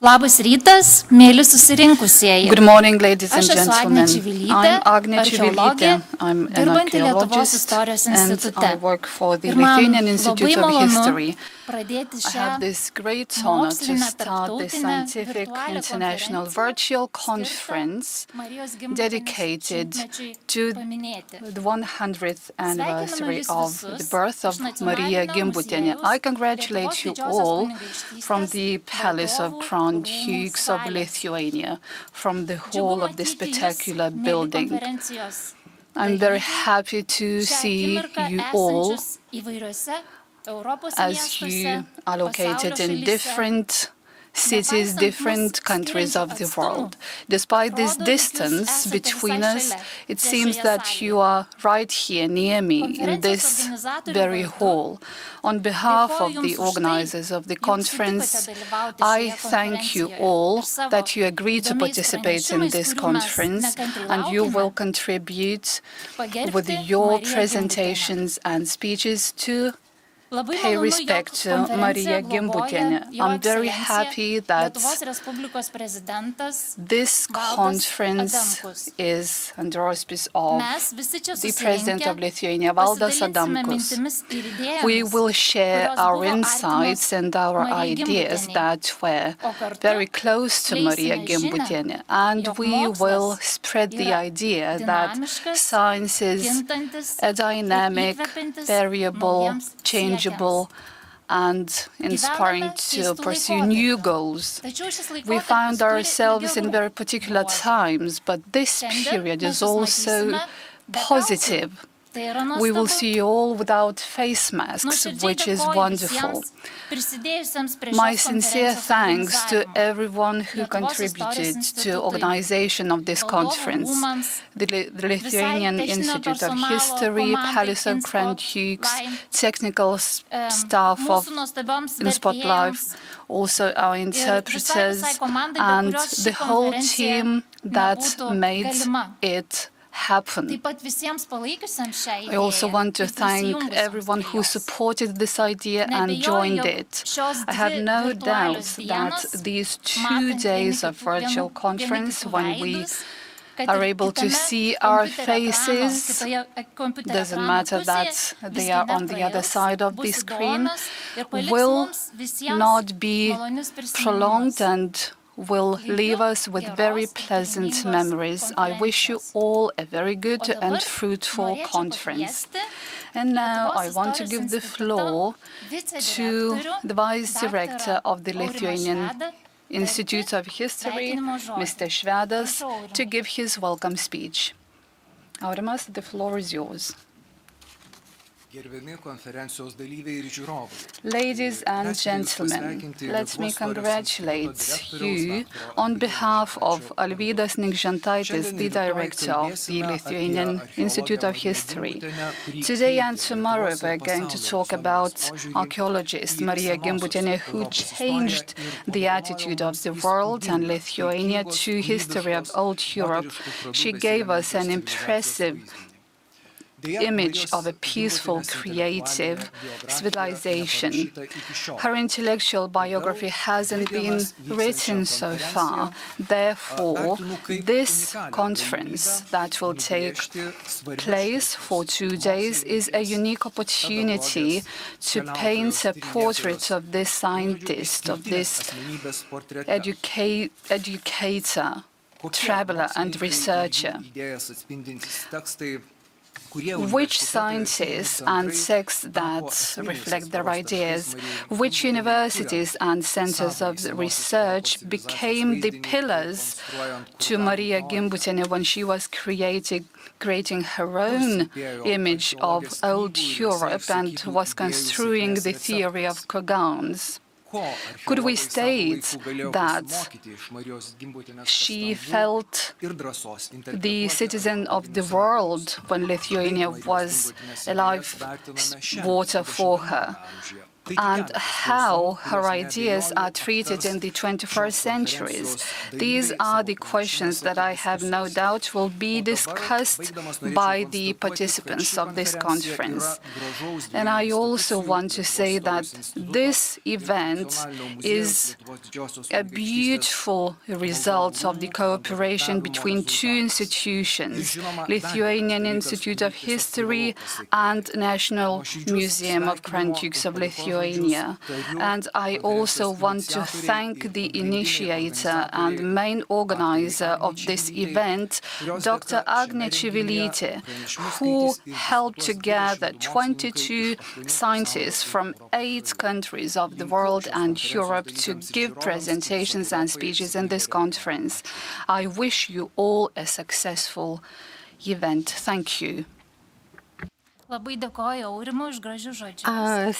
Labas rytas, mėly susirinkusieji. Good morning, ladies and Aš esu gentlemen. Agnė I'm archeologė, I'm an dirbanti Lietuvos archaeologist istorijos and institute. I work for the Ir man Lithuanian labai Institute of malonu History. pradėti I šią have this great honor to mokslinę start the tarptautinę scientific virtualią international konferenciją virtual skirtą conference Marijos Gimbutienės dedicated šimtmečiui to paminėti. the 100th anniversary Jus of visus the birth of iš Marija Nacionalinio Gimbutienė. muziejaus I congratulate Lietuvos you Didžiosios all kunigaikštystės from the Palace of valdovų Grand rūmų Dukes of salės. Lithuania, from the Džiugu hall of this matyti jus, spectacular mėly building. konferencijos I'm very dalyviai, happy to šią see akimirką you all esančius įvairiuose Europos as miestuose, you are located pasaulio in šalyse. different cities, different countries of the world. Despite this distance between us, it seems that you are right here near me in this very hall. On behalf of the organizers of the conference, I thank you all that you agreed to participate in this conference and you will contribute with your presentations and speeches to pay respect to Marija Gimbutienė. I'm very happy that this conference is under auspice of the President of Lithuania, Valdas Adamkus. We will share our insights and our ideas that were very close to Marija Gimbutienė, and we will spread the idea that science is a dynamic, variable, changeable and inspiring to pursue new goals. We found ourselves in very particular times, but this period is also positive. We will see you all without face masks, which is wonderful. My sincere thanks to everyone who contributed to organization of this conference. The Lithuanian Institute of History, Palace of Grand Dukes, technical staff of InSpot Live, also our interpreters, and the whole team that made it happen. I also want to thank everyone who supported this idea and joined it. I have no doubt that these 2 days of virtual conference, when we are able to see our faces, doesn't matter that they are on the other side of the screen, will not be prolonged and will leave us with very pleasant memories. I wish you all a very good and fruitful conference. And now I want to give the floor to the Vice Director of the Lithuanian Institute of History, Mr. Švedas, to give his welcome speech. Aurimas, the floor is yours. Ladies and gentlemen, let me congratulate you on behalf of Alvydas Nikžentaitis, the director of the Lithuanian Institute of History. Today and tomorrow we're going to talk about archaeologist Marija Gimbutienė, who changed the attitude of the world and Lithuania to history of old Europe. She gave us an impressive image of a peaceful, creative civilization. Her intellectual biography hasn't been written so far. Therefore, this conference that will take place for 2 days is a unique opportunity to paint a portrait of this scientist, of this educator, traveler, and researcher. Which scientists and texts that reflect their ideas, which universities and centers of research became the pillars to Marija Gimbutienė when she was creating her own image of old Europe and was construing the theory of Kurgans. Could we state that she felt the citizen of the world when Lithuania was a life water for her? and how her ideas are treated in the 21st centuries. These are the questions that I have no doubt will be discussed by the participants of this conference. And I also want to say that this event is a beautiful result of the cooperation between two institutions, Lithuanian Institute of History and National Museum of Grand Dukes of Lithuania. And I also want to thank the initiator and main organizer of this event, Dr. Agnė Čivilytė, who helped together 22 scientists from 8 countries of the world and Europe to give presentations and speeches in this conference. I wish you all a successful event. Thank you. Labai dėkoju Aurimui už gražius žodžius.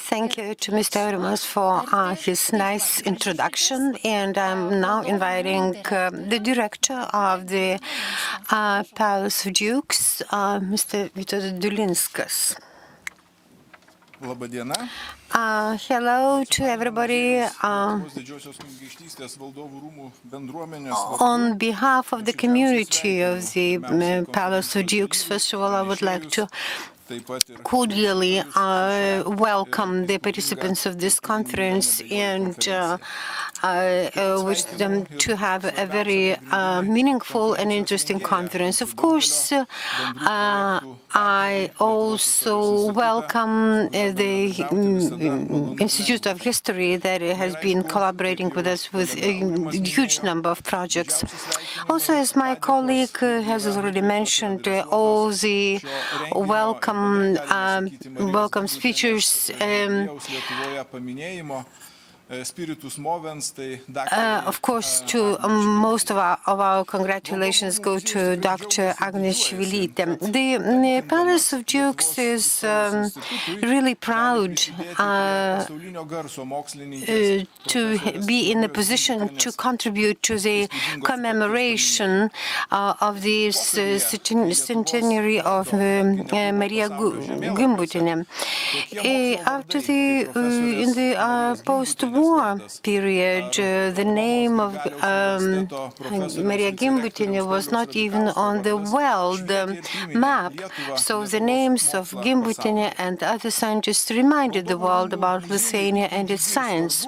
Thank you to Mr. Aurimas for his nice introduction, and I'm now inviting the director of the Palace of Dukes, Mr. Vytautas Dulinskas. Hello to everybody. On behalf of the community of the Palace of Dukes, first of all, I would like to cordially welcome the participants of this conference and wish them to have a very meaningful and interesting conference. Of course, I also welcome the Institute of History that has been collaborating with us with a huge number of projects. Also, as my colleague has already mentioned, all the welcome speeches of course, most of our congratulations go to Dr. Agnė Čivilytė. The Palace of Dukes is really proud to be in a position to contribute to the commemoration of the centenary of Marija Gimbutienė. After in the post-war period, the name of Marija Gimbutienė was not even on the world map. So the names of Gimbutienė and other scientists reminded the world about Lithuania and its science.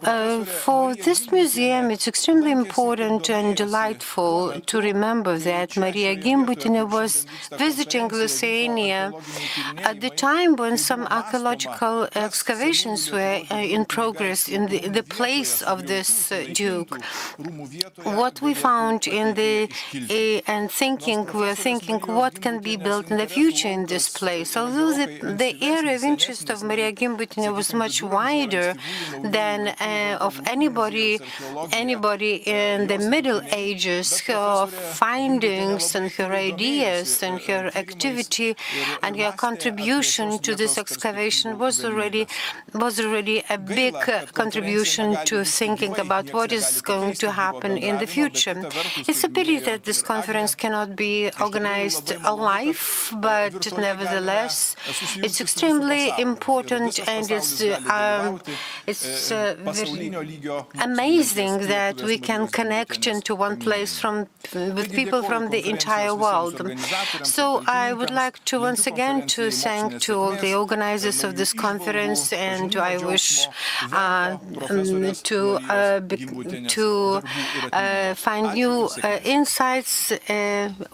For this museum, it's extremely important and delightful to remember that Marija Gimbutienė was visiting Lithuania at the time when some archaeological excavations were in progress in the place of this duke. What we found in we're thinking what can be built in the future in this place. Although the area of interest of Marija Gimbutienė was much wider than of anybody in the Middle Ages, her findings and her ideas and her activity and her contribution to this excavation was already a big contribution to thinking about what is going to happen in the future. It's a pity that this conference cannot be organized live, but nevertheless, it's extremely important, and it's very amazing that we can connect into one place with people from the entire world. So I would like to once again to thank to all the organizers of this conference, and I wish to find new insights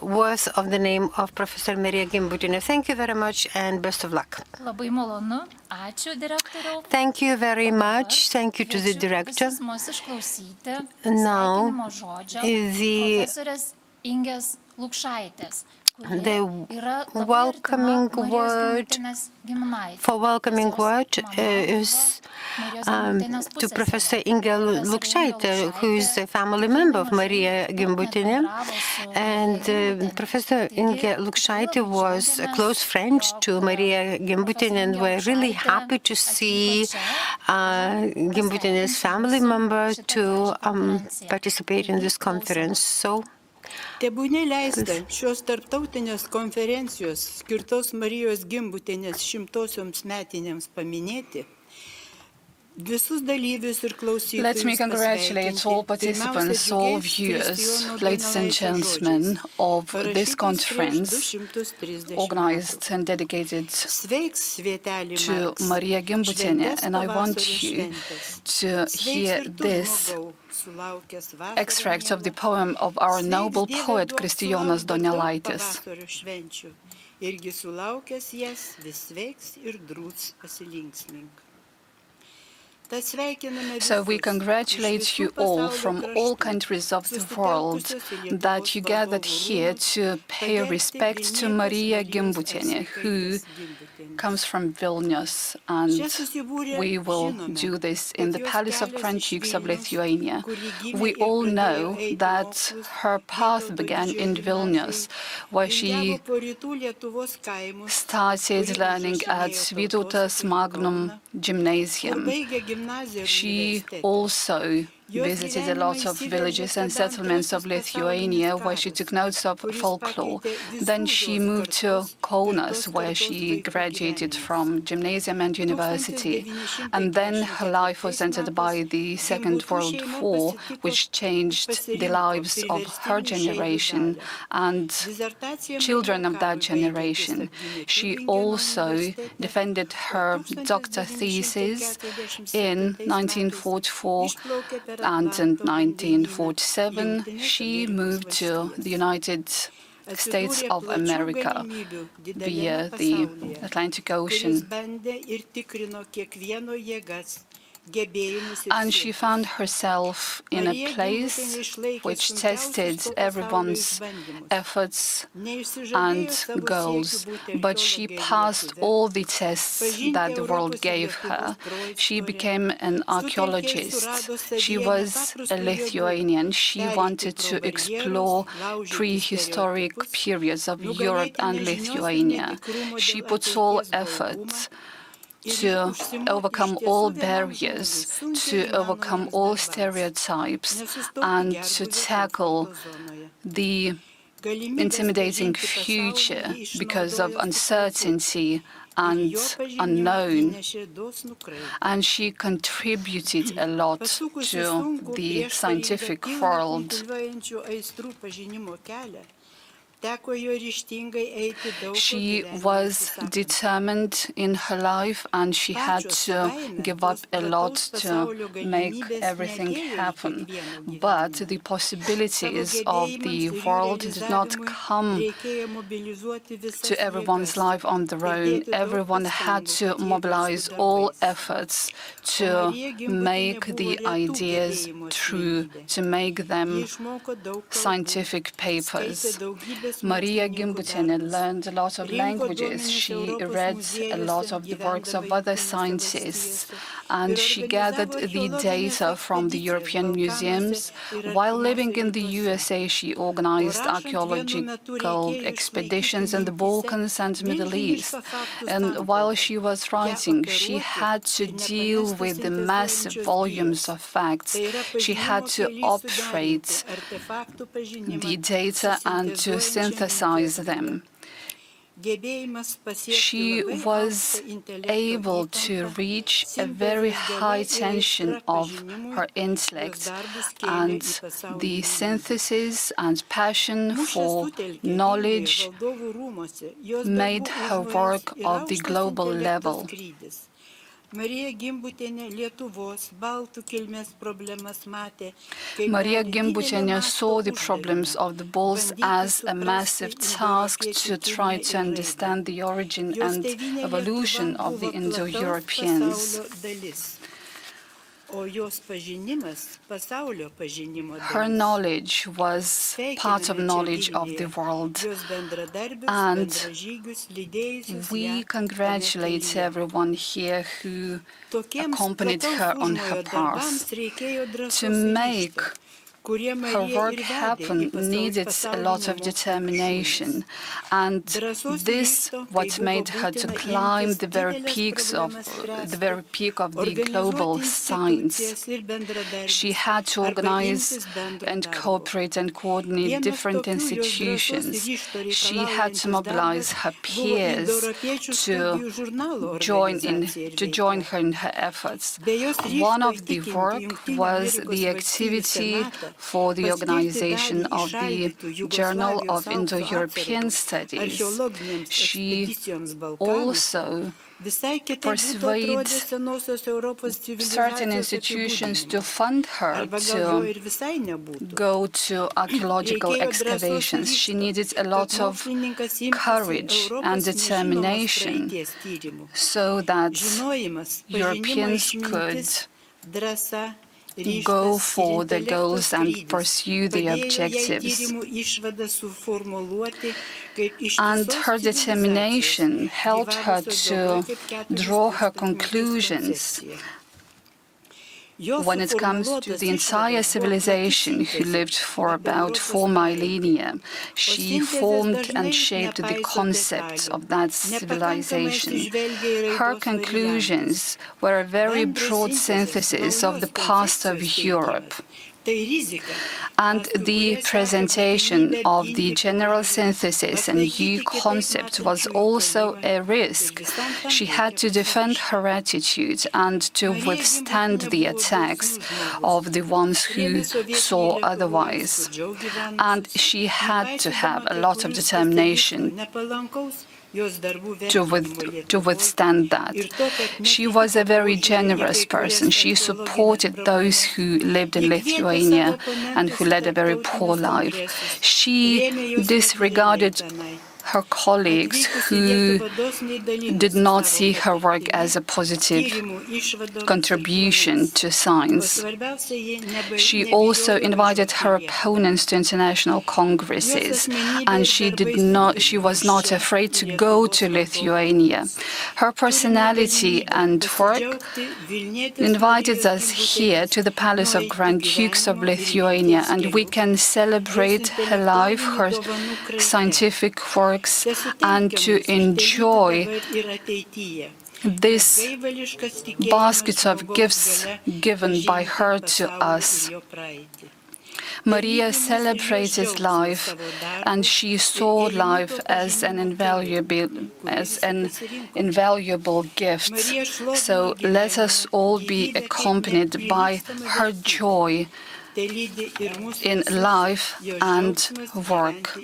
worth of the name of Professor Marija Gimbutienė. Thank you very much and best of luck. Labai malonu. Ačiū, direktoriau. Thank you very much. Thank you to the director. Now, the welcoming word is to Professor Inga Lukšaitė, who is a family member of Marija Gimbutienė. And Professor Inga Lukšaitė was a close friend to Marija Gimbutienė, and we're really happy to see Gimbutienė's family member to participate in this conference. So, Tebūnie leista šios tarptautinės konferencijos skirtos Marijos Gimbutienės 100-osioms metinėms paminėti, Let me congratulate all participants, all viewers, ladies and gentlemen, of this conference organized and dedicated to Marija Gimbutienė, and I want you to hear this extract of the poem of our noble poet Kristijonas Donelaitis. Irgi sulaukęs jas, vis sveiks ir drūs pasilinksmink. So we congratulate you all from all countries of the world that you gathered here to pay respect to Marija Gimbutienė, who comes from Vilnius, and we will do this in the Palace of Grand Dukes of Lithuania. We all know that her path began in Vilnius, where she started learning at Gimbutas Magnum Gymnasium. She also visited a lot of villages and settlements of Lithuania, where she took notes of folklore. Then she moved to Kaunas, where she graduated from gymnasium and university. And then her life was entered by the Second World War, which changed the lives of her generation and children of that generation. She also defended her doctor thesis in 1944. And in 1947, she moved to the United States of America via the Atlantic Ocean. And she found herself in a place which tested everyone's efforts and goals. But she passed all the tests that the world gave her. She became an archaeologist. She was a Lithuanian. She wanted to explore prehistoric periods of Europe and Lithuania. She put all efforts to overcome all barriers, to overcome all stereotypes, and to tackle the intimidating future because of uncertainty and unknown. And she contributed a lot to the scientific world. She was determined in her life, and she had to give up a lot to make everything happen. But the possibilities of the world did not come to everyone's life on their own. Everyone had to mobilize all efforts to make the ideas true, to make them scientific papers. Marija Gimbutienė learned a lot of languages. She read a lot of the works of other scientists, and she gathered the data from the European museums. While living in the USA, she organized archaeological expeditions in the Balkans and Middle East. And while she was writing, she had to deal with the massive volumes of facts. She had to operate the data and to synthesize them. She was able to reach a very high tension of her intellect, and the synthesis and passion for knowledge made her work of the global level. Marija Gimbutienė saw the problems of the Balts as a massive task to try to understand the origin and evolution of the Indo-Europeans. Her knowledge was part of knowledge of the world, and we congratulate everyone here who accompanied her on her path. To make her work happened needed a lot of determination, and this what made her to climb the very peak of the global science. She had to organize and cooperate and coordinate different institutions. She had to mobilize her peers to join her in her efforts. One of the work was the activity for the organization of the Journal of Indo-European Studies. She also persuades certain institutions to fund her to go to archaeological excavations. She needed a lot of courage and determination so that Europeans could go for the goals and pursue the objectives. And her determination helped her to draw her conclusions when it comes to the entire civilization who lived for about 4 millennia. She formed and shaped the concepts of that civilization. Her conclusions were a very broad synthesis of the past of Europe. And the presentation of the general synthesis and new concept was also a risk. She had to defend her attitude and to withstand the attacks of the ones who saw otherwise. And she had to have a lot of determination to withstand that. She was a very generous person. She supported those who lived in Lithuania and who led a very poor life. She disregarded her colleagues who did not see her work as a positive contribution to science. She also invited her opponents to international congresses, and she was not afraid to go to Lithuania. Her personality and work invited us here to the palace of Grand Dukes of Lithuania, and we can celebrate her life, her scientific work, and to enjoy this basket of gifts given by her to us. Maria celebrated life, and she saw life as an invaluable gift. So let us all be accompanied by her joy in life and work.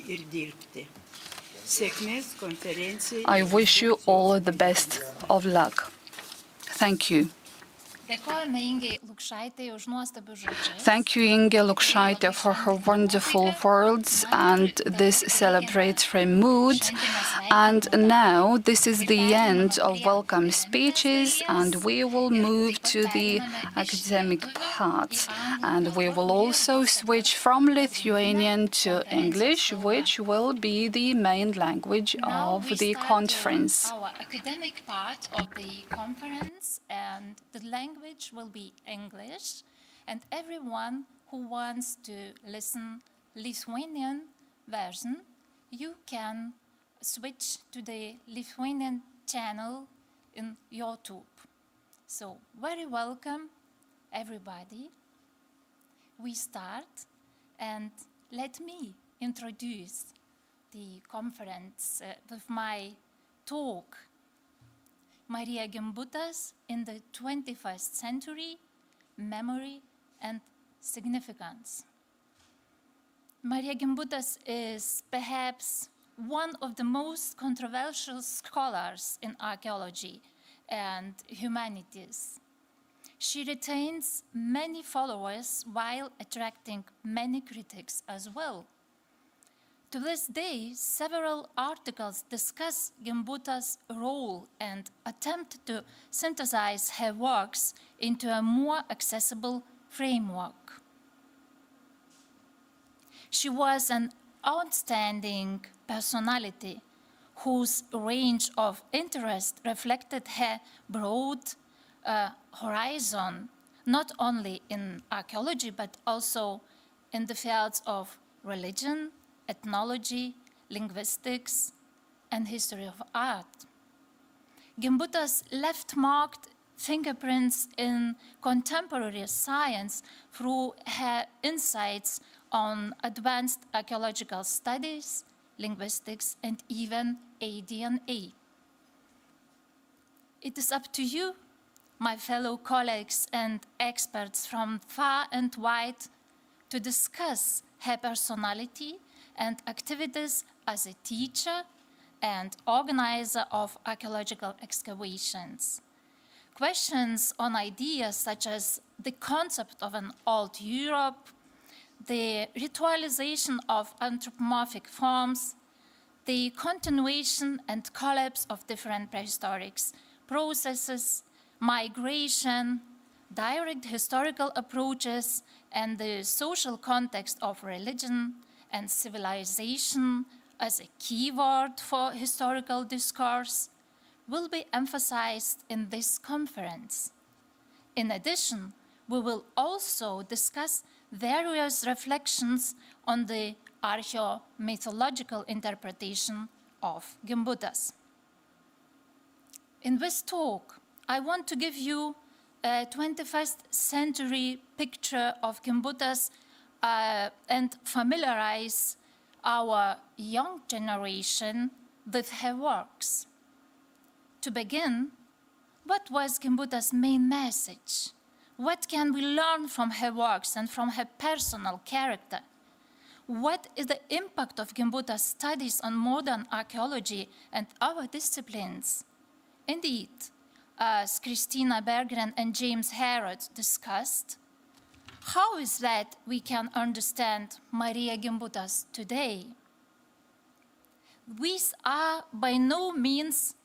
I wish you all the best of luck. Thank you. Thank you, Inge Lukšaitė, for her wonderful words and this celebratory mood. And now this is the end of welcome speeches, and we will move to the academic part. And we will also switch from Lithuanian to English, which will be the main language of the conference. Our academic part of the conference, and the language will be English, and everyone who wants to listen Lithuanian version, you can switch to the Lithuanian channel in YouTube. So, very welcome, everybody. We start, and let me introduce the conference with my talk, Marija Gimbutas in the 21st Century, Memory and Significance. Marija Gimbutas is perhaps one of the most controversial scholars in archaeology and humanities. She retains many followers while attracting many critics as well. To this day, several articles discuss Gimbutas' role and attempt to synthesize her works into a more accessible framework. She was an outstanding personality whose range of interest reflected her broad horizon, not only in archaeology, but also in the fields of religion, ethnology, linguistics, and history of art. Gimbutas left marked fingerprints in contemporary science through her insights on advanced archaeological studies, linguistics, and even ADNA. It is up to you, my fellow colleagues and experts from far and wide, to discuss her personality and activities as a teacher and organizer of archaeological excavations. Questions on ideas such as the concept of an old Europe, the ritualization of anthropomorphic forms, the continuation and collapse of different prehistoric processes, migration, direct historical approaches, and the social context of religion and civilization as a keyword for historical discourse will be emphasized in this conference. In addition, we will also discuss various reflections on the archaeo-mythological interpretation of Gimbutas. In this talk, I want to give you a 21st century picture of Gimbutas and familiarize our young generation with her works. To begin, what was Gimbutas' main message? What can we learn from her works and from her personal character? What is the impact of Gimbutas' studies on modern archaeology and other disciplines? Indeed, as Christina Berggren and James Harrod discussed, how is that we can understand Marija Gimbutas today? These are by no means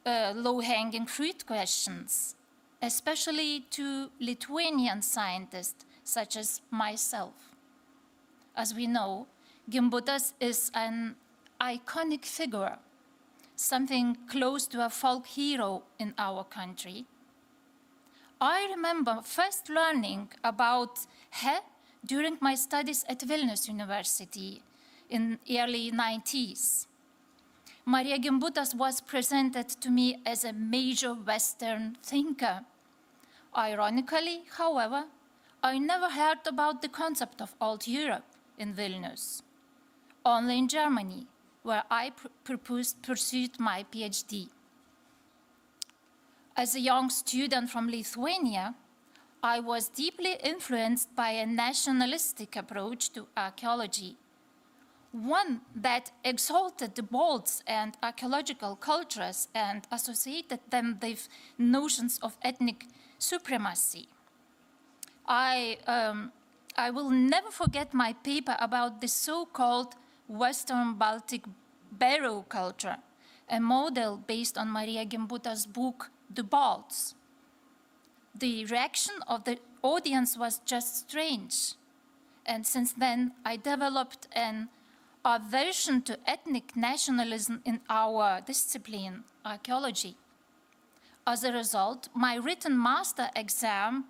low-hanging fruit questions, especially to Lithuanian scientists such as myself. As we know, Gimbutas is an iconic figure, something close to a folk hero in our country. I remember first learning about her during my studies at Vilnius University in early 90s. Marija Gimbutas was presented to me as a major Western thinker. Ironically, however, I never heard about the concept of Old Europe in Vilnius, only in Germany, where I pursued my PhD. As a young student from Lithuania, I was deeply influenced by a nationalistic approach to archaeology, one that exalted the bolts and archaeological cultures and associated them with notions of ethnic supremacy. I will never forget my paper about the so-called Western Baltic barrow culture, a model based on Marija Gimbutas' book, The Balts. The reaction of the audience was just strange, and since then I developed an aversion to ethnic nationalism in our discipline, archaeology. As a result, my written master exam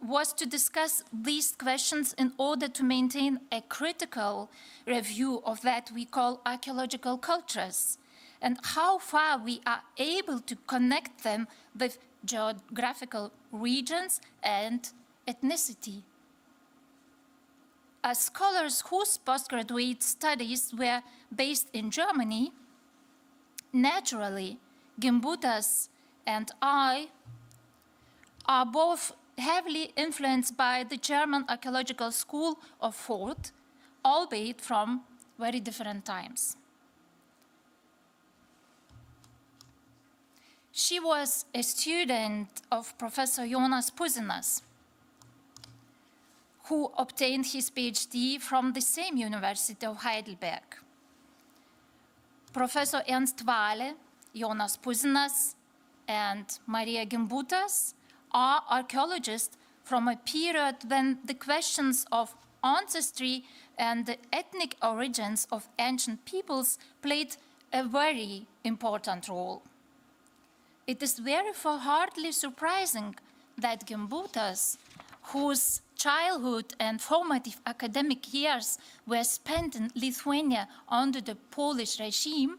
was to discuss these questions in order to maintain a critical review of that we call archaeological cultures and how far we are able to connect them with geographical regions and ethnicity. As scholars whose postgraduate studies were based in Germany, naturally, Gimbutas and I are both heavily influenced by the German archaeological school of thought, albeit from very different times. She was a student of Professor Jonas Puzinas, who obtained his PhD from the same University of Heidelberg. Professor Ernst Wahle, Jonas Puzinas, and Marija Gimbutas are archaeologists from a period when the questions of ancestry and the ethnic origins of ancient peoples played a very important role. It is therefore hardly surprising that Gimbutas, whose childhood and formative academic years were spent in Lithuania under the Polish regime,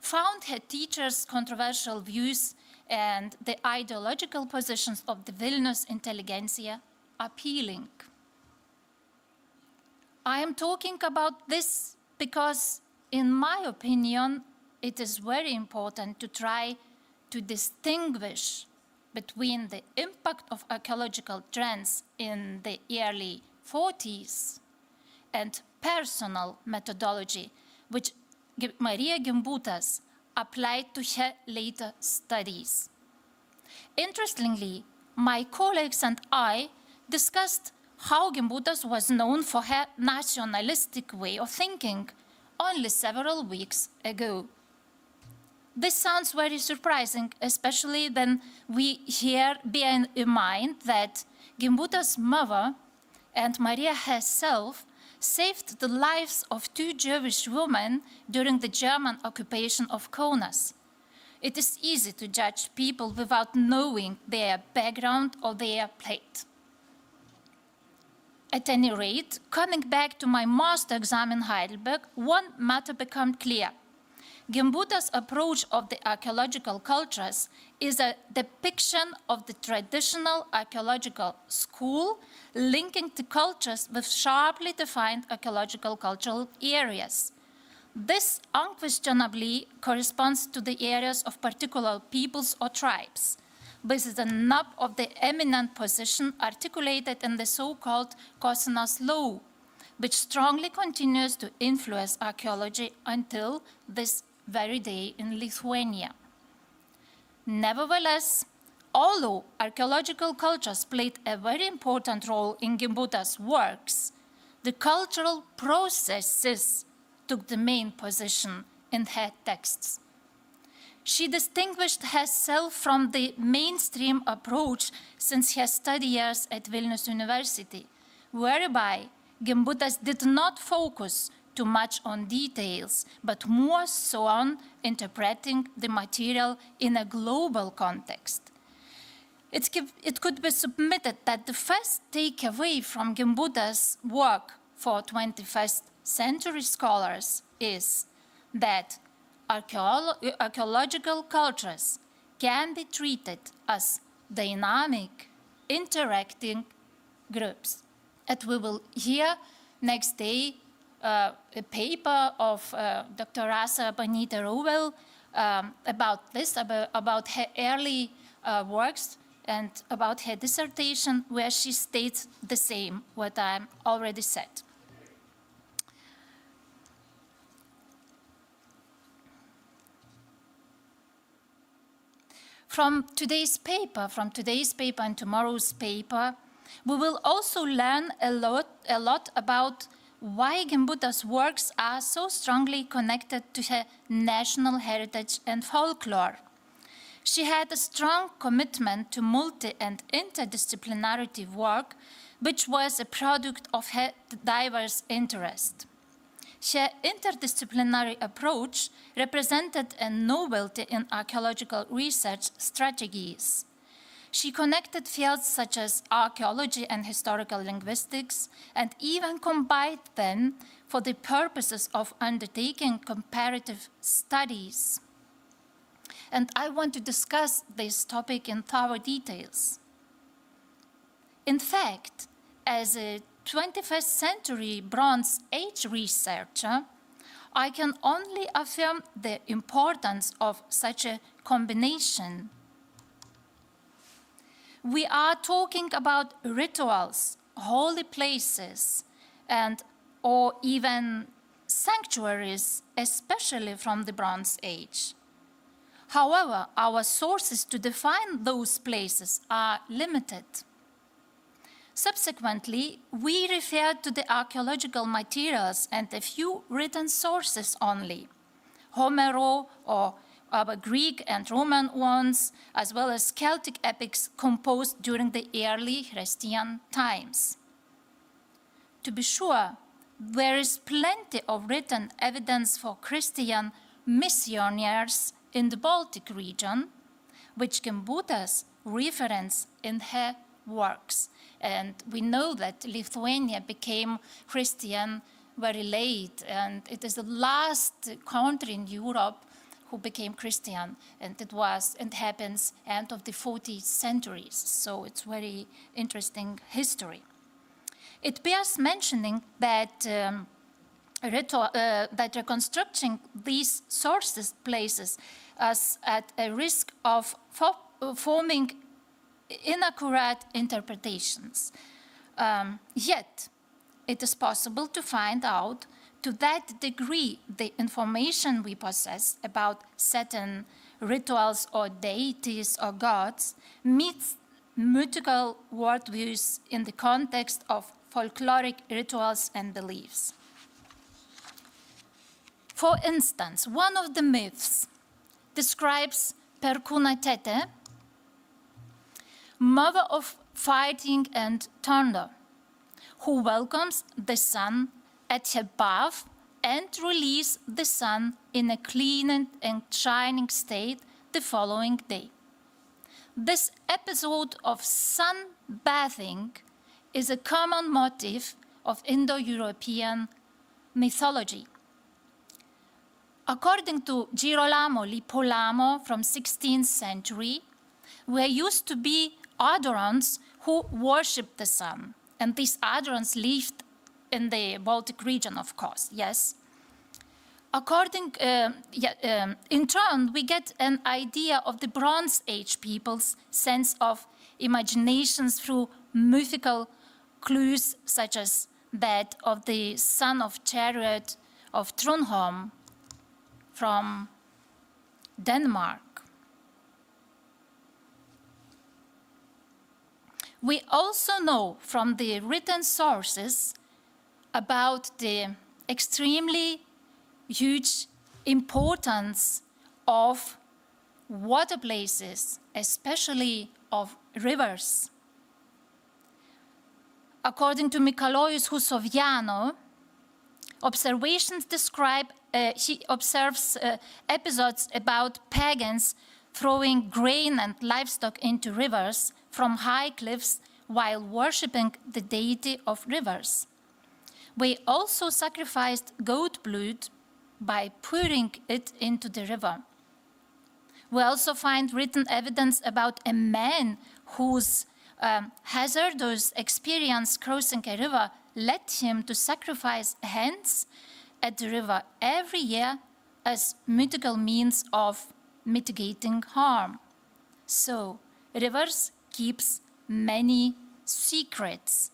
found her teachers' controversial views and the ideological positions of the Vilnius intelligentsia appealing. I am talking about this because, in my opinion, it is very important to try to distinguish between the impact of archaeological trends in the early 40s and personal methodology, which Marija Gimbutas applied to her later studies. Interestingly, my colleagues and I discussed how Gimbutas was known for her nationalistic way of thinking only several weeks ago. This sounds very surprising, especially when we bear in mind that Gimbutas' mother and Marija herself saved the lives of 2 Jewish women during the German occupation of Kaunas. It is easy to judge people without knowing their background or their plate. At any rate, coming back to my master exam in Heidelberg, one matter became clear. Gimbutas' approach of the archaeological cultures is a depiction of the traditional archaeological school linking the cultures with sharply defined archaeological cultural areas. This unquestionably corresponds to the areas of particular peoples or tribes. This is the nub of the eminent position articulated in the so-called Kosinos law, which strongly continues to influence archaeology until this very day in Lithuania. Nevertheless, although archaeological cultures played a very important role in Gimbutas' works, the cultural processes took the main position in her texts. She distinguished herself from the mainstream approach since her study years at Vilnius University, whereby Gimbutas did not focus too much on details, but more so on interpreting the material in a global context. It could be submitted that the first takeaway from Gimbutas' work for 21st century scholars is that archaeological cultures can be treated as dynamic, interacting groups. And we will hear next day a paper of Dr. Rasa Banita-Rowell about this, about her early works and about her dissertation, where she states the same, what I already said. From today's paper and tomorrow's paper, we will also learn a lot about why Gimbutas' works are so strongly connected to her national heritage and folklore. She had a strong commitment to multi- and interdisciplinarity work, which was a product of her diverse interest. Her interdisciplinary approach represented a novelty in archaeological research strategies. She connected fields such as archaeology and historical linguistics, and even combined them for the purposes of undertaking comparative studies. And I want to discuss this topic in thorough details. In fact, as a 21st century Bronze Age researcher, I can only affirm the importance of such a combination. We are talking about rituals, holy places, or even sanctuaries, especially from the Bronze Age. However, our sources to define those places are limited. Subsequently, we refer to the archaeological materials and a few written sources only, Homero or our Greek and Roman ones, as well as Celtic epics composed during the early Christian times. To be sure, there is plenty of written evidence for Christian missionaries in the Baltic region, which Gimbutas reference in her works. And we know that Lithuania became Christian very late, and it is the last country in Europe who became Christian, and it happens end of the 40th centuries. So it's very interesting history. It bears mentioning that that reconstructing these sources places us at a risk of forming inaccurate interpretations. Yet, it is possible to find out to that degree the information we possess about certain rituals or deities or gods meets mythical worldviews in the context of folkloric rituals and beliefs. For instance, one of the myths describes Perkūnaitė, mother of fighting and thunder, who welcomes the sun at her bath and releases the sun in a clean and shining state the following day. This episode of sun bathing is a common motif of Indo-European mythology. According to Girolamo Lipolamo from 16th century, there used to be adorants who worshipped the sun, and these adorants lived in the Baltic region, of course, yes. In turn, we get an idea of the Bronze Age people's sense of imaginations through mythical clues such as that of the son of chariot of Trundholm from Denmark. We also know from the written sources about the extremely huge importance of water places, especially of rivers. According to Mikalojus Husoviano, observations describe, he observes episodes about pagans throwing grain and livestock into rivers from high cliffs while worshipping the deity of rivers. We also sacrificed goat blood by pouring it into the river. We also find written evidence about a man whose hazardous experience crossing a river led him to sacrifice hens at the river every year as mythical means of mitigating harm. So, rivers keeps many secrets,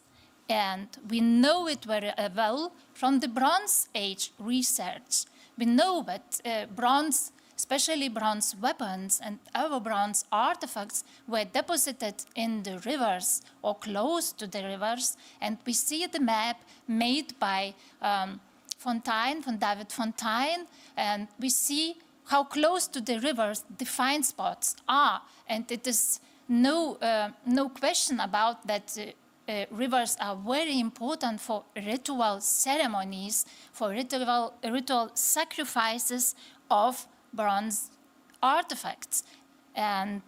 and we know it very well from the Bronze Age research. We know that bronze, especially bronze weapons and other bronze artifacts, were deposited in the rivers or close to the rivers, and we see the map made by David Fontaine, and we see how close to the rivers the find spots are, and it is no question about that. Rivers are very important for ritual ceremonies, for ritual sacrifices of bronze artifacts. And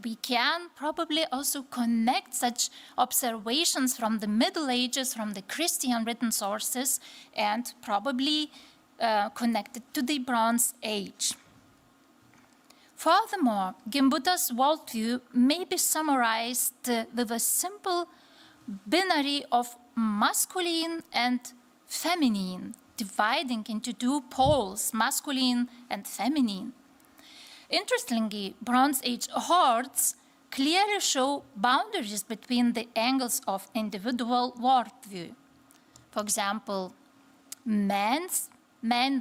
we can probably also connect such observations from the Middle Ages, from the Christian written sources, and probably connect it to the Bronze Age. Furthermore, Gimbutas' worldview may be summarized with a simple binary of masculine and feminine, dividing into two poles, masculine and feminine. Interestingly, Bronze Age hoards clearly show boundaries between the angles of individual worldview. For example, men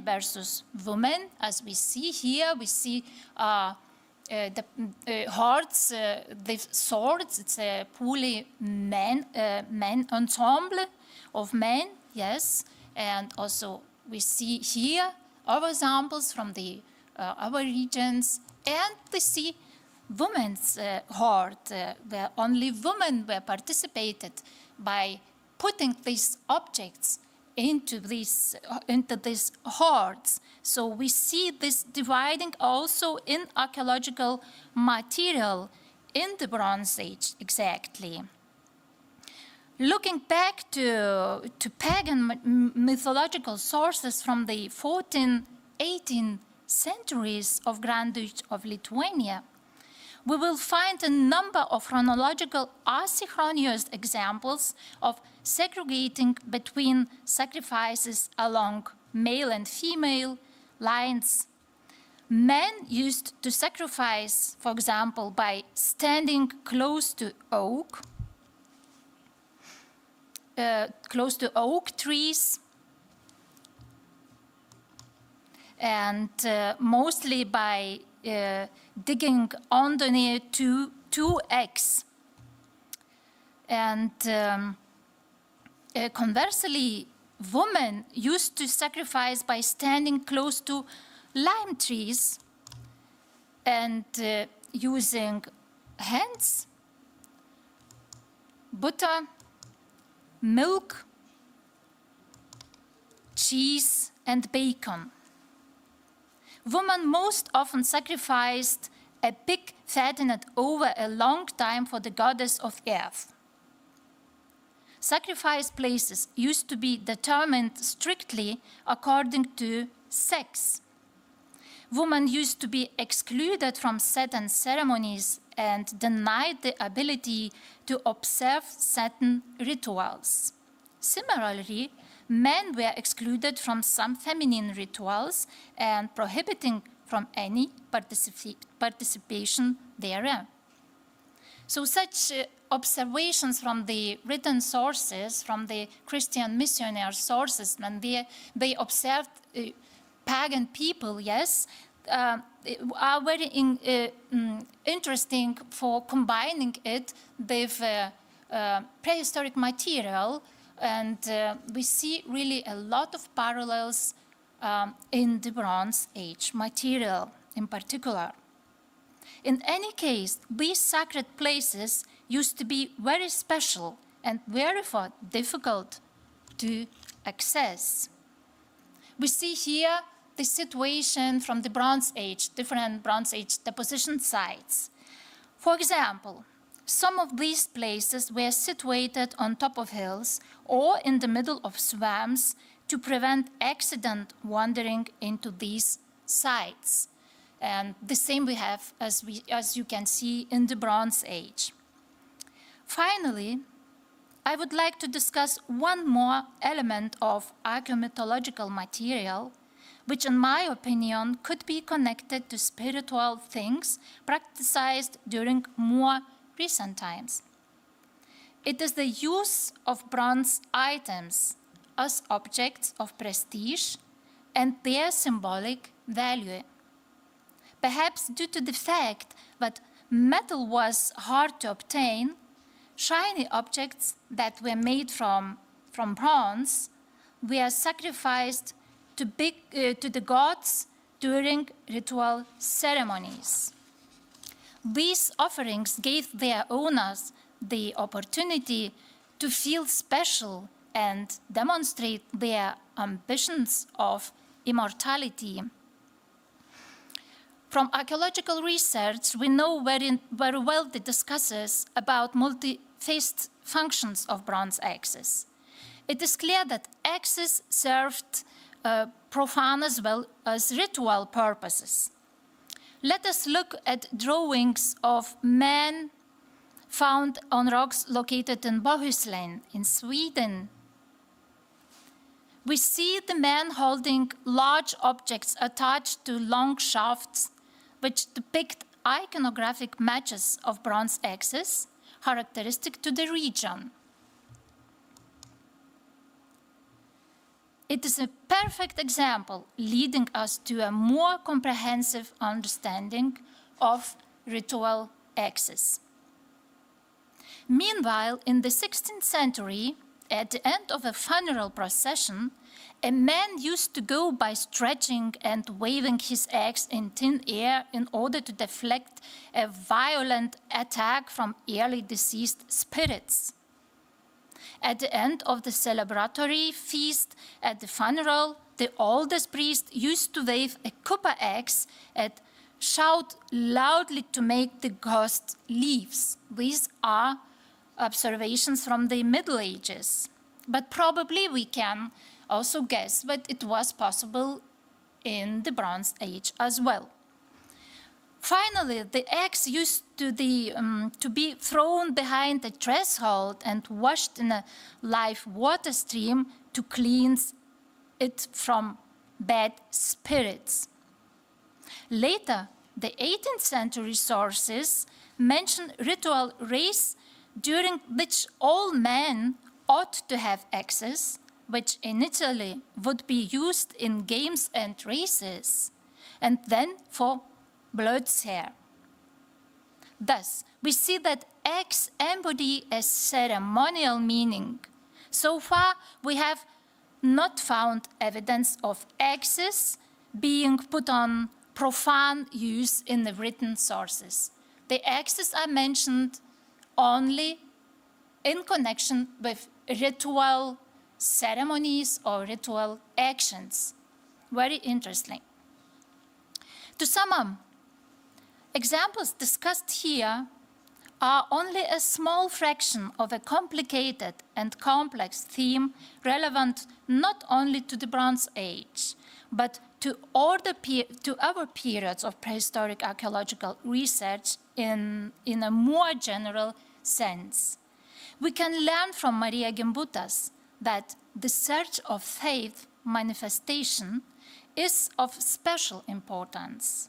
versus women, as we see here, we see the hearts, the swords, it's a fully men ensemble of men, yes. And also we see here other examples from the other regions, and we see women's horde, where only women were participated by putting these objects into these hordes. So we see this dividing also in archaeological material in the Bronze Age exactly. Looking back to pagan mythological sources from the 14th, 18th centuries of Grand Dukes of Lithuania, we will find a number of chronological asynchronous examples of segregating between sacrifices along male and female lines. Men used to sacrifice, for example, by standing close to oak trees, and mostly by digging underneath two eggs. And conversely, women used to sacrifice by standing close to lime trees and using hands, butter, milk, cheese, and bacon. Women most often sacrificed a pig fattened over a long time for the goddess of earth. Sacrifice places used to be determined strictly according to sex. Women used to be excluded from certain ceremonies and denied the ability to observe certain rituals. Similarly, men were excluded from some feminine rituals and prohibited from any participation therein. So such observations from the written sources, from the Christian missionary sources, when they observed pagan people, yes, are very interesting for combining it with prehistoric material, and we see really a lot of parallels in the Bronze Age material in particular. In any case, these sacred places used to be very special and therefore difficult to access. We see here the situation from the Bronze Age, different Bronze Age deposition sites. For example, some of these places were situated on top of hills or in the middle of swamps to prevent accident wandering into these sites. And the same we have, as you can see, in the Bronze Age. Finally, I would like to discuss one more element of archaeomythological material, which in my opinion could be connected to spiritual things practiced during more recent times. It is the use of bronze items as objects of prestige and their symbolic value. Perhaps due to the fact that metal was hard to obtain, shiny objects that were made from bronze were sacrificed to the gods during ritual ceremonies. These offerings gave their owners the opportunity to feel special and demonstrate their ambitions of immortality. From archaeological research, we know very well the discussions about multi-faced functions of bronze axes. It is clear that axes served profane as well as ritual purposes. Let us look at drawings of men found on rocks located in Bohuslän in Sweden. We see the men holding large objects attached to long shafts, which depict iconographic matches of bronze axes characteristic to the region. It is a perfect example leading us to a more comprehensive understanding of ritual axes. Meanwhile, in the 16th century, at the end of a funeral procession, a man used to go by stretching and waving his axe in thin air in order to deflect a violent attack from early deceased spirits. At the end of the celebratory feast at the funeral, the oldest priest used to wave a copper axe and shout loudly to make the ghost leave. These are observations from the Middle Ages. But probably we can also guess that it was possible in the Bronze Age as well. Finally, the eggs used to be thrown behind the threshold and washed in a live water stream to cleanse it from bad spirits. Later, the 18th century sources mention ritual race during which all men ought to have axes, which initially would be used in games and races, and then for bloodshed. Thus, we see that eggs embody a ceremonial meaning. So far, we have not found evidence of axes being put on profane use in the written sources. The axes are mentioned only in connection with ritual ceremonies or ritual actions. Very interesting. To sum up, examples discussed here are only a small fraction of a complicated and complex theme relevant not only to the Bronze Age, but to other periods of prehistoric archaeological research in a more general sense. We can learn from Marija Gimbutas that the search of faith manifestation is of special importance.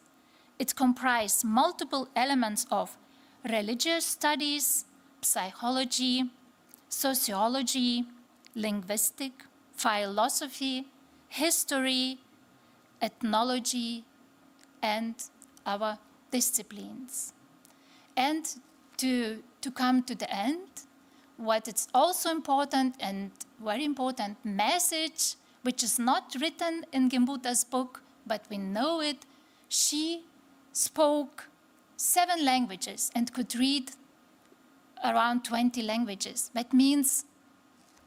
It comprises multiple elements of religious studies, psychology, sociology, linguistic, philosophy, history, ethnology, and other disciplines. And to come to the end, what is also important and very important message, which is not written in Gimbutas' book, but we know it, she spoke 7 languages and could read around 20 languages. That means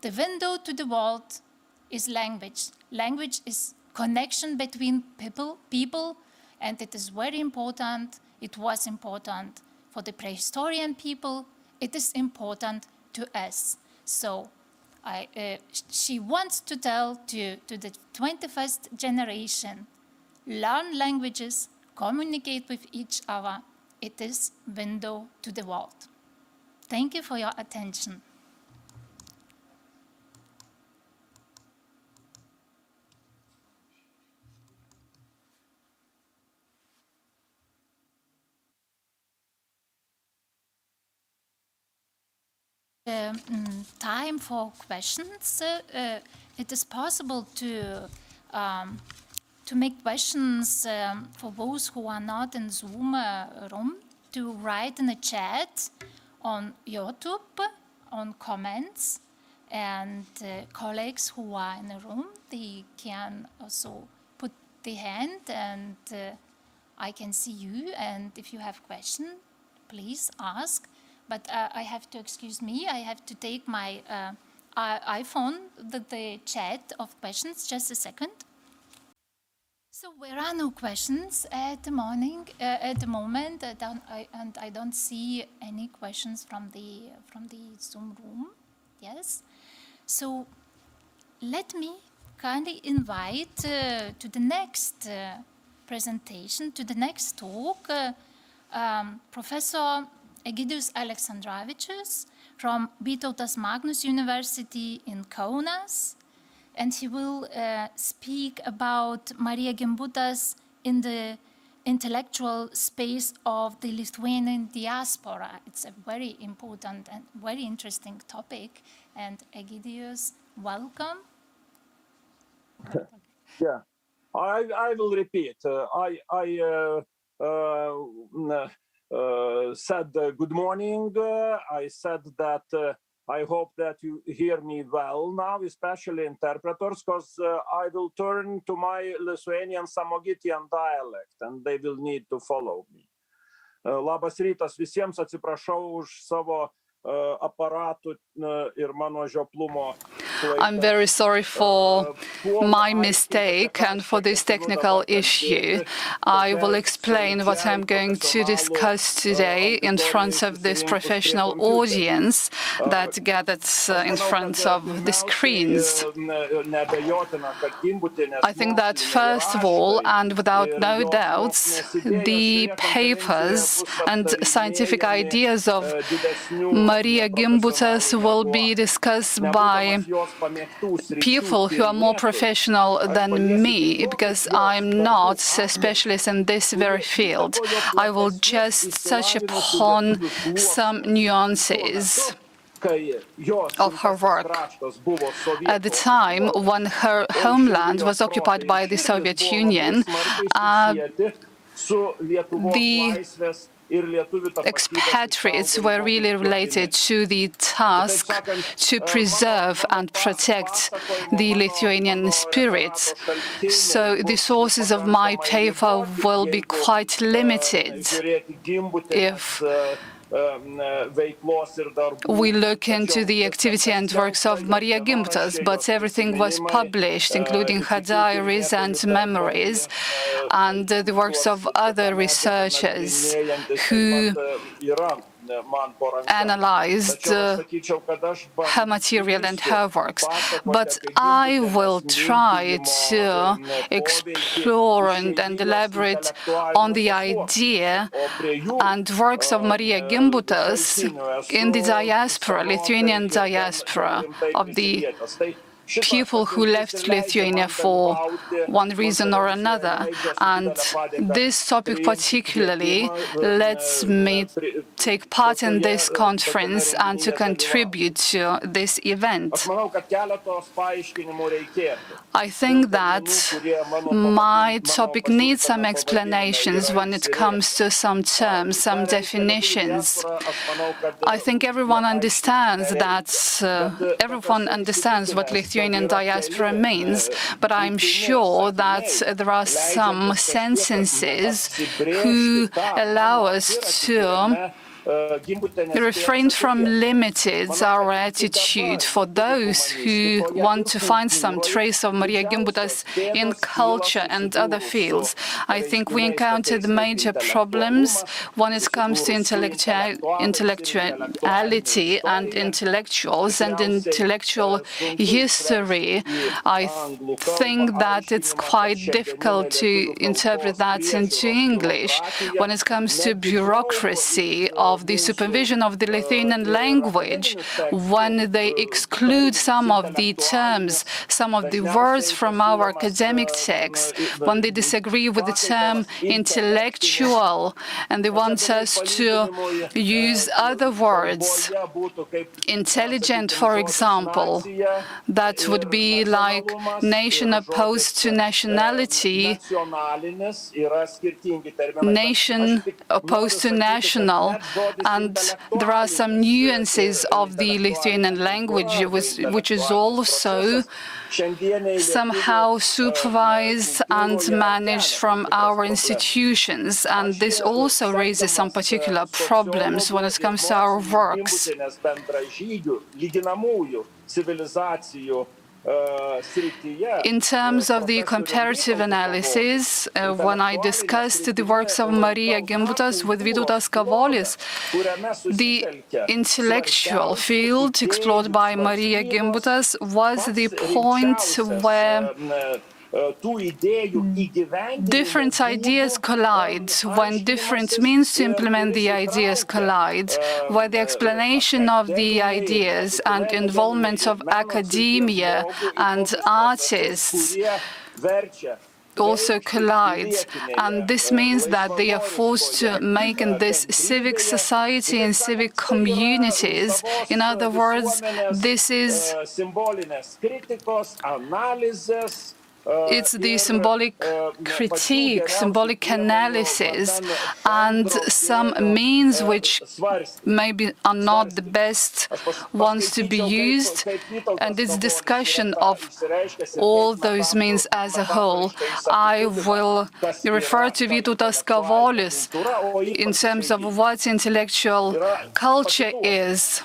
the window to the world is language. Language is connection between people, and it is very important. It was important for the prehistorian people. It is important to us. So she wants to tell to the 21st generation, learn languages, communicate with each other. It is window to the world. Thank you for your attention. Time for questions. It is possible to make questions for those who are not in Zoom room, to write in the chat on YouTube, on comments, and colleagues who are in the room, they can also put the hand and I can see you, and if you have questions, please ask. But I have to excuse me, I have to take my iPhone, the chat of questions, just a second. So there are no questions at the moment, and I don't see any questions from the Zoom room. Yes. So let me kindly invite to the next presentation, to the next talk, Professor Egidijus Aleksandravičius from Vytautas Magnus University in Kaunas, and he will speak about Marija Gimbutas in the intellectual space of the Lithuanian diaspora. It's a very important and very interesting topic, and Egidijus, welcome. Yeah, I will repeat. I said good morning. I said that I hope that you hear me well now, especially interpreters, because I will turn to my Lithuanian Samogitian dialect, and they will need to follow me. Labas rytas visiems, atsiprašau už savo aparatų ir mano žioplumo. I'm very sorry for my mistake and for this technical issue. I will explain what I'm going to discuss today in front of this professional audience that gathered in front of the screens. I think that first of all, and without no doubts, the papers and scientific ideas of Marija Gimbutas will be discussed by people who are more professional than me, because I'm not a specialist in this very field. I will just touch upon some nuances of her work. At the time when her homeland was occupied by the Soviet Union, the expatriates were really related to the task to preserve and protect the Lithuanian spirit. So the sources of my paper will be quite limited if we look into the activity and works of Marija Gimbutas, but everything was published, including her diaries and memories, and the works of other researchers who analyzed her material and her works. But I will try to explore and elaborate on the idea and works of Marija Gimbutas in the diaspora, Lithuanian diaspora, of the people who left Lithuania for one reason or another. And this topic particularly lets me take part in this conference and to contribute to this event. I think that my topic needs some explanations when it comes to some terms, some definitions. I think everyone understands that everyone understands what Lithuanian diaspora means, but I'm sure that there are some sentences who allow us to refrain from limiting our attitude for those who want to find some trace of Marija Gimbutas in culture and other fields. I think we encountered major problems when it comes to intellectuality and intellectuals and intellectual history. I think that it's quite difficult to interpret that into English. When it comes to bureaucracy of the supervision of the Lithuanian language, when they exclude some of the terms, some of the words from our academic text, when they disagree with the term intellectual and they want us to use other words, intelligent, for example, that would be like nation opposed to nationality, nation opposed to national. And there are some nuances of the Lithuanian language, which is also somehow supervised and managed from our institutions. And this also raises some particular problems when it comes to our works. In terms of the comparative analysis, when I discussed the works of Marija Gimbutas with Vytautas Kavolis, the intellectual field explored by Marija Gimbutas was the point where different ideas collide, when different means to implement the ideas collide, where the explanation of the ideas and involvement of academia and artists also collide. And this means that they are forced to make in this civic society and civic communities. In other words, this is it's the symbolic critique, symbolic analysis, and some means which maybe are not the best ones to be used, and it's discussion of all those means as a whole. I will refer to Vytautas Kavolis in terms of what intellectual culture is.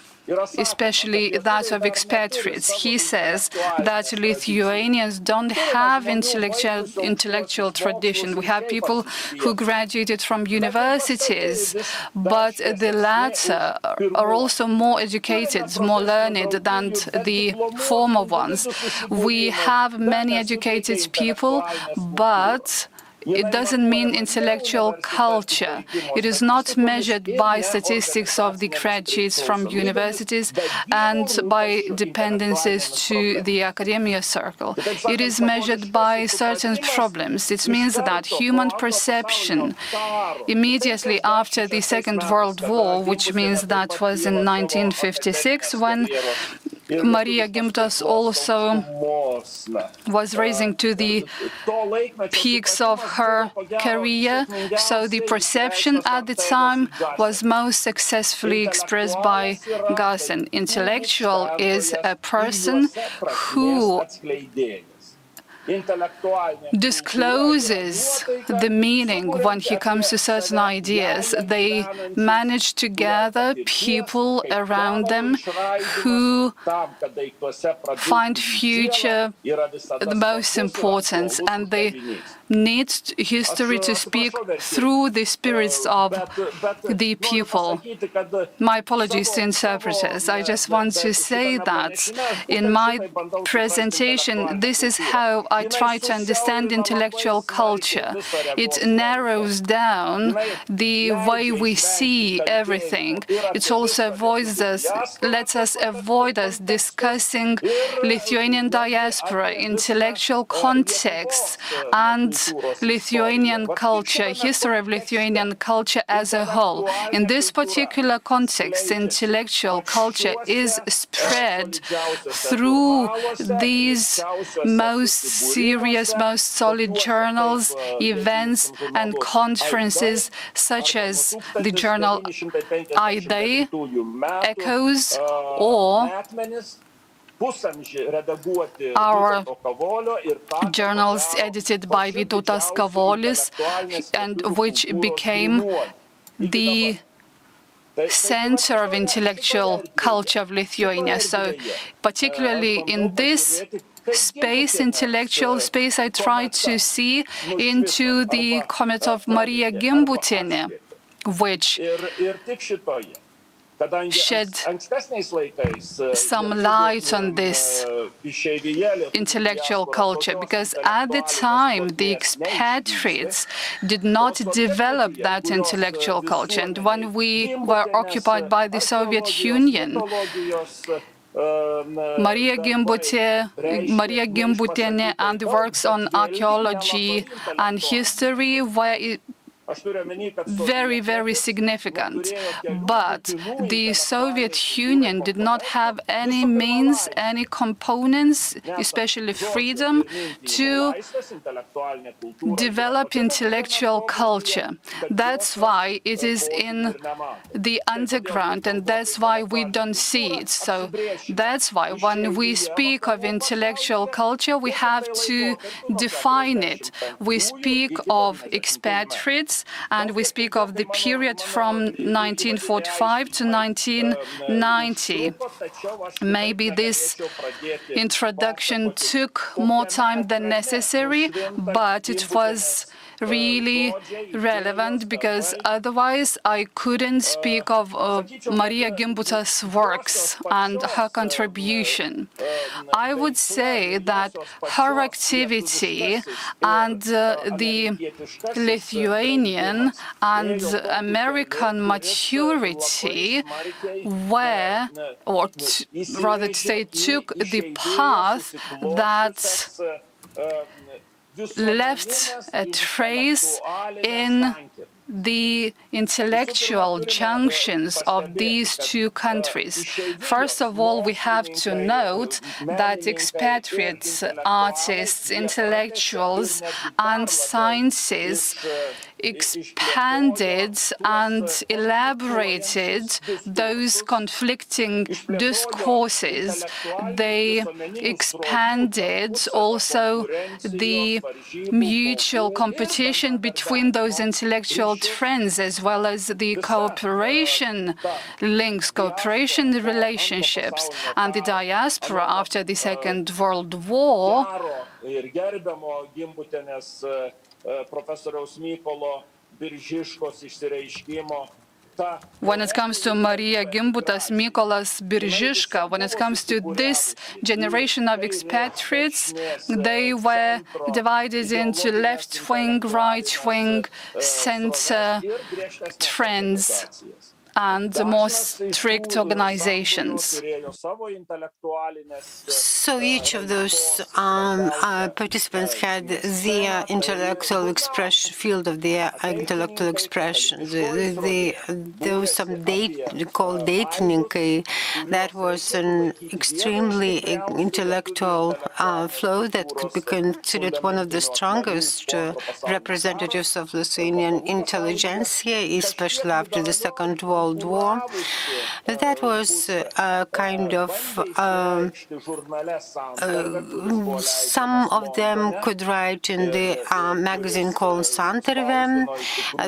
especially that of expatriates. He says that Lithuanians don't have intellectual tradition. We have people who graduated from universities, but the latter are also more educated, more learned than the former ones. We have many educated people, but it doesn't mean intellectual culture. It is not measured by statistics of the graduates from universities and by dependencies to the academia circle. It is measured by certain problems. It means that human perception immediately after the Second World War, which means that was in 1956, when Marija Gimbutienė also was rising to the peaks of her career, so the perception at the time was most successfully expressed by Gus. An intellectual is a person who discloses the meaning when he comes to certain ideas. They manage to gather people around them who find future the most important, and they need history to speak through the spirits of the people. My apologies to interpreters. I just want to say that in my presentation, this is how I try to understand intellectual culture. It narrows down the way we see everything. It also lets us avoid discussing Lithuanian diaspora, intellectual context, and Lithuanian culture, history of Lithuanian culture as a whole. In this particular context, intellectual culture is spread through these most serious, most solid journals, events, and conferences, such as the journal Aidai, Echoes, or our journals edited by Vytautas Kavolis, and which became the center of intellectual culture of Lithuania. So particularly in this space, intellectual space, I try to see into the comment of Marija Gimbutienė, which shed some light on this intellectual culture, because at the time the expatriates did not develop that intellectual culture. And when we were occupied by the Soviet Union, Marija Gimbutienė and the works on archaeology and history were very, very significant. But the Soviet Union did not have any means, any components, especially freedom, to develop intellectual culture. That's why it is in the underground, and that's why we don't see it. So that's why when we speak of intellectual culture, we have to define it. We speak of expatriates, and we speak of the period from 1945 to 1990. Maybe this introduction took more time than necessary, but it was really relevant, because otherwise I couldn't speak of Marija Gimbutienė's works and her contribution. I would say that her activity and the Lithuanian and American maturity were, or rather to say, took the path that left a trace in the intellectual junctions of these two countries. First of all, we have to note that expatriates, artists, intellectuals, and sciences expanded and elaborated those conflicting discourses. They expanded also the mutual competition between those intellectual trends as well as the cooperation links, cooperation relationships, and the diaspora after the Second World War. Ir gerbiamo Gimbutienės profesoriaus Mykolo Biržiškos išsireiškimo. When it comes to Marija Gimbutas, Mykolas Biržiška, when it comes to this generation of expatriates, they were divided into left-wing, right-wing, center trends and more strict organizations. So each of those participants had their intellectual expression, field of their intellectual expression. There was some called dating. That was an extremely intellectual flow that could be considered one of the strongest representatives of Lithuanian intelligentsia, especially after the Second World War. That was a kind of some of them could write in the magazine called Santarvė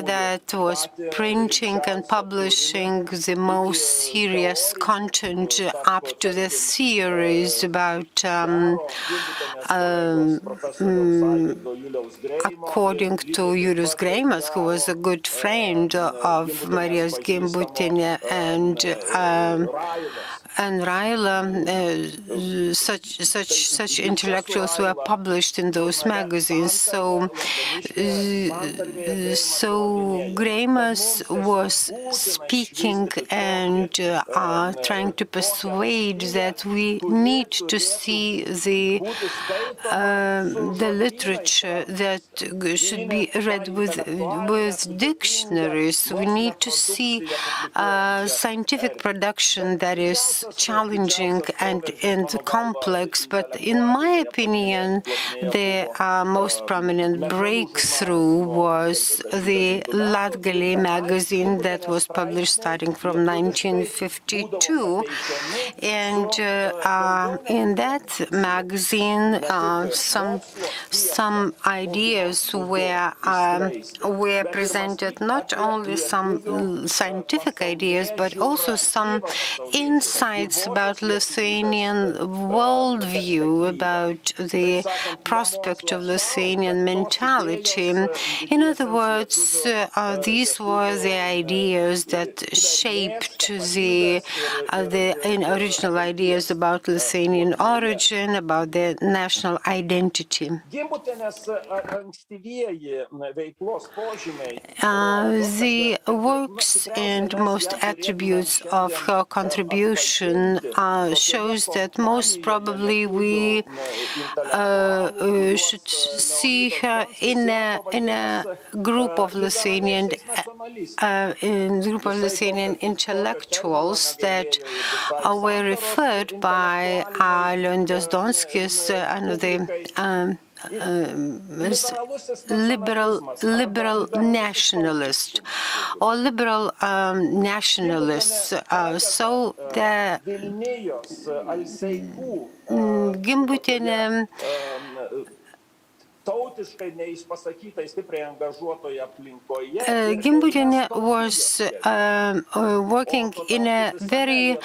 that was printing and publishing the most serious content up to the theories about according to Julius Greimas, who was a good friend of Marija Gimbutienė and Raila, such intellectuals were published in those magazines. So Greimas was speaking and trying to persuade that we need to see the literature that should be read with dictionaries. We need to see scientific production that is challenging and complex, but in my opinion, the most prominent breakthrough was the Latgali magazine that was published starting from 1952. And in that magazine, some ideas were presented, not only some scientific ideas, but also some insights about Lithuanian worldview, about the prospect of Lithuanian mentality. In other words, these were the ideas that shaped the original ideas about Lithuanian origin, about their national identity. The works and most attributes of her contribution shows that most probably we should see her in a group of Lithuanian intellectuals that were referred by Leonidas Donskis, the liberal nationalist or liberal nationalists. So the Gimbutienė Gimbutienė was working in a very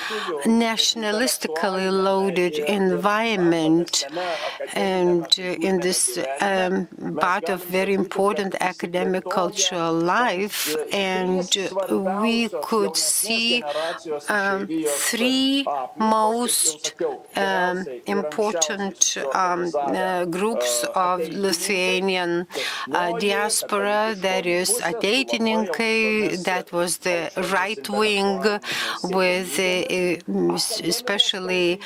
nationalistically loaded environment, and in this part of very important academic cultural life, and we could see three most important groups of Lithuanian diaspora. That is ateitininkai, that was the right wing with especially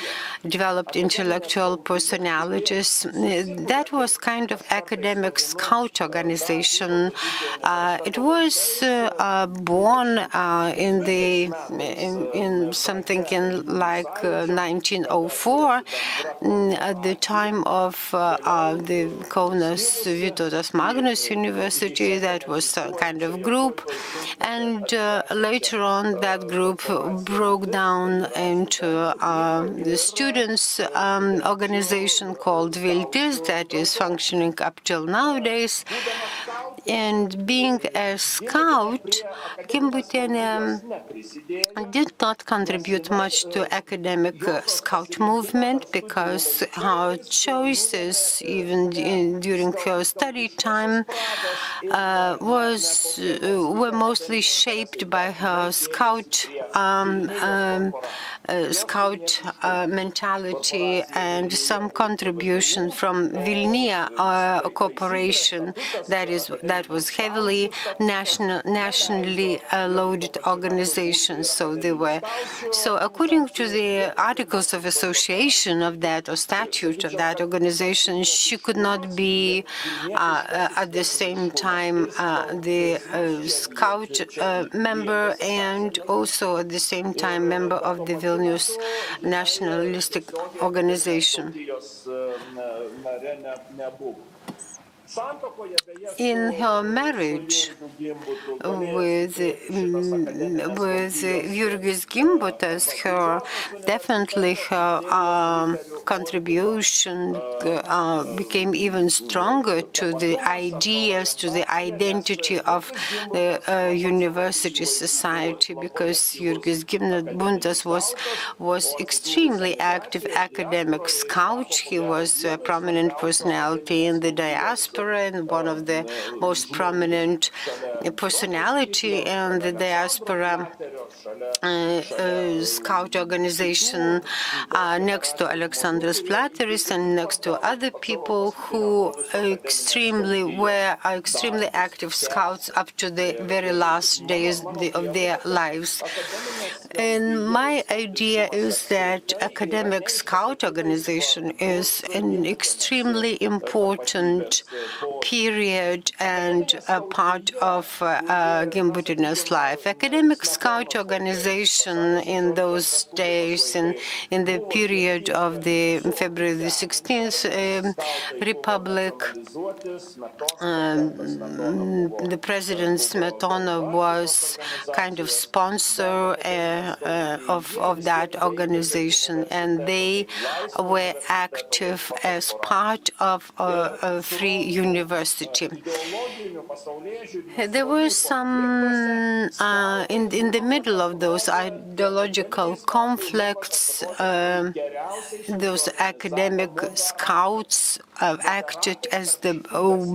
developed intellectual personalities. That was kind of academic scout organization. It was born in something in like 1904 at the time of the Kaunas Vytautas Magnus University. That was a kind of group, and later on that group broke down into the students' organization called Viltis, that is functioning up till nowadays. And being a scout, Gimbutienė did not contribute much to academic scout movement because her choices, even during her study time, were mostly shaped by her scout mentality and some contribution from Vilnius Corporation that was heavily nationally loaded organization. So according to the articles of association of that or statute of that organization, she could not be at the same time the scout member and also at the same time member of the Vilnius nationalistic organization. In her marriage with Jurgis Gimbutas, her contribution became even stronger to the ideas, to the identity of the university society, because Jurgis Gimbutas was extremely active academic scout. He was a prominent personality in the diaspora and one of the most prominent personality in the diaspora scout organization next to Alexandras Plateris and next to other people who were extremely active scouts up to the very last days of their lives. And my idea is that academic scout organization is an extremely important period and a part of Gimbutienė's life. Academic scout organization in those days, in the period of the February the 16th Republic, the President Smetona was kind of sponsor of that organization, and they were active as part of a free university. There were some in the middle of those ideological conflicts. Those academic scouts acted as the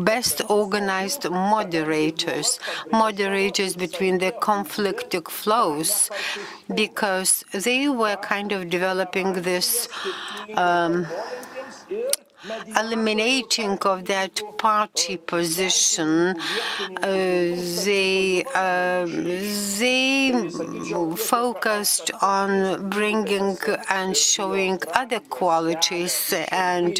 best organized moderators between the conflicting flows, because they were kind of developing this eliminating of that party position. They focused on bringing and showing other qualities and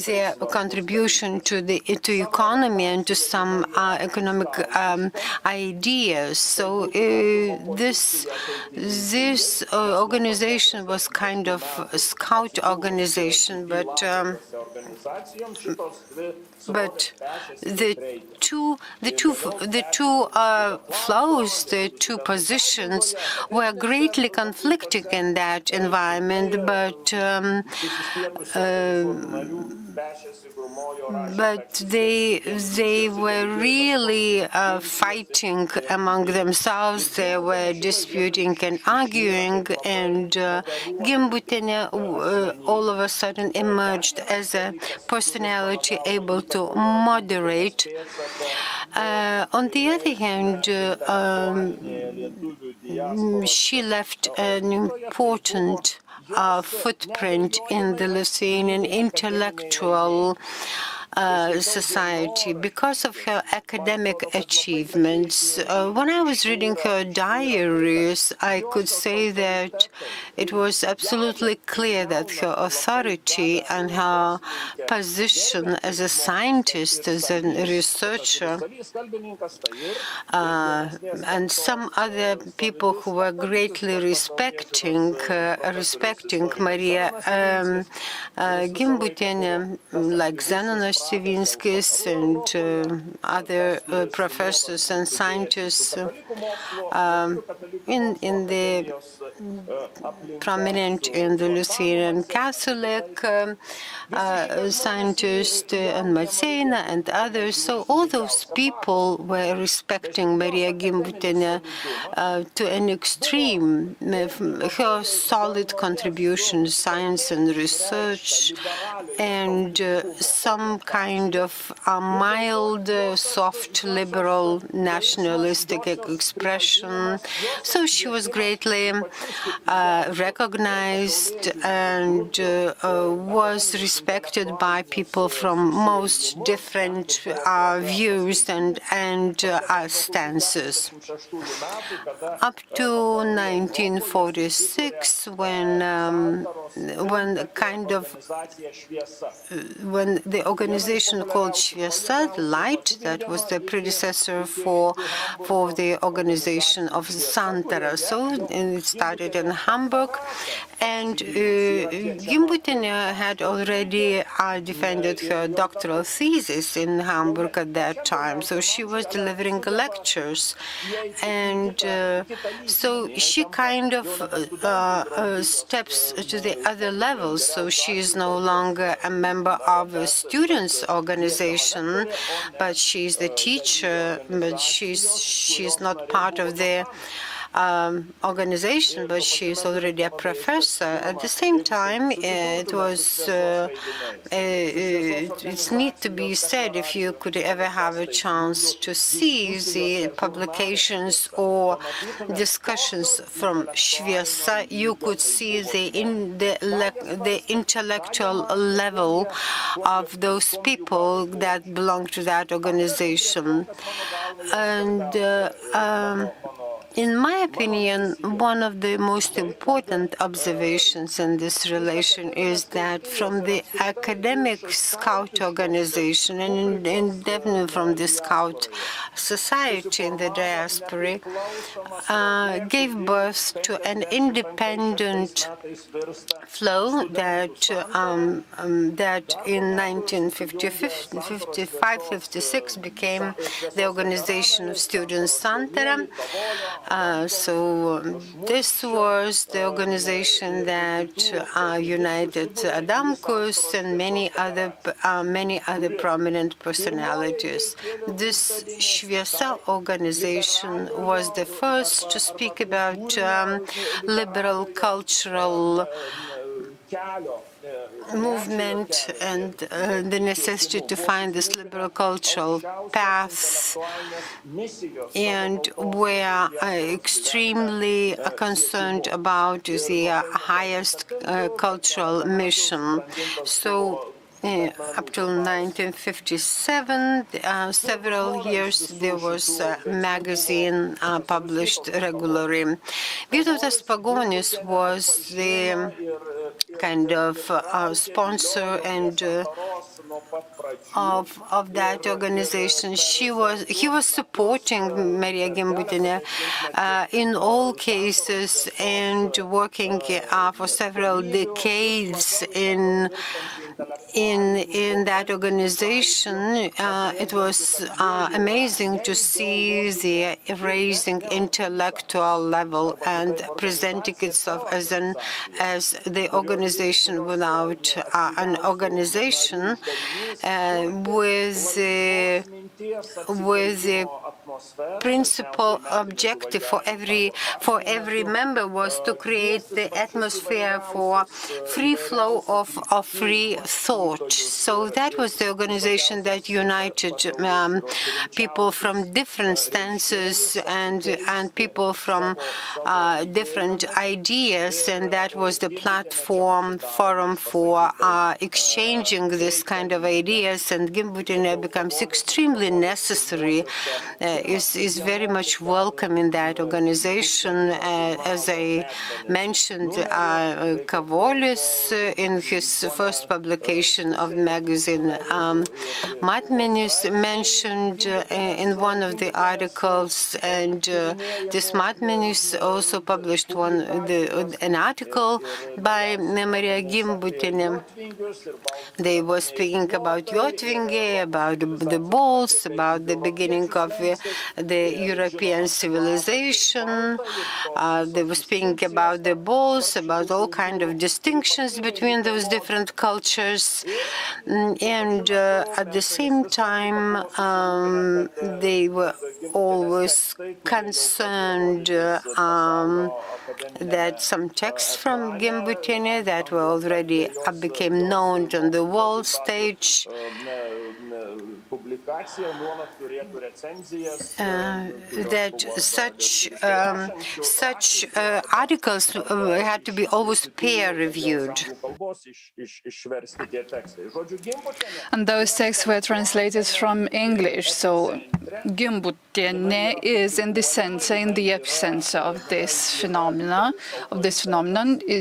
their contribution to economy and to some economic ideas. So this organization was kind of a scout organization, but the two flows, the two positions were greatly conflicting in that environment, but they were really fighting among themselves. They were disputing and arguing, and Gimbutienė all of a sudden emerged as a personality able to moderate. On the other hand, she left an important footprint in the Lithuanian intellectual society because of her academic achievements. When I was reading her diaries, I could say that it was absolutely clear that her authority and her position as a scientist, as a researcher, and some other people who were greatly respecting Marija Gimbutienė, like Zenonas Sivinskis and other professors and scientists prominent in the Lithuanian Catholic scientists and Maceina and others. So all those people were respecting Marija Gimbutienė to an extreme. Her solid contribution to science and research and some kind of mild, soft, liberal, nationalistic expression. So she was greatly recognized and was respected by people from most different views and stances. Up to 1946, when the organization called Šviesa, the Light, that was the predecessor for the organization of Santara. So it started in Hamburg, and Gimbutienė had already defended her doctoral thesis in Hamburg at that time. So she was delivering lectures, and so she kind of steps to the other level. So she is no longer a member of a students' organization, but she's the teacher, but she's not part of the organization, but she is already a professor. At the same time, it's neat to be said, if you could ever have a chance to see the publications or discussions from Šviesa, you could see the intellectual level of those people that belong to that organization. And in my opinion, one of the most important observations in this relation is that from the academic scout organization and definitely from the scout society in the diaspora, gave birth to an independent flow that in 1955-56 became the Organization of Students Santara. So this was the organization that united Adamkus and many other prominent personalities. This Šviesa organization was the first to speak about liberal cultural movement and the necessity to find this liberal cultural path, and were extremely concerned about the highest cultural mission. So up till 1957, several years, there was a magazine published regularly. Vytautas Pagonis was the kind of sponsor and of that organization. He was supporting Marija Gimbutienė in all cases and working for several decades in that organization. It was amazing to see the raising intellectual level and presenting itself as the organization without an organization, with the principal objective for every member was to create the atmosphere for free flow of free thought. So that was the organization that united people from different stances and people from different ideas, and that was the forum for exchanging this kind of ideas. And Gimbutienė becomes extremely necessary is very much welcome in that organization. As I mentioned, Kavolis in his first publication of the magazine, Matmenis mentioned in one of the articles, and this Matmenis also published an article by Marija Gimbutienė. They were speaking about Jotvingiai, about the balls, about the beginning of the European civilization. They were speaking about the balls, about all kinds of distinctions between those different cultures. And at the same time, they were always concerned that some texts from Gimbutienė that were already became known on the world stage, that such articles had to be always peer-reviewed. And those texts were translated from English, so Gimbutienė is in the center, in the epicenter of this phenomenon.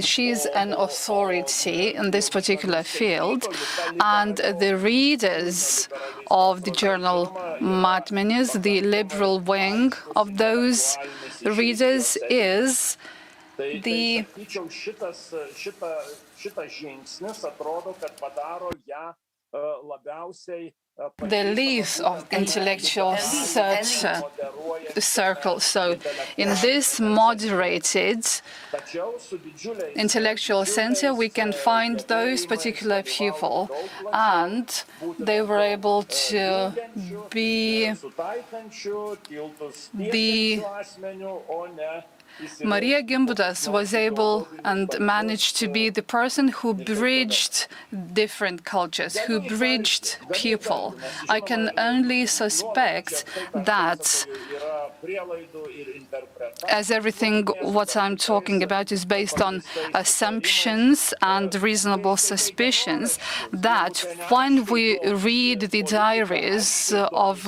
She is an authority in this particular field, and the readers of the journal Matmenis, the liberal wing of those readers, is the elite of intellectual circles. So in this moderated intellectual center, we can find those particular people, and they were able to be Marija Gimbutas was able and managed to be the person who bridged different cultures, who bridged people. I can only suspect that, as everything what I'm talking about is based on assumptions and reasonable suspicions, that when we read the diaries of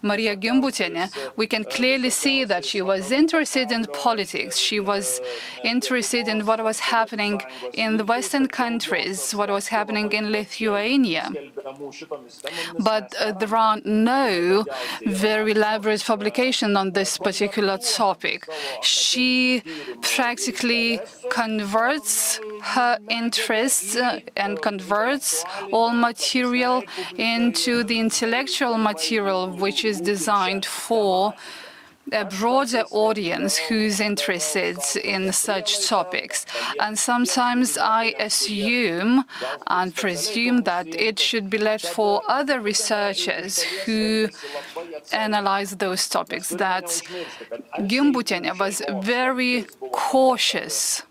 Marija Gimbutienė, we can clearly see that she was interested in politics. She was interested in what was happening in the Western countries, what was happening in Lithuania. But there are no very elaborate publications on this particular topic. She practically converts her interests and converts all material into the intellectual material, which is designed for a broader audience who's interested in such topics. And sometimes I assume and presume that it should be left for other researchers who analyze those topics, that Gimbutienė was very cautious.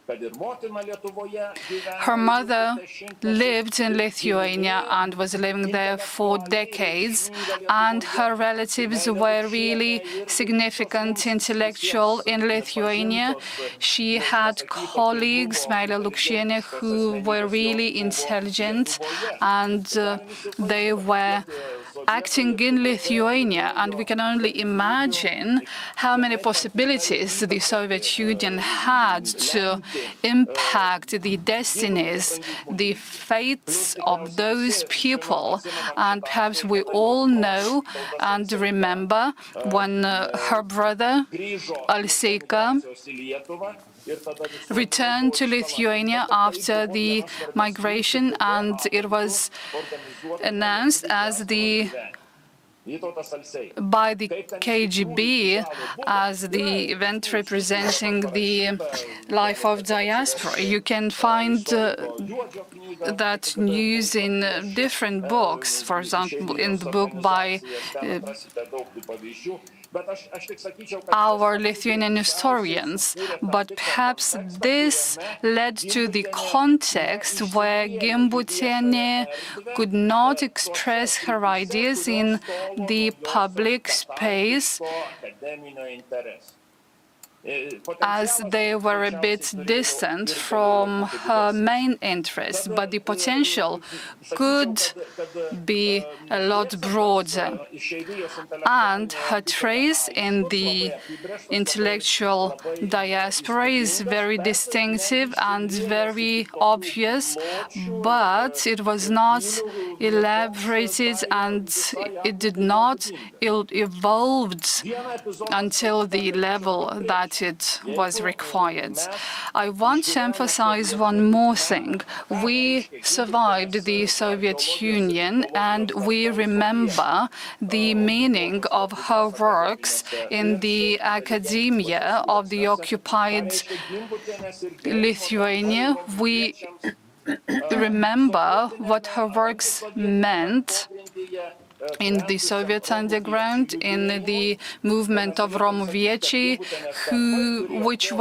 Her mother lived in Lithuania and was living there for decades, and her relatives were really significant intellectual in Lithuania. She had colleagues, Meilė Lukšienė, who were really intelligent, and they were acting in Lithuania, and we can only imagine how many possibilities the Soviet Union had to impact the destinies, the fates of those people. And perhaps we all know and remember when her brother, Alseika, returned to Lithuania after the migration, and it was announced as by the KGB as the event representing the life of diaspora. You can find that news in different books, for example, in the book by our Lithuanian historians, but perhaps this led to the context where Gimbutienė could not express her ideas in the public space as they were a bit distant from her main interests, but the potential could be a lot broader. And her trace in the intellectual diaspora is very distinctive and very obvious, but it was not elaborated and it did not evolve until the level that it was required. I want to emphasize one more thing. We survived the Soviet Union and we remember the meaning of her works in the academia of the occupied Lithuania. We remember what her works meant in the Soviet underground, in the movement of Romuviečiai, which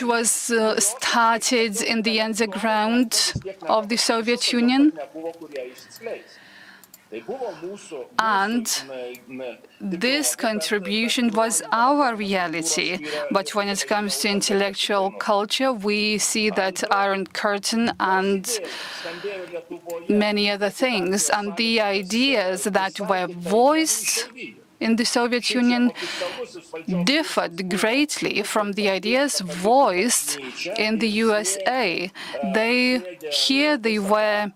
was started in the underground of the Soviet Union. And this contribution was our reality. But when it comes to intellectual culture, we see that Iron Curtain and many other things. And the ideas that were voiced in the Soviet Union differed greatly from the ideas voiced in the USA. Here they were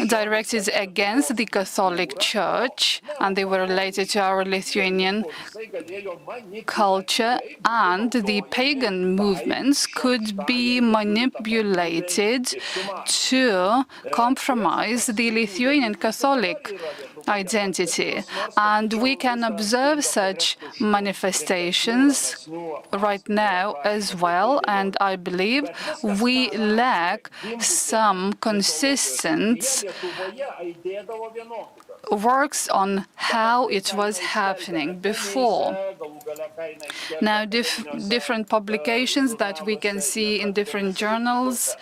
directed against the Catholic Church, and they were related to our Lithuanian culture, and the pagan movements could be manipulated to compromise the Lithuanian Catholic identity. And we can observe such manifestations right now as well, and I believe we lack some consistent works on how it was happening before. Now, different publications that we can see in different journals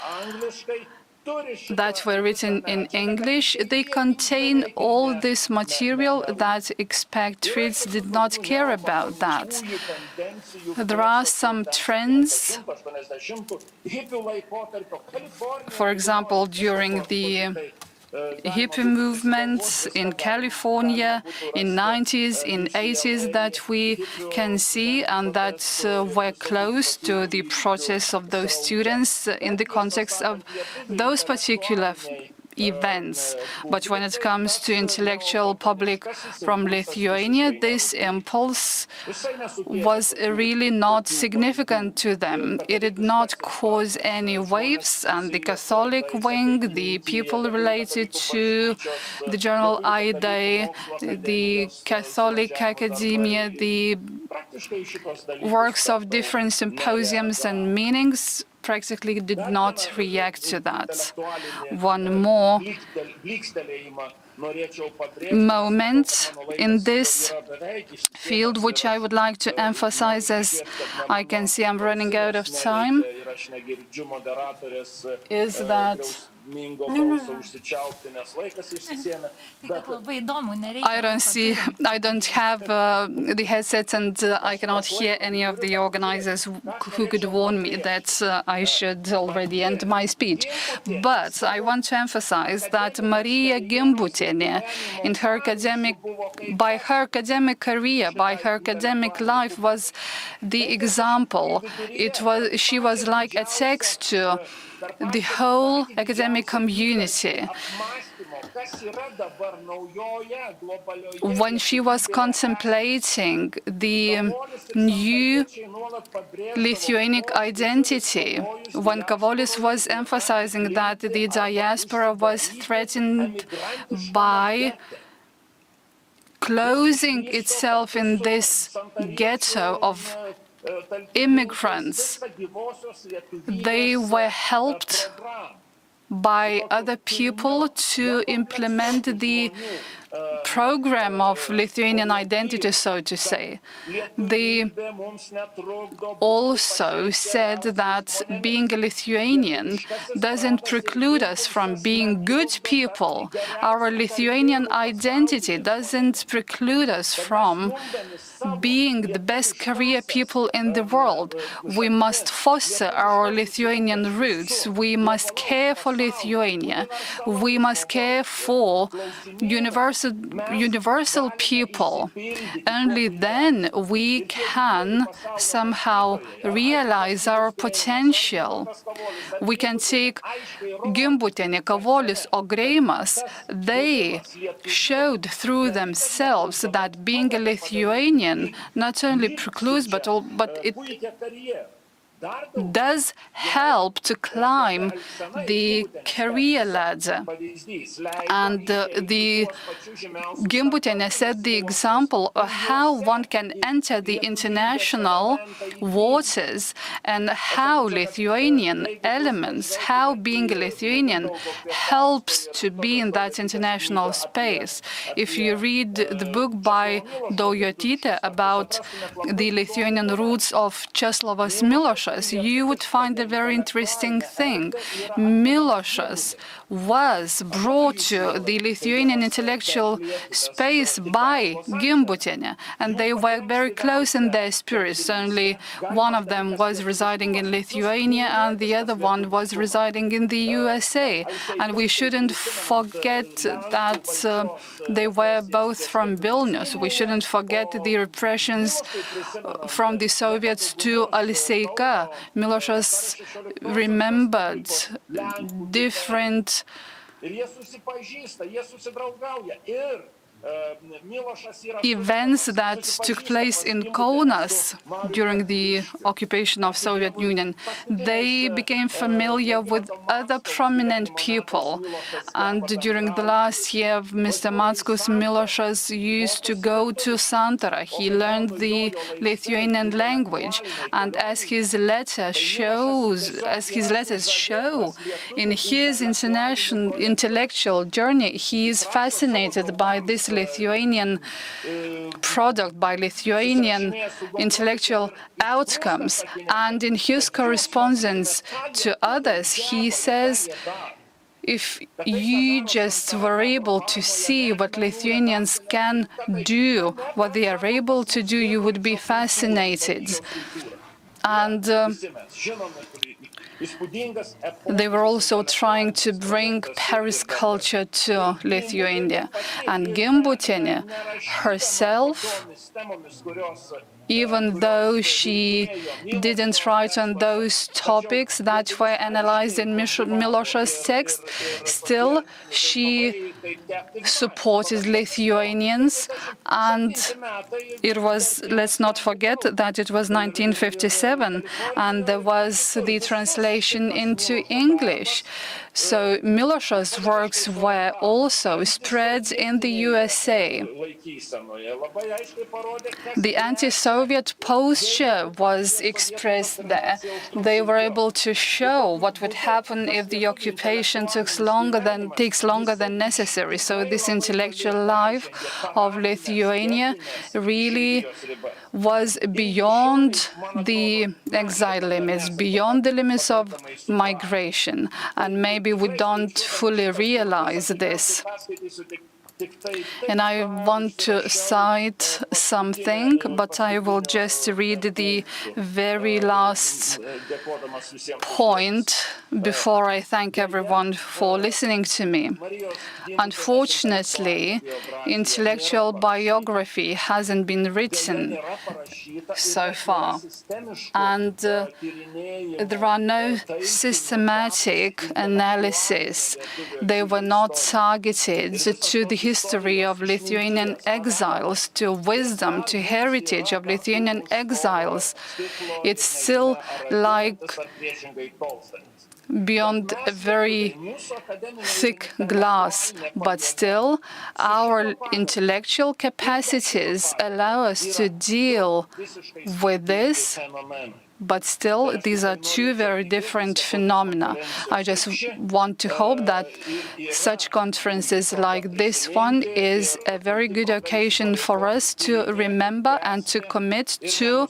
that were written in English, they contain all this material that expatriates did not care about that. There are some trends, for example, during the hippie movements in California in 90s, in 80s that we can see, and that were close to the protests of those students in the context of those particular events. But when it comes to intellectual public from Lithuania, this impulse was really not significant to them. It did not cause any waves, and the Catholic wing, the people related to the journal Aidai, the Catholic academia, the works of different symposiums and meetings practically did not react to that. One more moment in this field, which I would like to emphasize, as I can see I'm running out of time, is that I don't have the headset, and I cannot hear any of the organizers who could warn me that I should already end my speech. But I want to emphasize that Marija Gimbutienė, by her academic career, by her academic life, was the example. She was like a text to the whole academic community. When she was contemplating the new Lithuanic identity, when Kavolis was emphasizing that the diaspora was threatened by closing itself in this ghetto of immigrants, they were helped by other people to implement the program of Lithuanian identity, so to say. They also said that being a Lithuanian doesn't preclude us from being good people. Our Lithuanian identity doesn't preclude us from being the best career people in the world. We must foster our Lithuanian roots. We must care for Lithuania. We must care for universal people. Only then we can somehow realize our potential. We can take Gimbutienė, Kavolis, or Greimas. They showed through themselves that being a Lithuanian not only precludes, but it does help to climb the career ladder. And the Gimbutienė set the example of how one can enter the international waters and how Lithuanian elements, how being a Lithuanian helps to be in that international space. If you read the book by Daujotytė about the Lithuanian roots of Česlovas Milošas, you would find a very interesting thing. Milošas was brought to the Lithuanian intellectual space by Gimbutienė, and they were very close in their spirits. Only one of them was residing in Lithuania and the other one was residing in the USA. And we shouldn't forget that they were both from Vilnius. We shouldn't forget the repressions from the Soviets to Alseika. Milošas remembered different events that took place in Kaunas during the occupation of Soviet Union. They became familiar with other prominent people. And during the last year of Mr. Mackus, Milošas used to go to Santara. He learned the Lithuanian language. And as his letters show, in his international intellectual journey, he is fascinated by this Lithuanian product, by Lithuanian intellectual outcomes. And in his correspondence to others, he says, if you just were able to see what Lithuanians can do, what they are able to do, you would be fascinated. And they were also trying to bring Paris culture to Lithuania. And Gimbutienė herself, even though she didn't write on those topics that were analyzed in Milošas' text, still she supported Lithuanians. And it was, let's not forget that it was 1957, and there was the translation into English. So Milošas' works were also spread in the USA. The anti-Soviet posture was expressed there. They were able to show what would happen if the occupation takes longer than necessary. So this intellectual life of Lithuania really was beyond the exile limits, beyond the limits of migration. And maybe we don't fully realize this. And I want to cite something, but I will just read the very last point before I thank everyone for listening to me. Unfortunately, intellectual biography hasn't been written so far, and there are no systematic analysis. They were not targeted to the history of Lithuanian exiles, to wisdom, to heritage of Lithuanian exiles. It's still like beyond a very thick glass, but still our intellectual capacities allow us to deal with this. But still, these are two very different phenomena. I just want to hope that such conferences like this one is a very good occasion for us to remember and to commit to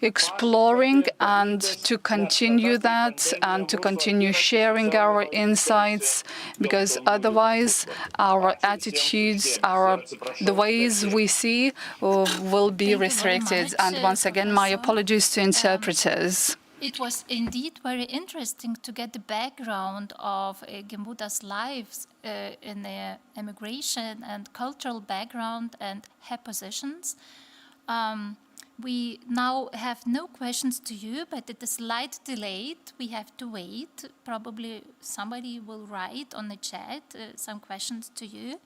exploring and to continue that and to continue sharing our insights, because otherwise our attitudes, the ways we see will be restricted. And once again, my apologies to interpreters. It was indeed very interesting to get the background of Gimbutas' lives in the immigration and cultural background and her positions. We now have no questions to you, but it is slight delayed. We have to wait. Probably somebody will write on the chat some questions to you.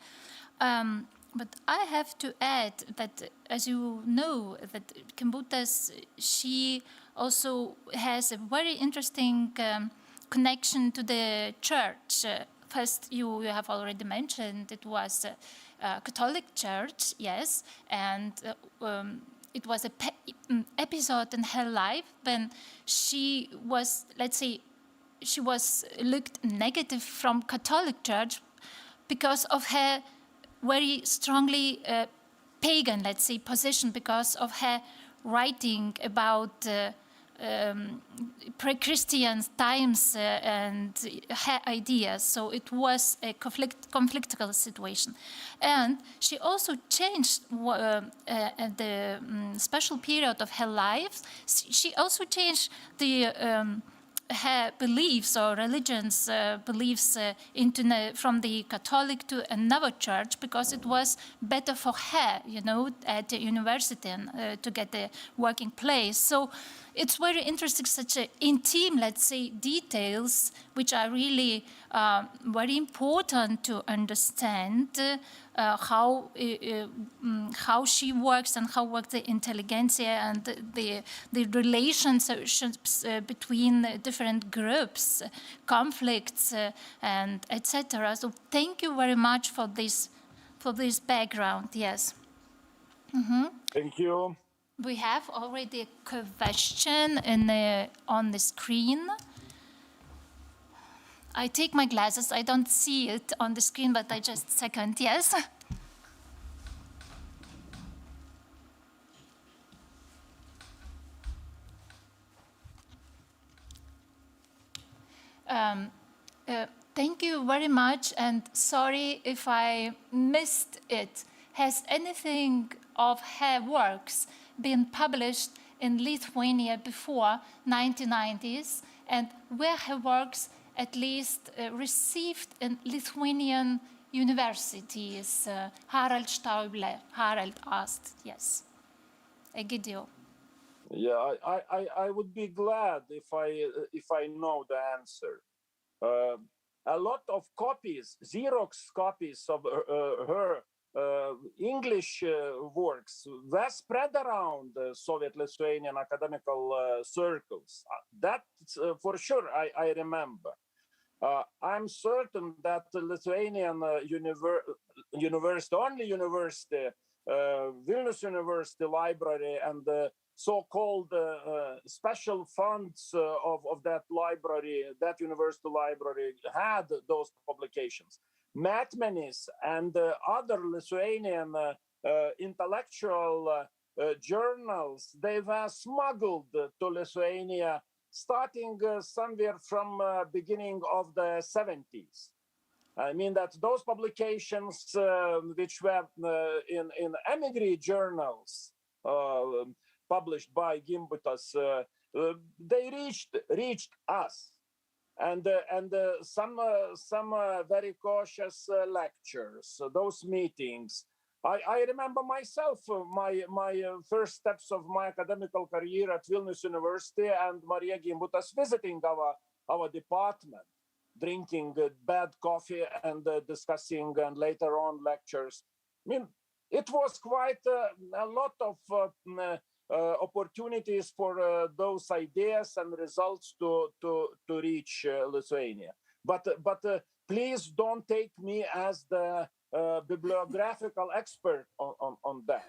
But I have to add that, as you know, that Gimbutas, she also has a very interesting connection to the church. First, you have already mentioned it was a Catholic church, yes, and it was an episode in her life when she was, let's say, she was looked negative from Catholic church because of her very strongly pagan, let's say, position, because of her writing about pre-Christian times and her ideas. So it was a conflictual situation. And she also changed at the special period of her life. She also changed the her beliefs or religions beliefs from the Catholic to another church, because it was better for her, you know, at the university and to get a working place. So it's very interesting, such a intimate, let's say, details which are really very important to understand how she works and how works the intelligentsia and the relationships between different groups, conflicts, and etc. So thank you very much for this background. Yes. Mm-hmm. Thank you. We have already a question on the screen. I take my glasses. I don't see it on the screen, but I just second. Yes. Thank you very much, and sorry if I missed it. Has anything of her works been published in Lithuania before 1990s, and were her works at least received in Lithuanian universities? Harald Stauble. Harald asked, yes. Egidio. Yeah, I would be glad if I know the answer. A lot of copies, Xerox copies of her English works were spread around Soviet Lithuanian academical circles. That for sure I remember. I'm certain that the Lithuanian university, only university, Vilnius University Library, and the so-called special funds of that library, that university library, had those publications. Metines and other Lithuanian intellectual journals, they were smuggled to Lithuania starting somewhere from beginning of the 70s. I mean that those publications which were in emigre journals published by Gimbutas, they reached us. And some very cautious lectures, those meetings. I remember myself, my first steps of my academical career at Vilnius University, and Marija Gimbutas visiting our department, drinking bad coffee and discussing, and later on lectures. I mean, it was quite a lot of opportunities for those ideas and results to reach Lithuania. But please don't take me as the bibliographical expert on that.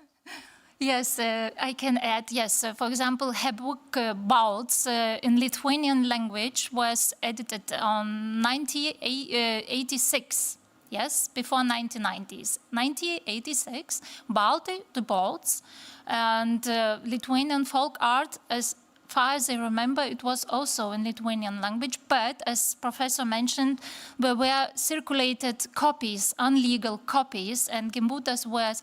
Yes, I can add, yes. For example, her book Balts in Lithuanian language was edited on 1986. Yes, before 1990s. 1986, Baltai, the Balts, And Lithuanian folk art, as far as I remember, it was also in Lithuanian language, but as Professor mentioned, there were circulated copies, unlegal copies, and Gimbutas was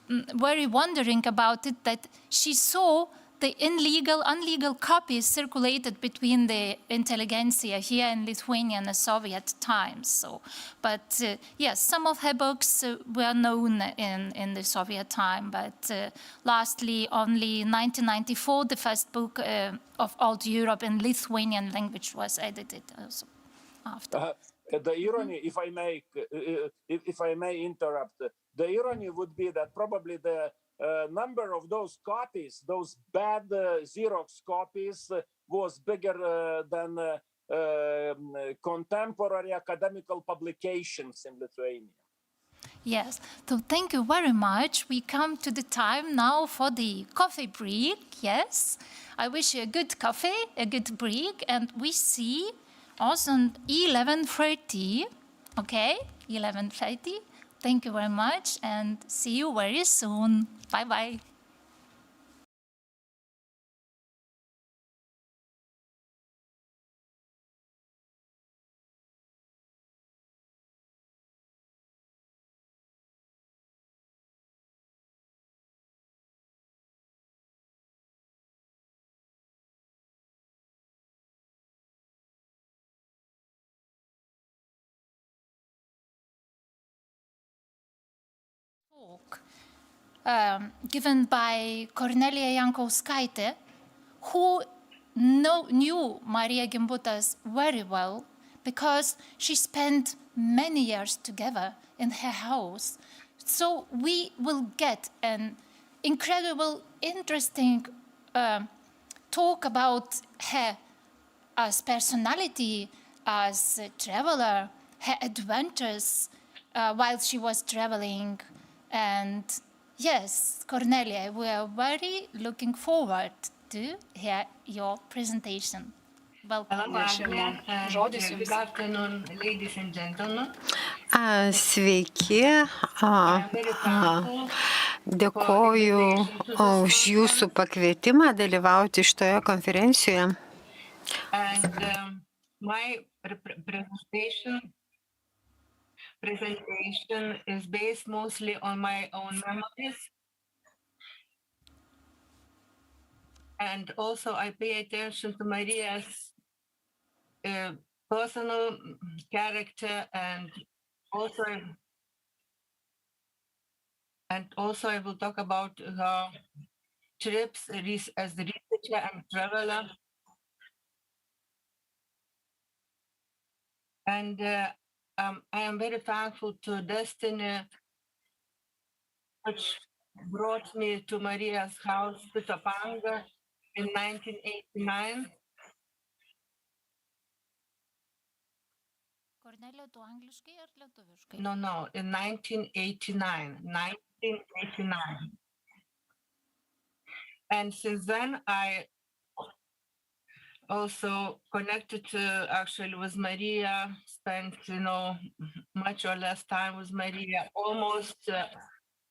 very wondering about it, that she saw the unlegal copies circulated between the intelligentsia here in Lithuania in the Soviet times. So, but yes, some of her books were known in the Soviet time, but lastly, only in 1994, the first book of Old Europe in Lithuanian language was edited also after. The irony, if I may interrupt, the irony would be that probably the number of those copies, those bad Xerox copies, was bigger than contemporary academical publications in Lithuania. Yes, so thank you very much. We come to the time now for the coffee break, yes. I wish you a good coffee, a good break, and we see us on 11:30, okay, 11:30. Thank you very much, and see you very soon. Bye-bye. Given by Kornelija Jankauskaitė, who knew Marija Gimbutas very well because she spent many years together in her house. So we will get an incredible, interesting talk about her as personality, as a traveler, her adventures while she was traveling. And yes, Cornelia, we are very looking forward to hear your presentation. Welcome. Good afternoon, ladies and gentlemen. Sveiki, dėkoju už jūsų pakvietimą dalyvauti šitoje konferencijoje. And my presentation is based mostly on my own memories. And also I pay attention to Maria's personal character, and also I will talk about her trips as the researcher and traveler. And I am very thankful to destiny, which brought me to Maria's house, Pitapanga, in 1989. Cornelia, tu angliškai ar lietuviškai? No, in 1989. And since then, I also connected actually with Maria, spent, much or less time with Maria, almost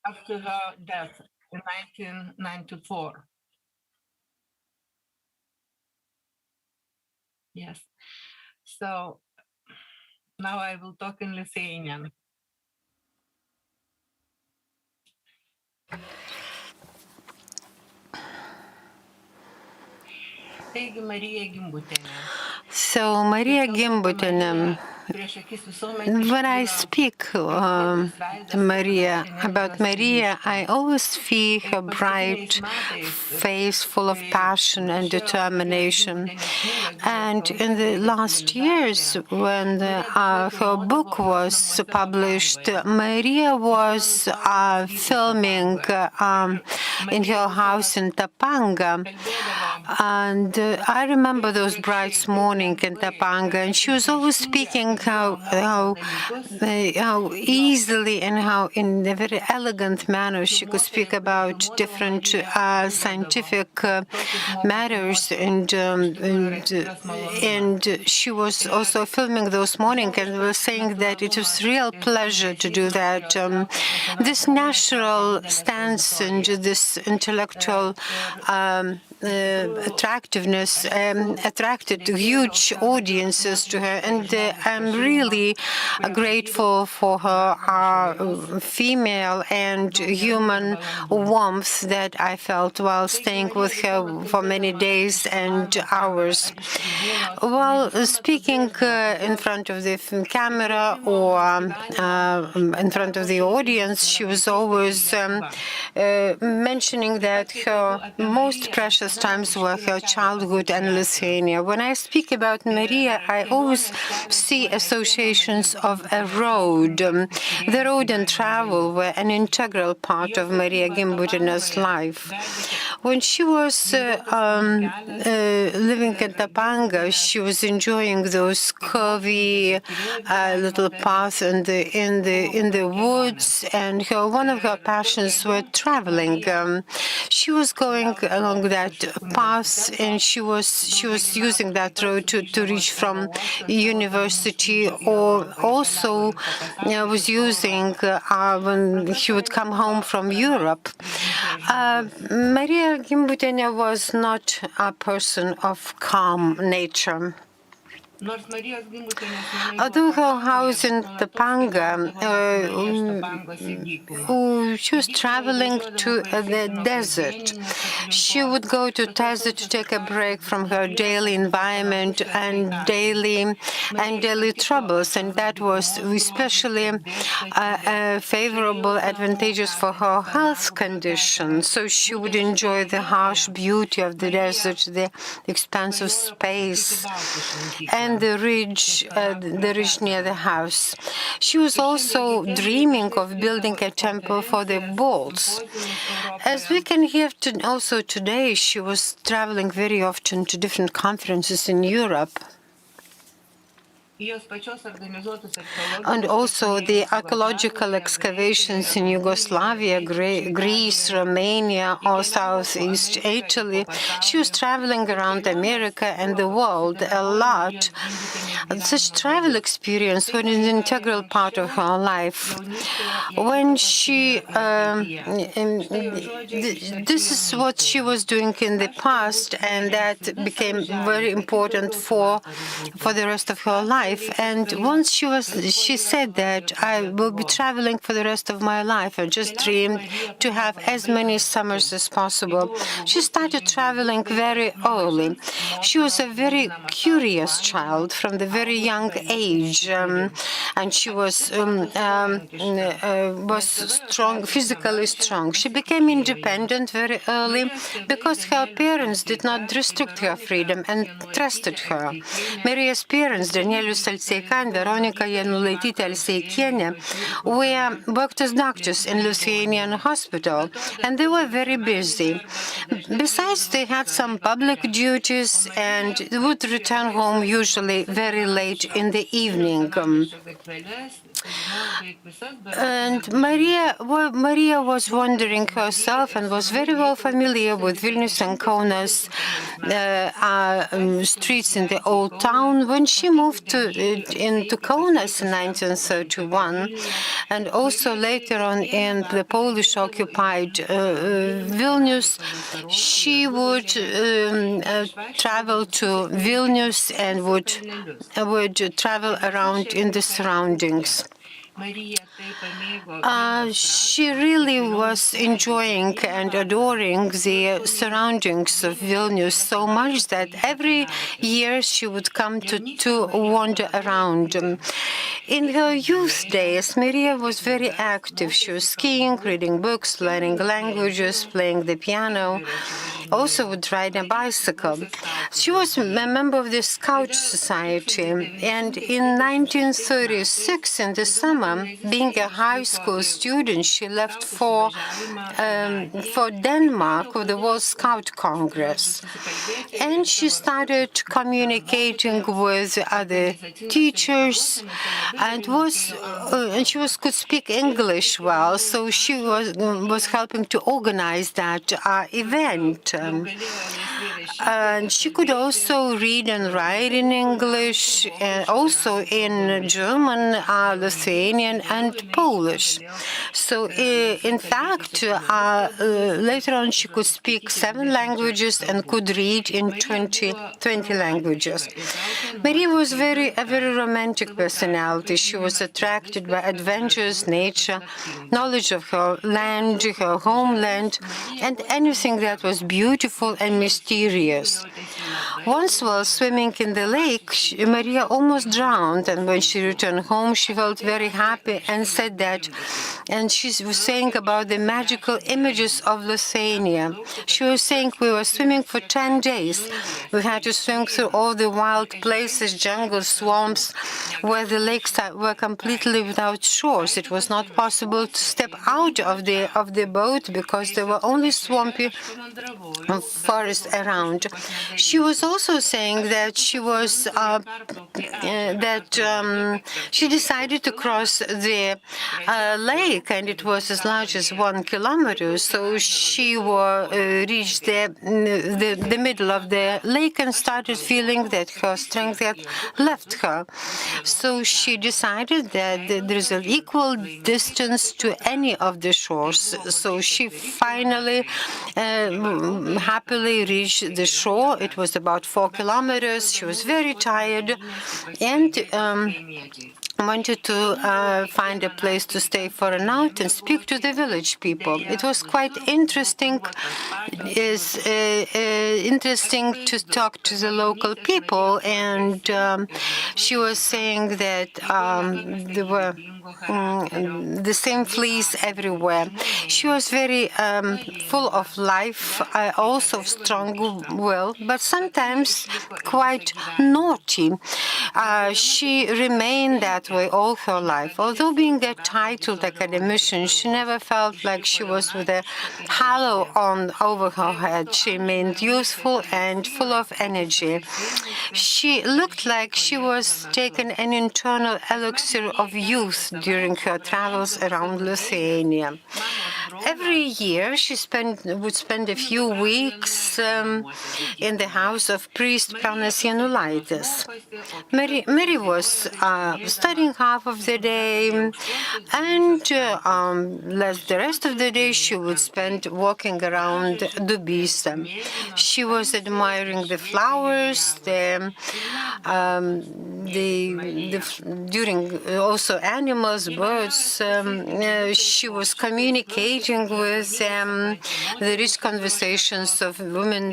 up to her death in 1994. Yes. So now I will talk in Lithuanian. Taigi, Marija Gimbutienė. So, Marija Gimbutienė, when I speak about Maria, I always see her bright face full of passion and determination. And in the last years, when her book was published, Maria was filming in her house in Tapanga. And I remember those bright mornings in Topanga, and she was always speaking how easily and how in a very elegant manner she could speak about different scientific matters, and she was also filming those mornings and was saying that it was real pleasure to do that. This natural stance and this intellectual attractiveness attracted huge audiences to her, and I'm really grateful for her female and human warmth that I felt while staying with her for many days and hours. While speaking in front of the camera or in front of the audience, she was always mentioning that her most precious times were her childhood and Lithuania. When I speak about Marija, I always see associations of a road. The road and travel were an integral part of Marija Gimbutienė's life. When she was living in Topanga, she was enjoying those curvy little paths in the woods, and one of her passions were traveling. She was going along that path, and she was using that road to reach from university, or also was using when she would come home from Europe. Marija Gimbutienė was not a person of calm nature. Although her house in Topanga, she was traveling to the desert. She would go to desert to take a break from her daily environment and daily troubles, and that was especially favorable, advantageous for her health condition. So she would enjoy the harsh beauty of the desert, the expansive space, and the ridge near the house. She was also dreaming of building a temple for the bulls. As we can hear also today, she was traveling very often to different conferences in Europe. And also the archaeological excavations in Yugoslavia, Greece, Romania, or Southeast Italy. She was traveling around America and the world a lot. Such travel experience was an integral part of her life. When she, this is what she was doing in the past, and that became very important for the rest of her life. And once she said that I will be traveling for the rest of my life. I just dreamed to have as many summers as possible. She started traveling very early. She was a very curious child from the very young age, and she was strong, physically strong. She became independent very early because her parents did not restrict her freedom and trusted her. Marija's parents, Danielius Alseika and Veronika Janulaitytė Alseikienė, worked as doctors in Lithuanian hospital, and they were very busy. Besides, they had some public duties and would return home usually very late in the evening. And Marija was wandering herself and was very well familiar with Vilnius and Kaunas streets in the old town. When she moved into Kaunas in 1931, and also later on in the Polish-occupied Vilnius, she would travel to Vilnius and would travel around in the surroundings. She really was enjoying and adoring the surroundings of Vilnius so much that every year she would come to wander around. In her youth days, Marija was very active. She was skiing, reading books, learning languages, playing the piano, also would ride a bicycle. She was a member of the Scout Society, and in 1936, in the summer, summer, being a high school student, she left for Denmark for the World Scout Congress. And she started communicating with other teachers, and could speak English well, so she was helping to organize that event. And she could also read and write in English, also in German, Lithuanian, and Polish. So, in fact, later on she could speak 7 languages and could read in 20 languages. Maria was a very romantic personality. She was attracted by adventures, nature, knowledge of her land, her homeland, and anything that was beautiful and mysterious. Once while swimming in the lake, Maria almost drowned, and when she returned home, she felt very happy and said that, and she was saying about the magical images of Lithuania. She was saying we were swimming for 10 days. We had to swim through all the wild places, jungles, swamps, where the lakes were completely without shores. It was not possible to step out of the boat because there were only swampy forests around. She was also saying that she decided to cross the lake, and it was as large as 1 kilometer. So she reached the middle of the lake and started feeling that her strength had left her. So she decided that there is an equal distance to any of the shores. So she finally happily reached the shore. It was about 4 kilometers. She was very tired and wanted to find a place to stay for a night and speak to the village people. It was quite interesting. Interesting to talk to the local people, and she was saying that there were the same fleas everywhere. She was very full of life, also strong-willed, but sometimes quite naughty. She remained that way all her life. Although being a titled academician, she never felt like she was with a halo over her head. She remained youthful and full of energy. She looked like she was taking an internal elixir of youth during her travels around Lithuania. Every year, she would spend a few weeks in the house of priest Pranas Janulaitis. Mary was studying half of the day, and the rest of the day she would spend walking around Dubisa. She was admiring the flowers, during also animals, birds. She was communicating with them, the rich conversations of women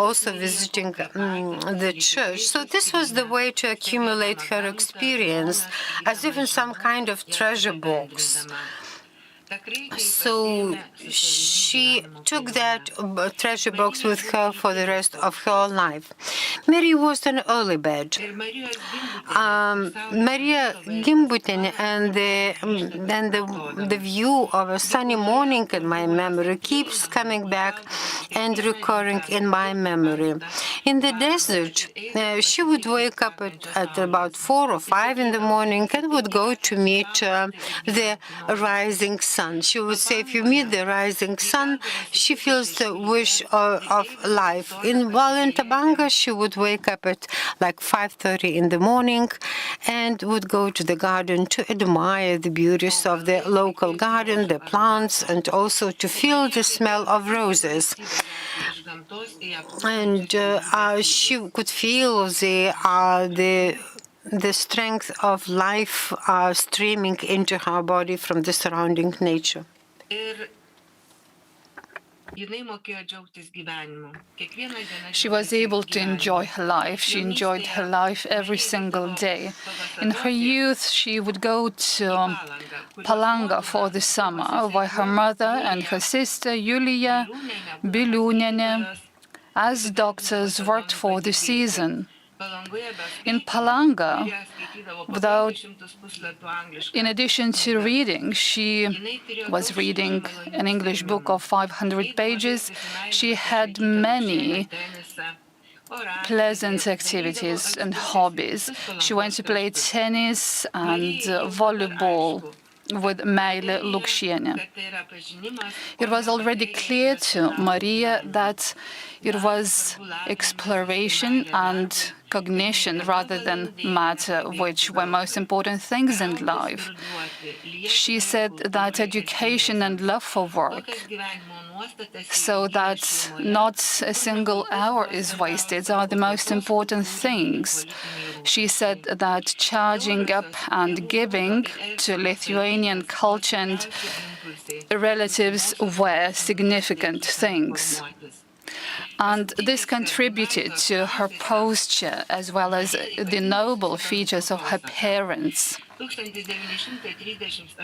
also visiting the church. So this was the way to accumulate her experience, as if in some kind of treasure box. So she took that treasure box with her for the rest of her life. Mary was an early bird. Marija Gimbutienė and the view of a sunny morning in my memory keeps coming back and recurring in my memory. In the desert, she would wake up at about 4 or 5 in the morning and would go to meet the rising sun. She would say, if you meet the rising sun, she feels the wish of life. While in Tabanga, she would wake up at like 5:30 in the morning and would go to the garden to admire the beauties of the local garden, the plants, and also to feel the smell of roses. And she could feel the strength of life streaming into her body from the surrounding nature. She was able to enjoy her life. She enjoyed her life every single day. In her youth, she would go to Palanga for the summer, where her mother and her sister, Julija Biliūnienė, as doctors, worked for the season. In Palanga, in addition to reading, she was reading an English book of 500 pages. She had many pleasant activities and hobbies. She went to play tennis and volleyball with Meilė Lukšienė. It was already clear to Maria that it was exploration and cognition rather than matter which were most important things in life. She said that education and love for work, so that not a single hour is wasted, are the most important things. She said that charging up and giving to Lithuanian culture and relatives were significant things. And this contributed to her posture as well as the noble features of her parents.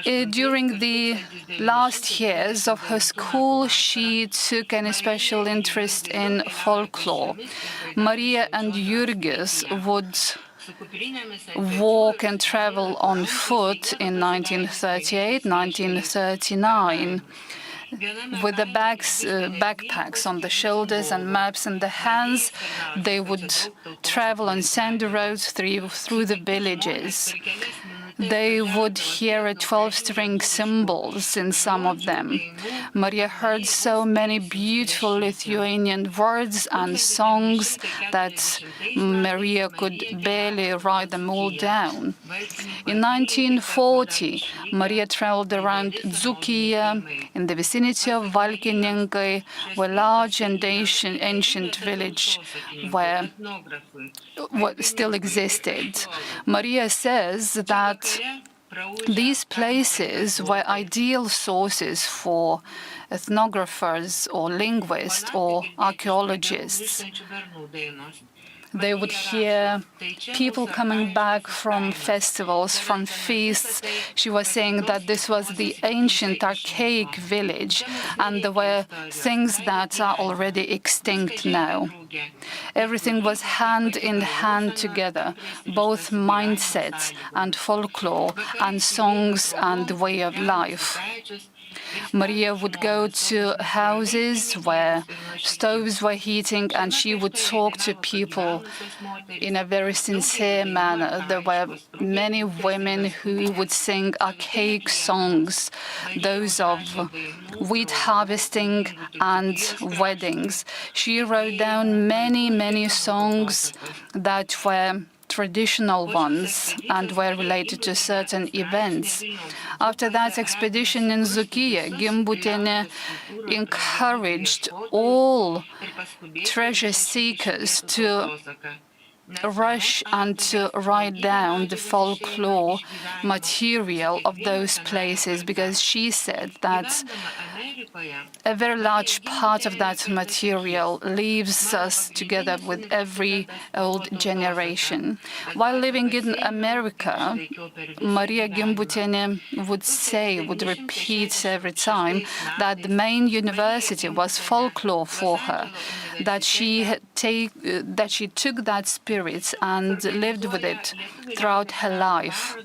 During the last years of her school, she took an special interest in folklore. Maria and Jurgis would walk and travel on foot in 1938, 1939. With the backpacks on the shoulders and maps in the hands, they would travel on sandy roads through the villages. They would hear a 12-string cymbals in some of them. Maria heard so many beautiful Lithuanian words and songs that Maria could barely write them all down. In 1940, Maria traveled around Dzūkija in the vicinity of Valkininkai, a large and ancient village where what still existed. Maria says that these places were ideal sources for ethnographers or linguists or archaeologists. They would hear people coming back from festivals, from feasts. She was saying that this was the ancient, archaic village, and there were things that are already extinct now. Everything was hand in hand together, both mindsets and folklore and songs and the way of life. Maria would go to houses where stoves were heating, and she would talk to people in a very sincere manner. There were many women who would sing archaic songs, those of wheat harvesting and weddings. She wrote down many songs that were traditional ones and were related to certain events. After that expedition in Dzūkija, Gimbutienė encouraged all treasure seekers to rush and to write down the folklore material of those places, because she said that a very large part of that material leaves us together with every old generation. While living in America, Marija Gimbutienė would repeat every time that the main university was folklore for her, that she took that spirit and lived with it throughout her life.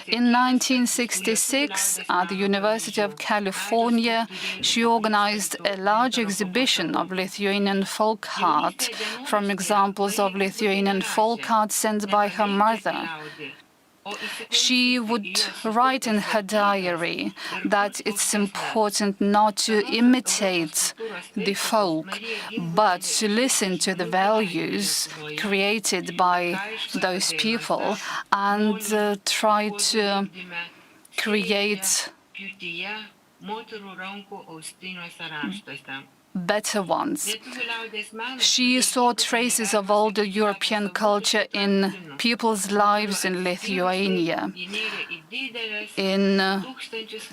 In 1966, at the University of California, she organized a large exhibition of Lithuanian folk art from examples of Lithuanian folk art sent by her mother. She would write in her diary that it's important not to imitate the folk, but to listen to the values created by those people and try to create better ones. She saw traces of older European culture in people's lives in Lithuania, in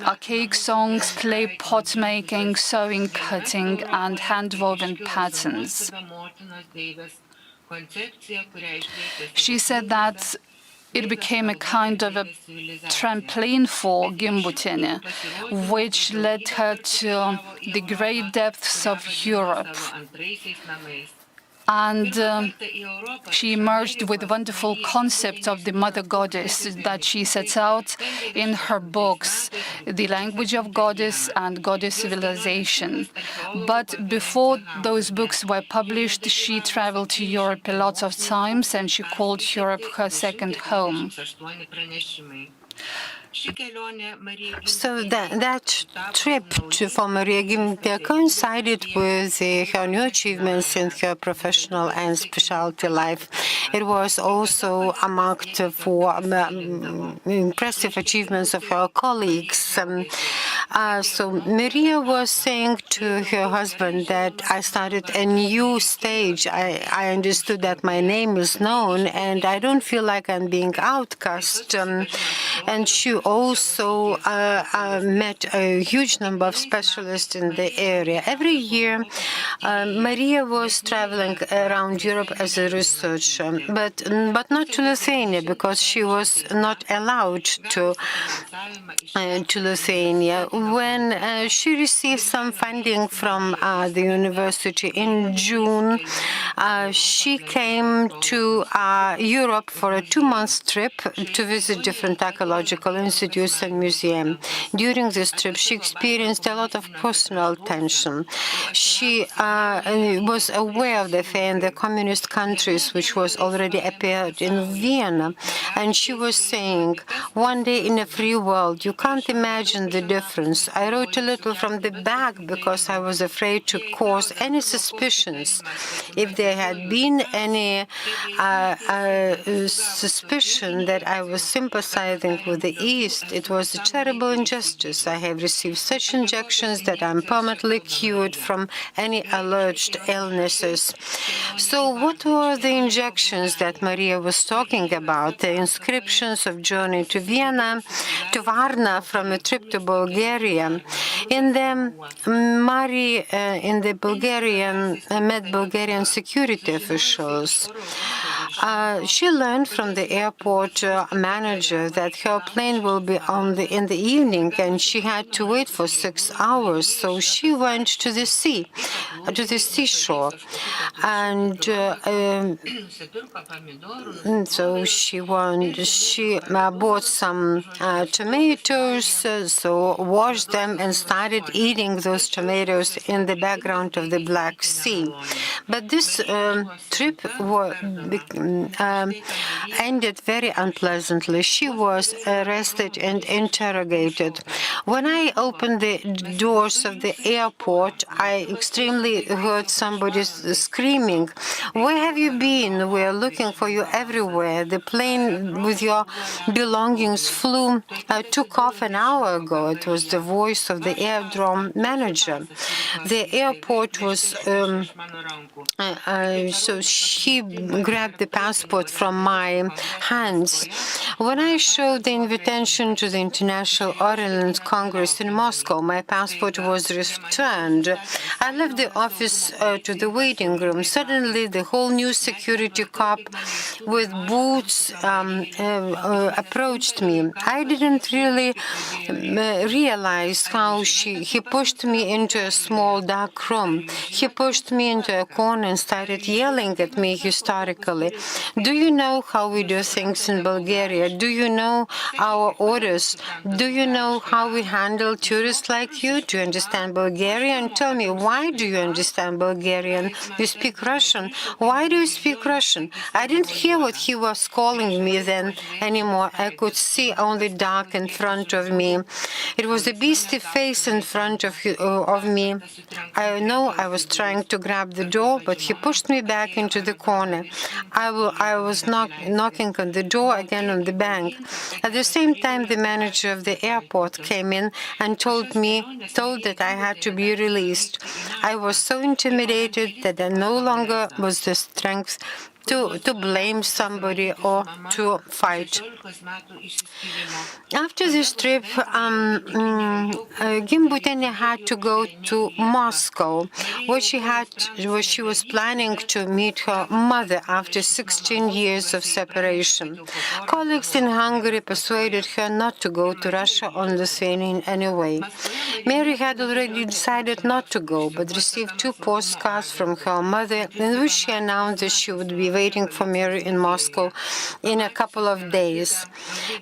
archaic songs, clay pot making, sewing, cutting, and hand-woven patterns. She said that it became a kind of a trampoline for Gimbutienė, which led her to the great depths of Europe. And she emerged with wonderful concepts of the mother goddess that she sets out in her books, The Language of Goddess and Goddess Civilization. But before those books were published, she traveled to Europe lots of times, and she called Europe her second home. So that trip for Marija Gimbutienė coincided with her new achievements in her professional and specialty life. It was also marked for impressive achievements of her colleagues. So Marija was saying to her husband that I started a new stage. I understood that my name is known and I don't feel like I'm being outcast. And she also met a huge number of specialists in the area. Every year, Marija was traveling around Europe as a researcher, but not to Lithuania, because she was not allowed to Lithuania. When she received some funding from the university in June, she came to Europe for a 2-month trip to visit different archaeological institutes and museums. During this trip, she experienced a lot of personal tension. She was aware of the affair in the communist countries, which was already appeared in Vienna, and she was saying, one day in a free world, you can't imagine the difference. I wrote a little from the back because I was afraid to cause any suspicions. If there had been any suspicion that I was sympathizing with the East, it was a terrible injustice. I have received such injections that I'm permanently cured from any alleged illnesses. So what were the injections that Marija was talking about? The inscriptions of journey to Vienna, to Varna from a trip to Bulgaria. In them, in the Bulgarian, met Bulgarian security officials. She learned from the airport manager that her plane will be in the evening, and she had to wait for 6 hours. So she went to the seashore, and so she bought some tomatoes, so washed them and started eating those tomatoes in the background of the Black Sea. But this trip ended very unpleasantly. She was arrested and interrogated. When I opened the doors of the airport, I extremely heard somebody screaming, "Where have you been? We're looking for you everywhere. The plane with your belongings took off an hour ago." It was the voice of the airdrome manager. The airport was, so she grabbed the passport from my hands. When I showed the invitation to the International Orient Congress in Moscow, my passport was returned. I left the office to the waiting room. Suddenly, the whole new security cop with boots approached me. I didn't really realize how he pushed me into a small dark room. He pushed me into a corner and started yelling at me hysterically. "Do you know how we do things in Bulgaria? Do you know our orders? Do you know how we handle tourists like you? Do you understand Bulgarian? Tell me, why do you understand Bulgarian? You speak Russian. Why do you speak Russian?" I didn't hear what he was calling me then anymore. I could see only dark in front of me. It was a beastly face in front of me. I know I was trying to grab the door, but he pushed me back into the corner. I was knocking on the door again on the bank. At the same time, the manager of the airport came in and told that I had to be released. I was so intimidated that I no longer was the strength to blame somebody or to fight. After this trip, Gimbutienė had to go to Moscow, where she was planning to meet her mother after 16 years of separation. Colleagues in Hungary persuaded her not to go to Russia or Lithuania anyway. Mary had already decided not to go, but received 2 postcards from her mother in which she announced that she would be waiting for Mary in Moscow in a couple of days.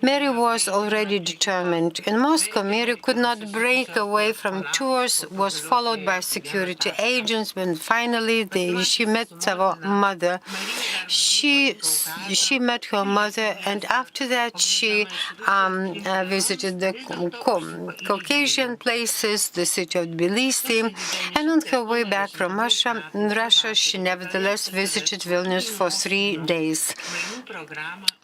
Mary was already determined. In Moscow, Mary could not break away from tours, was followed by security agents, when finally she met her mother. She met her mother, and after that she visited the Caucasian places, the city of Tbilisi, and on her way back from Russia, she nevertheless visited Vilnius for 3 days.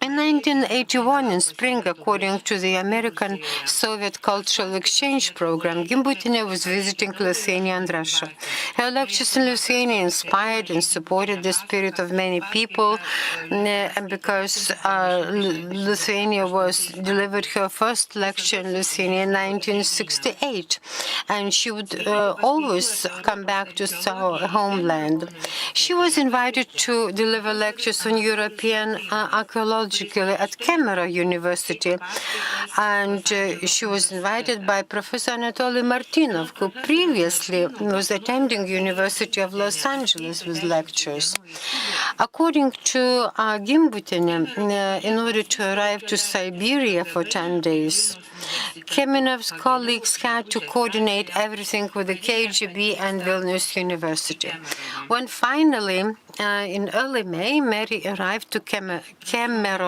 In 1981, in spring, according to the American Soviet Cultural Exchange Program, Gimbutienė was visiting Lithuania and Russia. Her lectures in Lithuania inspired and supported the spirit of many people, and because Lithuania delivered her first lecture in Lithuania in 1968, and she would always come back to her homeland. She was invited to deliver lectures on European archaeology at Kemero University, and she was invited by Professor Anatoly Martinov, who previously was attending University of Los Angeles with lectures. According to Gimbutienė, in order to arrive to Siberia for 10 days, Kamenev's colleagues had to coordinate everything with the KGB and Vilnius University. When finally, in early May, Mary arrived to Kemerovo.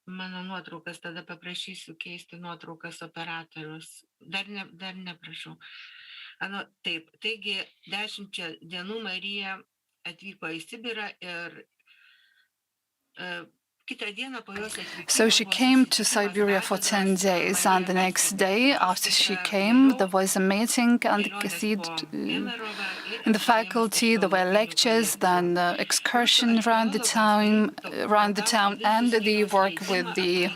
Mano nuotraukas, tada paprašysiu keisti nuotraukas operatorius. Dar neprašau. Taip, taigi 10 dienų Marija atvyko į Sibirą ir So she came to Siberia for 10 days, and the next day after she came, there was a meeting and in the faculty. There were lectures, then excursion around the town, and the work with the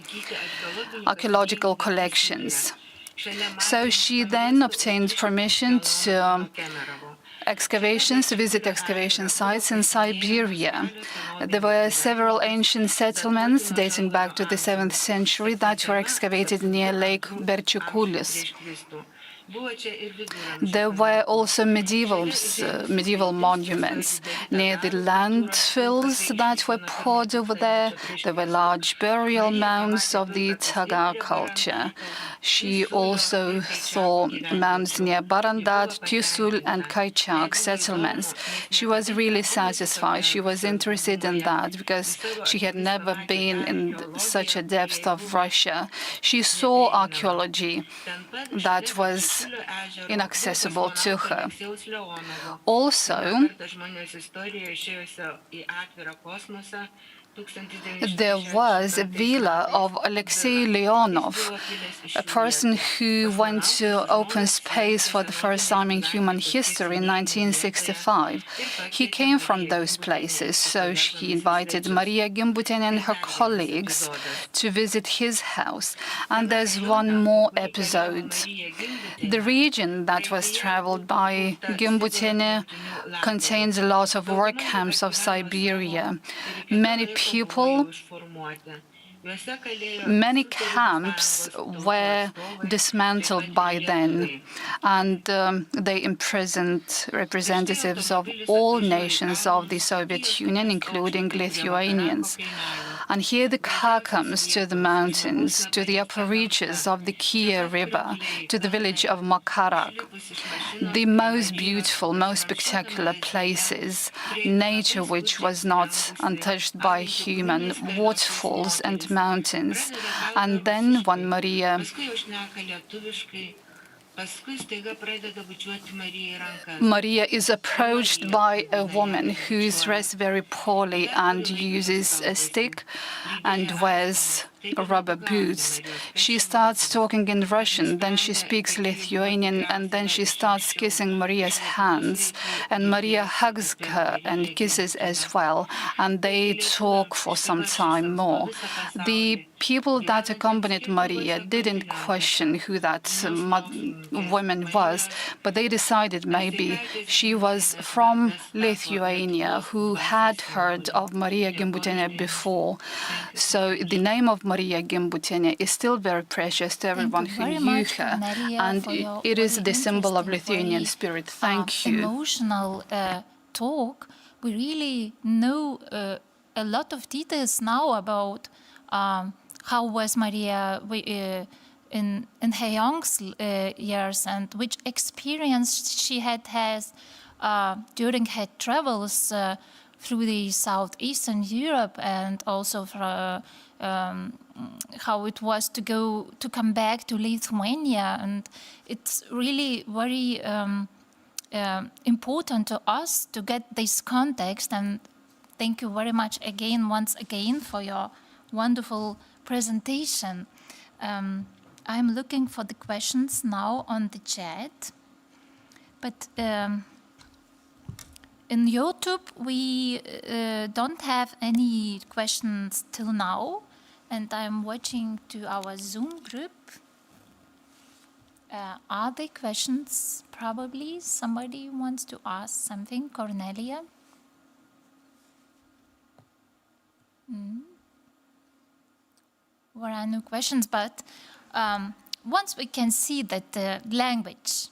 archaeological collections. So she then obtained permission to visit excavation sites in Siberia. There were several ancient settlements dating back to the 7th century that were excavated near Lake Berčiukulis. There were also medieval monuments near the landfills that were poured over there. There were large burial mounds of the Tagar culture. She also saw mounds near Barandat, Tusul, and Kaichak settlements. She was really satisfied. She was interested in that because she had never been in such a depth of Russia. She saw archaeology that was inaccessible to her. Also, there was a villa of Alexei Leonov, a person who went to open space for the first time in human history in 1965. He came from those places, so he invited Marija Gimbutienė and her colleagues to visit his house. And there's one more episode. The region that was traveled by Gimbutienė contains a lot of work camps of Siberia. Many camps were dismantled by then, and they imprisoned representatives of all nations of the Soviet Union, including Lithuanians. And here the car comes to the mountains, to the upper reaches of the Kiev River, to the village of Makarak. The most beautiful, most spectacular places, nature which was not untouched by human, waterfalls and mountains. And then when Maria Maria is approached by a woman who is dressed very poorly and uses a stick and wears rubber boots. She starts talking in Russian, then she speaks Lithuanian, and then she starts kissing Maria's hands. And Maria hugs her and kisses as well, and they talk for some time more. The people that accompanied Maria didn't question who that woman was, but they decided maybe she was from Lithuania, who had heard of Marija Gimbutienė before. So the name of Marija Gimbutienė is still very precious to everyone who knew her, and it is the symbol of Lithuanian spirit. Thank you. Emotional talk. We really know a lot of details now about how was Maria in her young years and which experience she has during her travels through the southeastern Europe, and also how it was to come back to Lithuania. And it's really very important to us to get this context. And thank you very much once again for your wonderful presentation. I'm looking for the questions now on the chat, but in YouTube we don't have any questions till now, and I'm watching to our Zoom group. Are there questions? Probably somebody wants to ask something. Cornelia? There are no questions, but once we can see that the language,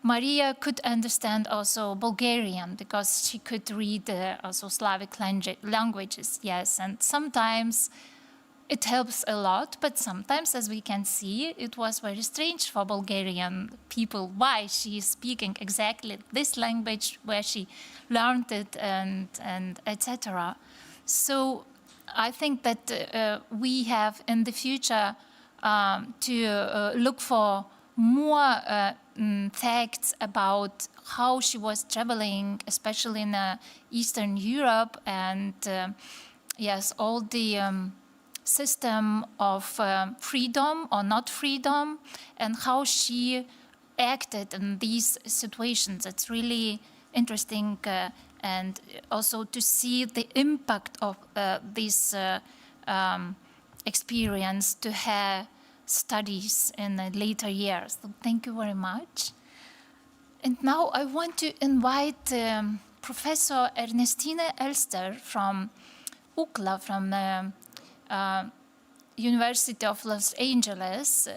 Maria could understand also Bulgarian because she could read also Slavic languages, yes, and sometimes it helps a lot, but sometimes, as we can see, it was very strange for Bulgarian people why she is speaking exactly this language, where she learned it, and etc. So I think that we have in the future to look for more facts about how she was traveling, especially in Eastern Europe, and yes, all the system of freedom or not freedom, and how she acted in these situations. It's really interesting, and also to see the impact of this experience to her studies in the later years. So thank you very much. And now I want to invite Professor Ernestine Elster from UCLA, from the University of Los Angeles,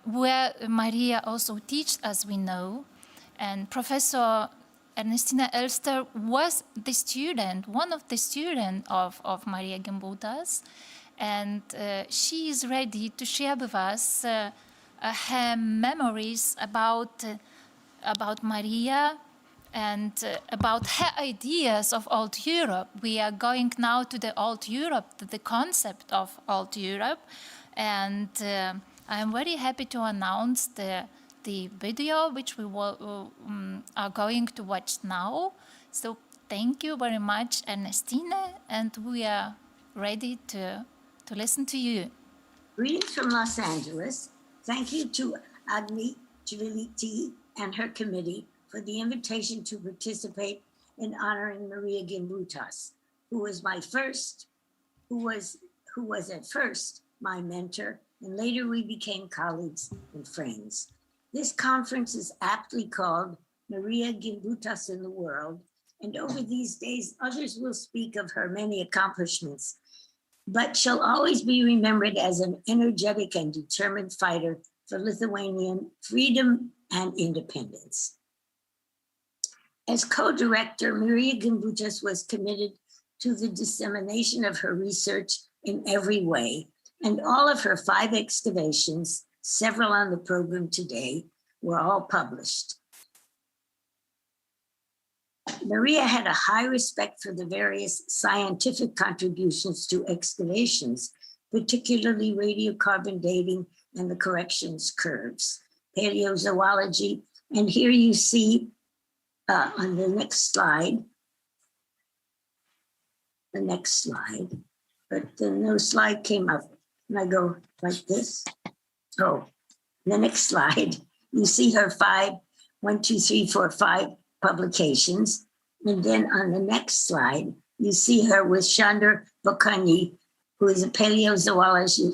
where Maria also teaches, as we know. And Professor Ernestina Elster was the student, one of the students of Marija Gimbutas, and she is ready to share with us her memories about Maria and about her ideas of Old Europe. We are going now to the Old Europe, to the concept of Old Europe, and I'm very happy to announce the video which we are going to watch now. So thank you very much, Ernestine, and we are ready to listen to you. Greetings from Los Angeles. Thank you to Agni Civility and her committee for the invitation to participate in honoring Marija Gimbutas, who was at first my mentor, and later we became colleagues and friends. This conference is aptly called Marija Gimbutas in the World, and over these days others will speak of her many accomplishments, but shall always be remembered as an energetic and determined fighter for Lithuanian freedom and independence. As co-director, Marija Gimbutas was committed to the dissemination of her research in every way, and all of her 5 excavations, several on the program today, were all published. Maria had a high respect for the various scientific contributions to excavations, particularly radiocarbon dating and the corrections curves, paleozoology. And here you see on the next slide, but then no slide came up. And I go like this. Oh, the next slide, you see her 5 publications. And then on the next slide, you see her with Chandra Bokanyi, who is a paleozoologist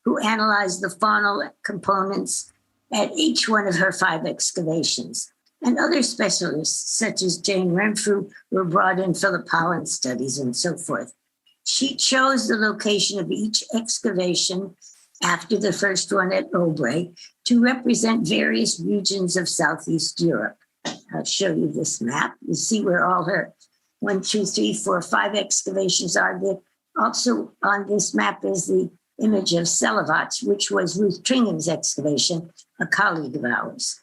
who analyzed the faunal components at each one of her 5 excavations. And other specialists, such as Jane Renfrew, were brought in for the pollen studies and so forth. She chose the location of each excavation after the first one at Aubrey to represent various regions of Southeast Europe. I'll show you this map. You see where all her 1, 2, 3, 4, 5 excavations are. There. Also on this map is the image of Selevats, which was Ruth Tringham's excavation, a colleague of ours.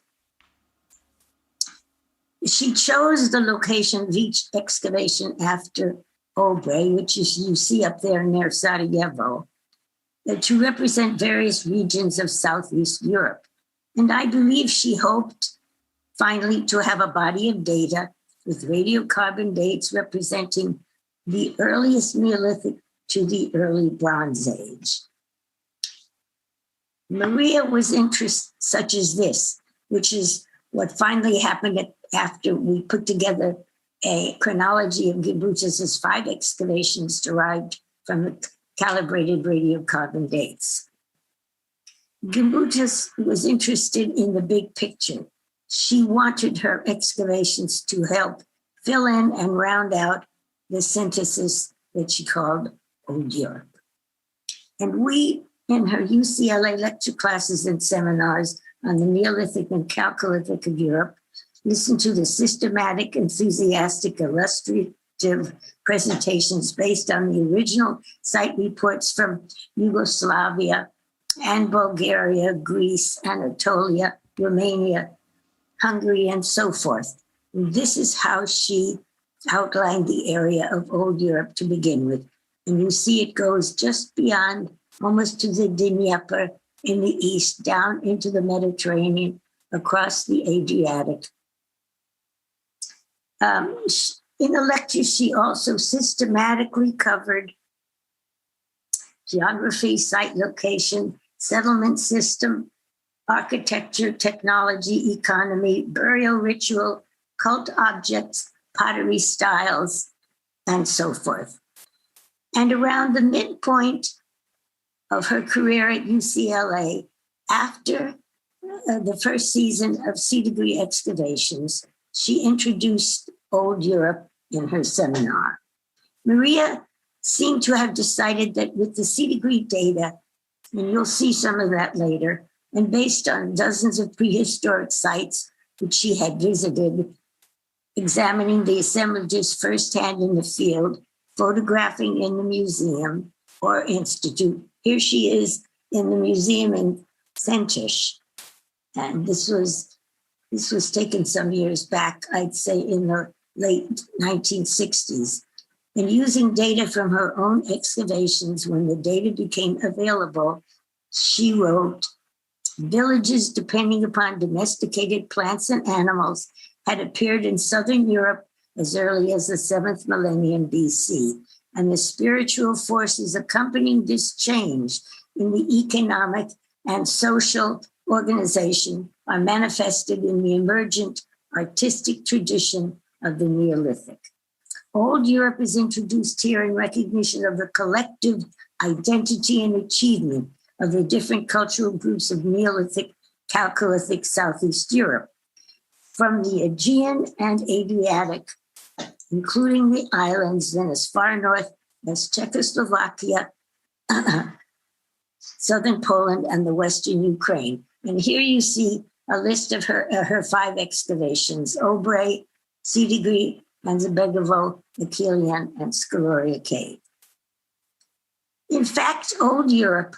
She chose the location of each excavation after Aubrey, which is, you see up there near Sarajevo, to represent various regions of Southeast Europe. And I believe she hoped finally to have a body of data with radiocarbon dates representing the earliest Neolithic to the early Bronze Age. Marija was interested such as this, which is what finally happened after we put together a chronology of Gimbutas' 5 excavations derived from the calibrated radiocarbon dates. Gimbutas was interested in the big picture. She wanted her excavations to help fill in and round out the synthesis that she called Old Europe. And we, in her UCLA lecture classes and seminars on the Neolithic and Chalcolithic of Europe, listened to the systematic, enthusiastic, illustrative presentations based on the original site reports from Yugoslavia and Bulgaria, Greece, Anatolia, Romania, Hungary, and so forth. And this is how she outlined the area of Old Europe to begin with. And you see it goes just beyond, almost to the Dnieper in the east, down into the Mediterranean, across the Adriatic. In the lecture, she also systematically covered geography, site location, settlement system, architecture, technology, economy, burial ritual, cult objects, pottery styles, and so forth. And around the midpoint of her career at UCLA, after the first season of C-degree excavations, she introduced Old Europe in her seminar. Marija seemed to have decided that with the C-degree data, and you'll see some of that later, and based on dozens of prehistoric sites which she had visited, examining the assemblages firsthand in the field, photographing in the museum or institute. Here she is in the museum in Szentes. And this was taken some years back, I'd say in the late 1960s. And using data from her own excavations, when the data became available, she wrote, villages depending upon domesticated plants and animals had appeared in Southern Europe as early as the 7th millennium BC. And the spiritual forces accompanying this change in the economic and social organization are manifested in the emergent artistic tradition of the Neolithic. Old Europe is introduced here in recognition of the collective identity and achievement of the different cultural groups of Neolithic, Chalcolithic Southeast Europe, from the Aegean and Adriatic, including the islands, then as far north as Czechoslovakia, southern Poland, and the western Ukraine. And here you see a list of her 5 excavations: Aubrey, C-degree, Hanzebegovo, Achillean, and Scaloria Cave. In fact, Old Europe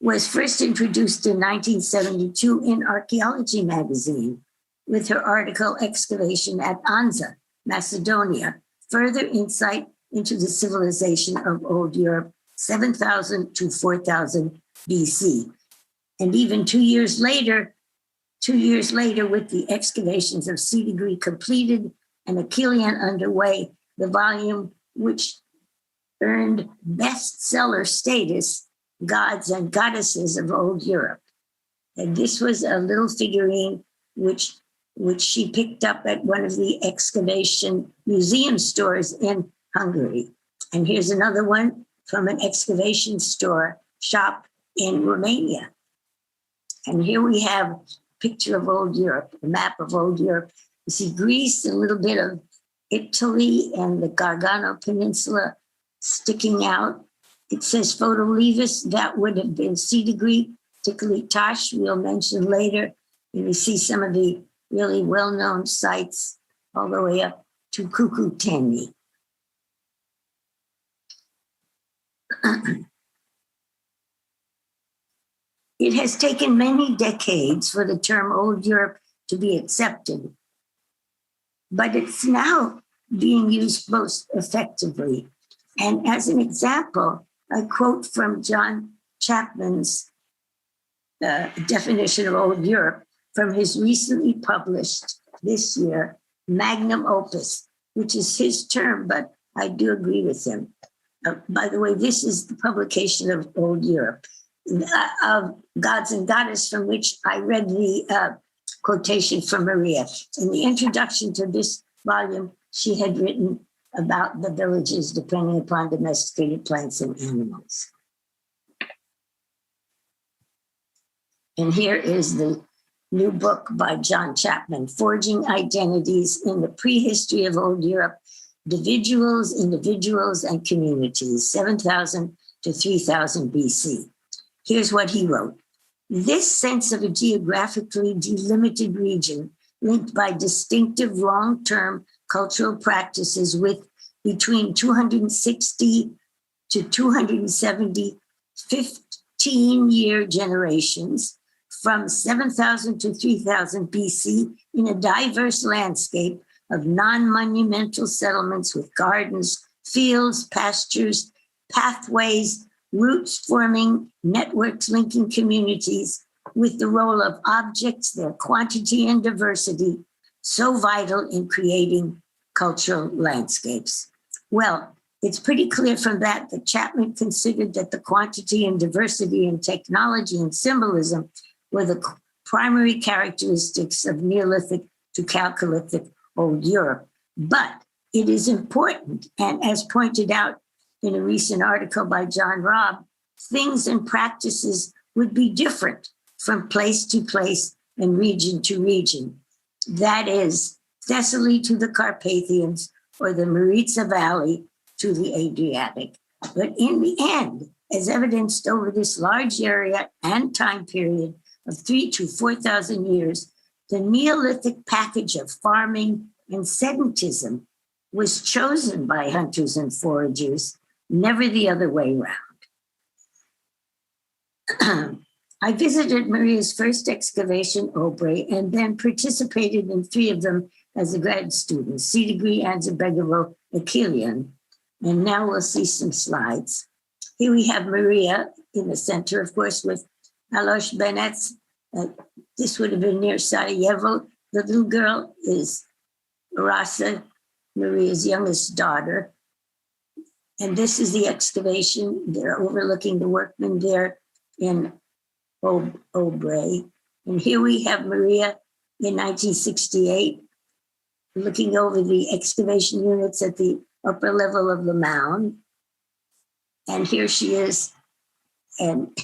was first introduced in 1972 in Archaeology magazine with her article, Excavation at Anza, Macedonia, further insight into the civilization of Old Europe, 7,000 to 4,000 BC. And even 2 years later, with the excavations of C degree completed and Achillean underway, the volume which earned bestseller status, Gods and Goddesses of Old Europe. And this was a little figurine which she picked up at one of the excavation museum stores in Hungary. And here's another one from an excavation shop in Romania. And here we have a picture of old Europe, a map of old Europe. You see Greece, a little bit of Italy and the Gargano Peninsula sticking out. It says Photolivus, that would have been C degree. Dicolitash, we'll mention later. And you see some of the really well-known sites all the way up to Cucuteni. It has taken many decades for the term Old Europe to be accepted, but it's now being used most effectively. And as an example, I quote from John Chapman's definition of Old Europe from his recently published this year, magnum opus, which is his term, but I do agree with him. By the way, this is the publication of Old Europe, of Gods and Goddess, from which I read the quotation from Maria. In the introduction to this volume, she had written about the villages depending upon domesticated plants and animals. And here is the new book by John Chapman, Forging Identities in the Prehistory of Old Europe, Individuals, and Communities, 7,000 to 3,000 BC. Here's what he wrote. This sense of a geographically delimited region linked by distinctive long-term cultural practices with between 260 to 270 15-year generations from 7,000 to 3,000 BC in a diverse landscape of non-monumental settlements with gardens, fields, pastures, pathways, routes forming networks linking communities with the role of objects, their quantity and diversity, so vital in creating cultural landscapes. Well, it's pretty clear from that Chapman considered that the quantity and diversity in technology and symbolism were the primary characteristics of Neolithic to Chalcolithic Old Europe. But it is important, and as pointed out in a recent article by John Robb, things and practices would be different from place to place and region to region. That is, Thessaly to the Carpathians or the Maritsa Valley to the Adriatic. But in the end, as evidenced over this large area and time period of 3,000 to 4,000 years, the Neolithic package of farming and sedentism was chosen by hunters and foragers, never the other way around. I visited Maria's first excavation, Obre, and then participated in 3 of them as a grad student, C degree, Anzebegovo, Achillean. And now we'll see some slides. Here we have Maria in the center, of course, with Alois Benetz. This would have been near Sarajevo. The little girl is Rasa, Maria's youngest daughter. And this is the excavation. They're overlooking the workmen there in Obre. And here we have Maria in 1968, looking over the excavation units at the upper level of the mound. And here she is. And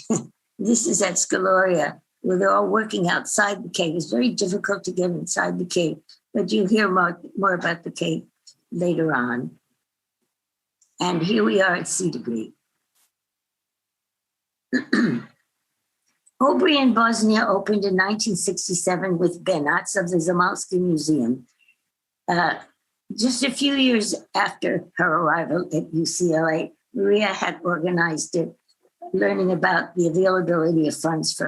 this is at Scaloria, where they're all working outside the cave. It's very difficult to get inside the cave, but you'll hear more about the cave later on. And here we are at C degree. Obre in Bosnia opened in 1967 with Benatz of the Zamalski Museum. Just a few years after her arrival at UCLA, Maria had organized it, learning about the availability of funds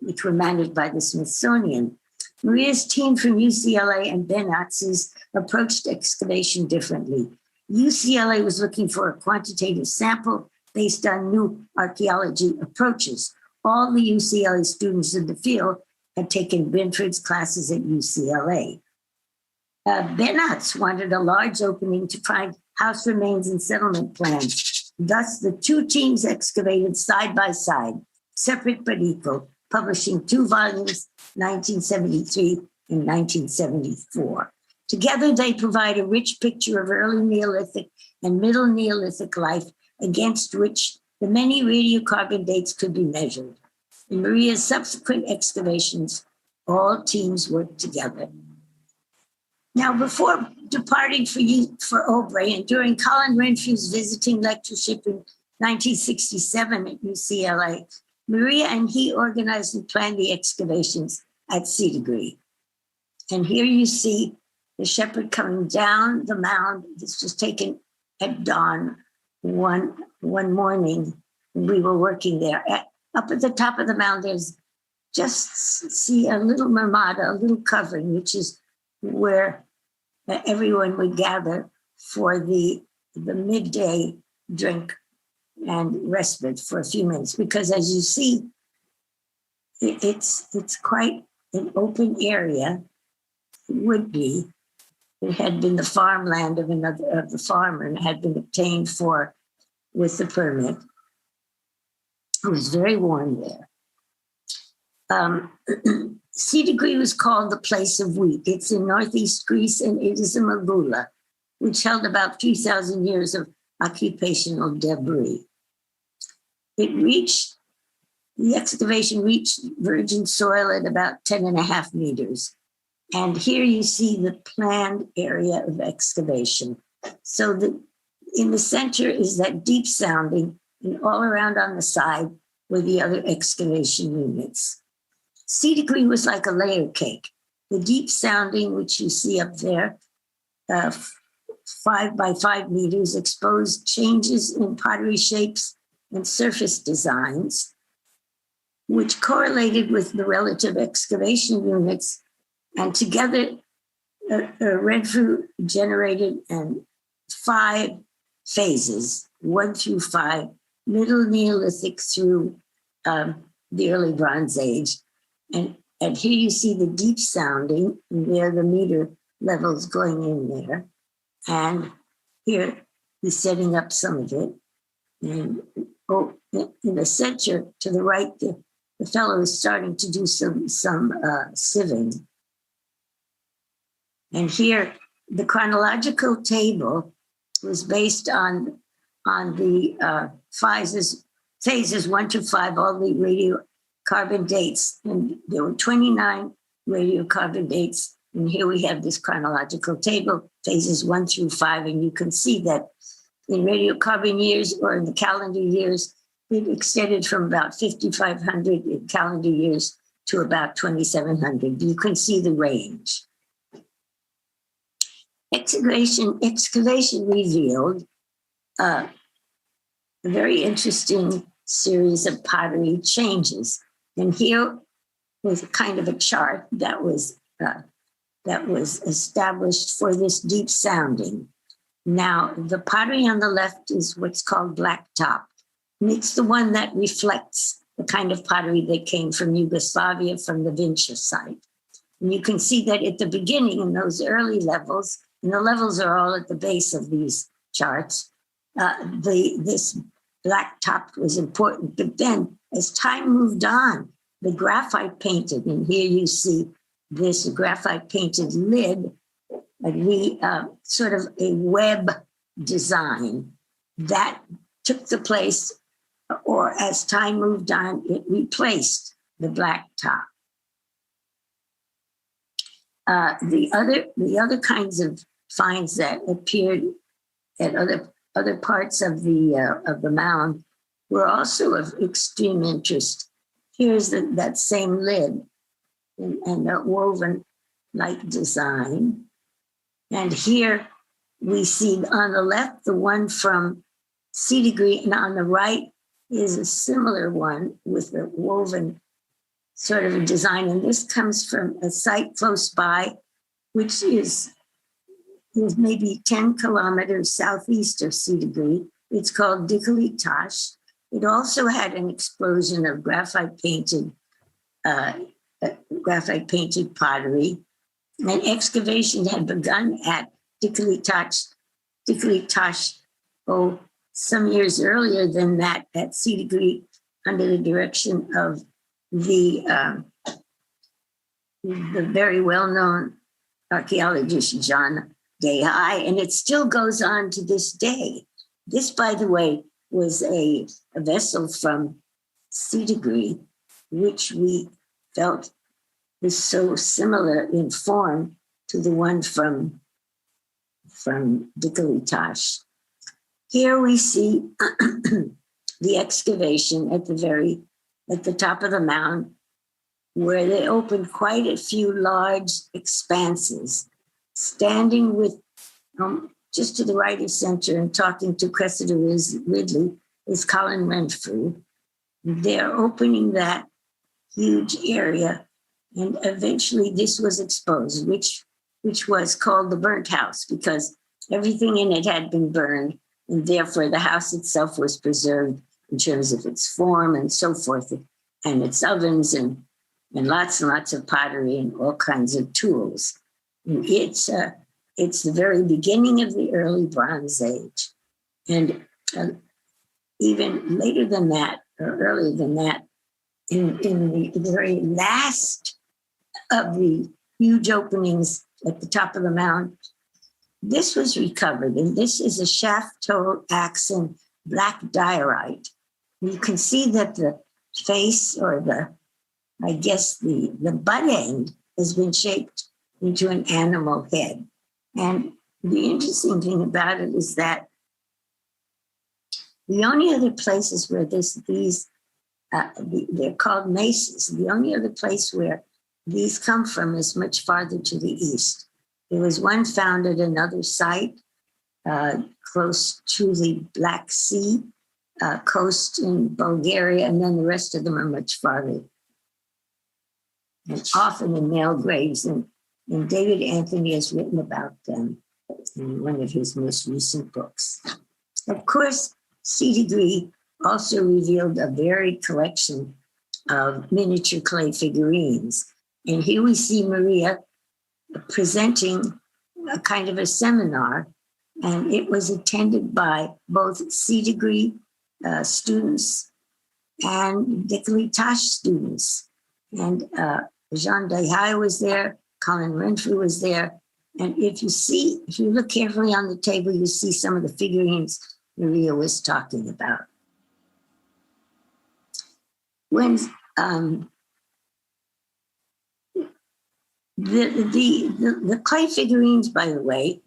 which were managed by the Smithsonian. Maria's team from UCLA and Benatz's approached excavation differently. UCLA was looking for a quantitative sample based on new archaeology approaches. all the UCLA students in the field had taken Binford's classes at UCLA. Benatz wanted a large opening to find house remains and settlement plans. Thus, the two teams excavated side by side, separate but equal, publishing 2 volumes, 1973 and 1974. Together, they provide a rich picture of early Neolithic and Middle Neolithic life against which the many radiocarbon dates could be measured. In Maria's subsequent excavations, all teams worked together. Now, before departing for Aubrey and during Colin Renfrew's visiting lectureship in 1967 at UCLA, Maria and he organized and planned the excavations at Sea Degree. And here you see the shepherd coming down the mound. This was taken at dawn one morning when we were working there. Up at the top of the mound, there's just see a little marmada, a little covering, which is where everyone would gather for the midday drink and respite for a few minutes. Because as you see, it's quite an open area. It would be. It had been the farmland of the farmer and had been obtained with the permit. It was very warm there. Sea Degree was called the place of wheat. It's in northeast Greece, and it is a magula, which held about 3,000 years of occupational debris. The excavation reached virgin soil at about 10.5 meters. And here you see the planned area of excavation. So in the center is that deep sounding, and all around on the side were the other excavation units. Sea Degree was like a layer cake. The deep sounding, which you see up there, 5 by 5 meters, exposed changes in pottery shapes and surface designs, which correlated with the relative excavation units. And together, Renfrew generated 5 phases, 1 through 5, Middle Neolithic through the early Bronze Age. And here you see the deep sounding, and there the meter levels going in there. And here he's setting up some of it. And in the center to the right, the fellow is starting to do some sieving. And here, the chronological table was based on the phases 1 to 5, all the radiocarbon dates. And there were 29 radiocarbon dates. And here we have this chronological table, phases 1 through 5. And you can see that in radiocarbon years, or in the calendar years, it extended from about 5,500 in calendar years to about 2,700. You can see the range. Excavation revealed a very interesting series of pottery changes. And here was kind of a chart that was established for this deep sounding. Now, the pottery on the left is what's called black top. And it's the one that reflects the kind of pottery that came from Yugoslavia, from the Vinča site. And you can see that at the beginning, in those early levels, and the levels are all at the base of these charts, this black top was important. But then, as time moved on, the graphite painted, and here you see this graphite painted lid, and sort of a web design that took the place, or as time moved on, it replaced the black top. The other kinds of finds that appeared at other parts of the mound were also of extreme interest. Here's that same lid and that woven-like design. And here we see on the left, the one from Sea Degree, and on the right is a similar one with the woven sort of a design. And this comes from a site close by, which is maybe 10 kilometers southeast of Sea Degree. It's called Dicolitash. It also had an explosion of graphite painted pottery. And excavation had begun at Dicolitash, some years earlier than that at Sidigri, under the direction of the very well-known archaeologist John Dehai, and it still goes on to this day. This, by the way, was a vessel from Sidigri, which we felt was so similar in form to the one from Dicolitash. Here we see the excavation at the top of the mound, where they opened quite a few large expanses. Standing with, just to the right of center and talking to Cressida Ridley is Colin Renfrew. They're opening that huge area, and eventually this was exposed, which was called the burnt house, because everything in it had been burned, and therefore the house itself was preserved in terms of its form and so forth, and its ovens and lots of pottery and all kinds of tools. And it's the very beginning of the early Bronze Age. And even later than that, or earlier than that, in the very last of the huge openings at the top of the mound, this was recovered. And this is a shaft-toe axon black diorite. You can see that the face, or the butt end, has been shaped into an animal head. And the interesting thing about it is that the only other places where they're called mesas, the only other place where these come from is much farther to the east. There was one found at another site close to the Black Sea coast in Bulgaria, and then the rest of them are much farther, and often in male graves. And David Anthony has written about them in one of his most recent books. Of course, Sidigri also revealed a varied collection of miniature clay figurines. And here we see Maria presenting a kind of a seminar, and it was attended by both Sidigri students and Dicolitash students. And Jean Dehai was there, Colin Renfrew was there. And if you look carefully on the table, you see some of the figurines Maria was talking about. When the clay figurines, by the way,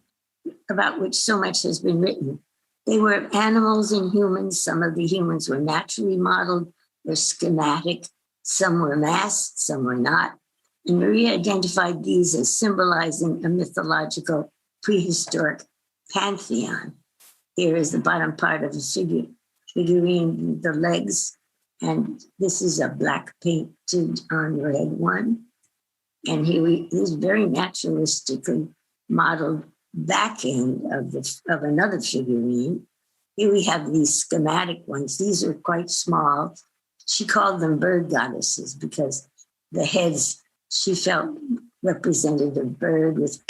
about which so much has been written, they were animals and humans. Some of the humans were naturally modeled or schematic. Some were masked, some were not. And Maria identified these as symbolizing a mythological prehistoric pantheon. Here is the bottom part of the figurine, the legs, and this is a black painted on red one. And here is very naturalistically modeled back end of another figurine. Here we have these schematic ones. These are quite small. She called them bird goddesses because the heads she felt represented a bird with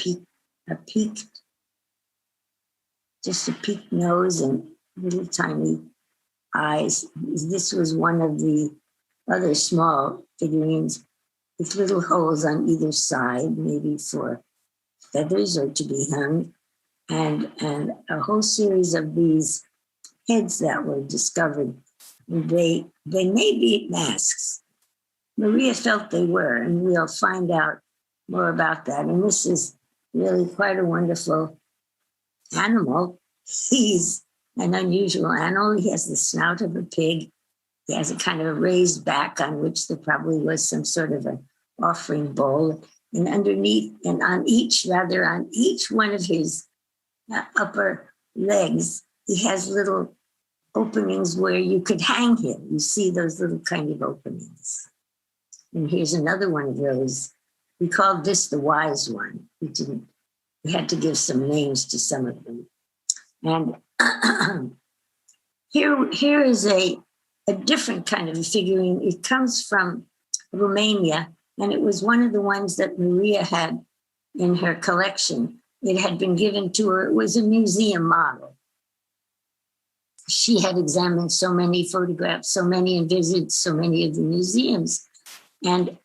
a peaked nose and little tiny eyes. This was one of the other small figurines with little holes on either side, maybe for feathers or to be hung, and a whole series of these heads that were discovered. They may be masks. Maria felt they were, and we'll find out more about that. And this is really quite a wonderful animal. He's an unusual animal. He has the snout of a pig. He has a kind of a raised back on which there probably was some sort of an offering bowl. And underneath, and on each one of his upper legs, he has little openings where you could hang him. You see those little kind of openings. And here's another one of those. We called this the wise one. We had to give some names to some of them. And here is a a different kind of a figurine. It comes from Romania, and it was one of the ones that Marija had in her collection. It had been given to her. It was a museum model. She had examined so many photographs, so many, and visited so many of the museums. And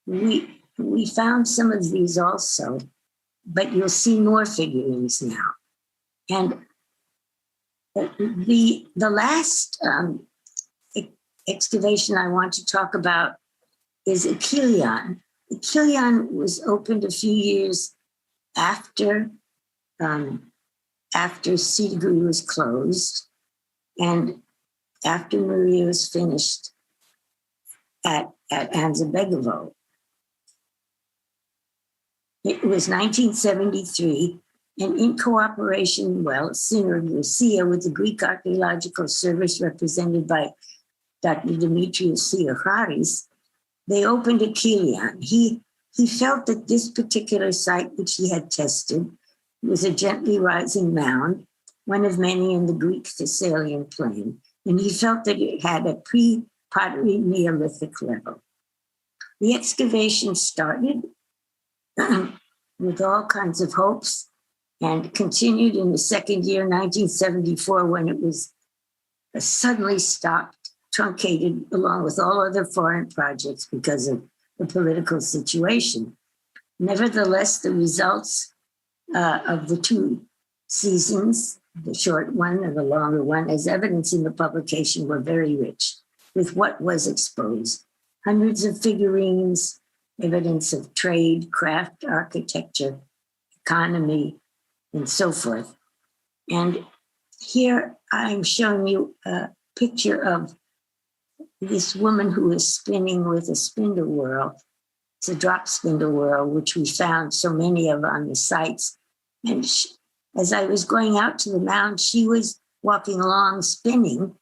we found some of these also, but you'll see more figurines now. And the last excavation I want to talk about is Achilleon. Achilleon was opened a few years after Sidigui was closed and after Marija was finished at Anzabegovo. It was 1973, and in cooperation, Synergia with the Greek Archaeological Service represented by Dr. Dimitrios Theocharis, they opened Achilleon. He felt that this particular site, which he had tested, was a gently rising mound, one of many in the Greek Thessalian plain, and he felt that it had a pre-pottery Neolithic level. The excavation started with all kinds of hopes and continued in the second year, 1974, when it was suddenly stopped, truncated along with all other foreign projects because of the political situation. Nevertheless, the results of the two seasons, the short one and the longer one, as evidence in the publication, were very rich with what was exposed. Hundreds of figurines, evidence of trade, craft, architecture, economy, and so forth. And here I'm showing you a picture of this woman who is spinning with a spindle whorl. It's a drop spindle whorl, which we found so many of on the sites. And as I was going out to the mound, she was walking along spinning,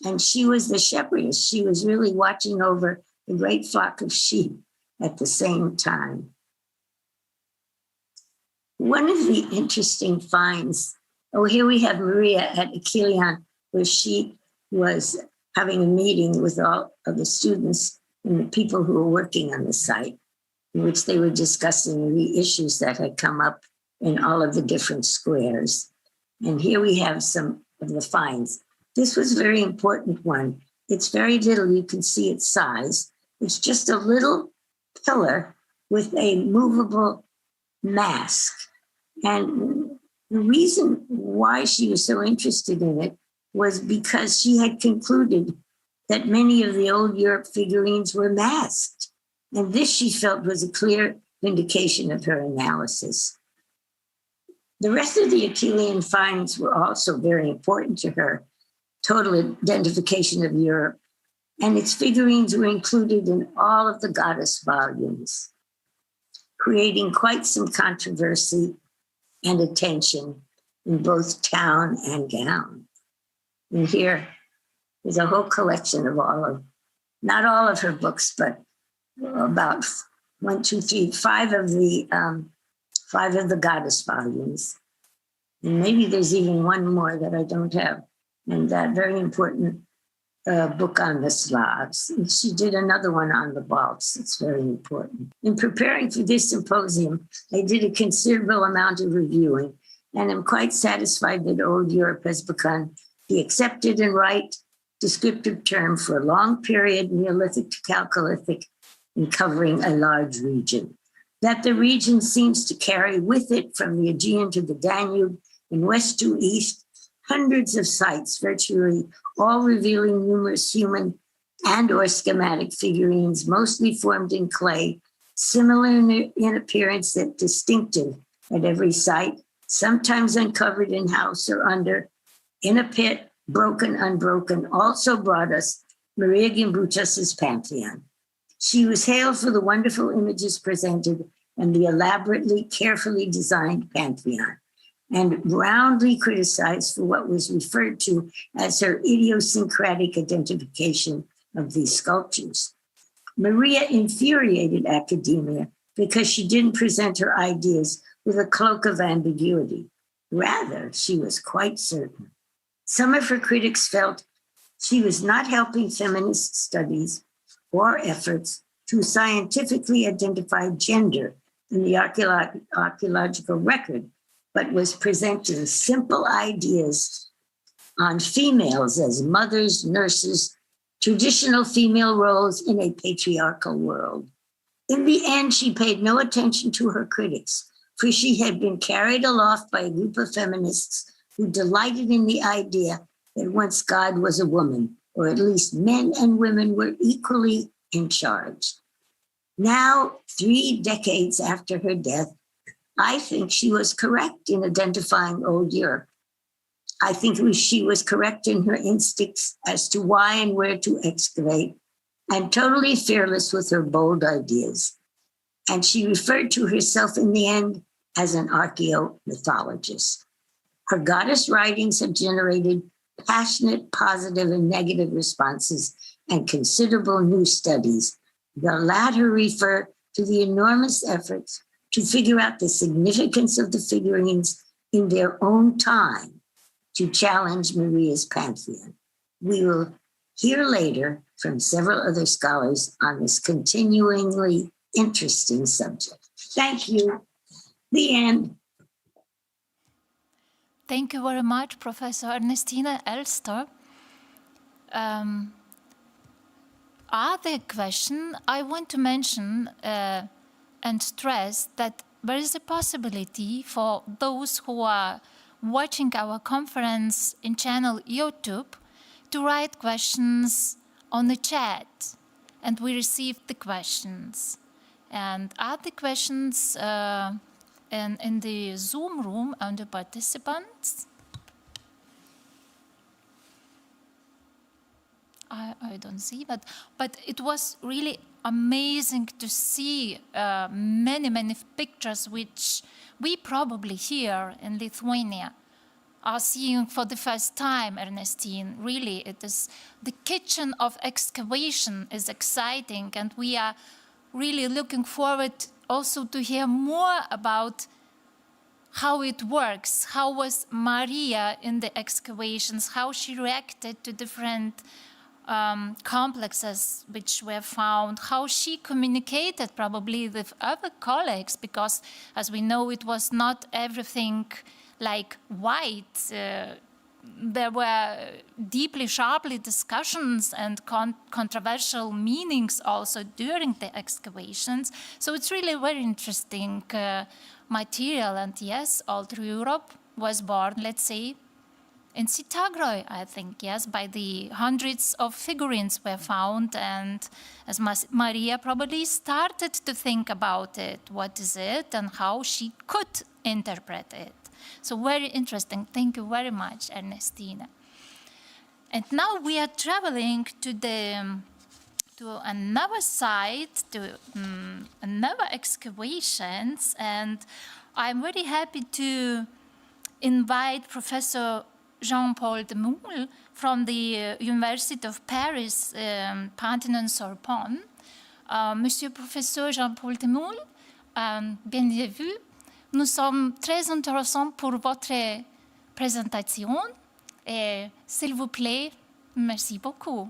and she was the shepherdess. She was really watching over a great flock of sheep at the same time. One of the interesting finds, here we have Marija at Achilleon, where she was having a meeting with all of the students and the people who were working on the site, in which they were discussing the issues that had come up in all of the different squares. And here we have some of the finds. This was a very important one. It's very little, you can see its size. It's just a little pillar with a movable mask. And the reason why she was so interested in it was because she had concluded that many of the old Europe figurines were masked. And this, she felt, was a clear vindication of her analysis. The rest of the Achillean finds were also very important to her, total identification of Europe, and its figurines were included in all of the goddess volumes, creating quite some controversy and attention in both town and gown. And here is a whole collection of not all of her books, but about 5 of the goddess volumes. And maybe there's even one more that I don't have, and that very important book on the Slavs. And she did another one on the Balts. It's very important. In preparing for this symposium, I did a considerable amount of reviewing, and I'm quite satisfied that Old Europe has become the accepted and right descriptive term for a long period, Neolithic to Chalcolithic, in covering a large region. That the region seems to carry with it from the Aegean to the Danube and west to east, hundreds of sites, virtually all revealing numerous human and or schematic figurines, mostly formed in clay, similar in appearance yet distinctive at every site, sometimes uncovered in house or under, in a pit, broken, unbroken, also brought us Marija Gimbutas' pantheon. She was hailed for the wonderful images presented and the elaborately, carefully designed pantheon, and roundly criticized for what was referred to as her idiosyncratic identification of these sculptures. Marija infuriated academia because she didn't present her ideas with a cloak of ambiguity. Rather, she was quite certain Some of her critics felt she was not helping feminist studies or efforts to scientifically identify gender in the archaeological record, but was presenting simple ideas on females as mothers, nurses, traditional female roles in a patriarchal world. In the end, she paid no attention to her critics, for she had been carried aloft by a group of feminists who delighted in the idea that once God was a woman, or at least men and women were equally in charge. Now, 3 decades after her death, I think she was correct in identifying old Europe. I think she was correct in her instincts as to why and where to excavate, and totally fearless with her bold ideas. And she referred to herself in the end as an archaeomythologist. Her goddess writings have generated passionate, positive, and negative responses and considerable new studies. The latter refer to the enormous efforts to figure out the significance of the figurines in their own time to challenge Maria's pantheon. We will hear later from several other scholars on this continuingly interesting subject. Thank you. The end. Thank you very much, Professor Ernestina Elster. Other question, I want to mention and stress that there is a possibility for those who are watching our conference in channel YouTube to write questions on the chat, and we received the questions. And other questions in the Zoom room under participants. I don't see, but it was really amazing to see many pictures which we probably here in Lithuania are seeing for the first time, Ernestine. Really, it is the kitchen of excavation is exciting, and we are really looking forward also to hear more about how it works. How was Maria in the excavations? How she reacted to different complexes which were found, how she communicated probably with other colleagues, because as we know, it was not everything like white. There were deeply, sharply discussions and controversial meanings also during the excavations. So it's really very interesting material. And yes, all through Europe was born, let's say, in Sitagroi, I think, yes, by the hundreds of figurines were found, and as Maria probably started to think about it, what is it, and how she could interpret it. So very interesting. Thank you very much, Ernestina. And now we are traveling to another site, to another excavations, and I'm very happy to invite Professor Jean-Paul Demoule from the University of Paris, Pantheon-Sorbonne. Monsieur Professeur Jean-Paul Demoule, bienvenue. Nous sommes très intéressants pour votre présentation. Et s'il vous plaît, merci beaucoup.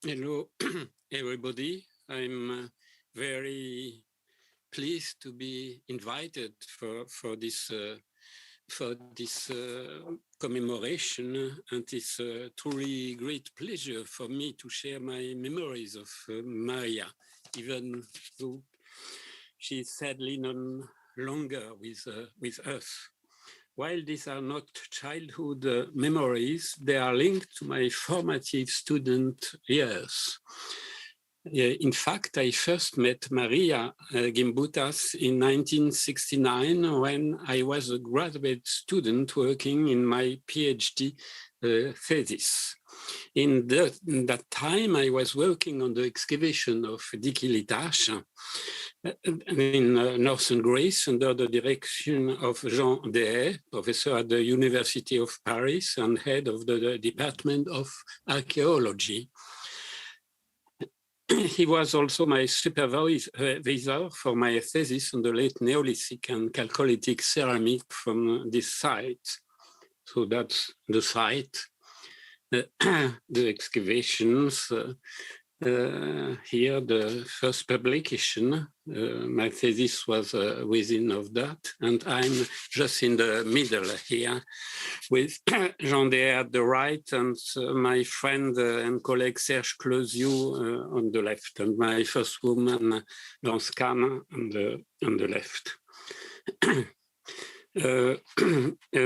Hello, everybody. I'm very pleased to be invited for this commemoration, and it's a truly great pleasure for me to share my memories of Maria, even though she's sadly no longer with us. While these are not childhood memories, they are linked to my formative student years. In fact, I first met Marija Gimbutas in 1969 when I was a graduate student working in my PhD thesis. In that time, I was working on the excavation of Dicolitash in northern Greece under the direction of Jean Dehaye, professor at the University of Paris and head of the Department of Archaeology. he was also my supervisor for my thesis on the late Neolithic and Chalcolithic ceramic from this site. So that's the site, the excavations. Here, the first publication, my thesis was within of that, and I'm just in the middle here with Jean Deshayes at the right and my friend and colleague Serge Closiou on the left, and my first woman, Laurence Kahn, on the left. A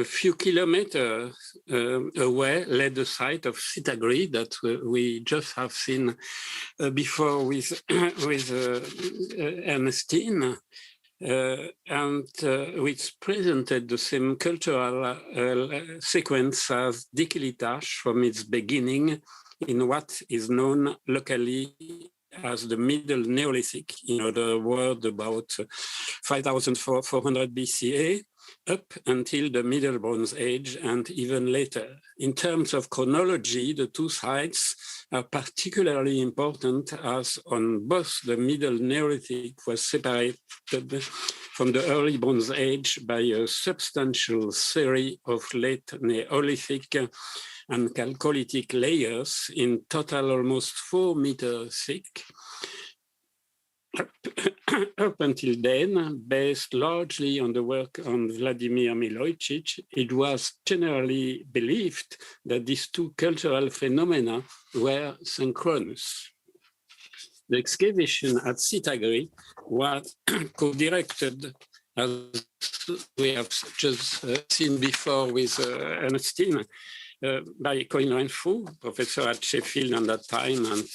few kilometers away lay the site of Sitagri that we just have seen before with Ernestine, and which presented the same cultural sequence as Dicolitash from its beginning in what is known locally as the Middle Neolithic, in other words, about 5,400 BCA, up until the Middle Bronze Age and even later. In terms of chronology, the two sites are particularly important as on both the Middle Neolithic was separated from the early Bronze Age by a substantial series of late Neolithic and Chalcolithic layers, in total almost 4 meters thick. Up until then, based largely on the work on Vladimir Milojčić, it was generally believed that these two cultural phenomena were synchronous. The excavation at Sitagri was co-directed, as we have just seen before with Ernestine, by Colin Renfrew, professor at Sheffield at that time and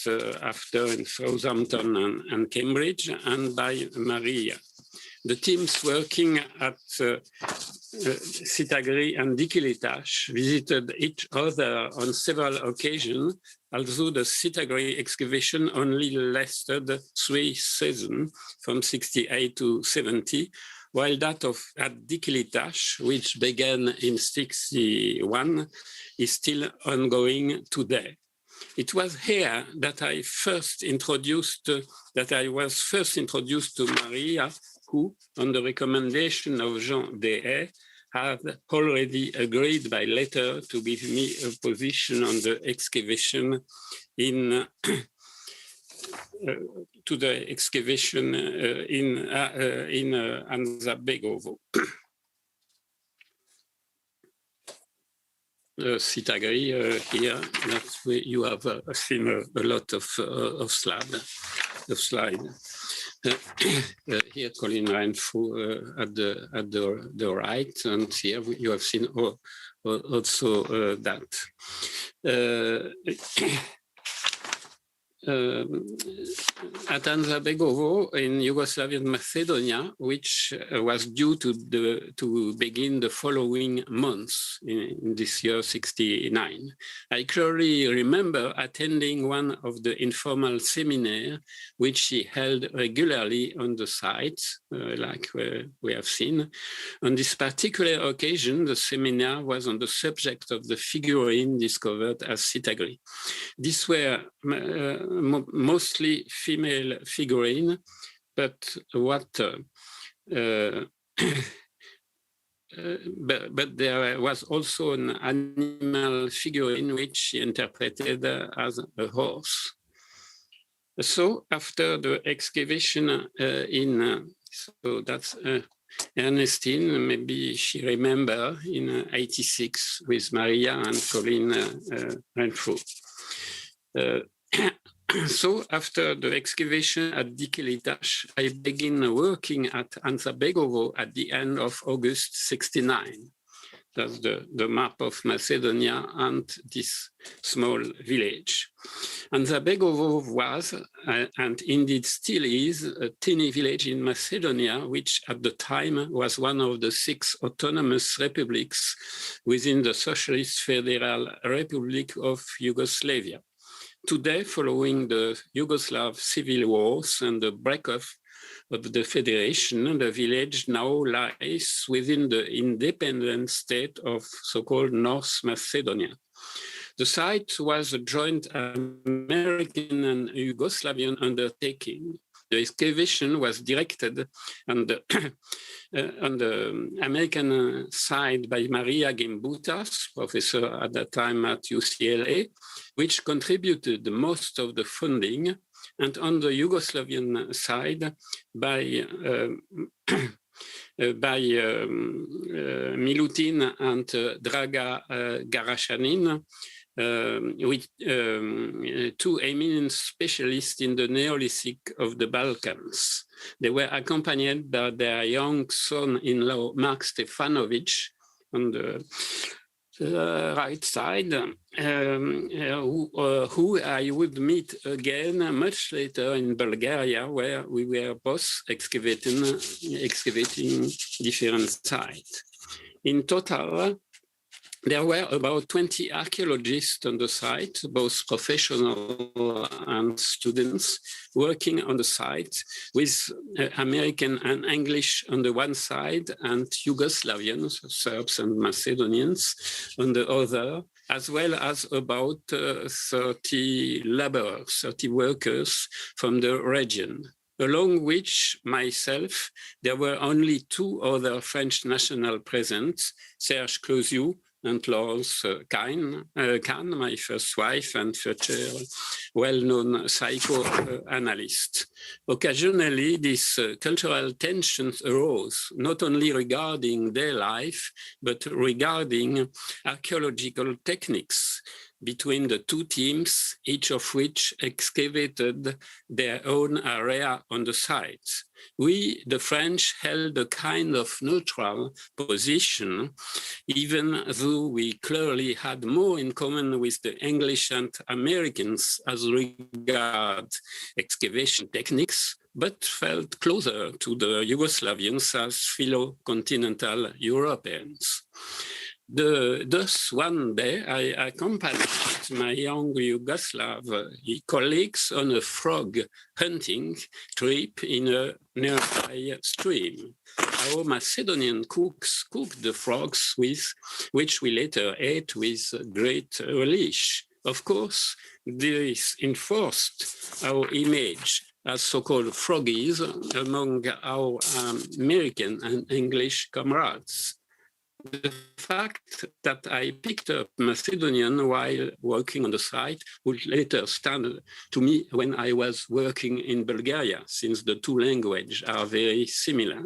after in Southampton and Cambridge, and by Marija. The teams working at Sitagri and Dicolitash visited each other on several occasions, although the Sitagri excavation only lasted 3 seasons, from 68 to 70, while that at Dicolitash, which began in 61, is still ongoing today. It was here that I was first introduced to Marija, who, on the recommendation of Jean Deshayes, had already agreed by letter to give me a position on the excavation in Anzabegovo. Sitagri here, that's where you have seen a lot of slides. Here, Colin Renfrew at the right, and here you have seen also that. At Anzabegovo in Yugoslavian Macedonia, which was due to begin the following months in this year 69. I clearly remember attending one of the informal seminars which he held regularly on the site, like we have seen. On this particular occasion, the seminar was on the subject of the figurine discovered at Sitagri. These were mostly female figurine, but but there was also an animal figurine which he interpreted as a horse. So after the excavation so that's Ernestine, maybe she remember in 86 with Marija and Colin Renfrew. So after the excavation at Dicolitash, I began working at Anzabegovo at the end of August 69. That's the map of Macedonia and this small village. Anzabegovo was, and indeed still is, a tiny village in Macedonia, which at the time was one of the 6 autonomous republics within the Socialist Federal Republic of Yugoslavia. Today, following the Yugoslav civil wars and the breakup of the federation, the village now lies within the independent state of so-called North Macedonia. The site was a joint American and Yugoslavian undertaking. The excavation was directed on the American side by Marija Gimbutienė, professor at that time at UCLA, which contributed most of the funding, and on the Yugoslavian side by Milutin and Draga Garašanin, with two eminent specialists in the Neolithic of the Balkans. They were accompanied by their young son-in-law, Mark Stefanovic, on the right side, who I would meet again much later in Bulgaria, where we were both excavating different sites. In total, there were about 20 archaeologists on the site, both professional and students, working on the site with American and English on the one side and Yugoslavians, Serbs and Macedonians on the other, as well as about 30 laborers, 30 workers from the region. Along which myself, there were only two other French nationals present, Serge Closiou and Laurence Kahn, my first wife and future well-known psychoanalyst. Occasionally, these cultural tensions arose, not only regarding their life, but regarding archaeological techniques between the two teams, each of which excavated their own area on the site. We, the French, held a kind of neutral position, even though we clearly had more in common with the English and Americans as regards excavation techniques, but felt closer to the Yugoslavians as fellow continental Europeans. Thus, one day, I accompanied my young Yugoslav colleagues on a frog hunting trip in a nearby stream. Our Macedonian cooks cooked the frogs, which we later ate with great relish. Of course, this enforced our image as so-called froggies among our American and English comrades. The fact that I picked up Macedonian while working on the site would later stand to me when I was working in Bulgaria, since the two languages are very similar.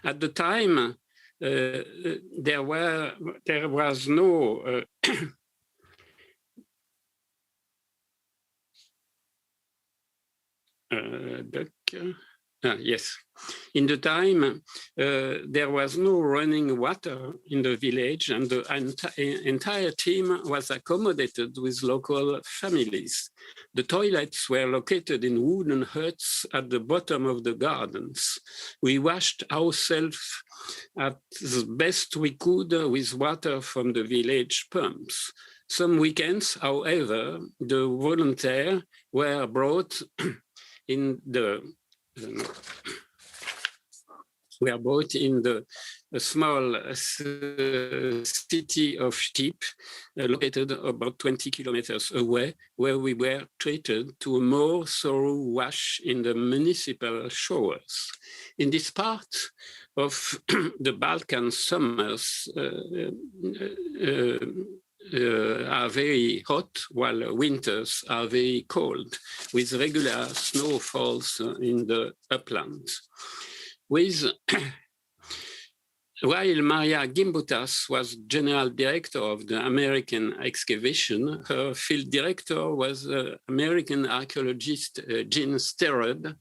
At the time, there was no yes. In the time, there was no running water in the village, and the entire team was accommodated with local families. The toilets were located in wooden huts at the bottom of the gardens. We washed ourselves as best we could with water from the village pumps. Some weekends, however, the volunteers were brought in the small city of Stip, located about 20 kilometers away, where we were treated to a more thorough wash in the municipal showers. In this part of the Balkan summers, are very hot, while winters are very cold, with regular snowfalls in the uplands. While Marija Gimbutienė was general director of the American excavation, her field director was American archaeologist Gene Sterrod,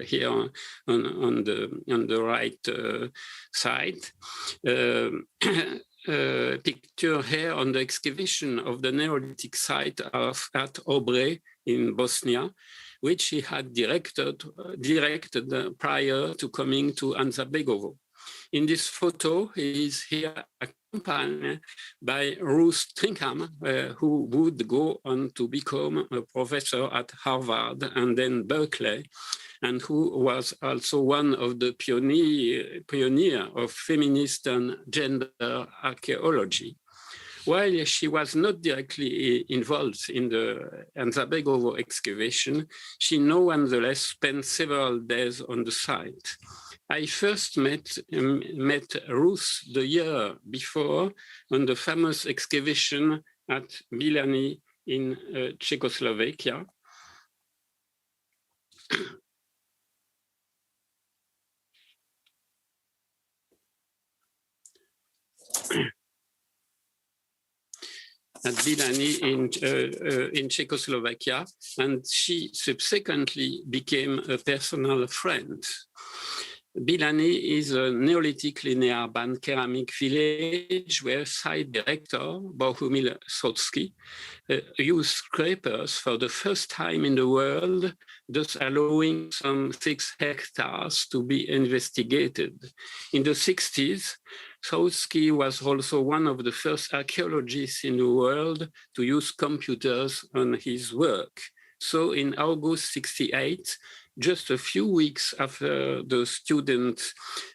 here on the right side. Picture here on the excavation of the Neolithic site at Obre in Bosnia, which he had directed prior to coming to Anzabegovo. In this photo, he is here accompanied by Ruth Trinkham, who would go on to become a professor at Harvard and then Berkeley, and who was also one of the pioneer of feminist and gender archaeology. While she was not directly involved in the Anzabegovo excavation, she nonetheless spent several days on the site. I first met Ruth the year before on the famous excavation at Bilani in Czechoslovakia. At Bilani in Czechoslovakia, and she subsequently became a personal friend. Bilani is a Neolithic linear band ceramic village where site director Bohumil Sotsky used scrapers for the first time in the world, thus allowing some 6 hectares to be investigated. In the 60s, Sotsky was also one of the first archaeologists in the world to use computers on his work. So in August 68, just a few weeks after the student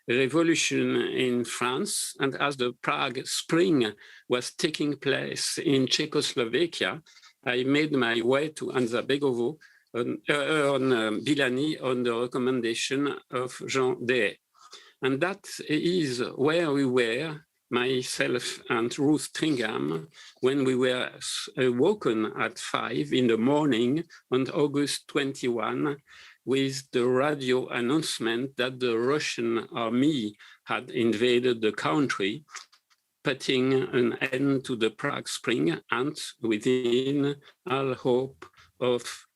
revolution in France, and as the Prague Spring was taking place in Czechoslovakia, I made my way to Anzabegovo on Bilani on the recommendation of Jean Dehaye. And that is where we were, myself and Ruth Tringham, when we were awoken at 5 in the morning on August 21, with the radio announcement that the Russian army had invaded the country, putting an end to the Prague Spring and within all hope of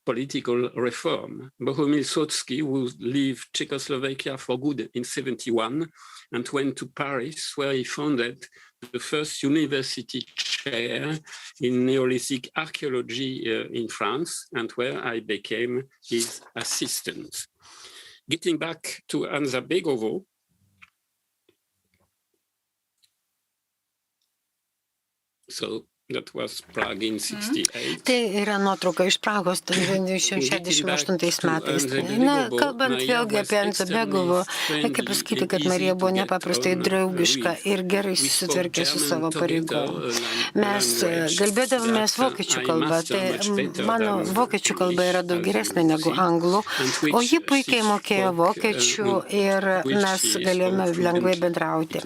political reform. Bohumil Sotsky would leave Czechoslovakia for good in 71 and went to Paris, where he founded the first university chair in Neolithic archaeology in France, and where I became his assistant. Getting back to Anzabegovo, so that was Prague in 68. Tai yra nuotrauka iš Prahos 1968 metais. Na, kalbant vėlgi apie Anzabegovo, reikia pasakyti, kad Marija buvo nepaprastai draugiška ir gerai susitvarkė su savo pareigom. Mes kalbėdavomės vokiečių kalbą, tai mano vokiečių kalba yra daug geresnė negu anglų, o ji puikiai mokėjo vokiečių ir mes galėjome lengvai bendrauti.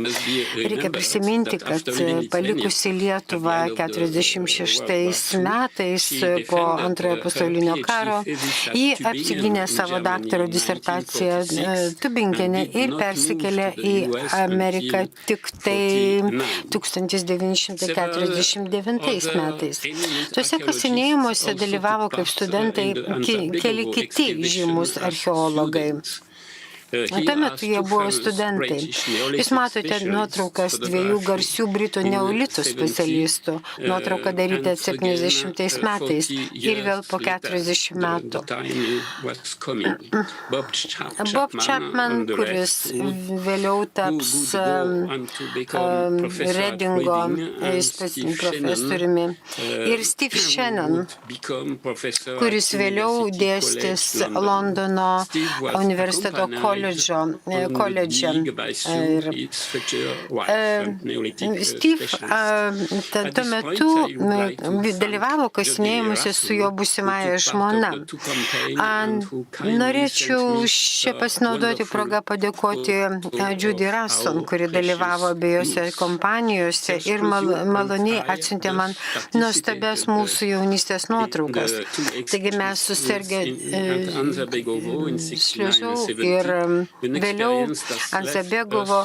Reikia prisiminti, kad palikusi Lietuvą 46 metais po Antrojo pasaulinio karo, ji apsigynė savo daktaro disertaciją Tübingene ir persikėlė į Ameriką tik tai 1949 metais. Tuose kasinėjimuose dalyvavo kaip studentai keli kiti žymus archeologai. Tuo metu jie buvo studentai. Jūs matote nuotraukas 2 garsių britų neolitų specialistų. Nuotrauka daryta 70 metais ir vėl po 40 metų. Bob Chapman, kuris vėliau taps Redingo profesoriumi, ir Steve Shannon, kuris vėliau dėstys Londono universiteto koledže. Steve tuo metu dalyvavo kasinėjimuose su jo būsimąja žmona. Norėčiau čia pasinaudoti progą padėkoti Judy Rasson, kuri dalyvavo abiejose kompanijose ir maloniai atsiuntė man nuostabias mūsų jaunystės nuotraukas. Taigi mes su Serge Šliužau ir vėliau Anzabegovo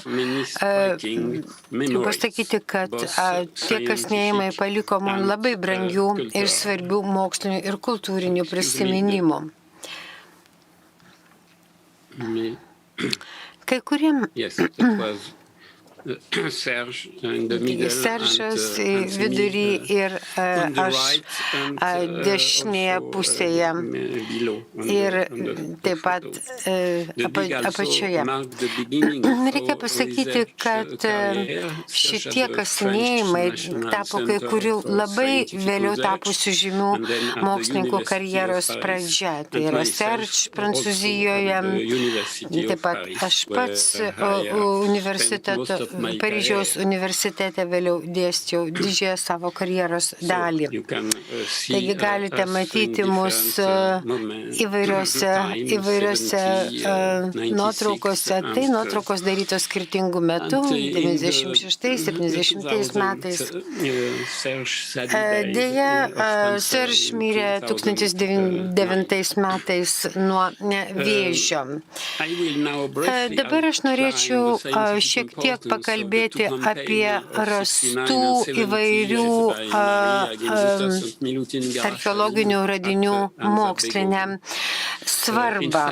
pasakyti, kad tie kasinėjimai paliko man labai brangių ir svarbių mokslinių ir kultūrinių prisiminimų. Kai kuriem Seržas vidury ir aš dešinėje pusėje ir taip pat apačioje. Reikia pasakyti, kad šitie kasinėjimai tapo kai kurių labai vėliau tapusių žymių mokslininkų karjeros pradžia. Tai yra Serge Prancūzijoje, taip pat aš pats universiteto Paryžiaus universitete vėliau dėsčiau didžiąją savo karjeros dalį. Taigi galite matyti mus įvairiose nuotraukose. Tai nuotraukos darytos skirtingų metų, 96-70 metais. Deja, Serge mirė 2009 metais nuo vėžio. Dabar aš norėčiau šiek tiek pakalbėti apie rastų įvairių archeologinių radinių mokslinę svarbą.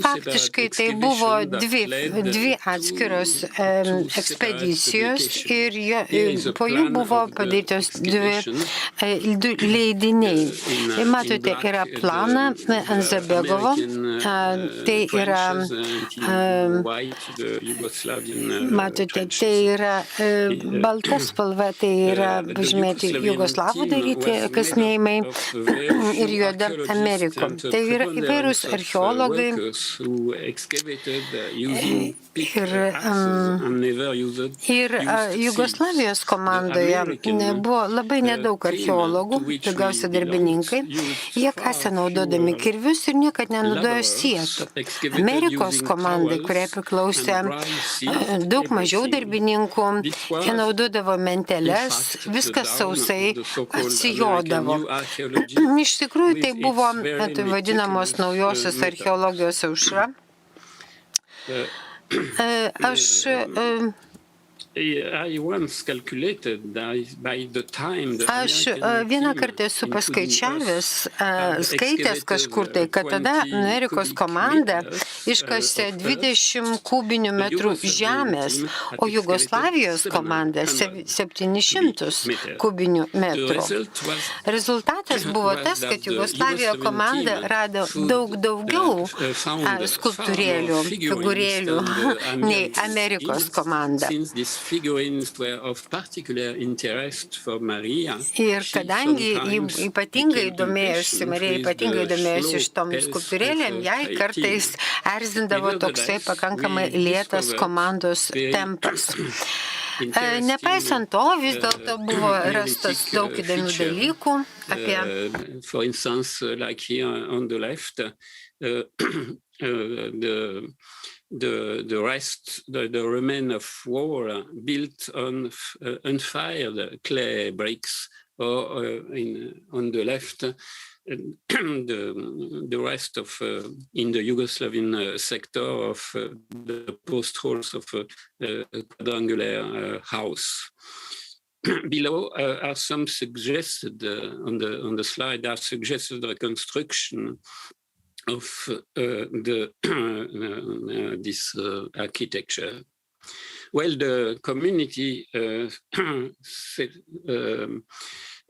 Faktiškai tai buvo dvi atskiros ekspedicijos ir po jų buvo padarytos du leidiniai. Matote, yra plana Anzabegovo, tai yra, matote, tai yra balta spalva, tai yra pažymėti Jugoslavų daryti kasinėjimai ir juoda Amerikų. Tai yra įvairūs archeologai ir Jugoslavijos komandoje buvo labai nedaug archeologų, daugiausia darbininkai. Jie kasė naudodami kirvius ir niekad nenaudojo sietų. Amerikos komandai, kuriai priklausė daug mažiau darbininkų, jie naudodavo menteles, viskas sausai atsijodavo. Iš tikrųjų, tai buvo vadinamos naujosios archeologijos aušra. Aš vieną kartą esu paskaičiavęs, skaitęs kažkur tai, kad tada Amerikos komanda iškasė 20 kubinių metrų žemės, o Jugoslavijos komanda 700 kubinių metrų. Rezultatas buvo tas, kad Jugoslavijos komanda rado daug daugiau skulptūrėlių, figūrėlių nei Amerikos komanda. Ir kadangi ypatingai domėjosi, Marija ypatingai domėjosi šitom skulptūrėlėm, jai kartais erzindavo toksai pakankamai lėtas komandos tempas. Nepaisant to, vis dėlto buvo rastas daug įdomių dalykų apie the remain of war built on unfired clay bricks, or on the left, the rest of in the Yugoslavian sector of the post holes of a quadrangular house. Below are some suggested on the slide are suggested reconstruction of this architecture. Well, the community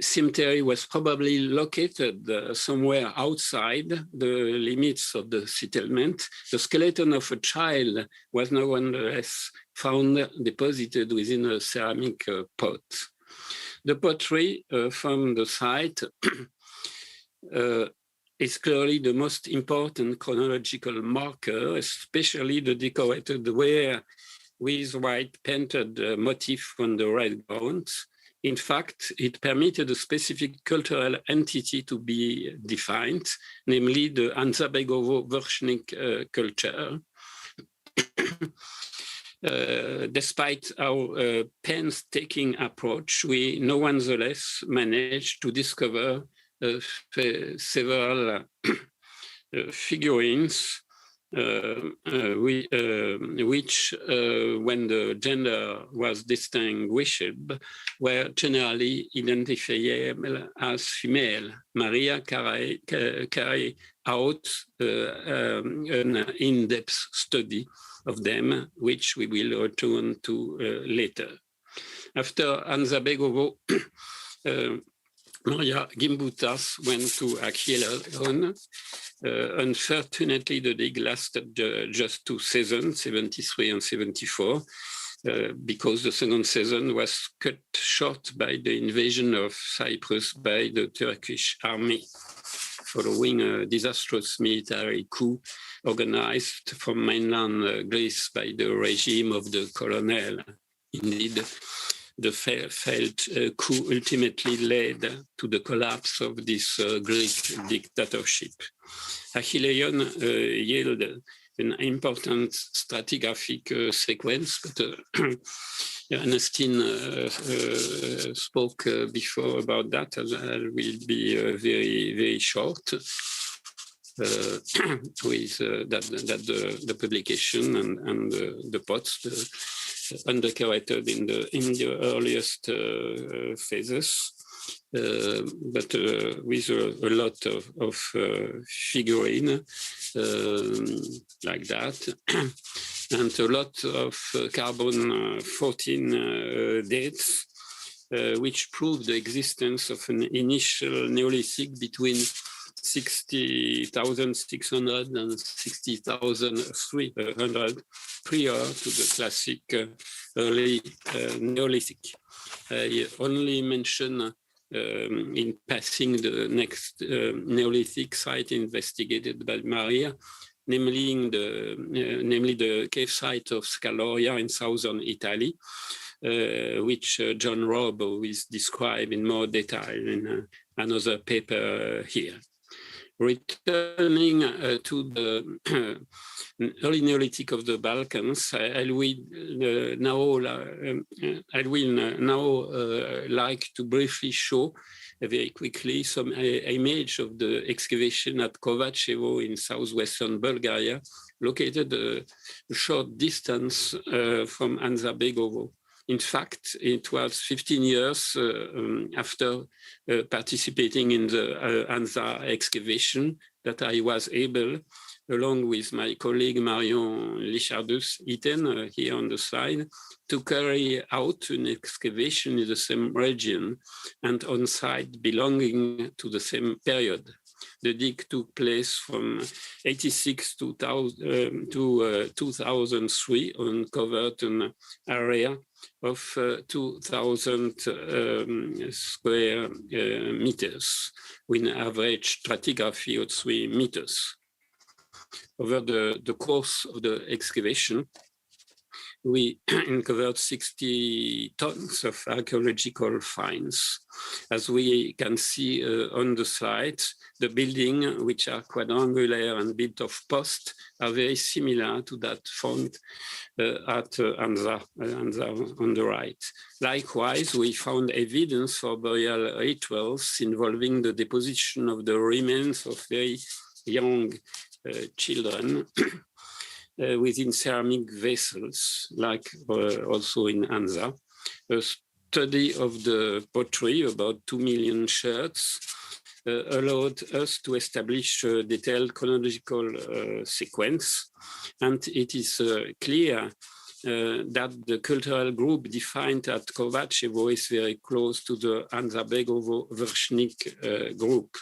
cemetery was probably located somewhere outside the limits of the settlement. The skeleton of a child was nonetheless found deposited within a ceramic pot. The pottery from the site is clearly the most important chronological marker, especially the decorated ware with white painted motif on the red ground. In fact, it permitted a specific cultural entity to be defined, namely the Anzabegovo-Vršnik culture. Despite our painstaking approach, we nonetheless managed to discover several figurines which, when the gender was distinguished, were generally identifiable as female. Marija carried out an in-depth study of them, which we will return to later. After Anzabegovo, Marija Gimbutas went to Achilleon. Unfortunately, the dig lasted just 2 seasons, 73 and 74, because the second season was cut short by the invasion of Cyprus by the Turkish army. following a disastrous military coup organized from mainland Greece by the regime of the colonel. Indeed, the failed coup ultimately led to the collapse of this Greek dictatorship. Achilleon yielded an important stratigraphic sequence, but Ernestine spoke before about that, and I will be very, very short with the publication and the pots undercurated in the earliest phases. But with a lot of figurine like that, and a lot of carbon 14 dates, which prove the existence of an initial Neolithic between 60,600 and 60,300 prior to the classic early Neolithic. I only mention in passing the next Neolithic site investigated by Marija, namely the cave site of Scaloria in southern Italy, which John Robo is described in more detail in another paper here. Returning to the early Neolithic of the Balkans, I will now like to briefly show very quickly some image of the excavation at Kovachevo in southwestern Bulgaria, located a short distance from Anza-Begovo. In fact, it was 15 years after participating in the Anza excavation that I was able, along with my colleague Marion Lichardus-Iten here on the side, to carry out an excavation in the same region and on site belonging to the same period. The dig took place from 86 to 2003 on covered an area of 2,000 square meters, with an average stratigraphy of 3 meters. Over the course of the excavation, we uncovered 60 tons of archaeological finds. As we can see on the slide, the buildings, which are quadrangular and built of posts, are very similar to that found at Anza on the right. Likewise, we found evidence for burial rituals involving the deposition of the remains of very young children within ceramic vessels, like also in Anza. A study of the pottery, about 2 million sherds, allowed us to establish a detailed chronological sequence. And it is clear that the cultural group defined at Kovachevo is very close to the Anza-Begovo-Vršnik group.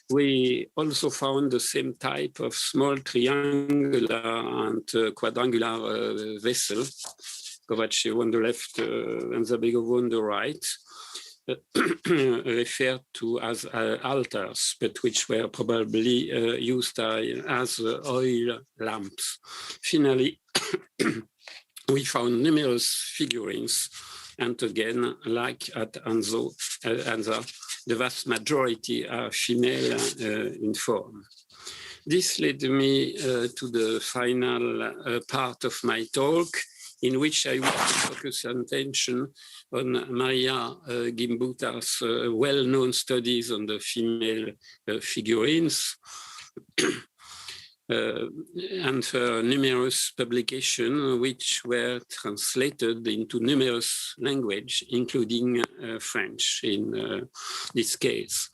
We also found the same type of small triangular and quadrangular vessel, Kovachevo on the left, Anza-Begovo on the right, referred to as altars, but which were probably used as oil lamps. Finally, we found numerous figurines, and again, like at Anza, the vast majority are female in form. This led me to the final part of my talk, in which I want to focus attention on Marija Gimbutas' well-known studies on the female figurines and her numerous publications, which were translated into numerous languages, including French in this case.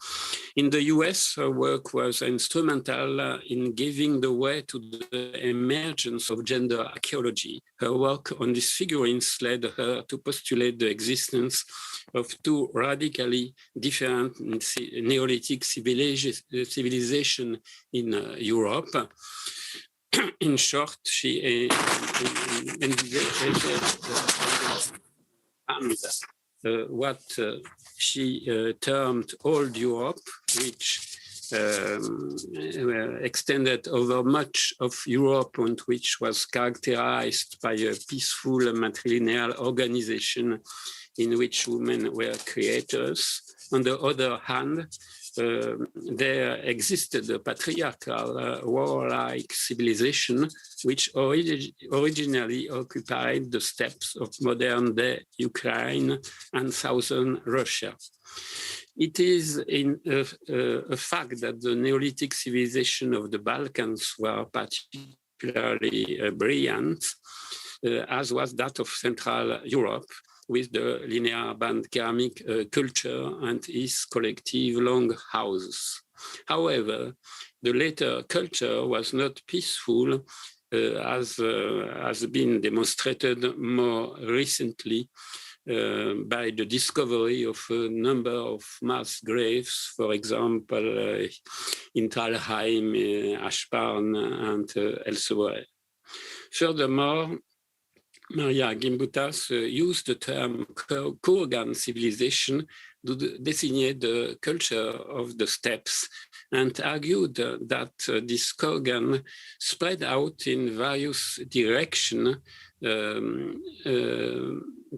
In the US, her work was instrumental in giving the way to the emergence of gender archaeology. Her work on these figurines led her to postulate the existence of two radically different Neolithic civilizations in Europe. In short, she envisages what she termed Old Europe, which extended over much of Europe and which was characterized by a peaceful matrilineal organization in which women were creators. On the other hand, there existed a patriarchal, warlike civilization which originally occupied the steppes of modern-day Ukraine and southern Russia. It is a fact that the Neolithic civilization of the Balkans were particularly brilliant, as was that of Central Europe, with the linear band ceramic culture and its collective long houses. However, the later culture was not peaceful, as has been demonstrated more recently by the discovery of a number of mass graves, for example, in Talheim, Ashparn, and elsewhere. Furthermore, Marija Gimbutas used the term Kurgan Civilization to designate the culture of the steppes and argued that this Kurgan spread out in various directions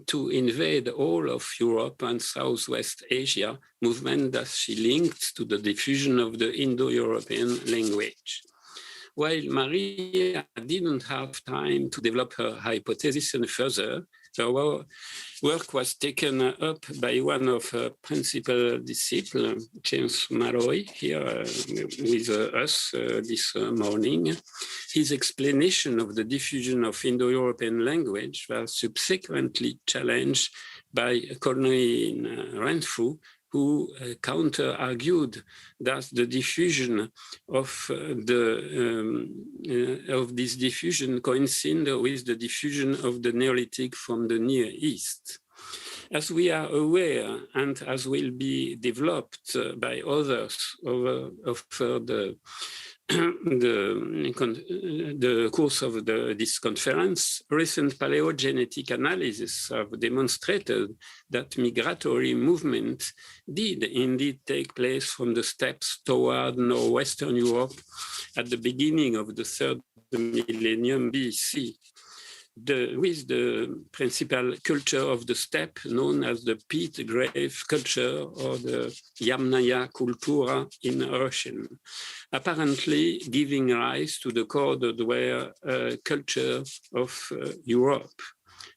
to invade all of Europe and Southwest Asia, movement that she linked to the diffusion of the Indo-European language. While Marija didn't have time to develop her hypothesis any further, her work was taken up by one of her principal disciples, James Malloy, here with us this morning. His explanation of the diffusion of Indo-European language was subsequently challenged by Colonel Renfrew, who counter-argued that the diffusion of this diffusion coincided with the diffusion of the Neolithic from the Near East. As we are aware, and as will be developed by others over the course of this conference, recent paleogenetic analysis have demonstrated that migratory movement did indeed take place from the steppes toward northwestern Europe at the beginning of the 3rd millennium BC, with the principal culture of the steppe known as the peat grave culture or the Yamnaya Kultura in Russian, apparently giving rise to the Cordovere culture of Europe.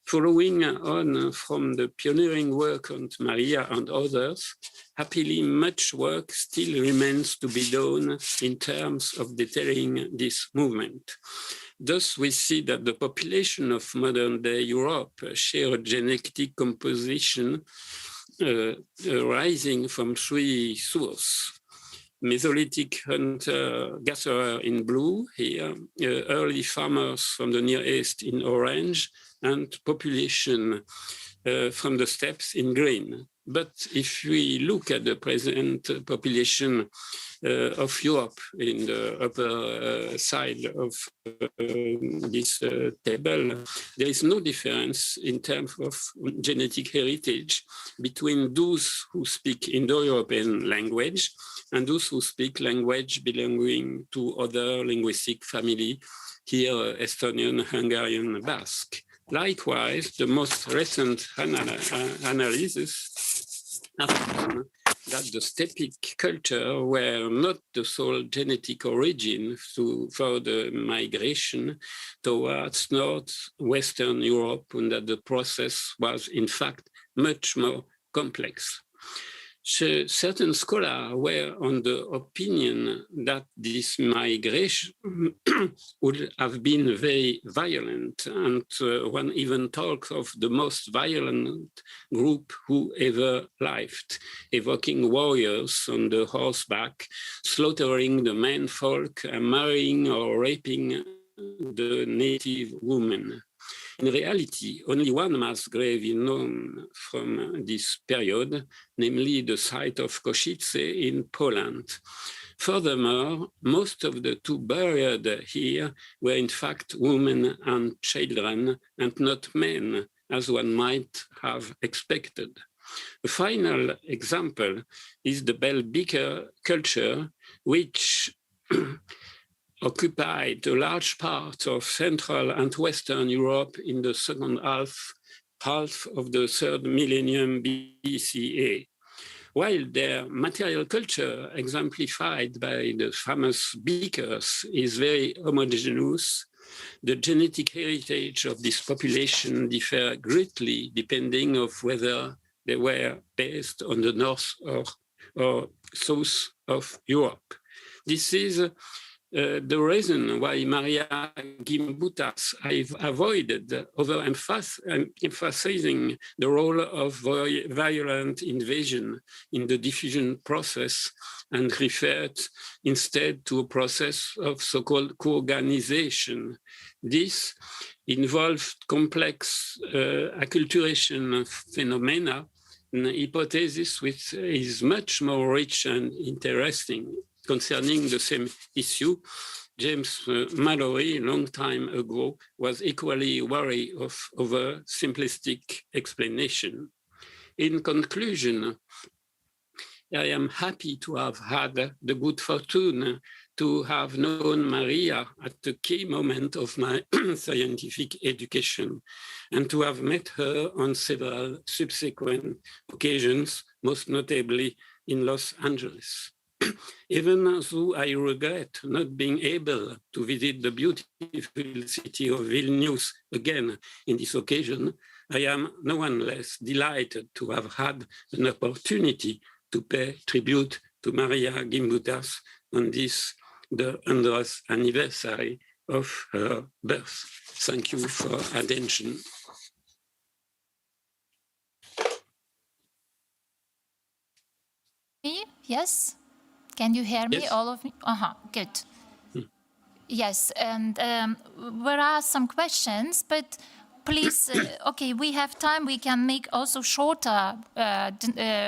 Following on from the pioneering work on Marija and others, happily much work still remains to be done in terms of detailing this movement. Thus, we see that the population of modern-day Europe share a genetic composition arising from 3 sources. Mesolithic hunter-gatherer in blue here, early farmers from the Near East in orange, and population from the steppes in green. But if we look at the present population of Europe in the upper side of this table, there is no difference in terms of genetic heritage between those who speak Indo-European language and those who speak language belonging to other linguistic family, here Estonian, Hungarian, Basque. Likewise, the most recent analysis has found that the steppic culture were not the sole genetic origin for the migration towards northwestern Europe, and that the process was in fact much more complex. Certain scholars were on the opinion that this migration would have been very violent, and one even talks of the most violent group who ever lived, evoking warriors on the horseback, slaughtering the men folk, marrying or raping the native women. In reality, only one mass grave is known from this period, namely the site of Košice in Poland. Furthermore, most of the two buried here were in fact women and children, and not men, as one might have expected. A final example is the bell beaker culture, which occupied a large part of Central and Western Europe in the second half of the 3rd millennium BCE. While their material culture, exemplified by the famous beakers, is very homogeneous, the genetic heritage of this population differ greatly depending on whether they were based on the north or south of Europe. This is the reason why Marija Gimbutienė have avoided emphasizing the role of violent invasion in the diffusion process and referred instead to a process of so-called co-organization. This involved complex acculturation phenomena, an hypothesis which is much more rich and interesting. Concerning the same issue, James Mallory, a long time ago, was equally wary of over simplistic explanation. In conclusion, I am happy to have had the good fortune to have known Marija at the key moment of my scientific education and to have met her on several subsequent occasions, most notably in Los Angeles. Even though I regret not being able to visit the beautiful city of Vilnius again in this occasion, I am no one less delighted to have had an opportunity to pay tribute to Marija Gimbutienė on this, the 100th anniversary of her birth. Thank you for attention. Yes? Can you hear me, yes. all of me? Good. Yes, and there are some questions, but please, okay, we have time, we can make also shorter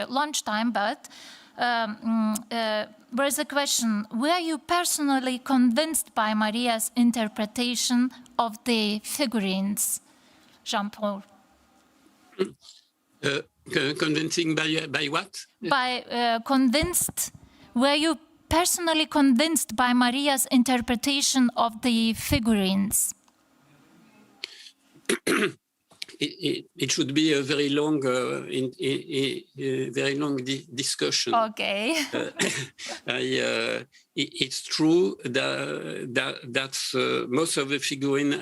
lunchtime, but there is a question. Were you personally convinced by Marija's interpretation of the figurines, Jean-Paul? Convincing by what? By convinced. Were you personally convinced by Marija's interpretation of the figurines? It should be a very long, discussion. Okay. It's true that most of the figurines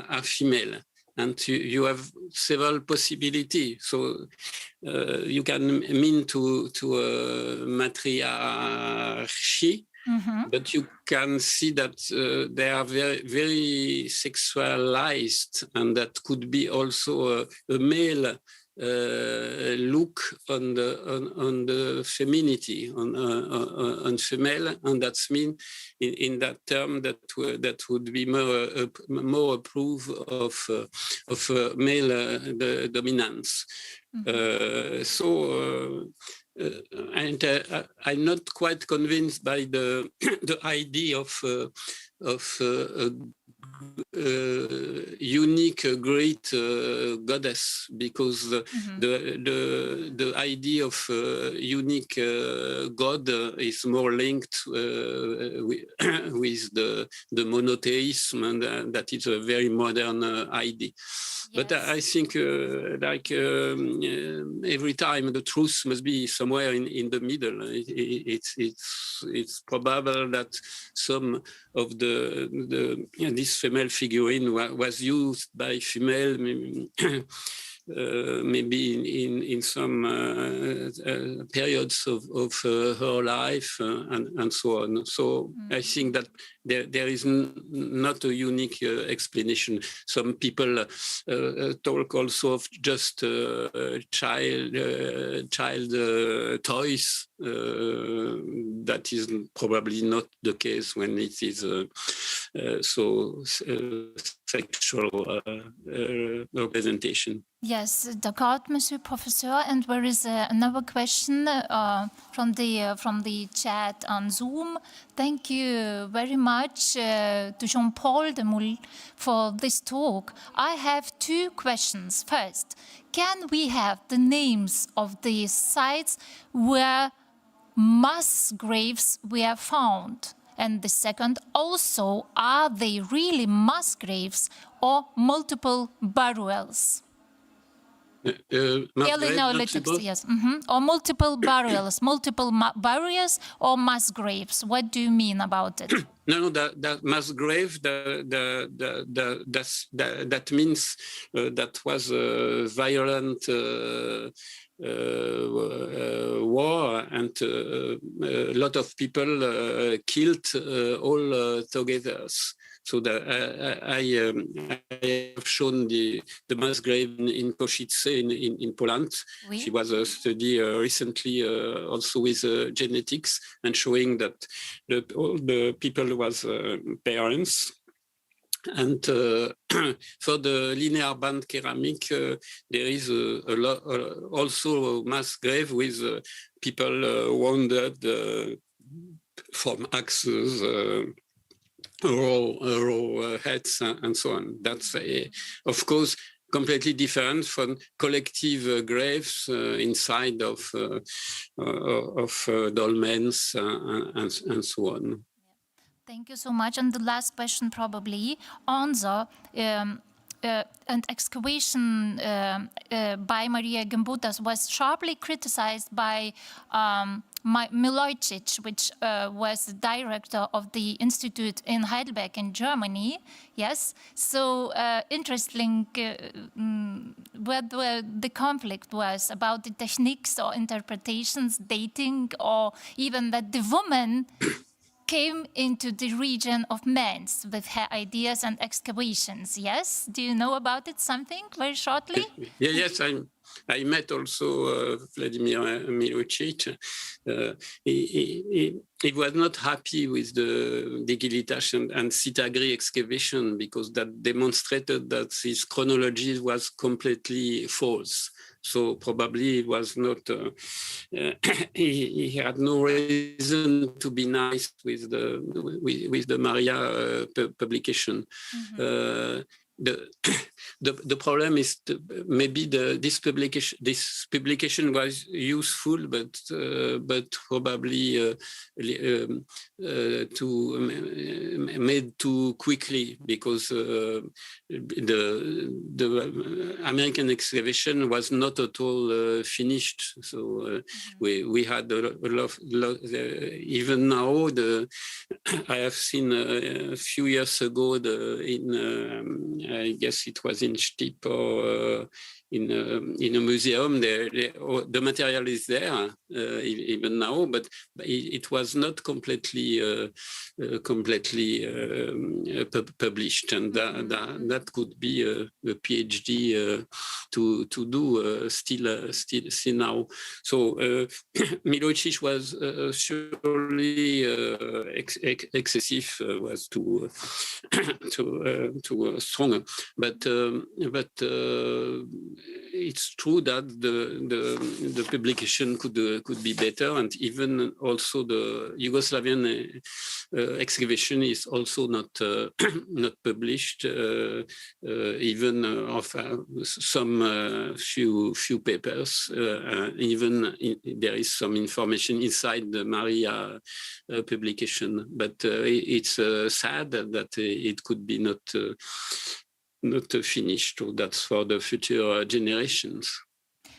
are female. And you have several possibilities. So you can mean to a matriarchy, but you can see that they are very, very sexualized, and that could be also a male look on the femininity, on female, and that's mean in that term that would be more approved of male dominance. And I'm not quite convinced by the idea of unique great goddess, because the idea of unique god is more linked with the monotheism, and that is a very modern idea. Yes. But I think every time the truth must be somewhere in the middle. It's probable that some of this female figurine was used by female, maybe in some periods of her life and so on. So I think that there is not a unique explanation. Some people talk also of just child toys. That is probably not the case when it is so sexual representation. Yes, d'accord, Monsieur Professor. And there is another question from the chat on Zoom. Thank you very much to Jean-Paul Demoule for this talk. I have two questions. First, can we have the names of the sites where mass graves were found? And the second, also, are they really mass graves or multiple burials? Early Neolithic, yes. Or multiple burials, burials or mass graves. What do you mean about it? No, that mass grave, that means that was a violent war, and a lot of people killed all together. So I have shown the mass grave in Košice in Poland. Oui. She was studied recently also with genetics, and showing that all the people was parents. And for the linear band ceramic, there is a lot, also mass grave with people wounded from axes, raw heads, and so on. That's, of course, completely different from collective graves inside of dolmens and so on. Thank you so much. And the last question, probably, on the an excavation by Marija Gimbutas was sharply criticized by Milojcic, which was the director of the institute in Heidelberg in Germany. Yes, so interesting what the conflict was about the techniques or interpretations, dating, or even that the woman came into the region of Mainz with her ideas and excavations. Yes, do you know about it something very shortly? Yes, I met also Vladimir Milojcic. He was not happy with the Dicolitash and Sitagri excavation, because that demonstrated that his chronology was completely false. So probably it was not, he had no reason to be nice with the Marija publication. Mm-hmm. The problem is maybe this publication was useful, but probably made too quickly, because the American excavation was not at all finished. So we had a lot even now. I have seen a few years ago I guess it was in Stip or in a museum. The material is there even now, but it was not completely published, and that could be a PhD to do still now. So Milojcic was surely excessive, was too strong, but it's true that the publication could be better, and even also the Yugoslavian excavation is also not published, even of some few papers. Even there is some information inside the Marija publication, but it's sad that it could be not finished. So that's for the future generations.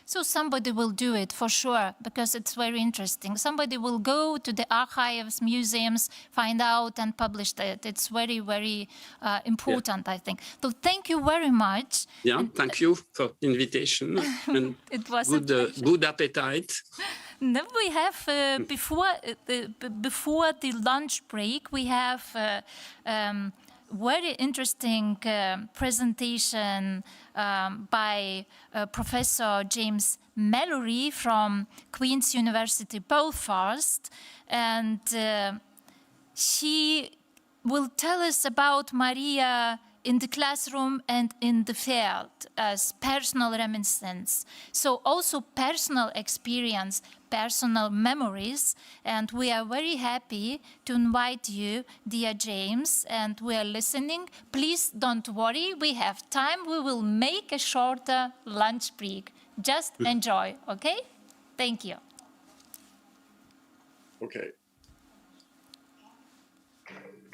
So somebody will do it for sure, because it's very interesting. Somebody will go to the archives, museums, find out and publish it. It's very, very important, I think. So thank you very much. Yeah, and thank you for the invitation. And it was good appetite. Then we have, before the lunch break, we have very interesting presentation by Professor James Mallory from Queen's University, Belfast, and she will tell us about Marija in the classroom and in the field as personal reminiscence. So also personal experience, personal memories, and we are very happy to invite you, dear James, and we are listening. Please don't worry, we have time. We will make a shorter lunch break. Just enjoy, okay? Thank you. Okay.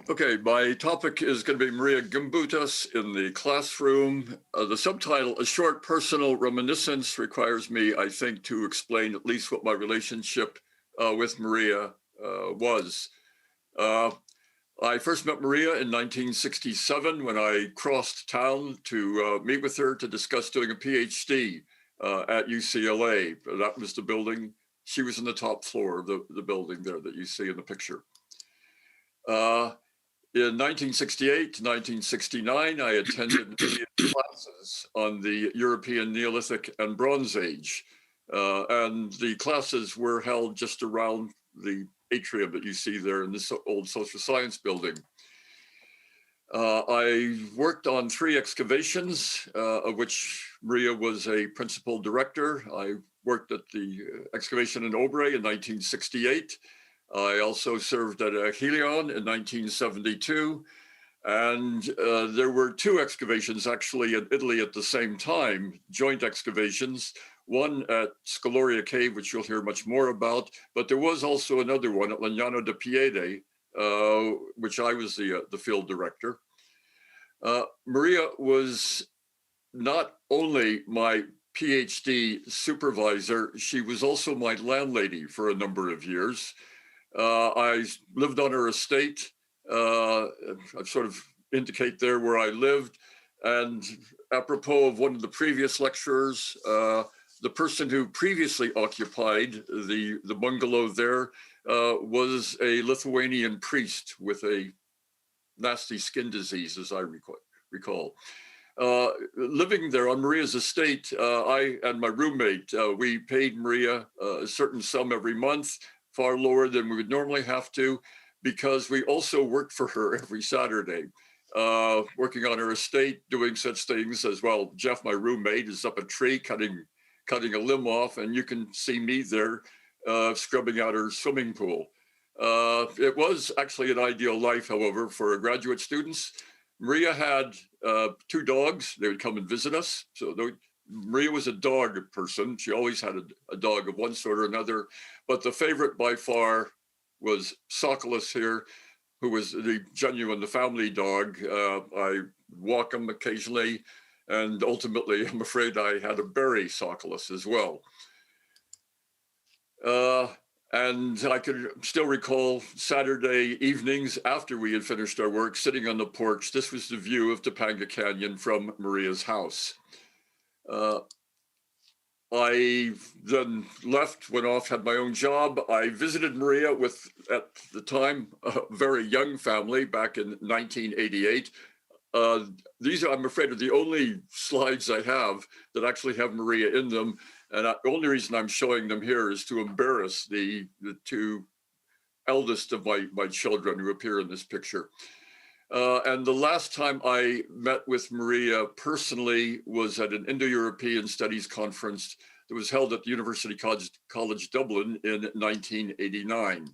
Okay, my topic is going to be Marija Gimbutas in the classroom. The subtitle, A Short Personal Reminiscence, requires me, I think, to explain at least what my relationship with Marija was. I first met Marija in 1967 when I crossed town to meet with her to discuss doing a PhD at UCLA. That was the building. She was in the top floor of the building there that you see in the picture. In 1968 to 1969, I attended classes on the European Neolithic and Bronze Age. And the classes were held just around the atrium that you see there in this old social science building. I worked on 3 excavations, of which Marija was a principal director. I worked at the excavation in Obre in 1968. I also served at Helion in 1972, and there were 2 excavations actually in Italy at the same time, joint excavations, one at Scaloria Cave, which you'll hear much more about, but there was also another one at Legnano de Piede, which I was the field director. Marija was not only my PhD supervisor, she was also my landlady for a number of years. I lived on her estate. I sort of indicate there where I lived. And apropos of one of the previous lecturers, the person who previously occupied the bungalow there was a Lithuanian priest with a nasty skin disease, as I recall. Living there on Marija's estate, I and my roommate, we paid Marija a certain sum every month, far lower than we would normally have to, because we also worked for her every Saturday, working on her estate, doing such things as, well, Jeff, my roommate, is up a tree cutting a limb off, and you can see me there scrubbing out her swimming pool. It was actually an ideal life, however, for graduate students. Marija had 2 dogs. They would come and visit us. So Marija was a dog person. She always had a dog of one sort or another, but the favorite by far was Sokolos here, who was the family dog. I walk him occasionally, and ultimately, I'm afraid I had to bury Sokolos as well. And I could still recall Saturday evenings after we had finished our work, sitting on the porch. This was the view of Topanga Canyon from Marija's house. I then left, went off, had my own job. I visited Marija with, at the time, a very young family back in 1988. These are, I'm afraid, are the only slides I have that actually have Marija in them. And the only reason I'm showing them here is to embarrass the 2 eldest of my children who appear in this picture. And the last time I met with Marija personally was at an Indo-European Studies conference that was held at the University College Dublin in 1989.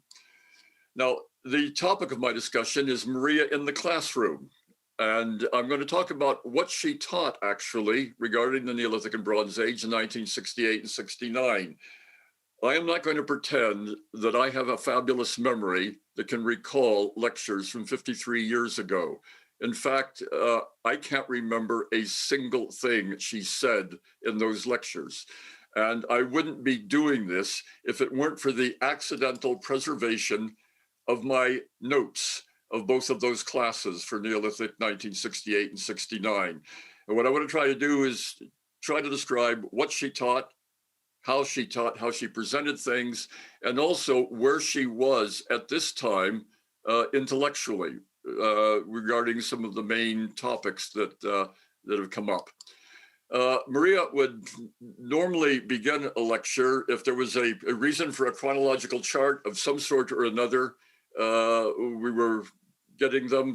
Now, the topic of my discussion is Marija in the classroom. And I'm going to talk about what she taught, actually, regarding the Neolithic and Bronze Age in 1968 and 69. I am not going to pretend that I have a fabulous memory that can recall lectures from 53 years ago. In fact, I can't remember a single thing she said in those lectures. And I wouldn't be doing this if it weren't for the accidental preservation of my notes of both of those classes for Neolithic 1968 and 69. And what I want to try to do is try to describe what she taught, how she presented things, and also where she was at this time intellectually regarding some of the main topics that have come up. Marija would normally begin a lecture if there was a reason for a chronological chart of some sort or another. We were getting them,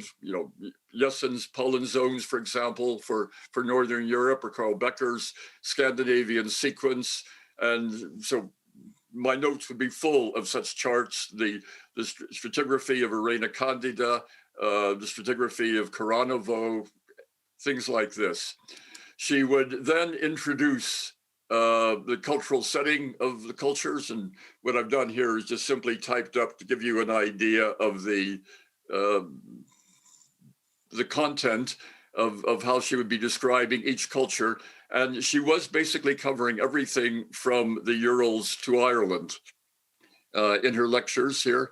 Jessen's pollen zones, for example, for Northern Europe, or Carl Becker's Scandinavian sequence. And so my notes would be full of such charts, the stratigraphy of Arena Candida, the stratigraphy of Koranovo, things like this. She would then introduce the cultural setting of the cultures. And what I've done here is just simply typed up to give you an idea of the content of how she would be describing each culture. And she was basically covering everything from the Urals to Ireland in her lectures here.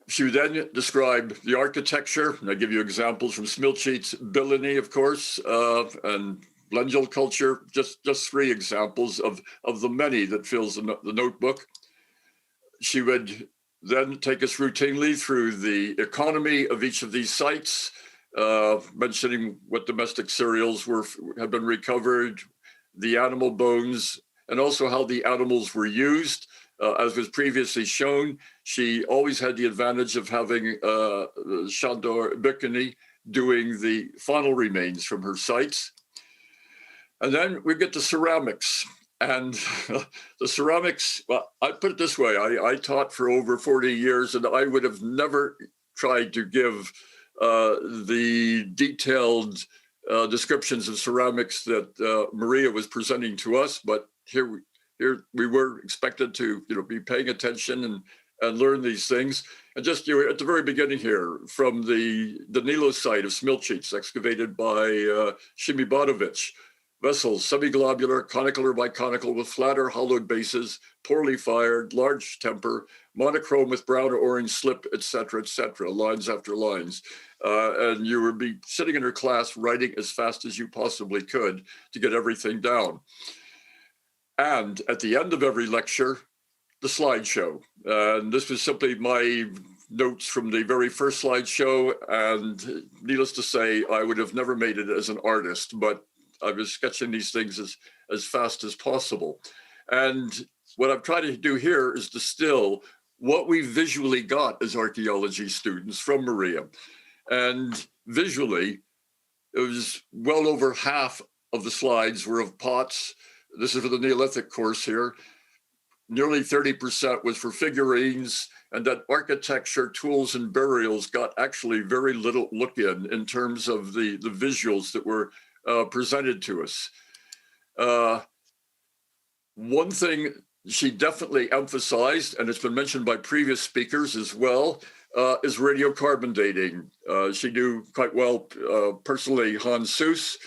She would then describe the architecture, and I give you examples from Smilchit's Bilini, of course, and Blengel culture, just 3 examples of the many that fills the notebook. She would then take us routinely through the economy of each of these sites, mentioning what domestic cereals have been recovered, the animal bones, and also how the animals were used. As was previously shown, she always had the advantage of having Shandor Bikini doing the faunal remains from her sites. And then we get to ceramics. And the ceramics, well, I put it this way, I taught for over 40 years, and I would have never tried to give the detailed descriptions of ceramics that Marija was presenting to us, but here we were expected to be paying attention and learn these things. And just at the very beginning here, from the Danilo site of Smilchits, excavated by Shimibadovich, vessels, semi-globular, conical or biconical with flat or hollowed bases, poorly fired, large temper, monochrome with brown or orange slip, etc., lines after lines. And you would be sitting in her class writing as fast as you possibly could to get everything down. And at the end of every lecture, the slideshow. And this was simply my notes from the very first slideshow. And needless to say, I would have never made it as an artist, but I was sketching these things as fast as possible. And what I've tried to do here is distill what we visually got as archaeology students from Marija. And visually, it was well over half of the slides were of pots. This is for the Neolithic course here. Nearly 30% was for figurines, and that architecture, tools, and burials got actually very little look in terms of the visuals that were presented to us. One thing she definitely emphasized, and it's been mentioned by previous speakers as well, is radiocarbon dating. She knew quite well personally Hans Suess,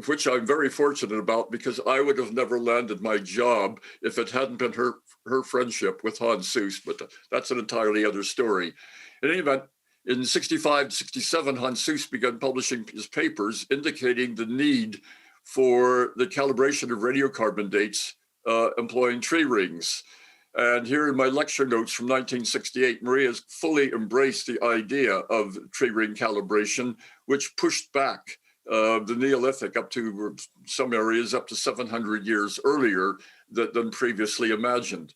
which I'm very fortunate about, because I would have never landed my job if it hadn't been her friendship with Hans Suess, but that's an entirely other story. In any event, in 65 to 67, Hans Suess began publishing his papers indicating the need for the calibration of radiocarbon dates employing tree rings. And here in my lecture notes from 1968, Marija has fully embraced the idea of tree ring calibration, which pushed back the Neolithic up to some areas up to 700 years earlier than previously imagined.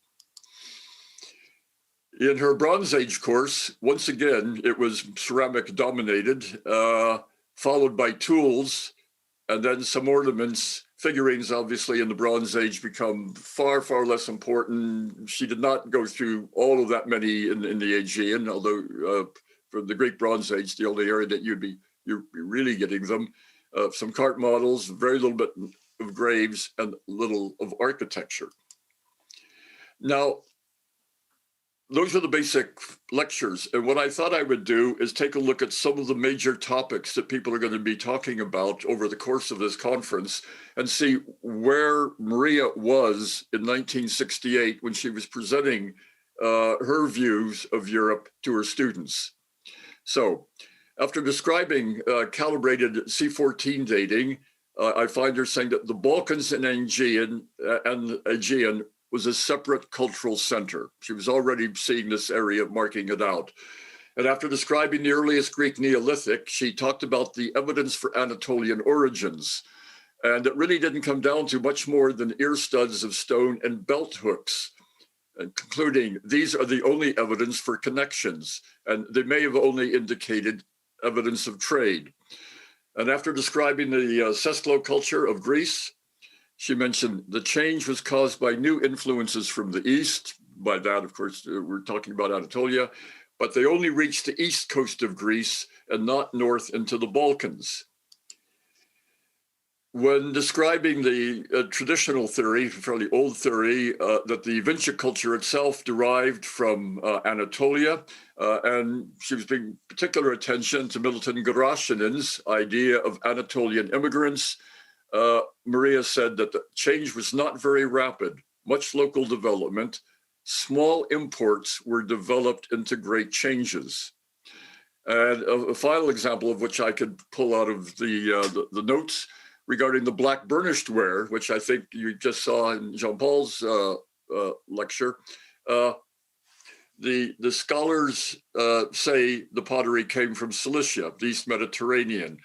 In her Bronze Age course, once again, it was ceramic dominated, followed by tools, and then some ornaments. Figurines, obviously, in the Bronze Age become far, far less important. She did not go through all of that many in the Aegean, although for the Greek Bronze Age, the only area that you're really getting them. Some cart models, very little bit of graves, and little of architecture. Now, those are the basic lectures. And what I thought I would do is take a look at some of the major topics that people are going to be talking about over the course of this conference and see where Marija was in 1968 when she was presenting her views of Europe to her students. So after describing calibrated C14 dating, I find her saying that the Balkans and Aegean was a separate cultural center. She was already seeing this area, marking it out. And after describing the earliest Greek Neolithic, she talked about the evidence for Anatolian origins. And it really didn't come down to much more than ear studs of stone and belt hooks. and concluding these are the only evidence for connections, and they may have only indicated evidence of trade. And after describing the Sesklo culture of Greece, she mentioned the change was caused by new influences from the east. By that, of course, we're talking about Anatolia, but they only reached the east coast of Greece and not north into the Balkans. When describing the traditional theory, fairly old theory, that the Vinci culture itself derived from Anatolia, and she was paying particular attention to Middleton Garashinin's idea of Anatolian immigrants, Marija said that the change was not very rapid, much local development, small imports were developed into great changes. And a final example of which I could pull out of the notes regarding the black burnished ware, which I think you just saw in Jean-Paul's lecture. The scholars say the pottery came from Cilicia, the East Mediterranean,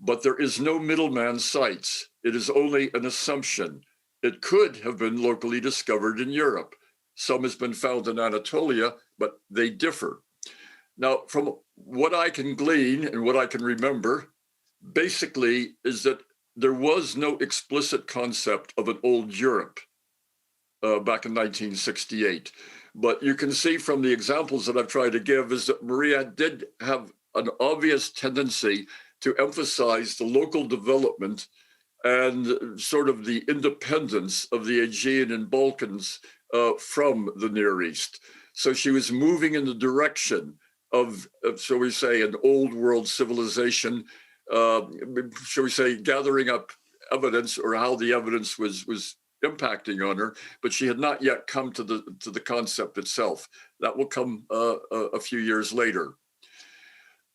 but there is no middleman sites. It is only an assumption. It could have been locally discovered in Europe. Some has been found in Anatolia, but they differ. Now, from what I can glean and what I can remember, basically is that there was no explicit concept of an old Europe back in 1968. But you can see from the examples that I've tried to give is that Marija did have an obvious tendency to emphasize the local development and sort of the independence of the Aegean and Balkans from the Near East. So she was moving in the direction of shall we say, an old world civilization, shall we say, gathering up evidence or how the evidence was impacting on her, but she had not yet come to the concept itself. That will come a few years later.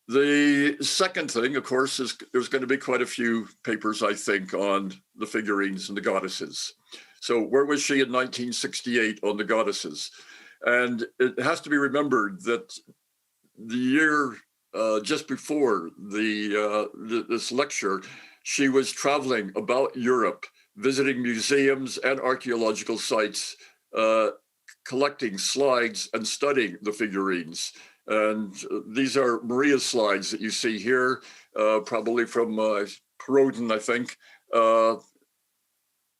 The second thing, of course, is there's going to be quite a few papers, I think, on the figurines and the goddesses. So where was she in 1968 on the goddesses? And it has to be remembered that the year just before this lecture, she was traveling about Europe, visiting museums and archaeological sites, collecting slides and studying the figurines. And these are Marija's slides that you see here, probably from Corrugant, I think.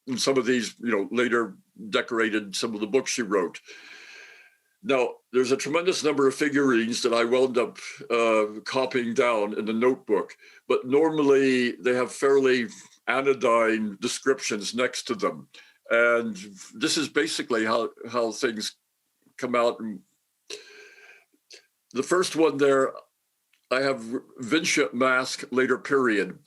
And some of these, later decorated some of the books she wrote. Now, there's a tremendous number of figurines that I wound up copying down in the notebook, but normally they have fairly anodyne descriptions next to them. And this is basically how things come out. The first one there, I have Vinci mask, later period.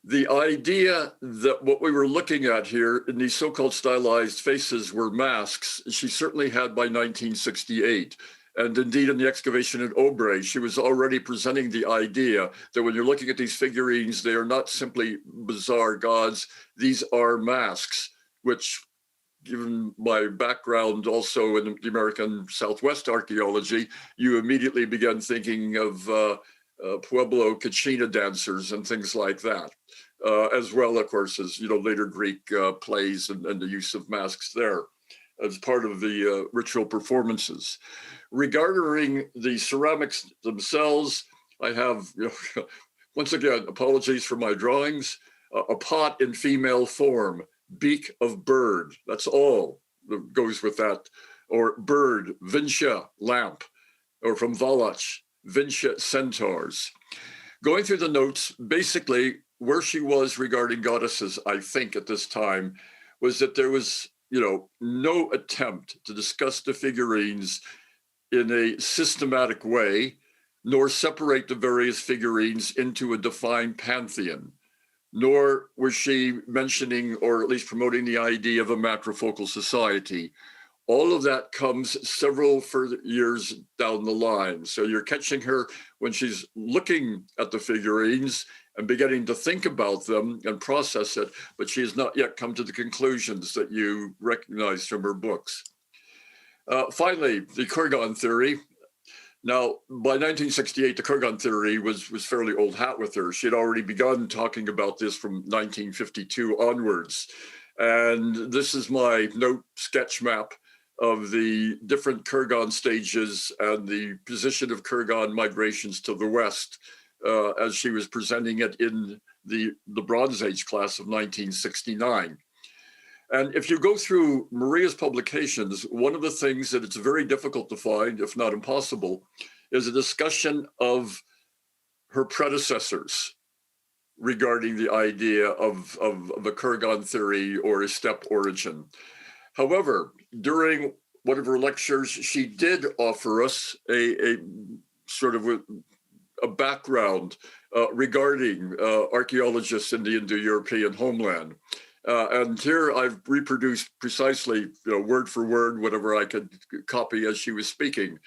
The idea that what we were looking at here in these so-called stylized faces were masks, she certainly had by 1968. And indeed, in the excavation at Aubrey, she was already presenting the idea that when you're looking at these figurines, they are not simply bizarre gods, these are masks, which, given my background also in the American Southwest archaeology, you immediately began thinking of Pueblo Kachina dancers and things like that, as well, of course, as later Greek plays and the use of masks there as part of the ritual performances. Regarding the ceramics themselves, I have, once again, apologies for my drawings, a pot in female form, beak of bird, that's all that goes with that, or bird, Vinci lamp, or from Valach, Vinci centaurs. Going through the notes, basically where she was regarding goddesses, I think at this time, was that there was, no attempt to discuss the figurines in a systematic way, nor separate the various figurines into a defined pantheon. Nor was she mentioning, or at least promoting, the idea of a matrifocal society. All of that comes several further years down the line. So you're catching her when she's looking at the figurines and beginning to think about them and process it, but she has not yet come to the conclusions that you recognize from her books. Finally, the Kurgan Theory. Now, by 1968, the Kurgan Theory was fairly old hat with her. She had already begun talking about this from 1952 onwards. And this is my note sketch map of the different Kurgan stages and the position of Kurgan migrations to the West as she was presenting it in the Bronze Age class of 1969. And if you go through Marija's publications, one of the things that it's very difficult to find, if not impossible, is a discussion of her predecessors regarding the idea of a Kurgan theory or a steppe origin. However, during one of her lectures, she did offer us a sort of a background regarding archaeologists in the Indo-European homeland. And here I've reproduced precisely, word for word, whatever I could copy as she was speaking.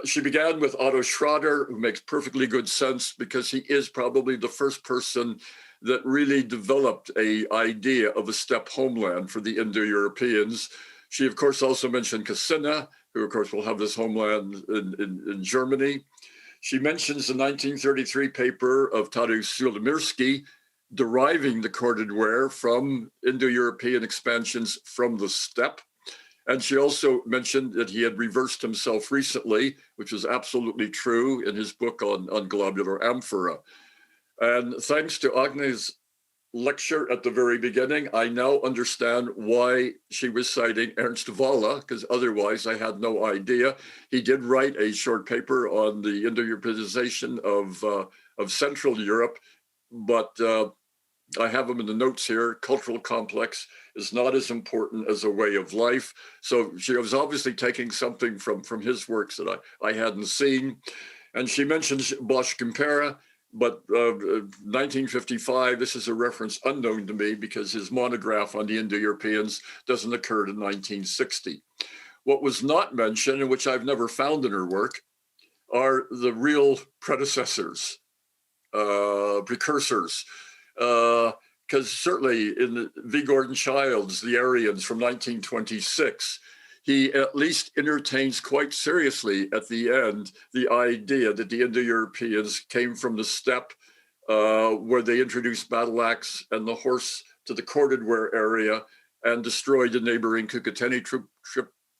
She began with Otto Schroeder, who makes perfectly good sense because he is probably the first person that really developed an idea of a steppe homeland for the Indo-Europeans. She, of course, also mentioned Cassina, who, of course, will have this homeland in Germany. She mentions the 1933 paper of Tadeusz Sulimirski, deriving the corded ware from Indo-European expansions from the steppe. And she also mentioned that he had reversed himself recently, which is absolutely true in his book on globular amphora. And thanks to Agnes' lecture at the very beginning, I now understand why she was citing Ernst Walla, because otherwise I had no idea. He did write a short paper on the Indo-Europeanization of Central Europe, but I have them in the notes here. Cultural complex is not as important as a way of life. So she was obviously taking something from his works that I hadn't seen. And she mentions Bosch Gimpera, but 1955, this is a reference unknown to me because his monograph on the Indo-Europeans doesn't occur in 1960. What was not mentioned, and which I've never found in her work, are the real predecessors, precursors. Because certainly in V. Gordon Childs, The Aryans from 1926, he at least entertains quite seriously at the end the idea that the Indo-Europeans came from the steppe, where they introduced battle axe and the horse to the corded ware area and destroyed the neighboring Kukuteni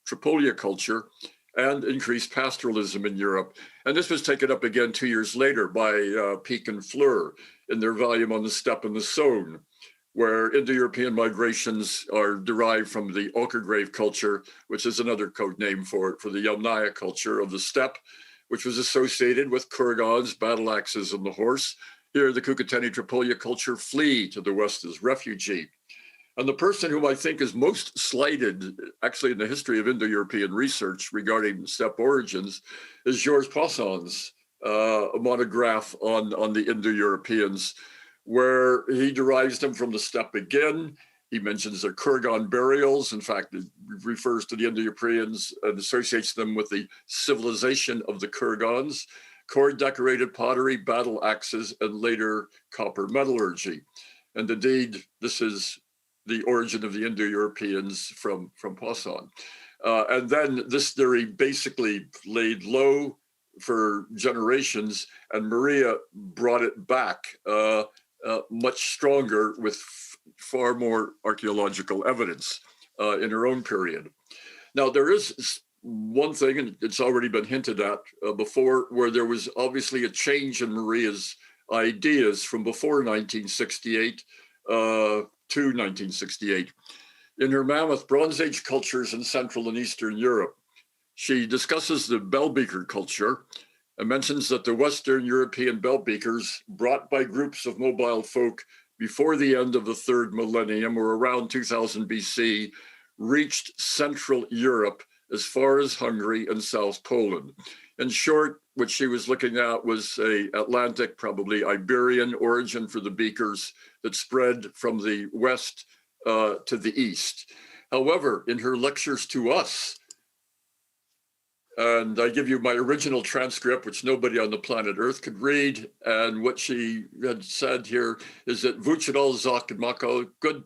Tripolia culture and increased pastoralism in Europe. And this was taken up again 2 years later by Peake and Fleur in their volume on the steppe and the Saône, where Indo-European migrations are derived from the Ochregrave culture, which is another code name for the Yamnaya culture of the steppe, which was associated with kurgans, battle axes, and the horse. Here, the Kukuteni Tripolia culture flee to the west as refugee. And the person whom I think is most slighted, actually in the history of Indo-European research regarding steppe origins, is Georges Poisson's monograph on the Indo-Europeans, where he derives them from the steppe again. He mentions their Kurgan burials. In fact, it refers to the Indo-Europeans and associates them with the civilization of the Kurgans, cord-decorated pottery, battle axes, and later copper metallurgy. And indeed, this is the origin of the Indo-Europeans from Poisson. And then this theory basically laid low for generations, and Marija brought it back much stronger with far more archaeological evidence in her own period. Now, there is one thing, and it's already been hinted at before, where there was obviously a change in Marija's ideas from before 1968 to 1968. In her mammoth Bronze Age cultures in Central and Eastern Europe, she discusses the bell beaker culture and mentions that the Western European bell beakers brought by groups of mobile folk before the end of the third millennium or around 2000 BC reached Central Europe as far as Hungary and South Poland. In short, what she was looking at was a Atlantic, probably Iberian origin for the beakers that spread from the west to the east. However, in her lectures to us, and I give you my original transcript, which nobody on the planet Earth could read, and what she had said here is that Vucedol, Zok, and Mako, good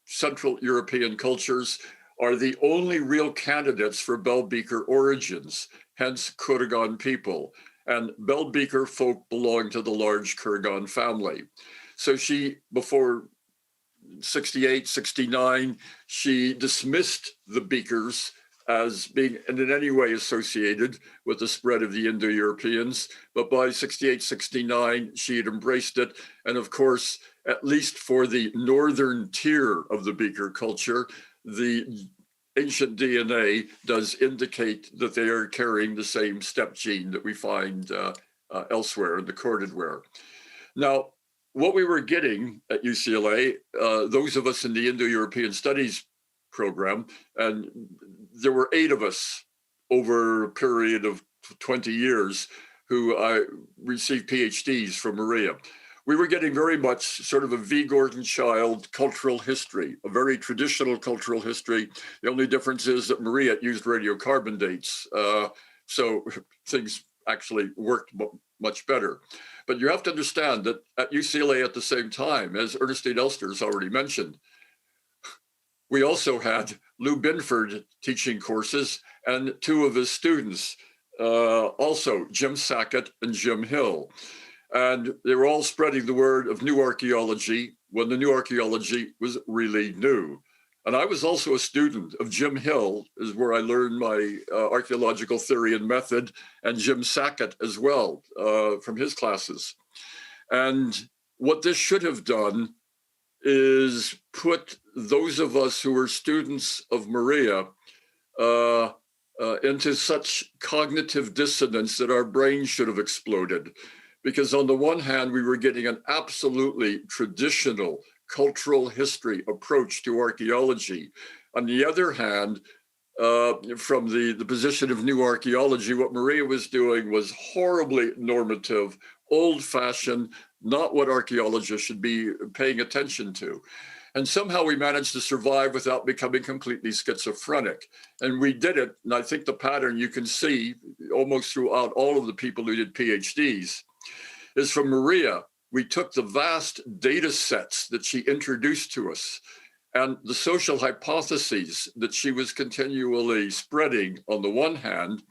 Central European cultures, are the only real candidates for bell beaker origins, hence Kurgan people. And bell beaker folk belong to the large Kurgan family. So she, before 68, 69, she dismissed the beakers as being in any way associated with the spread of the Indo-Europeans. But by 68, 69, she had embraced it. And of course, at least for the northern tier of the Beaker culture, the ancient DNA does indicate that they are carrying the same step gene that we find elsewhere in the corded-ware. Now, what we were getting at UCLA, those of us in the Indo-European Studies program, and there were 8 of us over a period of 20 years who received PhDs from Marija. We were getting very much sort of a V. Gordon Child cultural history, a very traditional cultural history. The only difference is that Marija used radiocarbon dates, so things actually worked much better. But you have to understand that at UCLA at the same time, as Ernestine Elster's already mentioned, we also had Lou Binford teaching courses and 2 of his students, also Jim Sackett and Jim Hill. And they were all spreading the word of new archaeology when the new archaeology was really new. And I was also a student of Jim Hill, is where I learned my archaeological theory and method, and Jim Sackett as well from his classes. And what this should have done is put those of us who were students of Marija into such cognitive dissonance that our brains should have exploded. Because on the one hand, we were getting an absolutely traditional cultural history approach to archaeology. On the other hand, from the position of new archaeology, what Marija was doing was horribly normative, old-fashioned, not what archaeologists should be paying attention to. And somehow we managed to survive without becoming completely schizophrenic. And we did it, and I think the pattern you can see almost throughout all of the people who did PhDs is from Marija. We took the vast data sets that she introduced to us and the social hypotheses that she was continually spreading on the one hand,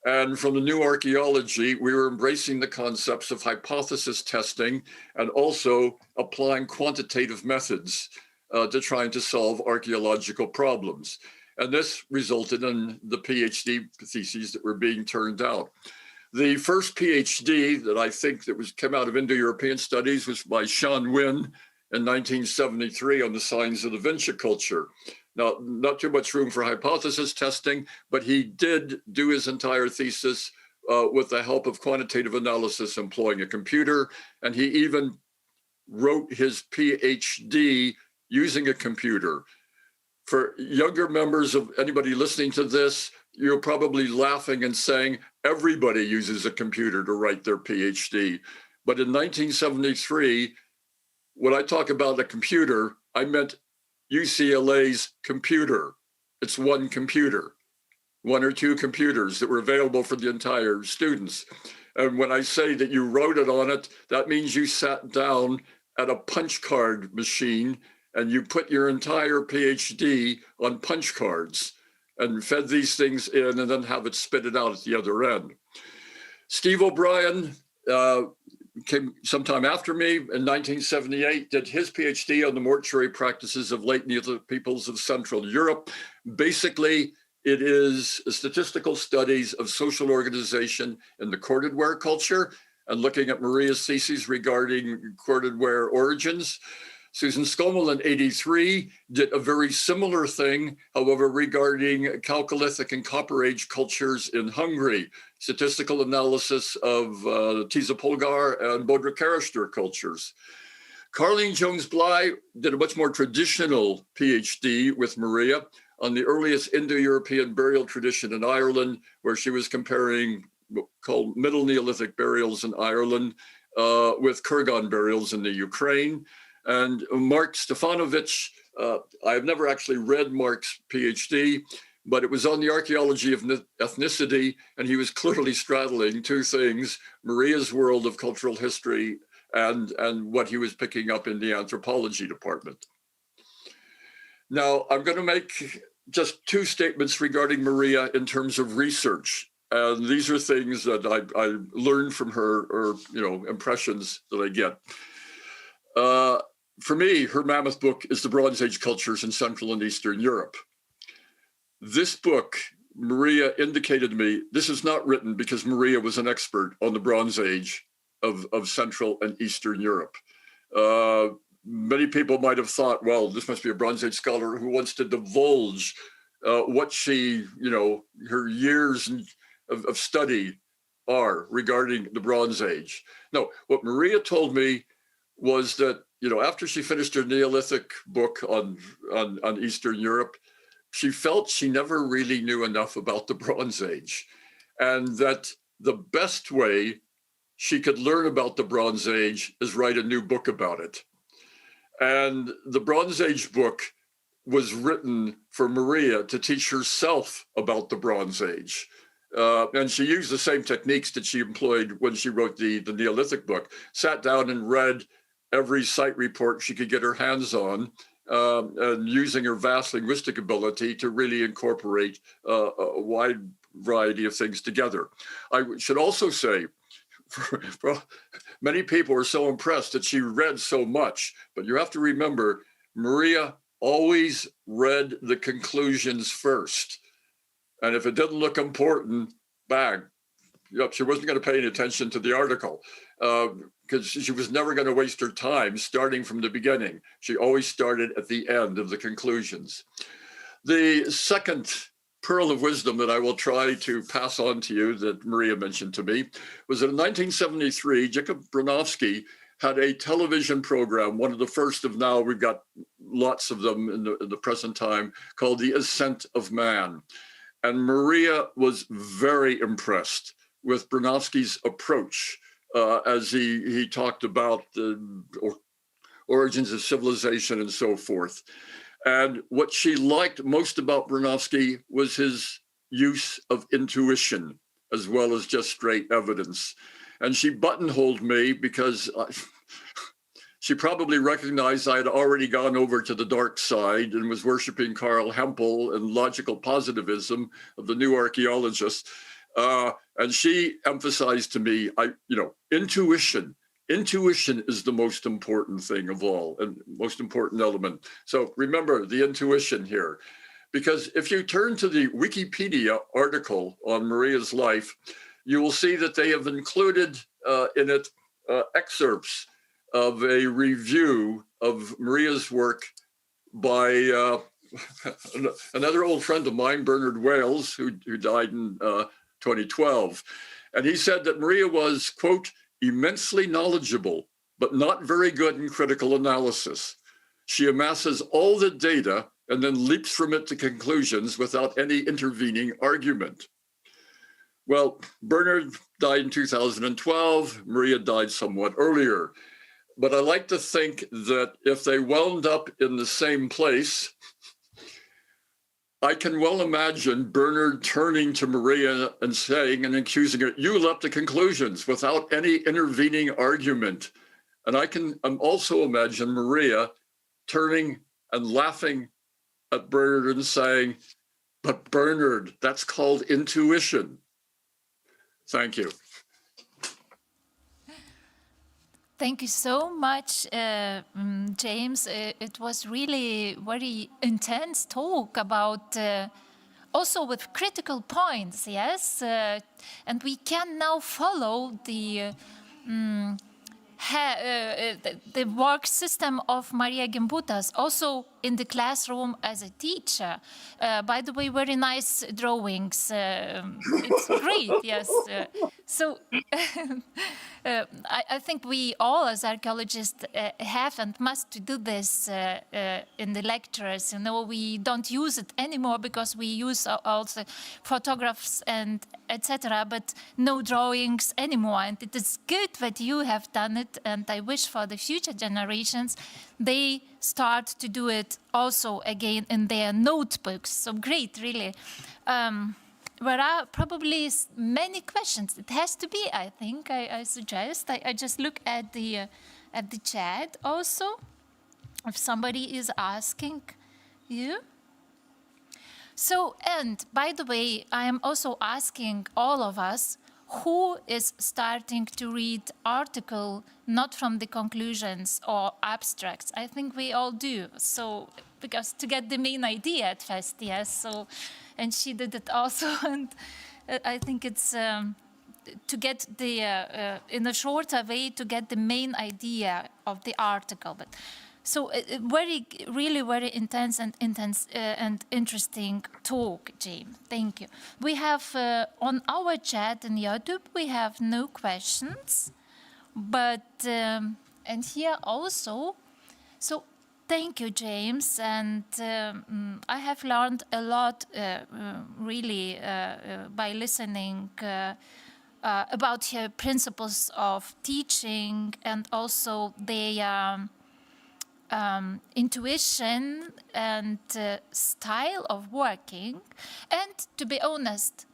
and from the new archaeology, we were embracing the concepts of hypothesis testing and also applying quantitative methods to trying to solve archaeological problems. And this resulted in the PhD theses that were being turned out. The first PhD that I think that came out of Indo-European studies was by Sean Wynn in 1973 on the signs of the Vinci culture. Now, not too much room for hypothesis testing, but he did do his entire thesis with the help of quantitative analysis employing a computer. And he even wrote his PhD using a computer. For younger members of anybody listening to this, you're probably laughing and saying, everybody uses a computer to write their PhD. But in 1973, when I talk about a computer, I meant UCLA's computer. It's one computer, 1 or 2 computers that were available for the entire students. And when I say that you wrote it on it, that means you sat down at a punch card machine and you put your entire PhD on punch cards and fed these things in and then have it spit it out at the other end. Steve O'Brien came sometime after me in 1978, did his PhD on the mortuary practices of late Neolithic peoples of Central Europe. Basically, it is statistical studies of social organization in the corded-ware culture and looking at Marija's theses regarding corded-ware origins. Susan Skomel in '83 did a very similar thing, however, regarding Chalcolithic and Copper Age cultures in Hungary, statistical analysis of Tisza-Polgár and Bodrog-Karastor cultures. Carleen Jones-Bly did a much more traditional PhD with Marija on the earliest Indo-European burial tradition in Ireland, where she was comparing what called Middle Neolithic burials in Ireland with Kurgan burials in the Ukraine. And Mark Stefanovich, I have never actually read Mark's PhD, but it was on the archaeology of ethnicity, and he was clearly straddling 2 things, Marija's world of cultural history and what he was picking up in the anthropology department. Now, I'm going to make just 2 statements regarding Marija in terms of research. And these are things that I learned from her, or impressions that I get. For me, her mammoth book is the Bronze Age cultures in Central and Eastern Europe. this book, Marija indicated to me, this is not written because Marija was an expert on the Bronze Age of Central and Eastern Europe. Many people might have thought, well, this must be a Bronze Age scholar who wants to divulge what she, her years of study are regarding the Bronze Age. No, what Marija told me was that, after she finished her Neolithic book on Eastern Europe, she felt she never really knew enough about the Bronze Age, and that the best way she could learn about the Bronze Age is write a new book about it. And the Bronze Age book was written for Marija to teach herself about the Bronze Age. And she used the same techniques that she employed when she wrote the Neolithic book, sat down and read every site report she could get her hands on, and using her vast linguistic ability to really incorporate a wide variety of things together. I should also say, many people are so impressed that she read so much, but you have to remember, Marija always read the conclusions first. And if it didn't look important, bang, she wasn't going to pay any attention to the article, because she was never going to waste her time starting from the beginning. She always started at the end of the conclusions. The second pearl of wisdom that I will try to pass on to you that Marija mentioned to me was that in 1973, Jacob Bronowski had a television program, one of the first of now, we've got lots of them in the present time, called The Ascent of Man. And Marija was very impressed with Bronowski's approach as he talked about the origins of civilization and so forth. And what she liked most about Bronowski was his use of intuition, as well as just straight evidence. And she buttonholed me because she probably recognized I had already gone over to the dark side and was worshiping Carl Hempel and logical positivism of the new archaeologists. And she emphasized to me, intuition. Intuition is the most important thing of all, and most important element. So remember the intuition here, because if you turn to the Wikipedia article on Marija's life, you will see that they have included in it excerpts of a review of Marija's work by another old friend of mine, Bernard Wales, who died in 2012. And he said that Marija was, quote, immensely knowledgeable, but not very good in critical analysis. She amasses all the data and then leaps from it to conclusions without any intervening argument. Well, Bernard died in 2012. Marija died somewhat earlier. But I like to think that if they wound up in the same place, I can well imagine Bernard turning to Marija and saying and accusing her, you leapt to conclusions without any intervening argument. And I can also imagine Marija turning and laughing at Bernard and saying, but Bernard, that's called intuition. Thank you. Thank you so much, James. It was really very intense talk about, also with critical points, yes? And we can now follow the work system of Marija Gimbutas, also in the classroom as a teacher. By the way, very nice drawings. It's great, yes. So I think we all as archaeologists have and must do this in the lectures. We don't use it anymore because we use also photographs and etc., but no drawings anymore. And it is good that you have done it, and I wish for the future generations they start to do it also again in their notebooks. So great, really. There are probably many questions. It has to be, I think, I suggest. I just look at the chat also, if somebody is asking you. So, and by the way, I am also asking all of us, who is starting to read article not from the conclusions or abstracts? I think we all do. So because to get the main idea at first, yes. So, and she did it also, and I think it's to get the in a shorter way to get the main idea of the article. But so really very intense and interesting talk, James. Thank you. We have on our chat in YouTube we have no questions, but and here also. So thank you, James, and I have learned a lot really by listening about your principles of teaching and also their intuition and style of working. And to be honest,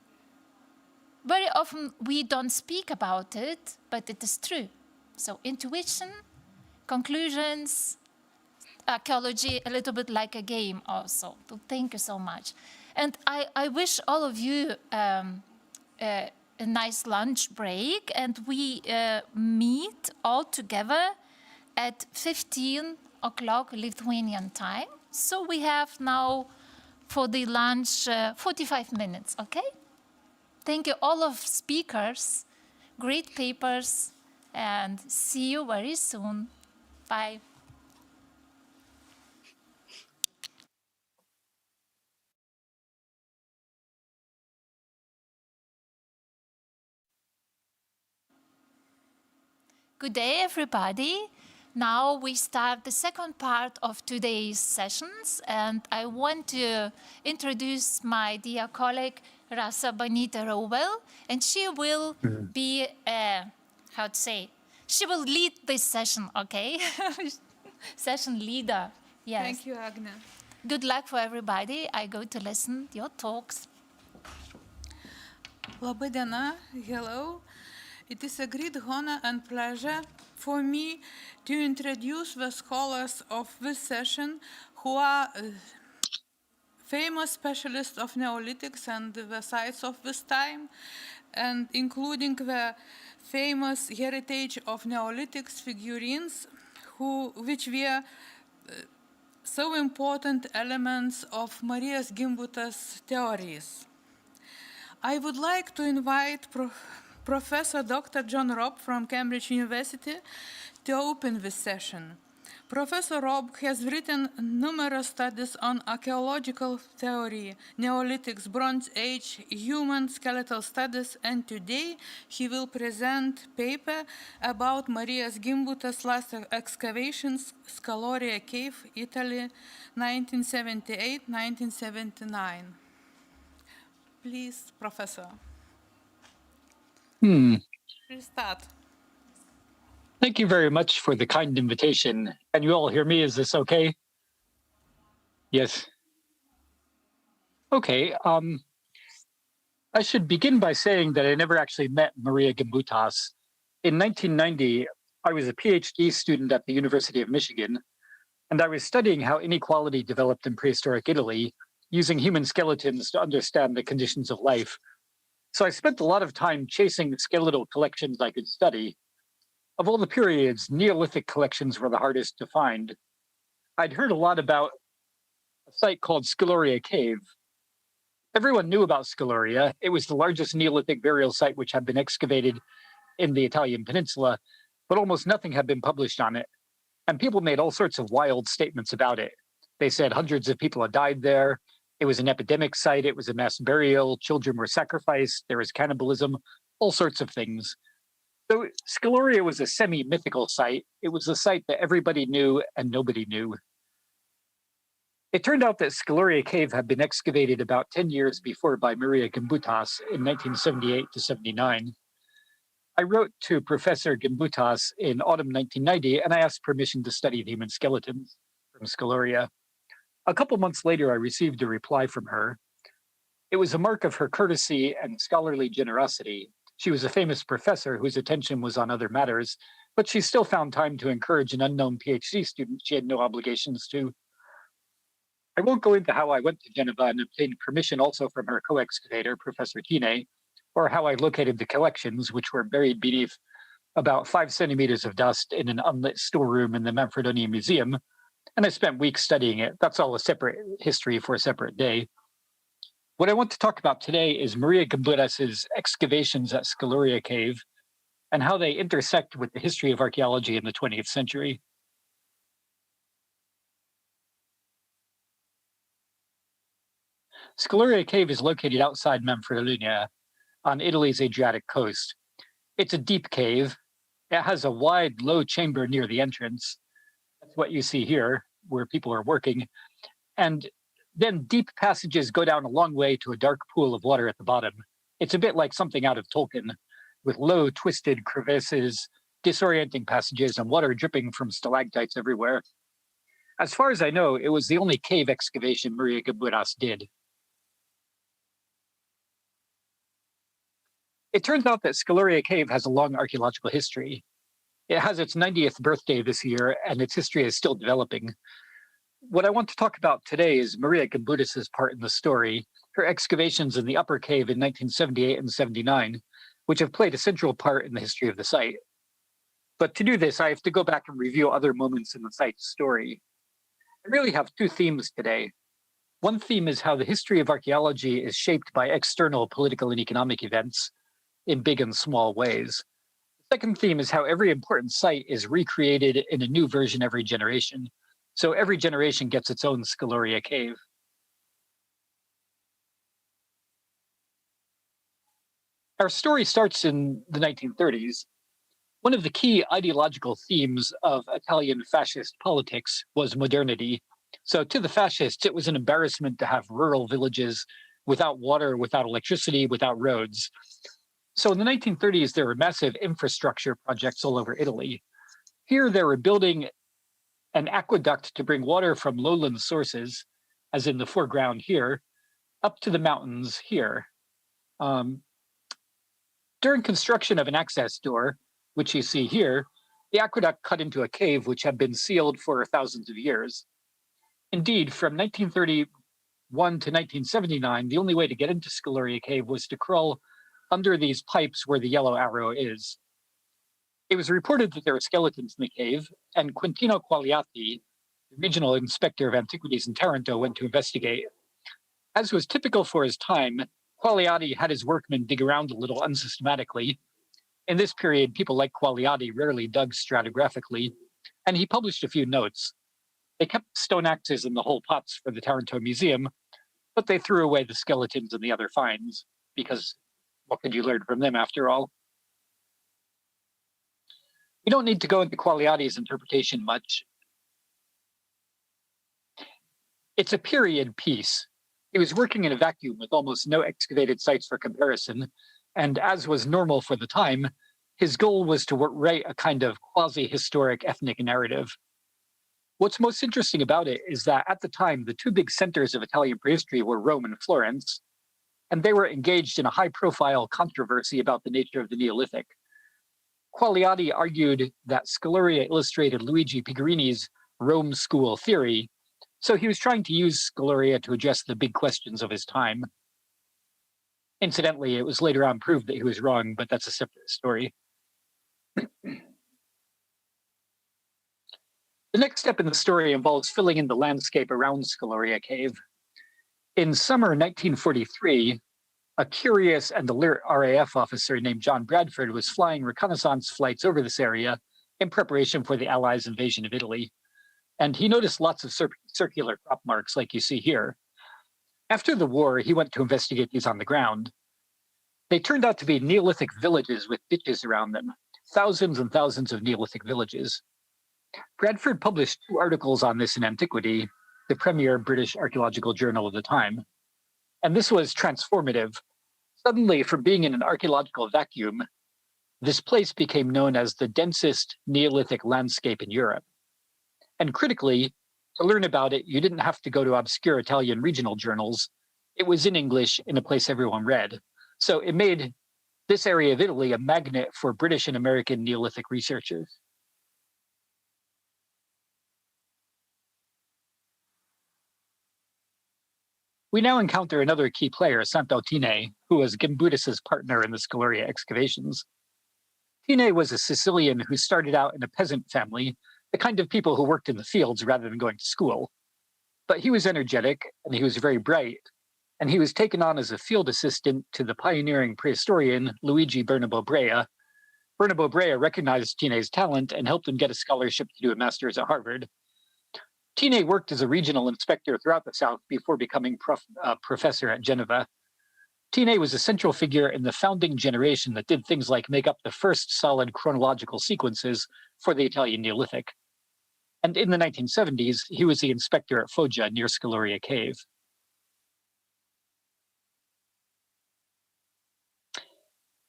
very often we don't speak about it, but it is true. So intuition, conclusions, archaeology, a little bit like a game also. So thank you so much. And I wish all of you a nice lunch break, and we meet all together at 15 o'clock Lithuanian time. So we have now for the lunch 45 minutes, okay? Thank you all of speakers, great papers, and see you very soon. Bye. Good day, everybody. Now we start the second part of today's sessions, and I want to introduce my dear colleague, Rasa Banita-Rowell, and she will be, how to say, she will lead this session, okay? Session leader, yes. Thank you, Agne. Good luck for everybody. I go to listen to your talks. Laba diena, hello. It is a great honor and pleasure for me to introduce the scholars of this session who are famous specialists of Neolithics and the sites of this time, and including the famous heritage of Neolithics figurines, which were so important elements of Marija Gimbutienės theories. I would like to invite Professor Dr. John Robb from Cambridge University to open this session. Professor Robb has written numerous studies on archaeological theory, Neolithics, Bronze Age, human skeletal studies, and today he will present a paper about Marija Gimbutienės last excavations, Scaloria Cave, Italy, 1978-1979. Please, Professor. Please start. Thank you very much for the kind invitation. Can you all hear me? Is this okay? Yes. Okay. I should begin by saying that I never actually met Marija Gimbutienės. In 1990, I was a PhD student at the University of Michigan, and I was studying how inequality developed in prehistoric Italy using human skeletons to understand the conditions of life. So I spent a lot of time chasing skeletal collections I could study. Of all the periods, Neolithic collections were the hardest to find. I'd heard a lot about a site called Scaloria Cave. Everyone knew about Scaloria. It was the largest Neolithic burial site which had been excavated in the Italian peninsula, but almost nothing had been published on it. And people made all sorts of wild statements about it. They said hundreds of people had died there. It was an epidemic site. It was a mass burial. Children were sacrificed. There was cannibalism, all sorts of things. So Scaloria was a semi-mythical site. It was a site that everybody knew and nobody knew. It turned out that Scaloria Cave had been excavated about 10 years before by Marija Gimbutienės in 1978 to 79. I wrote to Professor Gimbutas in autumn 1990, and I asked permission to study the human skeletons from Scaloria. A couple months later, I received a reply from her. It was a mark of her courtesy and scholarly generosity. She was a famous professor whose attention was on other matters, but she still found time to encourage an unknown PhD student she had no obligations to. I won't go into how I went to Geneva and obtained permission also from her co-excavator, Professor Tine, or how I located the collections, which were buried beneath about 5 centimeters of dust in an unlit storeroom in the Manfredonia Museum, and I spent weeks studying it. That's all a separate history for a separate day. What I want to talk about today is Marija Gimbutas' excavations at Scaloria Cave and how they intersect with the history of archaeology in the 20th century. Scaloria Cave is located outside Manfredonia on Italy's Adriatic coast. It's a deep cave. It has a wide, low chamber near the entrance. That's what you see here, where people are working. And then deep passages go down a long way to a dark pool of water at the bottom. It's a bit like something out of Tolkien, with low, twisted crevices, disorienting passages, and water dripping from stalactites everywhere. As far as I know, it was the only cave excavation Marija Gimbutas did. It turns out that Scaloria Cave has a long archaeological history. It has its 90th birthday this year, and its history is still developing. What I want to talk about today is Marija Gimbutas' part in the story, her excavations in the upper cave in 1978 and 79, which have played a central part in the history of the site. But to do this, I have to go back and review other moments in the site's story. I really have two themes today. One theme is how the history of archaeology is shaped by external political and economic events in big and small ways. The second theme is how every important site is recreated in a new version every generation. So every generation gets its own Scaloria Cave. Our story starts in the 1930s. One of the key ideological themes of Italian fascist politics was modernity. So to the fascists, it was an embarrassment to have rural villages without water, without electricity, without roads. So in the 1930s, there were massive infrastructure projects all over Italy. Here, they were building an aqueduct to bring water from lowland sources, as in the foreground here, up to the mountains here. During construction of an access door, which you see here, the aqueduct cut into a cave which had been sealed for thousands of years. Indeed, from 1931 to 1979, the only way to get into Scaloria Cave was to crawl under these pipes where the yellow arrow is. It was reported that there were skeletons in the cave, and Quintino Quagliati, the regional inspector of antiquities in Taranto, went to investigate. As was typical for his time, Quagliati had his workmen dig around a little unsystematically. In this period, people like Quagliati rarely dug stratigraphically, and he published a few notes. They kept stone axes and the whole pots for the Taranto Museum, but they threw away the skeletons and the other finds, because what could you learn from them after all? We don't need to go into Quagliati's interpretation much. It's a period piece. He was working in a vacuum with almost no excavated sites for comparison, and as was normal for the time, his goal was to write a kind of quasi-historic ethnic narrative. What's most interesting about it is that at the time, the two big centers of Italian prehistory were Rome and Florence, and they were engaged in a high-profile controversy about the nature of the Neolithic. Quagliati argued that Scaloria illustrated Luigi Figurini's Rome school theory, so he was trying to use Scaloria to address the big questions of his time. Incidentally, it was later on proved that he was wrong, but that's a separate story. The next step in the story involves filling in the landscape around Scaloria Cave. In summer 1943, a curious and alert RAF officer named John Bradford was flying reconnaissance flights over this area in preparation for the Allies' invasion of Italy. And he noticed lots of circular crop marks like you see here. After the war, he went to investigate these on the ground. They turned out to be Neolithic villages with ditches around them, thousands and thousands of Neolithic villages. Bradford published 2 articles on this in Antiquity, the premier British archaeological journal of the time. And this was transformative. Suddenly, from being in an archaeological vacuum, this place became known as the densest Neolithic landscape in Europe. And critically, to learn about it, you didn't have to go to obscure Italian regional journals. It was in English in a place everyone read. So it made this area of Italy a magnet for British and American Neolithic researchers. We now encounter another key player, Tarptautinė, who was Gimbutas' partner in the Scaloria excavations. Tine was a Sicilian who started out in a peasant family the kind of people who worked in the fields rather than going to school. But he was energetic and he was very bright, and he was taken on as a field assistant to the pioneering prehistorian Luigi Bernabo Brea. Bernabo Brea recognized Tine's talent and helped him get a scholarship to do a master's at Harvard. Tine worked as a regional inspector throughout the South before becoming professor at Geneva. Tine was a central figure in the founding generation that did things like make up the first solid chronological sequences for the Italian Neolithic. And in the 1970s, he was the inspector at Foggia near Scaloria Cave.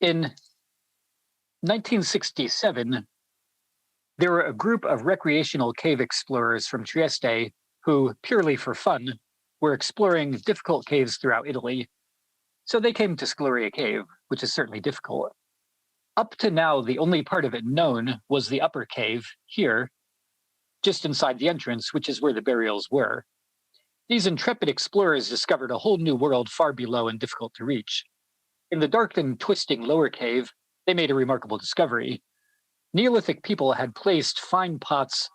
In 1967, there were a group of recreational cave explorers from Trieste who, purely for fun, were exploring difficult caves throughout Italy. So they came to Scaloria Cave, which is certainly difficult. Up to now, the only part of it known was the upper cave here, just inside the entrance, which is where the burials were. These intrepid explorers discovered a whole new world far below and difficult to reach. In the dark and twisting lower cave, they made a remarkable discovery. Neolithic people had placed fine pots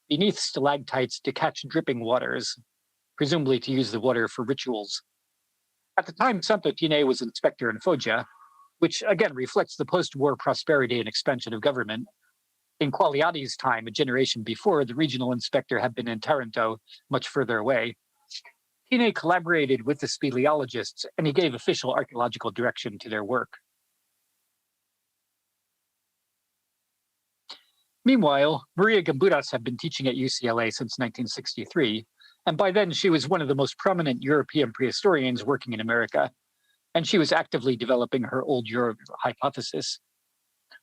beneath stalactites to catch dripping waters, presumably to use the water for rituals. At the time, Santo Tine was inspector in Foggia, which again reflects the post-war prosperity and expansion of government. In Qualiati's time, a generation before, the regional inspector had been in Taranto, much further away. Tine collaborated with the speleologists, and he gave official archaeological direction to their work. Meanwhile, Marija Gimbutas had been teaching at UCLA since 1963, and by then she was one of the most prominent European prehistorians working in America, and she was actively developing her Old Europe hypothesis.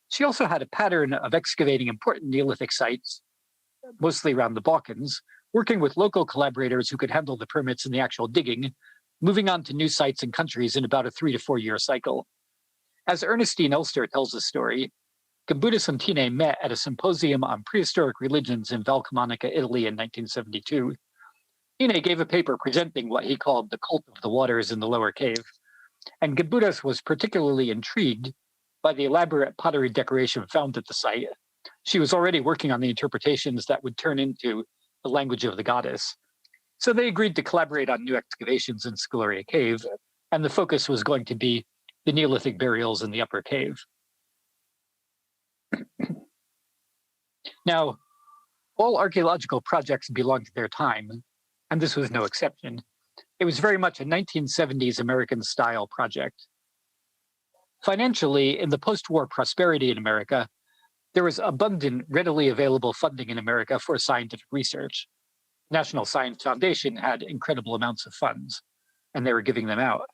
She also had a pattern of excavating important Neolithic sites, mostly around the Balkans, working with local collaborators who could handle the permits and the actual digging, moving on to new sites and countries in about a 3 to 4 year cycle. As Ernestine Elster tells the story, Gimbutas and Tine met at a symposium on prehistoric religions in Valcamonica, Italy in 1972. Tine gave a paper presenting what he called the cult of the waters in the lower cave, and Gimbutas was particularly intrigued by the elaborate pottery decoration found at the site. She was already working on the interpretations that would turn into the language of the goddess. So they agreed to collaborate on new excavations in Scaloria Cave, and the focus was going to be the Neolithic burials in the upper cave. Now, all archaeological projects belong to their time, and this was no exception. It was very much a 1970s American-style project. Financially, in the post-war prosperity in America, there was abundant, readily available funding in America for scientific research. National Science Foundation had incredible amounts of funds, and they were giving them out.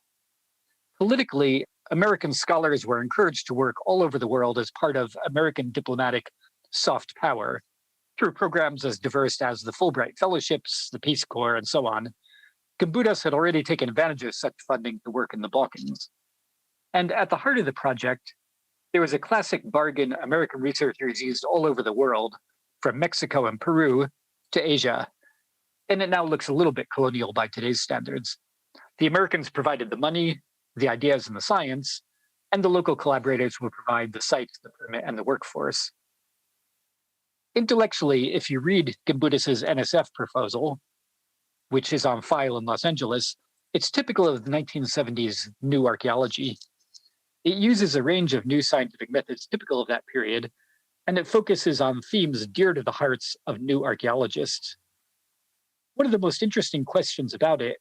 Politically, American scholars were encouraged to work all over the world as part of American diplomatic soft power through programs as diverse as the Fulbright Fellowships, the Peace Corps, and so on. Gimbutas had already taken advantage of such funding to work in the Balkans. And at the heart of the project, there was a classic bargain American researchers used all over the world, from Mexico and Peru to Asia. And it now looks a little bit colonial by today's standards. The Americans provided the money, the ideas, and the science, and the local collaborators would provide the sites, the permit, and the workforce. Intellectually, if you read Gimbutas's NSF proposal, which is on file in Los Angeles, it's typical of the 1970s new archaeology. It uses a range of new scientific methods typical of that period, and it focuses on themes dear to the hearts of new archaeologists. One of the most interesting questions about it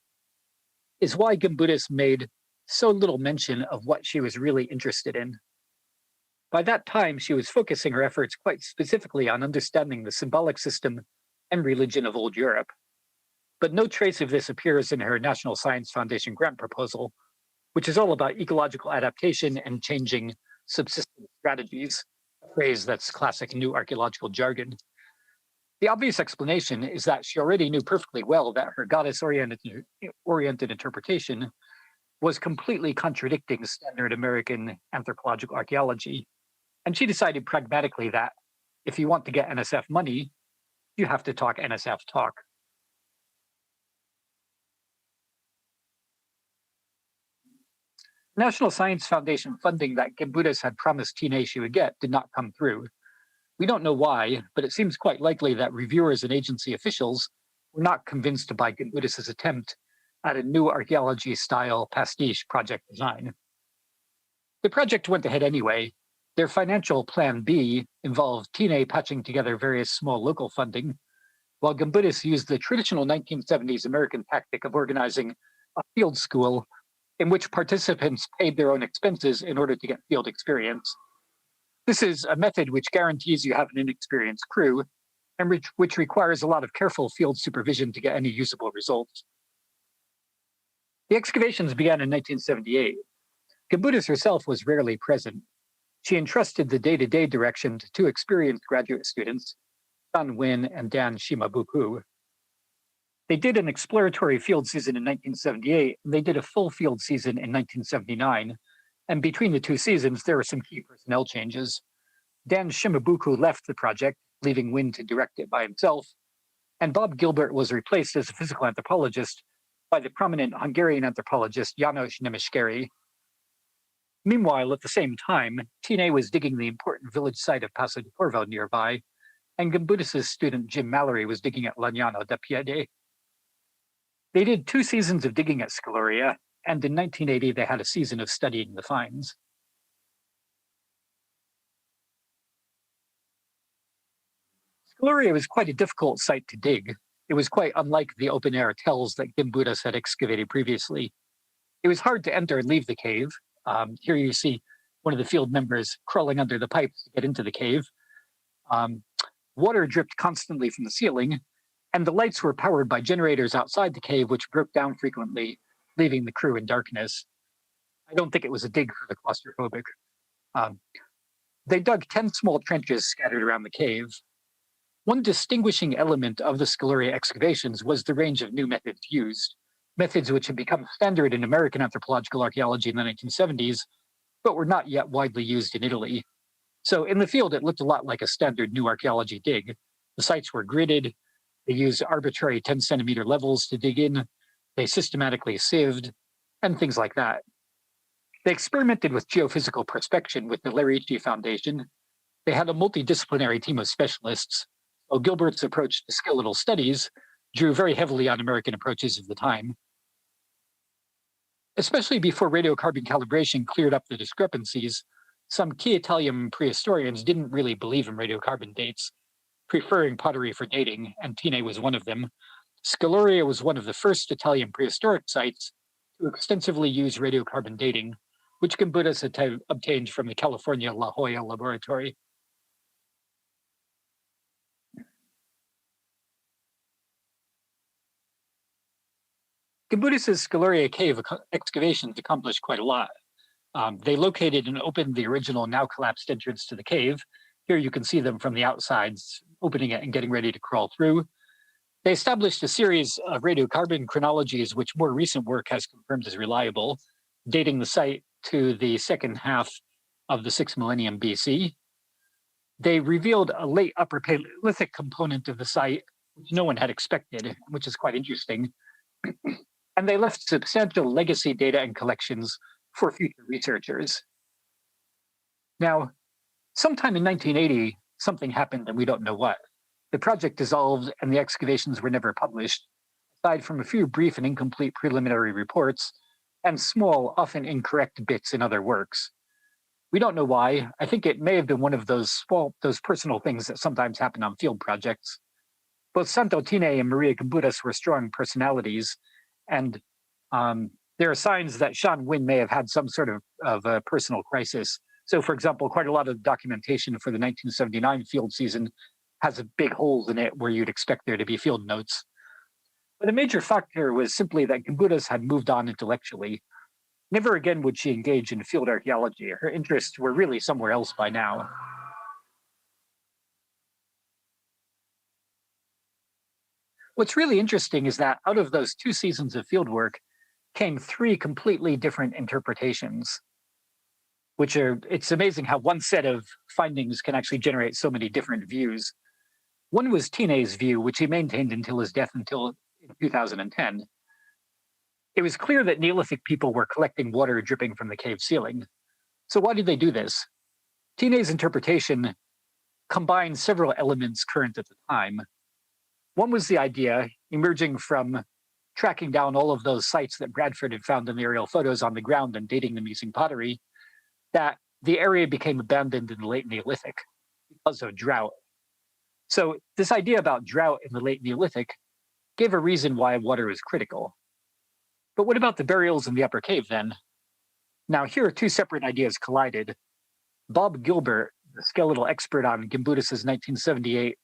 is why Gimbutas made so little mention of what she was really interested in. By that time, she was focusing her efforts quite specifically on understanding the symbolic system and religion of Old Europe. But no trace of this appears in her National Science Foundation grant proposal, which is all about ecological adaptation and changing subsistence strategies, a phrase that's classic new archaeological jargon. The obvious explanation is that she already knew perfectly well that her goddess-oriented interpretation was completely contradicting standard American anthropological archaeology. And she decided pragmatically that if you want to get NSF money, you have to talk NSF talk. National Science Foundation funding that Gimbutas had promised Tine she would get did not come through. We don't know why, but it seems quite likely that reviewers and agency officials were not convinced by Gimbutas' attempt at a new archaeology-style pastiche project design. The project went ahead anyway. Their financial plan B involved Tine patching together various small local funding, while Gimbutas used the traditional 1970s American tactic of organizing a field school in which participants paid their own expenses in order to get field experience. This is a method which guarantees you have an inexperienced crew and which requires a lot of careful field supervision to get any usable results. The excavations began in 1978. Gimbutas herself was rarely present. She entrusted the day-to-day direction to two experienced graduate students, Shan Win and Dan Shimabuku. They did an exploratory field season in 1978, and they did a full field season in 1979. And between the two seasons, there were some key personnel changes. Dan Shimabuku left the project, leaving Win to direct it by himself, and Bob Gilbert was replaced as a physical anthropologist by the prominent Hungarian anthropologist János Nemeskery. Meanwhile, at the same time, Tine was digging the important village site of Passo di Corvo nearby, and Gimbutas' student Jim Mallory was digging at Lagnano da Piede. They did 2 seasons of digging at Scaloria, and in 1980 they had a season of studying the finds. Scaloria was quite a difficult site to dig. It was quite unlike the open-air tells that Gimbutas had excavated previously. It was hard to enter and leave the cave. Here you see one of the field members crawling under the pipes to get into the cave. Water dripped constantly from the ceiling, and the lights were powered by generators outside the cave, which broke down frequently, leaving the crew in darkness. I don't think it was a dig for the claustrophobic. They dug 10 small trenches scattered around the cave. One distinguishing element of the Scaloria excavations was the range of new methods used, methods which had become standard in American anthropological archaeology in the 1970s, but were not yet widely used in Italy. So in the field, it looked a lot like a standard new archaeology dig. The sites were gridded, they used arbitrary 10-centimeter levels to dig in, they systematically sieved, and things like that. They experimented with geophysical prospection with the Lerici Foundation. They had a multidisciplinary team of specialists, so Gilbert's approach to skeletal studies drew very heavily on American approaches of the time. Especially before radiocarbon calibration cleared up the discrepancies, some key Italian prehistorians didn't really believe in radiocarbon dates, preferring pottery for dating, and Tine was one of them. Scaloria was one of the first Italian prehistoric sites to extensively use radiocarbon dating, which Gimbutas had obtained from the California La Jolla laboratory. Gimbutas' Scaloria Cave excavations accomplished quite a lot. They located and opened the original, now collapsed entrance to the cave. Here you can see them from the outsides, opening it and getting ready to crawl through. They established a series of radiocarbon chronologies, which more recent work has confirmed as reliable, dating the site to the second half of the 6th millennium BC. They revealed a late Upper Paleolithic component of the site, which no one had expected, which is quite interesting. And they left substantial legacy data and collections for future researchers. Now, sometime in 1980, something happened and we don't know what. The project dissolved and the excavations were never published, aside from a few brief and incomplete preliminary reports and small, often incorrect bits in other works. We don't know why. I think it may have been one of those personal things that sometimes happen on field projects. Both Santo Tine and Marija Gimbutas were strong personalities, and there are signs that Shan Win may have had some sort of a personal crisis. So, for example, quite a lot of documentation for the 1979 field season has big holes in it where you'd expect there to be field notes. But a major factor was simply that Gimbutas had moved on intellectually. Never again would she engage in field archaeology. Her interests were really somewhere else by now. What's really interesting is that out of those 2 seasons of fieldwork came 3 completely different interpretations, it's amazing how one set of findings can actually generate so many different views. One was Tine's view, which he maintained until his death until 2010. It was clear that Neolithic people were collecting water dripping from the cave ceiling. So why did they do this? Tine's interpretation combined several elements current at the time. One was the idea, emerging from tracking down all of those sites that Bradford had found in the aerial photos on the ground and dating them using pottery, that the area became abandoned in the late Neolithic because of drought. So this idea about drought in the late Neolithic gave a reason why water was critical. But what about the burials in the upper cave then? Now here two separate ideas collided. Bob Gilbert, the skeletal expert on Gimbutas' 1978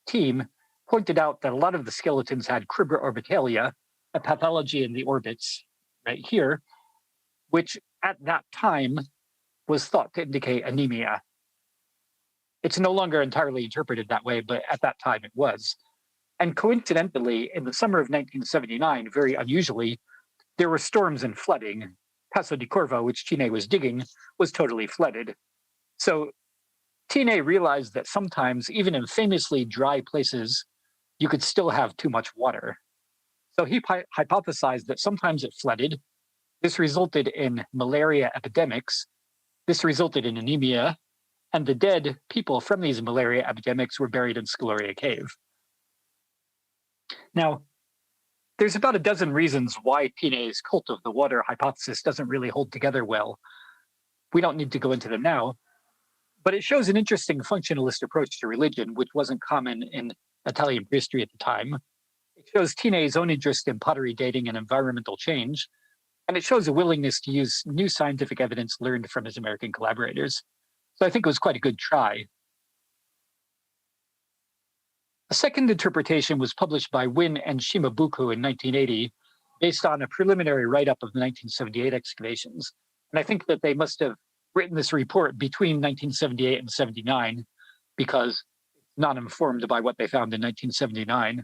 team, pointed out that a lot of the skeletons had cribra orbitalia, a pathology in the orbits right here, which at that time was thought to indicate anemia. It's no longer entirely interpreted that way, but at that time it was. And coincidentally, in the summer of 1979, very unusually, there were storms and flooding. Passo di Corvo, which Tine was digging, was totally flooded. So Tine realized that sometimes, even in famously dry places, you could still have too much water. So he hypothesized that sometimes it flooded. This resulted in malaria epidemics. This resulted in anemia. And the dead people from these malaria epidemics were buried in Scaloria Cave. Now, there's about a dozen reasons why Tine's cult of the water hypothesis doesn't really hold together well. We don't need to go into them now, but it shows an interesting functionalist approach to religion, which wasn't common in Italian prehistory at the time. It shows Tine's own interest in pottery dating and environmental change, and it shows a willingness to use new scientific evidence learned from his American collaborators. So I think it was quite a good try. A second interpretation was published by Wynne and Shimabuku in 1980, based on a preliminary write-up of the 1978 excavations. And I think that they must have written this report between 1978 and 79, because it's not informed by what they found in 1979.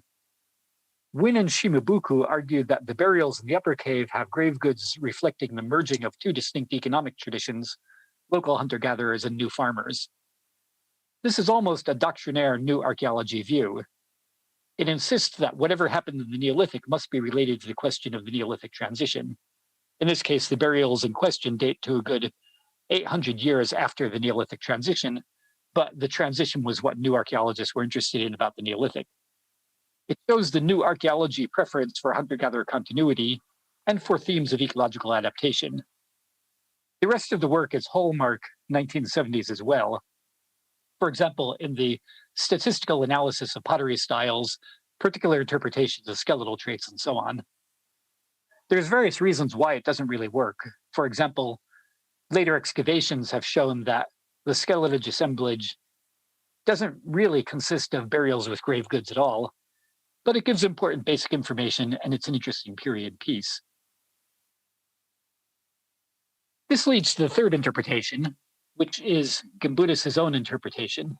Wynne and Shimabuku argued that the burials in the upper cave have grave goods reflecting the merging of two distinct economic traditions, local hunter-gatherers and new farmers. This is almost a doctrinaire new archaeology view. It insists that whatever happened in the Neolithic must be related to the question of the Neolithic transition. In this case, the burials in question date to a good 800 years after the Neolithic transition, but the transition was what new archaeologists were interested in about the Neolithic. It shows the new archaeology preference for hunter-gatherer continuity and for themes of ecological adaptation. The rest of the work is hallmark 1970s as well. For example, in the statistical analysis of pottery styles, particular interpretations of skeletal traits, and so on. There's various reasons why it doesn't really work. For example, later excavations have shown that the skeletal assemblage doesn't really consist of burials with grave goods at all, but it gives important basic information and it's an interesting period piece. This leads to the third interpretation, which is Gimbutas' own interpretation.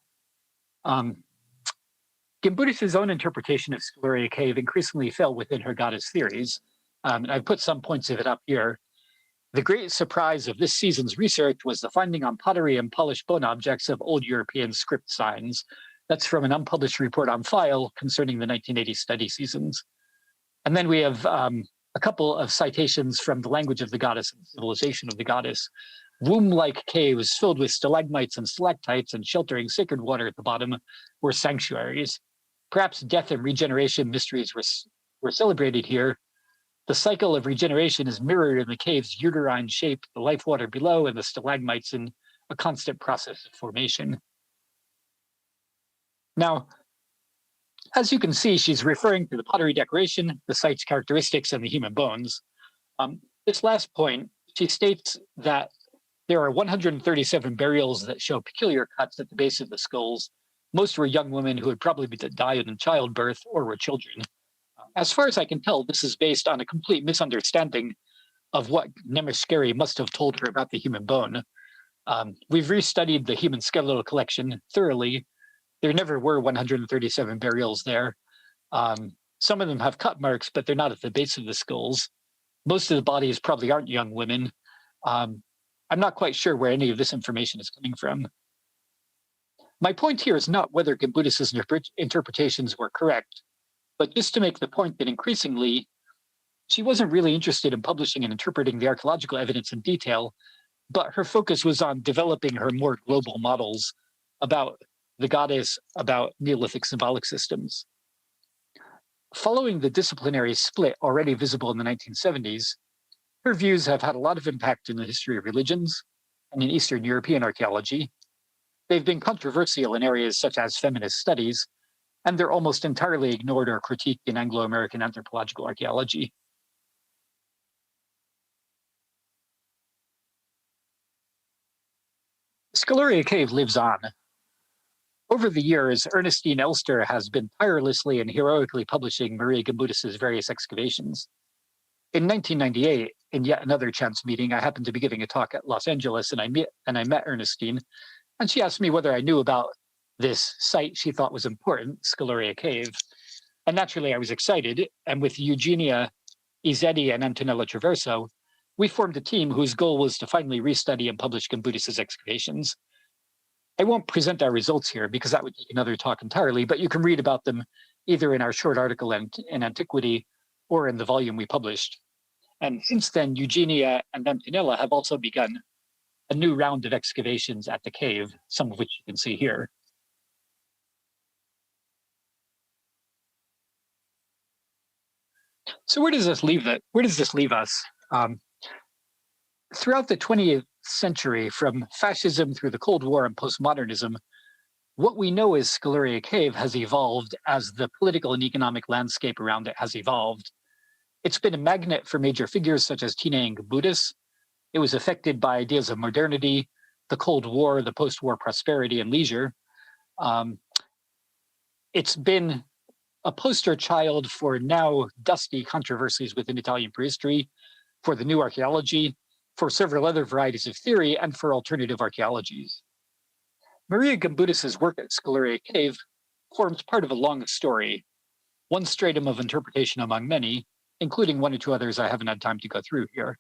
Gimbutas' own interpretation of Scaloria Cave increasingly fell within her goddess theories. I've put some points of it up here. The great surprise of this season's research was the finding on pottery and polished bone objects of old European script signs. That's from an unpublished report on file concerning the 1980 study seasons. And then we have a couple of citations from the language of the goddess and civilization of the goddess. Womb-like caves filled with stalagmites and stalactites and sheltering sacred water at the bottom were sanctuaries. Perhaps death and regeneration mysteries were celebrated here. The cycle of regeneration is mirrored in the cave's uterine shape, the life water below, and the stalagmites in a constant process of formation. Now, as you can see, she's referring to the pottery decoration, the site's characteristics, and the human bones. This last point, she states that there are 137 burials that show peculiar cuts at the base of the skulls. Most were young women who had probably died in childbirth or were children. As far as I can tell, this is based on a complete misunderstanding of what Nemiskeri must have told her about the human bone. We've restudied the human skeletal collection thoroughly. There never were 137 burials there. Some of them have cut marks, but they're not at the base of the skulls. Most of the bodies probably aren't young women. I'm not quite sure where any of this information is coming from. My point here is not whether Gimbutas' interpretations were correct, but just to make the point that increasingly, she wasn't really interested in publishing and interpreting the archaeological evidence in detail, but her focus was on developing her more global models about the goddess about Neolithic symbolic systems. Following the disciplinary split already visible in the 1970s, her views have had a lot of impact in the history of religions and in Eastern European archaeology. They've been controversial in areas such as feminist studies, and they're almost entirely ignored or critiqued in Anglo-American anthropological archaeology. Scaloria Cave lives on. Over the years, Ernestine Elster has been tirelessly and heroically publishing Marija Gimbutas' various excavations. In 1998, in yet another chance meeting, I happened to be giving a talk at Los Angeles, and I met Ernestine, and she asked me whether I knew about this site she thought was important, Scaloria Cave. And naturally, I was excited, and with Eugenia Izzetti and Antonella Traverso, we formed a team whose goal was to finally restudy and publish Gimbutas' excavations. I won't present our results here because that would take another talk entirely, but you can read about them either in our short article in Antiquity or in the volume we published. And since then, Eugenia and Antonella have also begun a new round of excavations at the cave, some of which you can see here. So where does this leave us? Throughout the 20th century, from fascism through the Cold War and postmodernism, what we know is Scaloria Cave has evolved as the political and economic landscape around it has evolved. It's been a magnet for major figures such as Tine and Gimbutas. It was affected by ideas of modernity, the Cold War, the post-war prosperity and leisure. It's been a poster child for now dusty controversies within Italian prehistory, for the new archaeology, for several other varieties of theory, and for alternative archaeologies. Marija Gimbutas' work at Scaloria Cave forms part of a long story, one stratum of interpretation among many, including one or two others I haven't had time to go through here.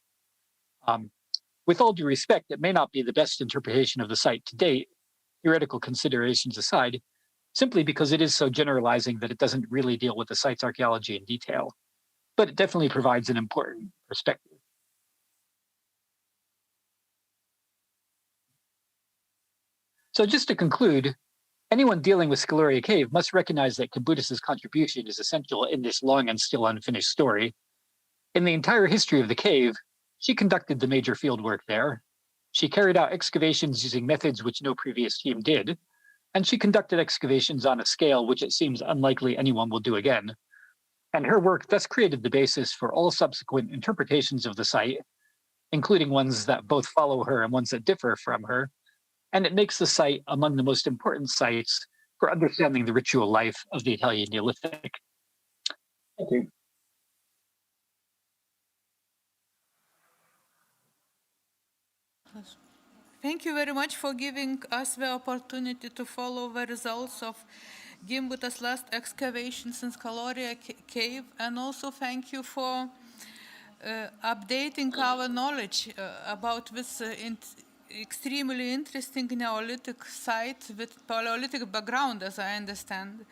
With all due respect, it may not be the best interpretation of the site to date, theoretical considerations aside, simply because it is so generalizing that it doesn't really deal with the site's archaeology in detail, but it definitely provides an important perspective. So just to conclude, anyone dealing with Scaloria Cave must recognize that Gimbutas' contribution is essential in this long and still unfinished story. In the entire history of the cave, she conducted the major fieldwork there. She carried out excavations using methods which no previous team did, and she conducted excavations on a scale which it seems unlikely anyone will do again. And her work thus created the basis for all subsequent interpretations of the site, including ones that both follow her and ones that differ from her, and it makes the site among the most important sites for understanding the ritual life of the Italian Neolithic. Thank you. Thank you very much for giving us the opportunity to follow the results of Gimbutas' last excavations in Scaloria Cave, and also thank you for updating our knowledge about this extremely interesting Neolithic site with Paleolithic background, as I understand.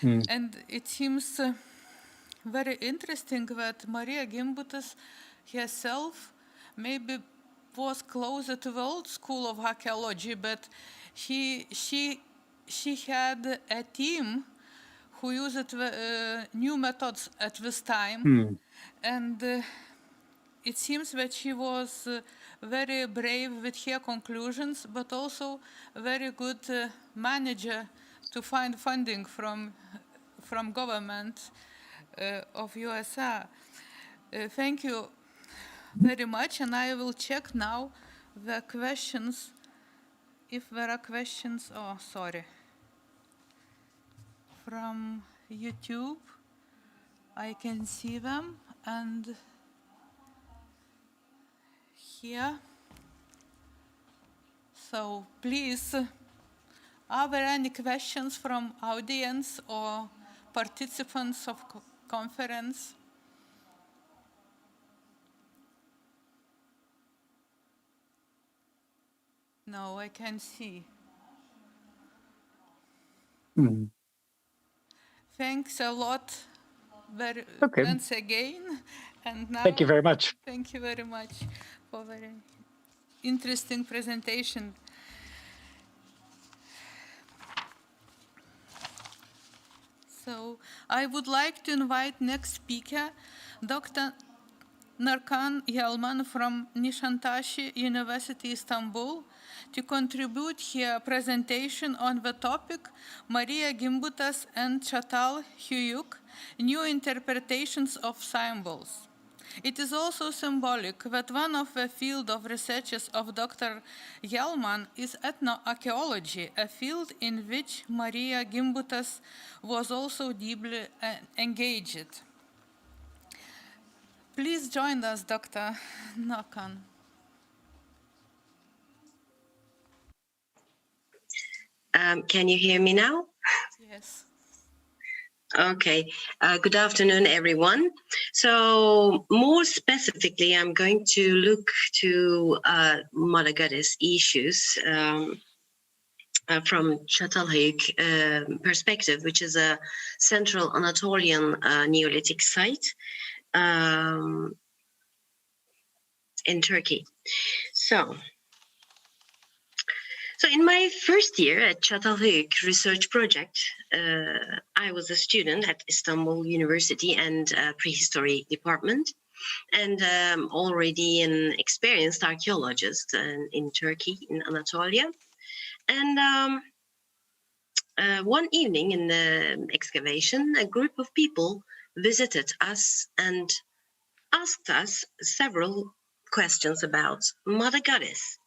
And it seems very interesting that Marija Gimbutas herself maybe was closer to the old school of archaeology, but she had a team who used new methods at this time. And it seems that she was very brave with her conclusions, but also a very good manager to find funding from government of USSR. Thank you very much, and I will check now the questions, if there are questions. Oh, sorry. From YouTube, I can see them, and here. So please, are there any questions from audience or participants of conference? No, I can see. Thanks a lot once again. And now, thank you very much. Thank you very much for very interesting presentation. So I would like to invite next speaker, Dr. Narkan Yelman from Nişantaşı University, Istanbul, to contribute her presentation on the topic Marija Gimbutas and Çatal Höyük, New Interpretations of Symbols. It is also symbolic that one of the field of researches of Dr. Yelman is ethnoarchaeology, a field in which Marija Gimbutas was also deeply engaged. Please join us, Dr. Narkan. Can you hear me now? Yes. Okay. Good afternoon, everyone. So more specifically, I'm going to look to Mother Goddess issues from Çatal Höyük perspective, which is a central Anatolian Neolithic site in Turkey. So in my first year at Çatal Höyük research project, I was a student at Istanbul University and prehistory department, and already an experienced archaeologist in Turkey, in Anatolia. And one evening in the excavation, a group of people visited us and asked us several questions about Mother Goddess.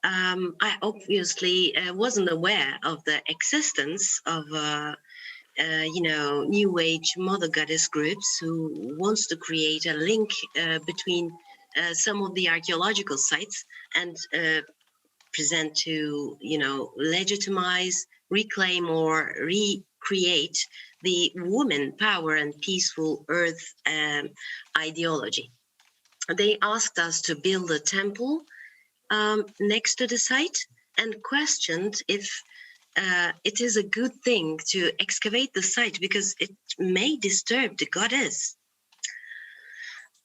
I obviously wasn't aware of the existence of, New Age Mother Goddess groups who wants to create a link between some of the archaeological sites and present to, legitimize, reclaim, or recreate the woman power and peaceful earth ideology. They asked us to build a temple next to the site and questioned if it is a good thing to excavate the site because it may disturb the goddess.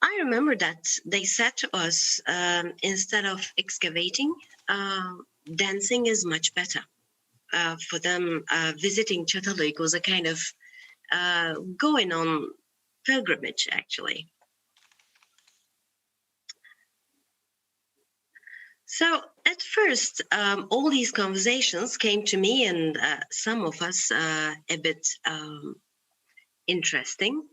I remember that they said to us, instead of excavating, dancing is much better. For them, visiting Çatal Höyük was a kind of going on pilgrimage, actually. So at first, all these conversations came to me and some of us a bit interesting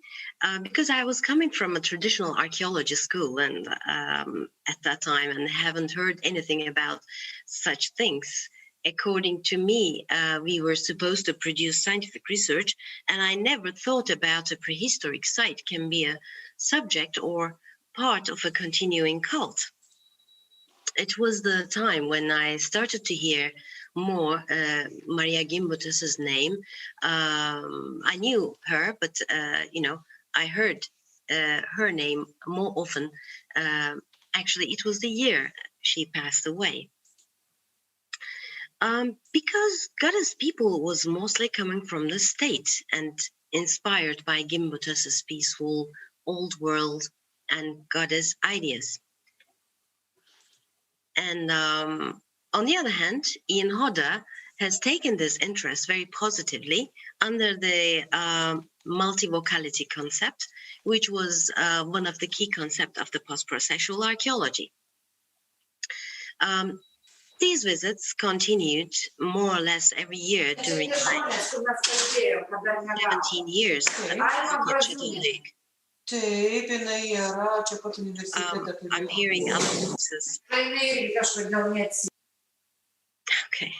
because I was coming from a traditional archaeology school and at that time and haven't heard anything about such things. According to me, we were supposed to produce scientific research, and I never thought about a prehistoric site can be a subject or part of a continuing cult. It was the time when I started to hear more Marija Gimbutas' name. I knew her, but I heard her name more often. Actually, it was the year she passed away. Because goddess people was mostly coming from the state and inspired by Gimbutas' peaceful old world and goddess ideas. And on the other hand, Ian Hodder has taken this interest very positively under the multivocality concept, which was one of the key concepts of the post-processual archaeology. These visits continued more or less every year during my 17 years at Çatal Höyük. I'm hearing other voices. Okay.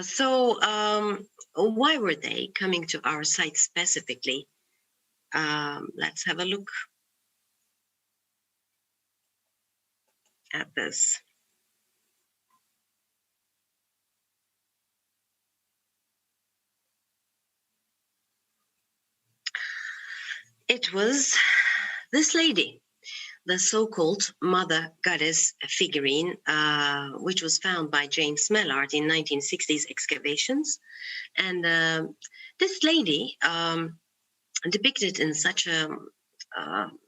So why were they coming to our site specifically? Let's have a look at this. It was this lady, the so-called Mother Goddess figurine, which was found by James Mellard in 1960s excavations. And this lady, depicted in such a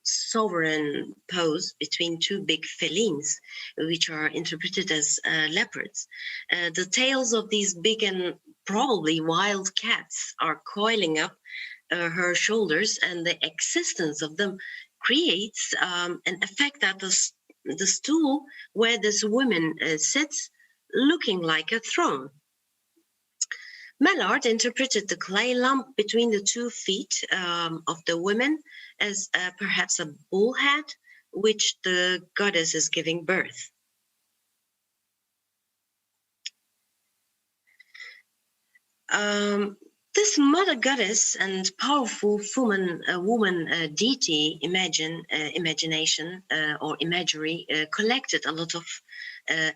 sovereign pose between two big felines, which are interpreted as leopards. The tails of these big and probably wild cats are coiling up her shoulders, and the existence of them creates an effect that the stool where this woman sits looking like a throne. Mallard interpreted the clay lump between the 2 feet of the woman as perhaps a bull head, which the goddess is giving birth. This mother goddess and powerful woman deity imagination or imagery collected a lot of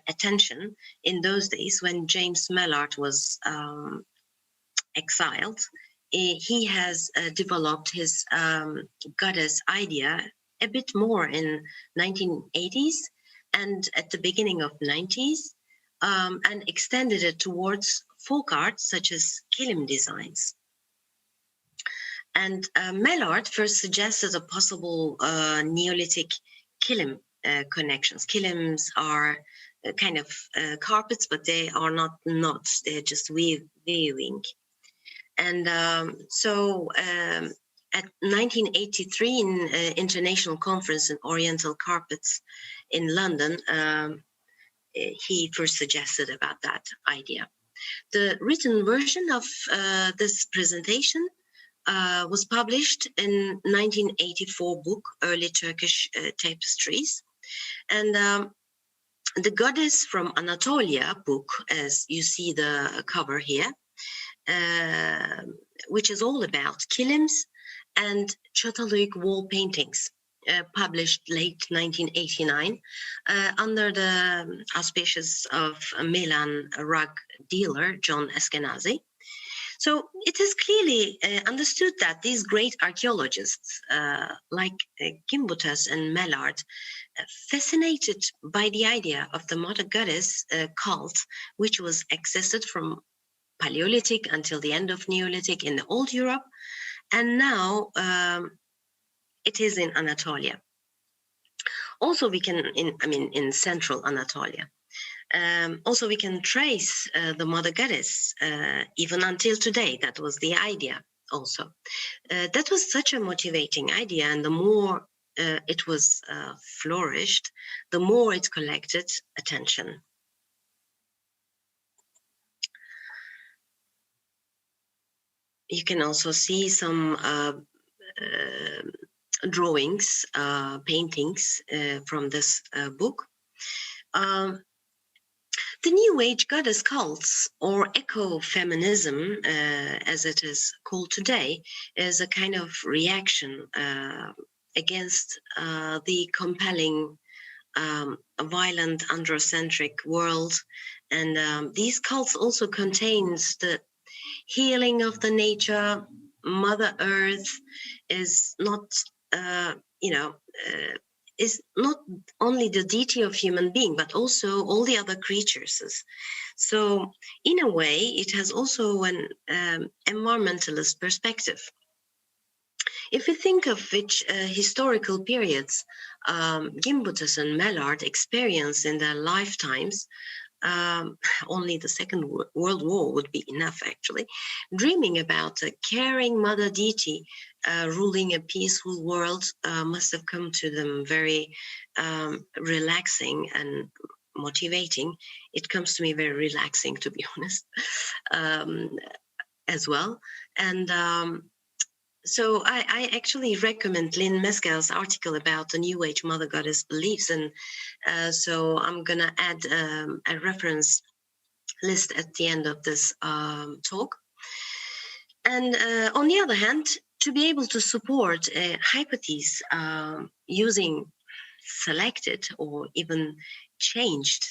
attention in those days when James Mallard was exiled. He has developed his goddess idea a bit more in 1980s and at the beginning of 90s, and extended it towards folk art such as kilim designs. And Mallard first suggested a possible Neolithic kilim connections. Kilims are kind of carpets, but they are not knots, they're just weaving. And so at 1983 in International Conference in Oriental Carpets in London, he first suggested about that idea. The written version of this presentation was published in 1984 book, Early Turkish Tapestries. And the Goddess from Anatolia book, as you see the cover here, which is all about kilims and Çatalhöyük wall paintings, published late 1989 under the auspices of a Milan rug dealer, John Eskenazi. So it is clearly understood that these great archaeologists like Gimbutas and Mallard fascinated by the idea of the mother goddess cult, which was existed from Paleolithic until the end of Neolithic in the Old Europe, and now it is in Anatolia. Also, we can, in Central Anatolia. Also, we can trace the mother goddess even until today. That was the idea also. That was such a motivating idea, and the more it was flourished, the more it collected attention. You can also see some drawings, paintings from this book. The New Age goddess cults, or ecofeminism, as it is called today, is a kind of reaction against the compelling, violent, androcentric world. And these cults also contains the healing of the nature. Mother Earth is not, is not only the deity of human being, but also all the other creatures. So in a way, it has also an environmentalist perspective. If we think of which historical periods Gimbutas and Mallard experienced in their lifetimes, only the Second World War would be enough, actually. Dreaming about a caring mother deity ruling a peaceful world must have come to them very relaxing and motivating. It comes to me very relaxing, to be honest, as well. And so I actually recommend Lynn Mescal's article about the New Age Mother Goddess beliefs. And so I'm going to add a reference list at the end of this talk. And on the other hand, to be able to support a hypothesis using selected or even changed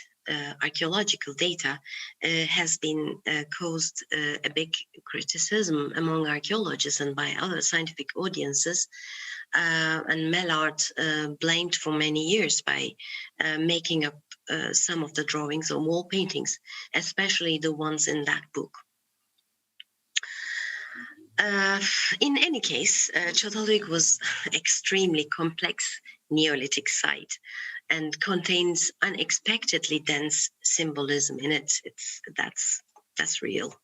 archaeological data has been caused a big criticism among archaeologists and by other scientific audiences, and Mallard blamed for many years by making up some of the drawings or wall paintings, especially the ones in that book. In any case, Çatalhöyük was extremely complex Neolithic site and contains unexpectedly dense symbolism in it. That's real.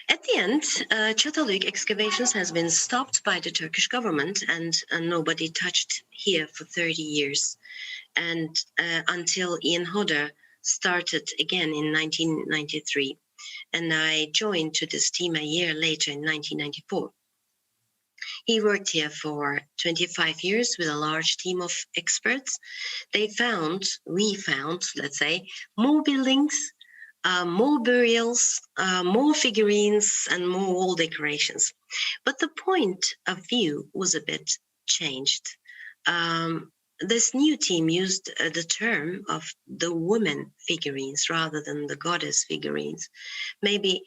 At the end, Çatalhöyük excavations has been stopped by the Turkish government and nobody touched here for 30 years. And until Ian Hodder started again in 1993. And I joined to this team a year later in 1994. He worked here for 25 years with a large team of experts. We found, let's say, more buildings, more burials, more figurines, and more wall decorations. But the point of view was a bit changed. This new team used the term of the woman figurines rather than the goddess figurines. Maybe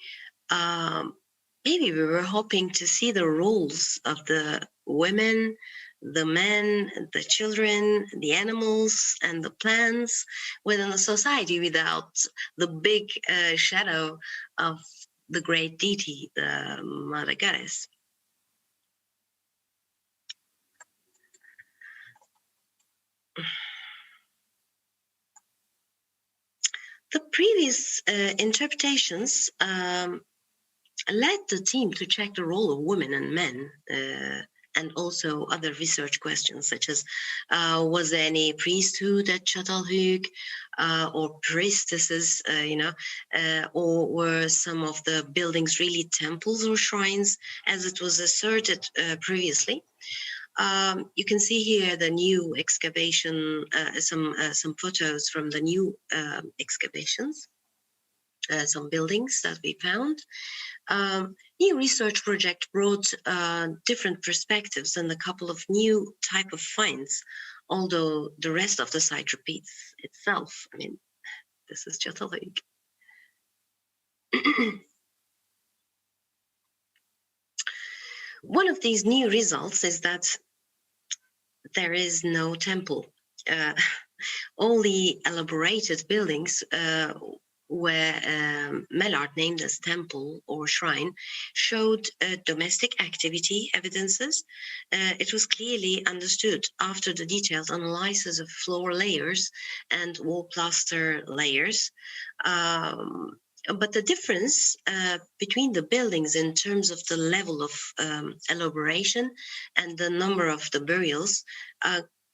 we were hoping to see the roles of the women, the men, the children, the animals, and the plants within the society without the big shadow of the great deity, the Mother Goddess. The previous interpretations led the team to check the role of women and men and also other research questions such as was there any priesthood at Çatalhöyük or priestesses, or were some of the buildings really temples or shrines as it was asserted previously. You can see here the new excavation, some photos from the new excavations, some buildings that we found. New research project brought different perspectives and a couple of new type of finds, although the rest of the site repeats itself. I mean, this is Çatalhöyük. One of these new results is that there is no temple. Only elaborated buildings where Mellard named as temple or shrine showed domestic activity evidences. It was clearly understood after the detailed analysis of floor layers and wall plaster layers. But the difference between the buildings in terms of the level of elaboration and the number of the burials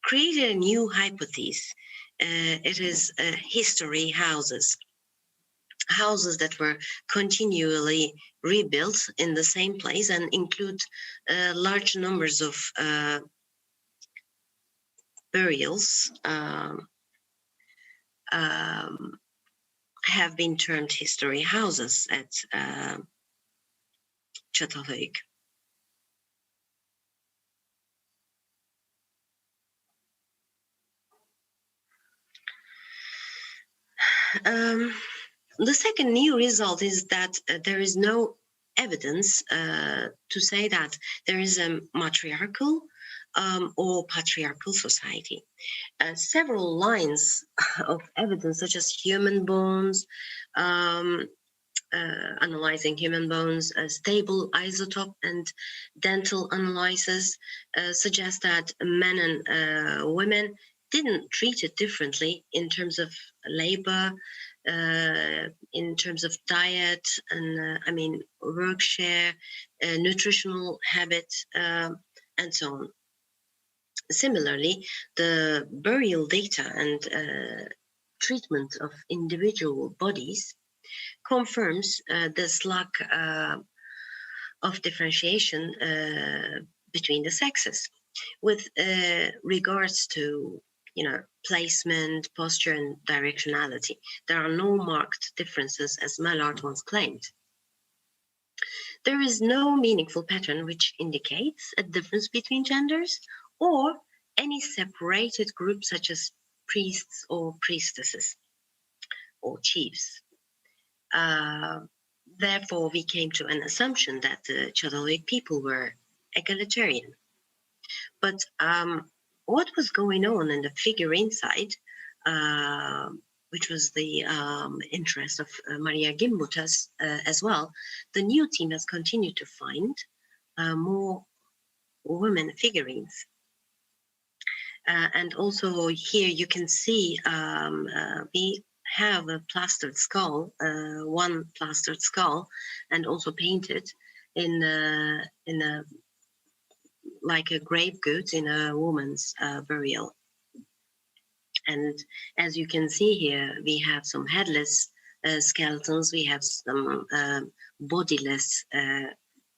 created a new hypothesis. It is history houses that were continually rebuilt in the same place and include large numbers of burials have been termed history houses at Çatalhöyük. The second new result is that there is no evidence to say that there is a matriarchal or patriarchal society. Several lines of evidence, such as human bones, analyzing human bones, stable isotope and dental analysis suggest that men and women didn't treat it differently in terms of labor, in terms of diet, and work share, nutritional habits, and so on. Similarly, the burial data and treatment of individual bodies confirms this lack of differentiation between the sexes with regards to placement, posture, and directionality. There are no marked differences as Mellard once claimed. There is no meaningful pattern which indicates a difference between genders or any separated groups such as priests or priestesses or chiefs. Therefore, we came to an assumption that the Çatalhöyük people were egalitarian. But what was going on in the figurine side which was the interest of Marija Gimbutas as well, the new team has continued to find more women figurines. And also here you can see we have a plastered skull, one plastered skull, and also painted in a like a grave goods in a woman's burial. And as you can see here, we have some headless skeletons. We have some bodiless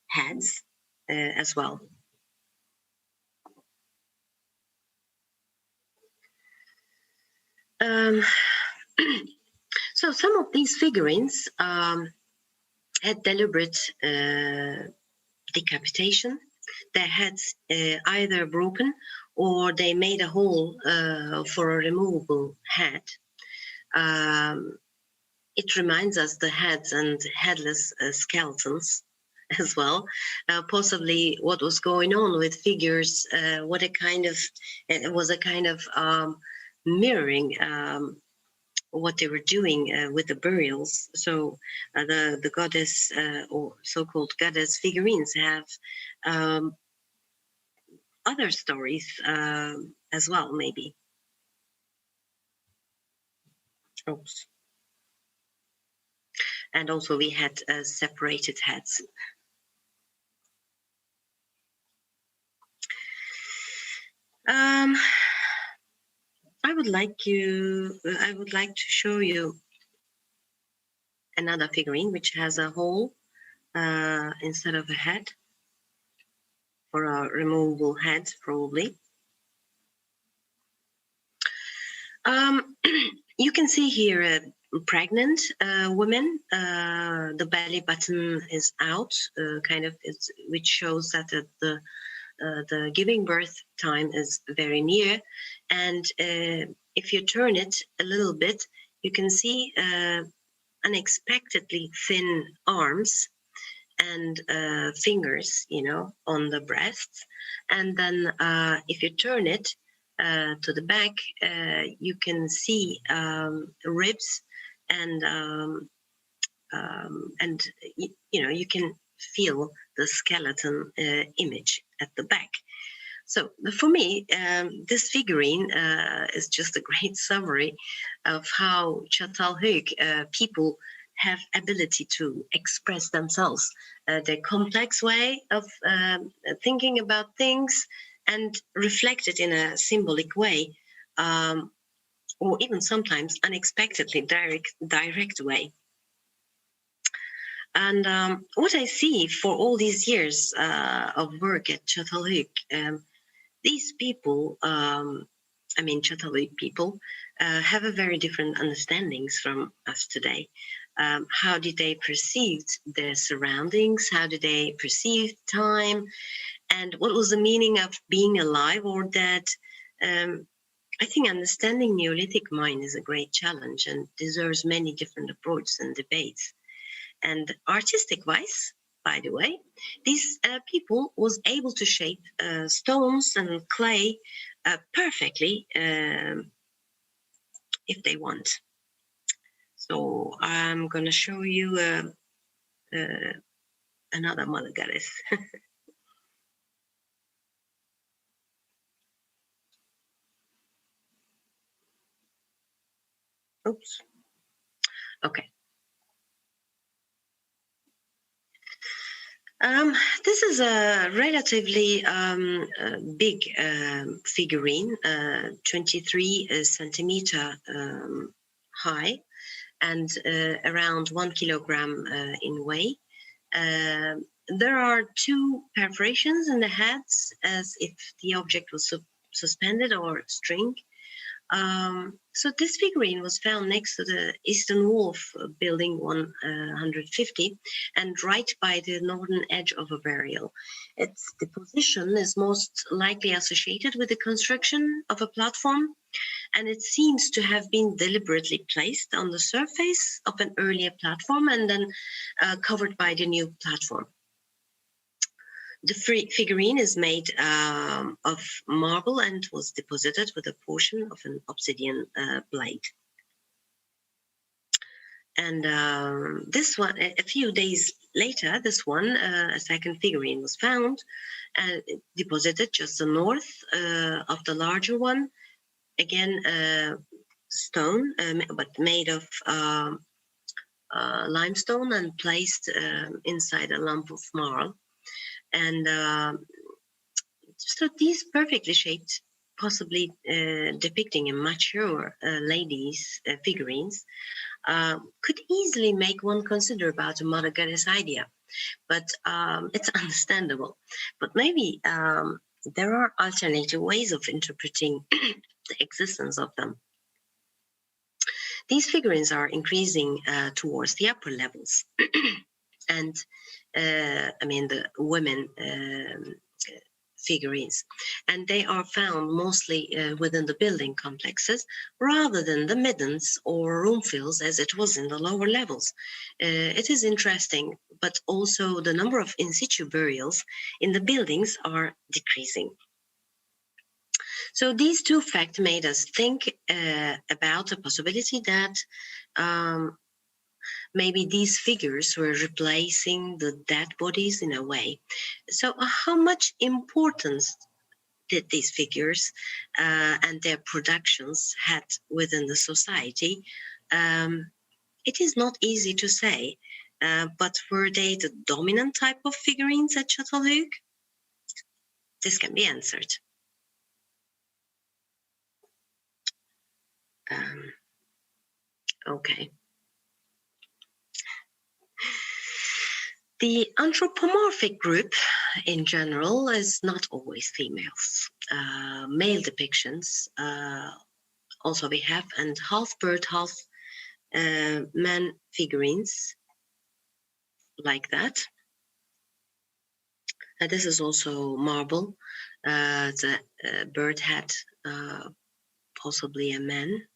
heads as well. So some of these figurines had deliberate decapitation. Their heads either broken or they made a hole for a removable head. It reminds us the heads and headless skeletons as well. Possibly what was going on with figures, it was a kind of mirroring what they were doing with the burials. So the goddess or so-called goddess figurines have other stories as well, maybe. Oops. And also we had separated heads. I would like to show you another figurine which has a hole instead of a head, or a removable head, probably. You can see here a pregnant woman. The belly button is out, which shows that the giving birth time is very near. And if you turn it a little bit, you can see unexpectedly thin arms and fingers, on the breasts. And then if you turn it to the back, you can see ribs and you can feel the skeleton image at the back. So for me, this figurine is just a great summary of how Çatalhöyük people have ability to express themselves, their complex way of thinking about things and reflect it in a symbolic way, or even sometimes unexpectedly direct way. And what I see for all these years of work at Çatalhöyük, these people, Çatalhöyük people, have a very different understandings from us today. How did they perceive their surroundings? How did they perceive time? And what was the meaning of being alive or dead? I think understanding Neolithic mind is a great challenge and deserves many different approaches and debates. And artistic-wise, by the way, these people was able to shape stones and clay perfectly if they want. So I'm going to show you another mother goddess. Oops. Okay. This is a relatively big figurine, 23 centimeter high and around 1 kilogram in weight. There are two perforations in the heads as if the object was suspended or string. So this figurine was found next to the eastern wall of building 150 and right by the northern edge of a burial. Its deposition is most likely associated with the construction of a platform, and it seems to have been deliberately placed on the surface of an earlier platform and then covered by the new platform. The figurine is made of marble and was deposited with a portion of an obsidian blade. And this one, a few days later, this one, a second figurine was found and deposited just the north of the larger one. Again, stone, but made of limestone and placed inside a lump of marl. And so these perfectly shaped, possibly depicting a mature lady's figurines, could easily make one consider about a mother goddess idea, but it's understandable. But maybe there are alternative ways of interpreting the existence of them. These figurines are increasing towards the upper levels. And I mean the women figurines, and they are found mostly within the building complexes rather than the middens or room fills as it was in the lower levels. It is interesting, but also the number of in situ burials in the buildings are decreasing. So these two facts made us think about the possibility that maybe these figures were replacing the dead bodies in a way. So how much importance did these figures and their productions had within the society? It is not easy to say, but were they the dominant type of figurines at Çatalhöyük? This can be answered. Okay. The anthropomorphic group in general is not always females. Male depictions also we have, and half bird, half man figurines like that. This is also marble. The bird head, possibly a man.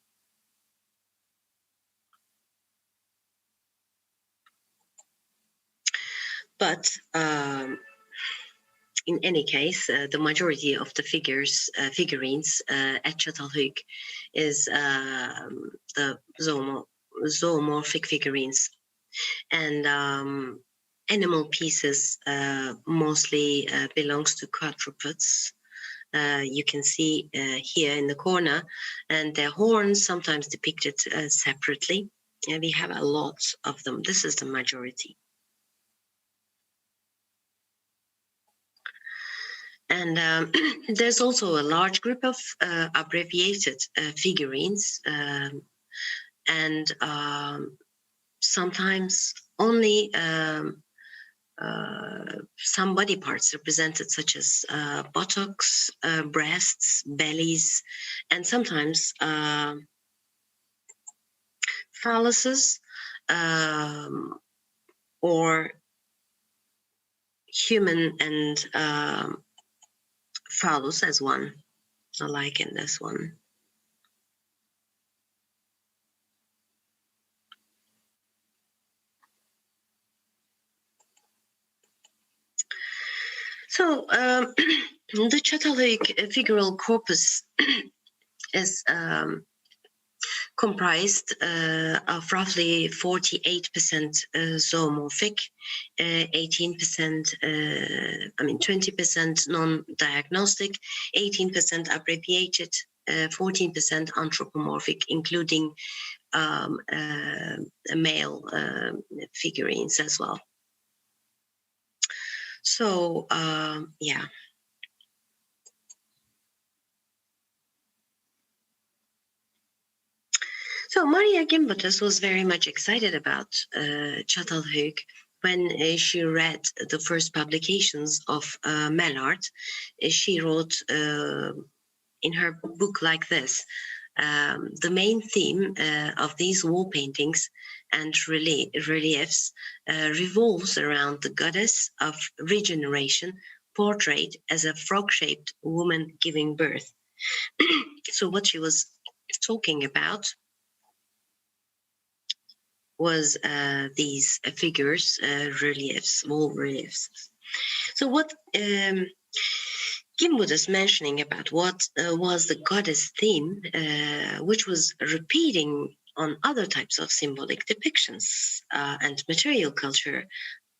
But in any case, the majority of the figurines at Çatalhöyük is the zoomorphic figurines, and animal pieces mostly belongs to quadrupeds. You can see here in the corner, and their horns sometimes depicted separately. And we have a lot of them. This is the majority. And there's also a large group of abbreviated figurines, and sometimes only some body parts represented, such as buttocks, breasts, bellies, and sometimes phalluses or human and phallus as one, like in this one. So the Çatalhöyük figural corpus is comprised of roughly 48% zoomorphic, 18%, 20% non-diagnostic, 18% abbreviated, 14% anthropomorphic, including male figurines as well. So, yeah. So Marija Gimbutas was very much excited about Çatalhöyük when she read the first publications of Mellart. She wrote in her book like this: the main theme of these wall paintings and reliefs revolves around the goddess of regeneration, portrayed as a frog-shaped woman giving birth. So what she was talking about was these figures, reliefs, wall reliefs. So what Gimbutas mentioning about what was the goddess theme, which was repeating on other types of symbolic depictions and material culture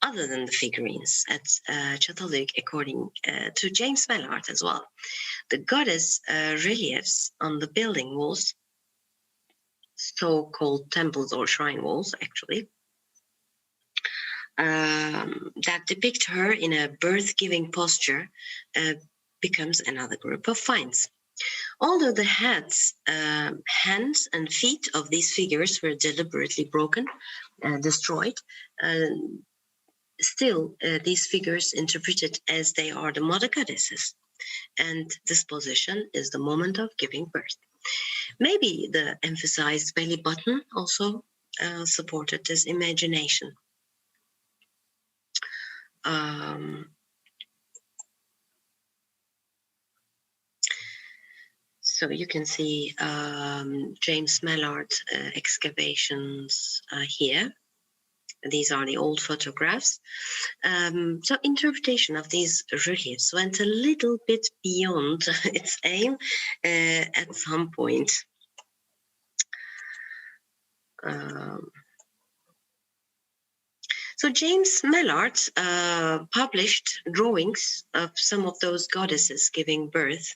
other than the figurines at Catholic, according to James Mallard as well. The goddess reliefs on the building walls, so-called temples or shrine walls, actually, that depict her in a birth-giving posture becomes another group of finds. Although the heads, hands and feet of these figures were deliberately broken, destroyed, still these figures interpreted as they are the mother goddesses, and this position is the moment of giving birth. Maybe the emphasized belly button also supported this imagination. So you can see James Mallard's excavations here. These are the old photographs. So interpretation of these reliefs went a little bit beyond its aim at some point. So James Mallard published drawings of some of those goddesses giving birth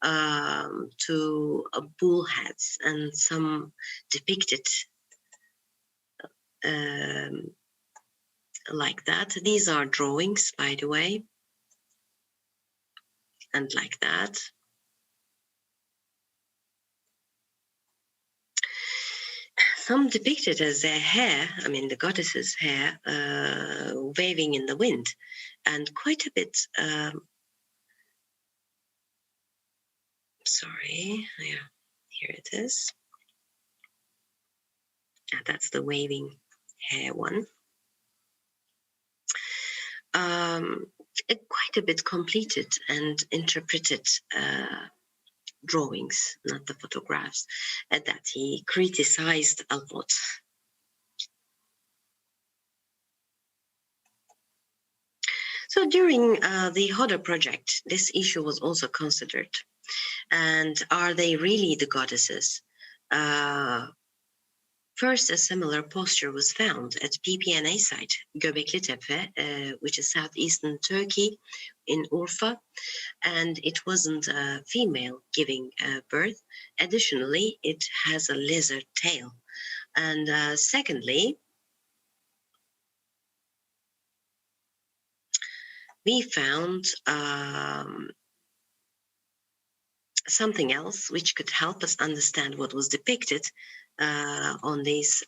to bull heads, and some depicted like that. These are drawings, by the way, and like that. Some depicted as their hair, I mean the goddess's hair, waving in the wind, and quite a bit, sorry, yeah, here it is. That's the waving hair one. Quite a bit completed and interpreted drawings, not the photographs, that he criticized a lot. So during the Hodder project, this issue was also considered. And are they really the goddesses? First, a similar posture was found at PPNA site, Göbekli Tepe, which is southeastern Turkey in Urfa, and it wasn't a female giving birth. Additionally, it has a lizard tail. And secondly, we found something else which could help us understand what was depicted on these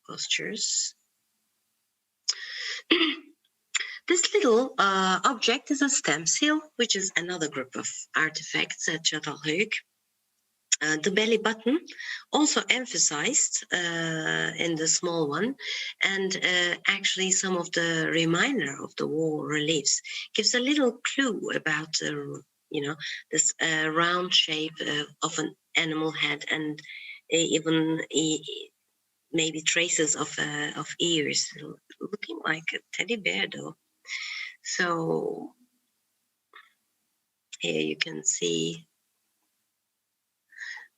postures. This little object is a stem seal, which is another group of artifacts at Çatalhöyük. The belly button also emphasized in the small one, and actually some of the reminder of the wall reliefs gives a little clue about this round shape of an animal head, and even maybe traces of ears, looking like a teddy bear though. So here you can see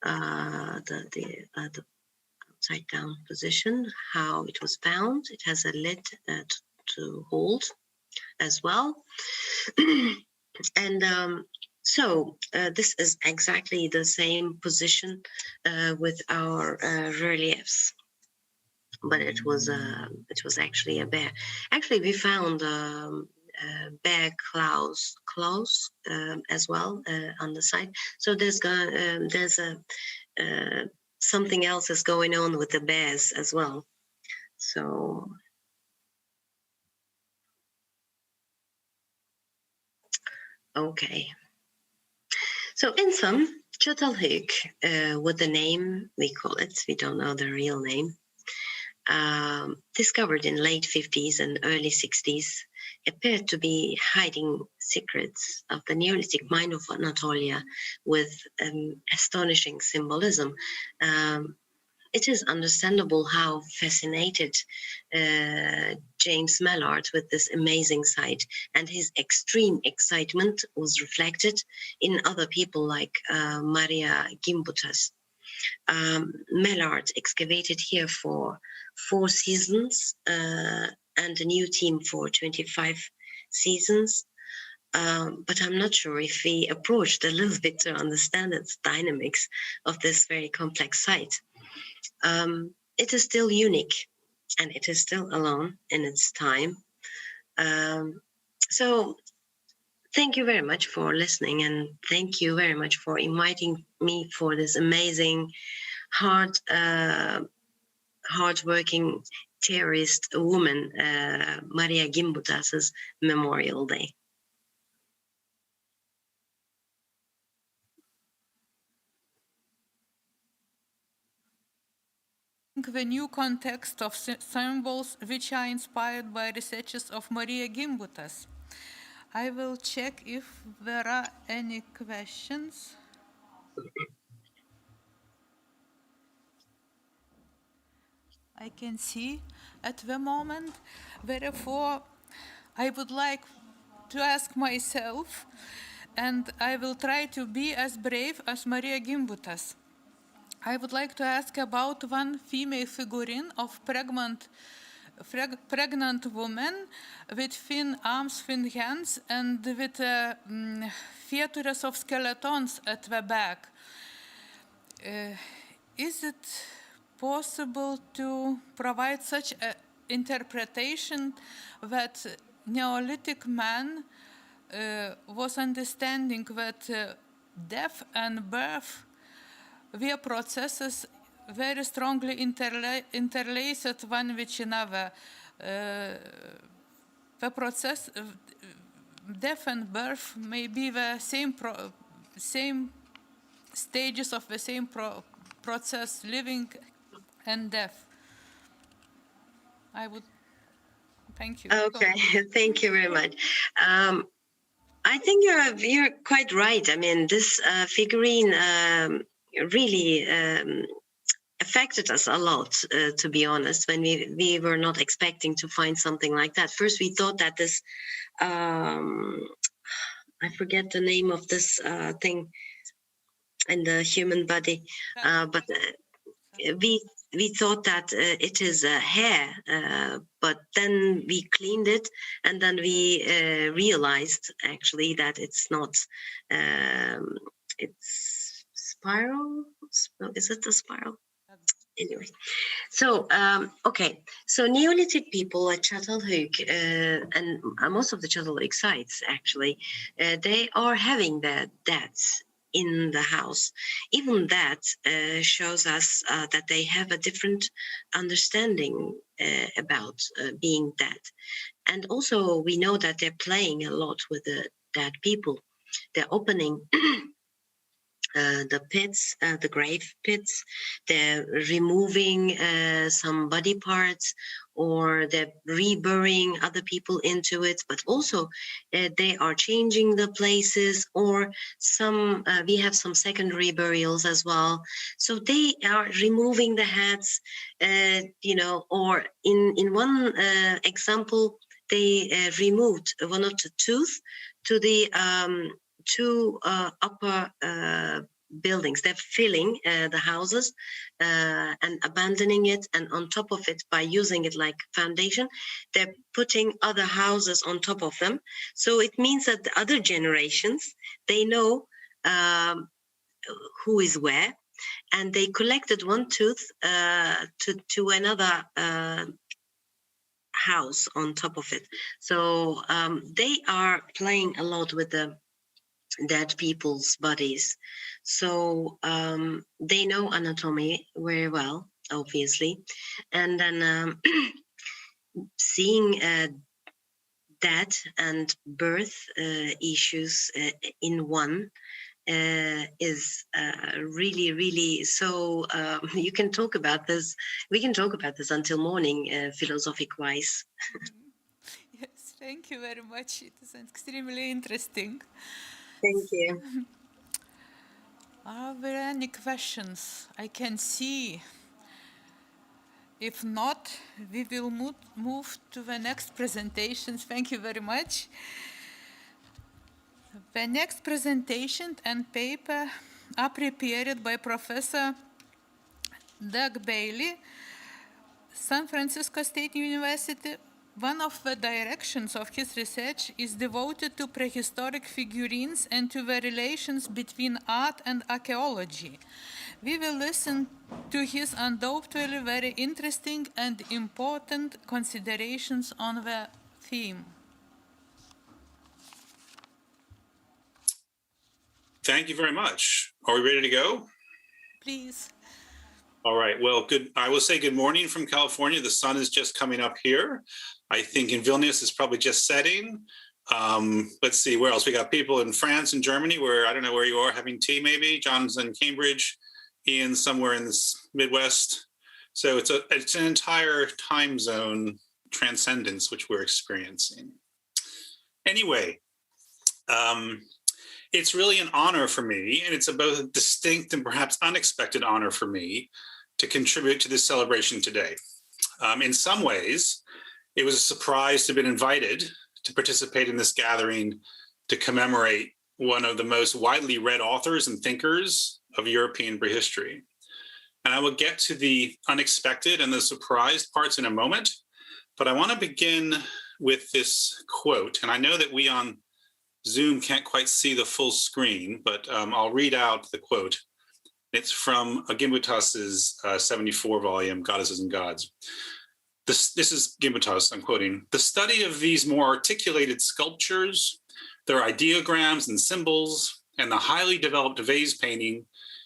the upside down position, how it was found. It has a lid to hold as well. And so this is exactly the same position with our reliefs, but it was actually a bear. Actually, we found bear claws as well on the side. So there's something else is going on with the bears as well. So okay. So in sum, Çatalhöyük, with the name we call it, we don't know the real name, discovered in late 50s and early 60s, appeared to be hiding secrets of the Neolithic mine of Anatolia with astonishing symbolism. it is understandable how fascinated James Mallard with this amazing site, and his extreme excitement was reflected in other people like Marija Gimbutas. Mallard excavated here for 4 seasons and a new team for 25 seasons. But I'm not sure if we approached a little bit to understand its dynamics of this very complex site. It is still unique, and it is still alone in its time. So thank you very much for listening, and thank you very much for inviting me for this amazing, hard-working theorist woman, Marija Gimbutas' Memorial Day. The new context of symbols which are inspired by researches of Marija Gimbutas. I will check if there are any questions. I can see at the moment. Therefore, I would like to ask myself, and I will try to be as brave as Marija Gimbutas. I would like to ask about one female figurine of pregnant woman with thin arms, thin hands, and with features of skeletons at the back. Is it possible to provide such an interpretation that Neolithic man was understanding that death and birth were processes very strongly interlaced one with another. The process, death and birth may be the same stages of the same process, living and death. I would thank you. Okay, thank you very much. I think you're quite right. I mean, this figurine really affected us a lot, to be honest, when we were not expecting to find something like that. First, we thought that this, I forget the name of this thing in the human body, but we thought that it is a hair, but then we cleaned it, and then we realized actually that it's not. It's spiral. Is it a spiral? Anyway, so okay, so Neolithic people at Çatalhöyük and most of the Çatalhöyük sites actually, they are having their deaths in the house. Even that shows us that they have a different understanding about being dead. And also we know that they're playing a lot with the dead people. They're opening the pits, the grave pits. They're removing some body parts, or they're reburying other people into it, but also they are changing the places, or some we have some secondary burials as well. So they are removing the heads, you know, or in one example, they removed one of the tooth to the two upper buildings. They're filling the houses and abandoning it, and on top of it, by using it like foundation, they're putting other houses on top of them. So it means that the other generations, they know who is where, and they collected one tooth to another house on top of it. So they are playing a lot with the dead people's bodies. So they know anatomy very well, obviously. And then seeing death and birth issues in one is really, really so. You can talk about this. We can talk about this until morning, philosophic-wise. Yes, thank you very much. It is extremely interesting. Thank you. Are there any questions? I can see If not, we will move to the next presentations. Thank you very much. The next presentation and paper are prepared by Professor Doug Bailey, San Francisco State University. One of the directions of his research is devoted to prehistoric figurines and to the relations between art and archaeology. We will listen to his undoubtedly very interesting and important considerations on the theme. Thank you very much. Are we ready to go? Please. All right, well, good. I will say good morning from California. The sun is just coming up here. I think in Vilnius it's probably just setting. Let's see, where else? We got people in France and Germany where, I don't know where you are, having tea maybe. John's in Cambridge, Ian somewhere in the Midwest. So it's an entire time zone transcendence which we're experiencing. Anyway, it's really an honor for me, and it's a both distinct and perhaps unexpected honor for me to contribute to this celebration today. In some ways, it was a surprise to have been invited to participate in this gathering to commemorate one of the most widely read authors and thinkers of European prehistory. And I will get to the unexpected and the surprised parts in a moment, but I want to begin with this quote. And I know that we on Zoom can't quite see the full screen, but I'll read out the quote. It's from Gimbutas's 74 volume, Goddesses and Gods. This is Gimbutas, I'm quoting. The study of these more articulated sculptures, their ideograms and symbols, and the highly developed vase painting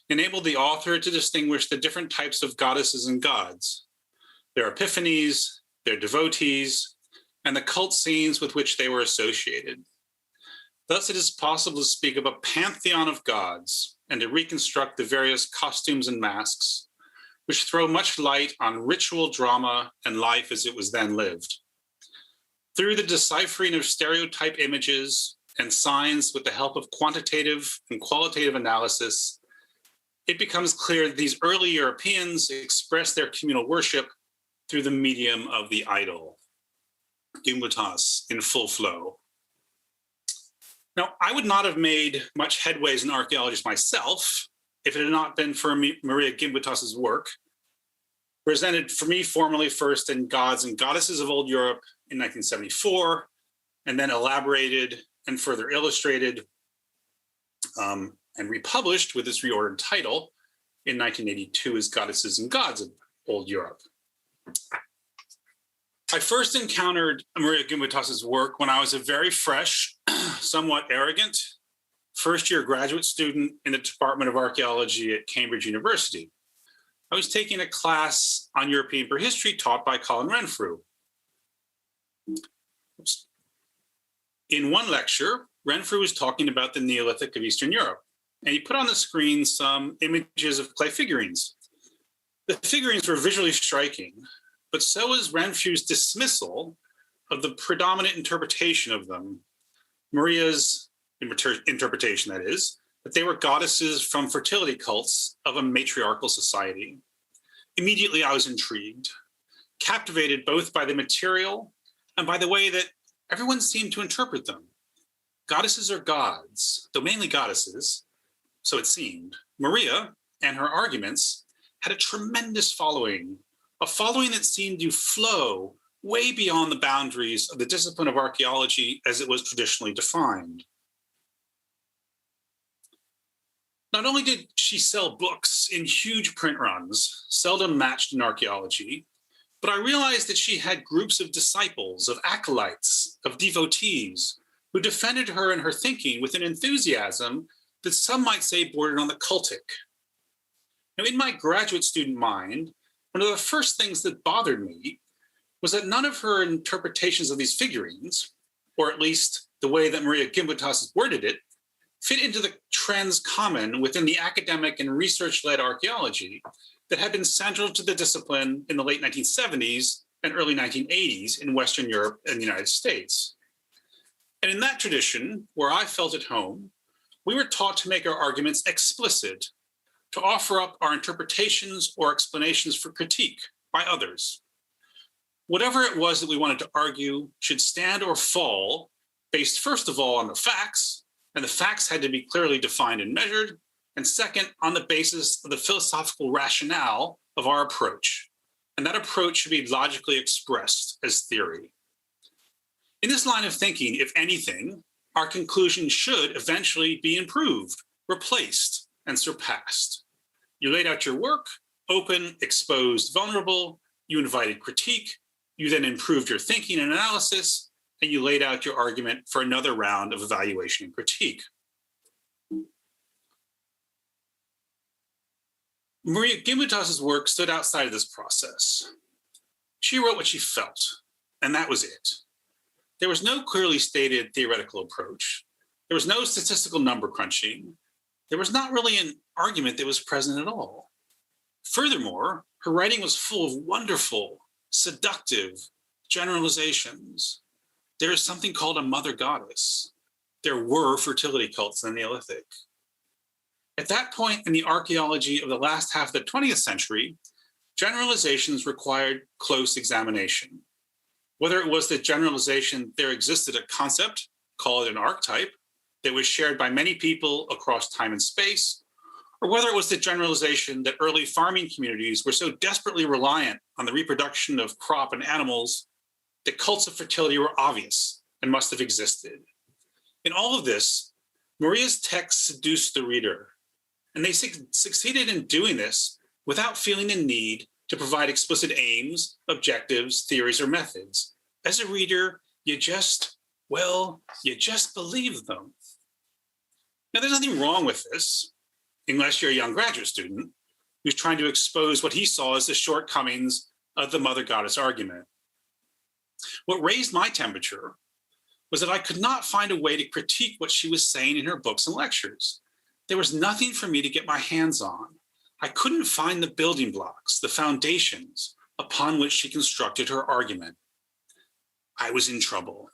enabled the author to distinguish the different types of goddesses and gods, their epiphanies, their devotees, and the cult scenes with which they were associated. Thus, it is possible to speak of a pantheon of gods and to reconstruct the various costumes and masks, which throw much light on ritual drama and life as it was then lived. Through the deciphering of stereotype images and signs with the help of quantitative and qualitative analysis, it becomes clear that these early Europeans expressed their communal worship through the medium of the idol. Gimbutas in full flow. Now, I would not have made much headways in archaeology myself if it had not been for Marija Gimbutas's work, presented for me formally first in Gods and Goddesses of Old Europe in 1974, and then elaborated and further illustrated and republished with its reordered title in 1982 as Goddesses and Gods of Old Europe. I first encountered Marija Gimbutas's work when I was a very fresh, somewhat arrogant, first-year graduate student in the Department of Archaeology at Cambridge University. I was taking a class on European prehistory taught by Colin Renfrew. In one lecture, Renfrew was talking about the Neolithic of Eastern Europe, and he put on the screen some images of clay figurines. The figurines were visually striking, but so was Renfrew's dismissal of the predominant interpretation of them, Marija's interpretation, that is, that they were goddesses from fertility cults of a matriarchal society. Immediately, I was intrigued, captivated both by the material and by the way that everyone seemed to interpret them. Goddesses are gods, though mainly goddesses, so it seemed. Marija and her arguments had a tremendous following, a following that seemed to flow way beyond the boundaries of the discipline of archaeology as it was traditionally defined. Not only did she sell books in huge print runs, seldom matched in archaeology, but I realized that she had groups of disciples, of acolytes, of devotees who defended her and her thinking with an enthusiasm that some might say bordered on the cultic. Now, in my graduate student mind, one of the first things that bothered me was that none of her interpretations of these figurines, or at least the way that Marija Gimbutas worded it, fit into the trends common within the academic and research-led archaeology that had been central to the discipline in the late 1970s and early 1980s in Western Europe and the United States. And in that tradition, where I felt at home, we were taught to make our arguments explicit, to offer up our interpretations or explanations for critique, by others. Whatever it was that we wanted to argue should stand or fall based first of all on the facts, and the facts had to be clearly defined and measured, and second, on the basis of the philosophical rationale of our approach. And that approach should be logically expressed as theory. In this line of thinking, if anything, our conclusion should eventually be improved, replaced, and surpassed. You laid out your work, open, exposed, vulnerable, you invited critique, you then improved your thinking and analysis, and you laid out your argument for another round of evaluation and critique. Marija Gimbutas's work stood outside of this process. She wrote what she felt, and that was it. There was no clearly stated theoretical approach. There was no statistical number crunching. There was not really an argument that was present at all. Furthermore, her writing was full of wonderful, seductive generalizations. There is something called a mother goddess. There were fertility cults in the Neolithic. At that point in the archaeology of the last half of the 20th century, generalizations required close examination. Whether it was the generalization there existed a concept, call it an archetype, that was shared by many people across time and space, or whether it was the generalization that early farming communities were so desperately reliant on the reproduction of crop and animals that cults of fertility were obvious and must have existed. In all of this, Marija's texts seduced the reader, and they succeeded in doing this without feeling the need to provide explicit aims, objectives, theories, or methods. As a reader, you just believe them. Now, there's nothing wrong with this, unless you're a young graduate student who's trying to expose what he saw as the shortcomings of the mother goddess argument. What raised my temperature was that I could not find a way to critique what she was saying in her books and lectures. There was nothing for me to get my hands on. I couldn't find the building blocks, the foundations upon which she constructed her argument. I was in trouble.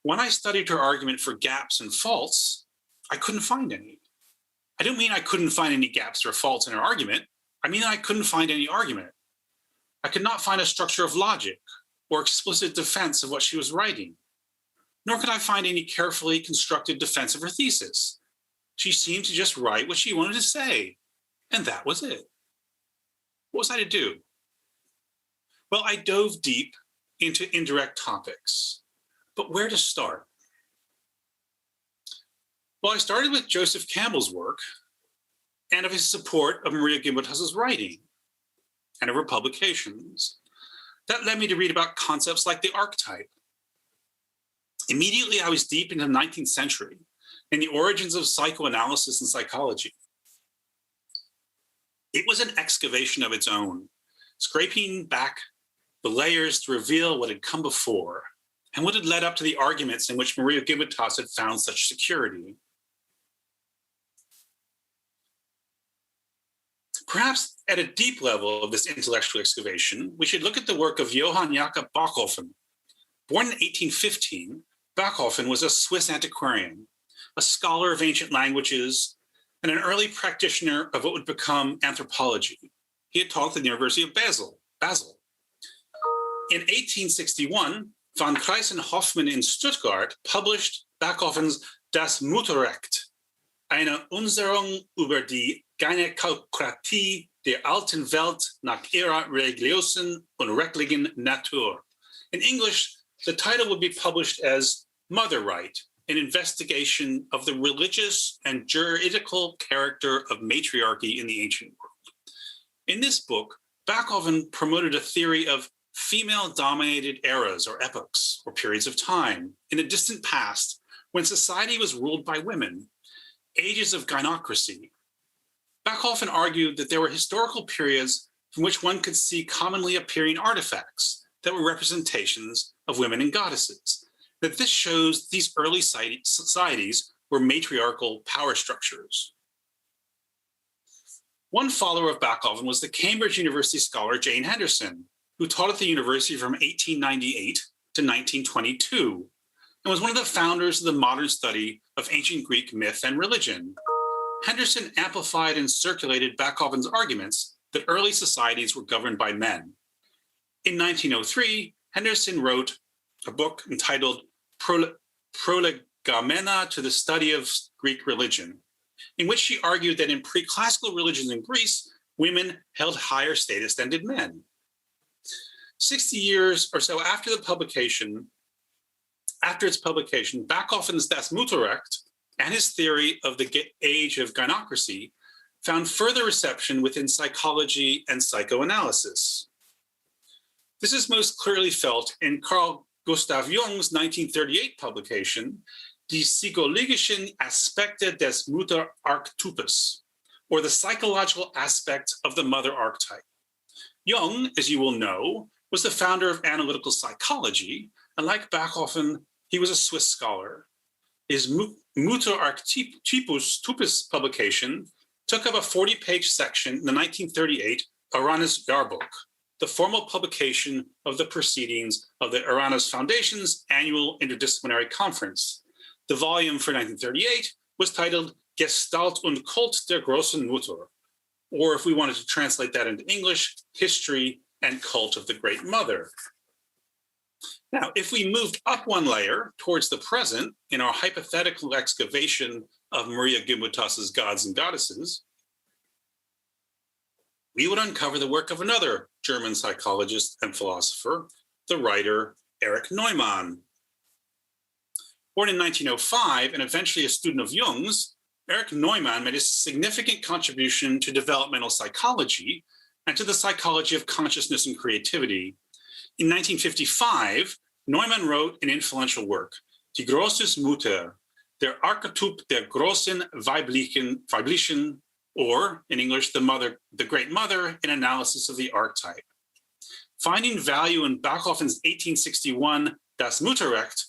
When I studied her argument for gaps and faults, I couldn't find any. I don't mean I couldn't find any gaps or faults in her argument. I mean I couldn't find any argument. I could not find a structure of logic or explicit defense of what she was writing, nor could I find any carefully constructed defense of her thesis. She seemed to just write what she wanted to say, and that was it. What was I to do? Well, I dove deep into indirect topics, but where to start? Well, I started with Joseph Campbell's work and of his support of Marija Gimbutas's writing and of her publications. That led me to read about concepts like the archetype. Immediately, I was deep into the 19th century and the origins of psychoanalysis and psychology. It was an excavation of its own, scraping back the layers to reveal what had come before and what had led up to the arguments in which Marija Gimbutas had found such security. Perhaps at a deep level of this intellectual excavation, we should look at the work of Johann Jakob Bachhofen. Born in 1815, Bachhofen was a Swiss antiquarian, a scholar of ancient languages, and an early practitioner of what would become anthropology. He had taught at the University of Basel. In 1861, von Kreisenhoffmann in Stuttgart published Bachhofen's Das Mutterrecht, eine Untersuchung über die Gynäkokratie der alten Welt nach ihrer religiösen und rechtlichen Natur. In English, the title would be published as Mother Right, an investigation of the religious and juridical character of matriarchy in the ancient world. In this book, Bachhofen promoted a theory of female-dominated eras or epochs or periods of time in the distant past when society was ruled by women, ages of gynocracy. Bachhofen argued that there were historical periods from which one could see commonly appearing artifacts that were representations of women and goddesses, that this shows these early societies were matriarchal power structures. One follower of Bachhofen was the Cambridge University scholar Jane Henderson, who taught at the university from 1898 to 1922, and was one of the founders of the modern study of ancient Greek myth and religion. Henderson amplified and circulated Bachhofen's arguments that early societies were governed by men. In 1903, Henderson wrote a book entitled Prolegomena to the Study of Greek Religion, in which she argued that in pre-classical religions in Greece, women held higher status than did men. 60 years or so after its publication, Bachofen's Das Mutterrecht and his theory of the age of gynocracy found further reception within psychology and psychoanalysis. This is most clearly felt in Carl Gustav Jung's 1938 publication, Die psychologischen Aspekte des Mutterarchetypus, or the psychological aspect of the mother archetype. Jung, as you will know, was the founder of analytical psychology, and like Bachofen, he was a Swiss scholar. His Mutterarchetypus publication took up a 40-page section in the 1938 Uranus Jahrbuch, the formal publication of the proceedings of the Uranus Foundation's annual interdisciplinary conference. The volume for 1938 was titled Gestalt und Kult der großen Mutter, or if we wanted to translate that into English, History and Cult of the Great Mother. Now, if we moved up one layer towards the present in our hypothetical excavation of Marija Gimbutas's Gods and Goddesses, we would uncover the work of another German psychologist and philosopher, the writer Erich Neumann. Born in 1905 and eventually a student of Jung's, Erich Neumann made a significant contribution to developmental psychology and to the psychology of consciousness and creativity. In 1955, Neumann wrote an influential work, Die große Mutter, der Archetyp der großen weiblichen, or in English, the Great Mother, an analysis of the archetype. Finding value in Bachofen's 1861 Das Mutterrecht,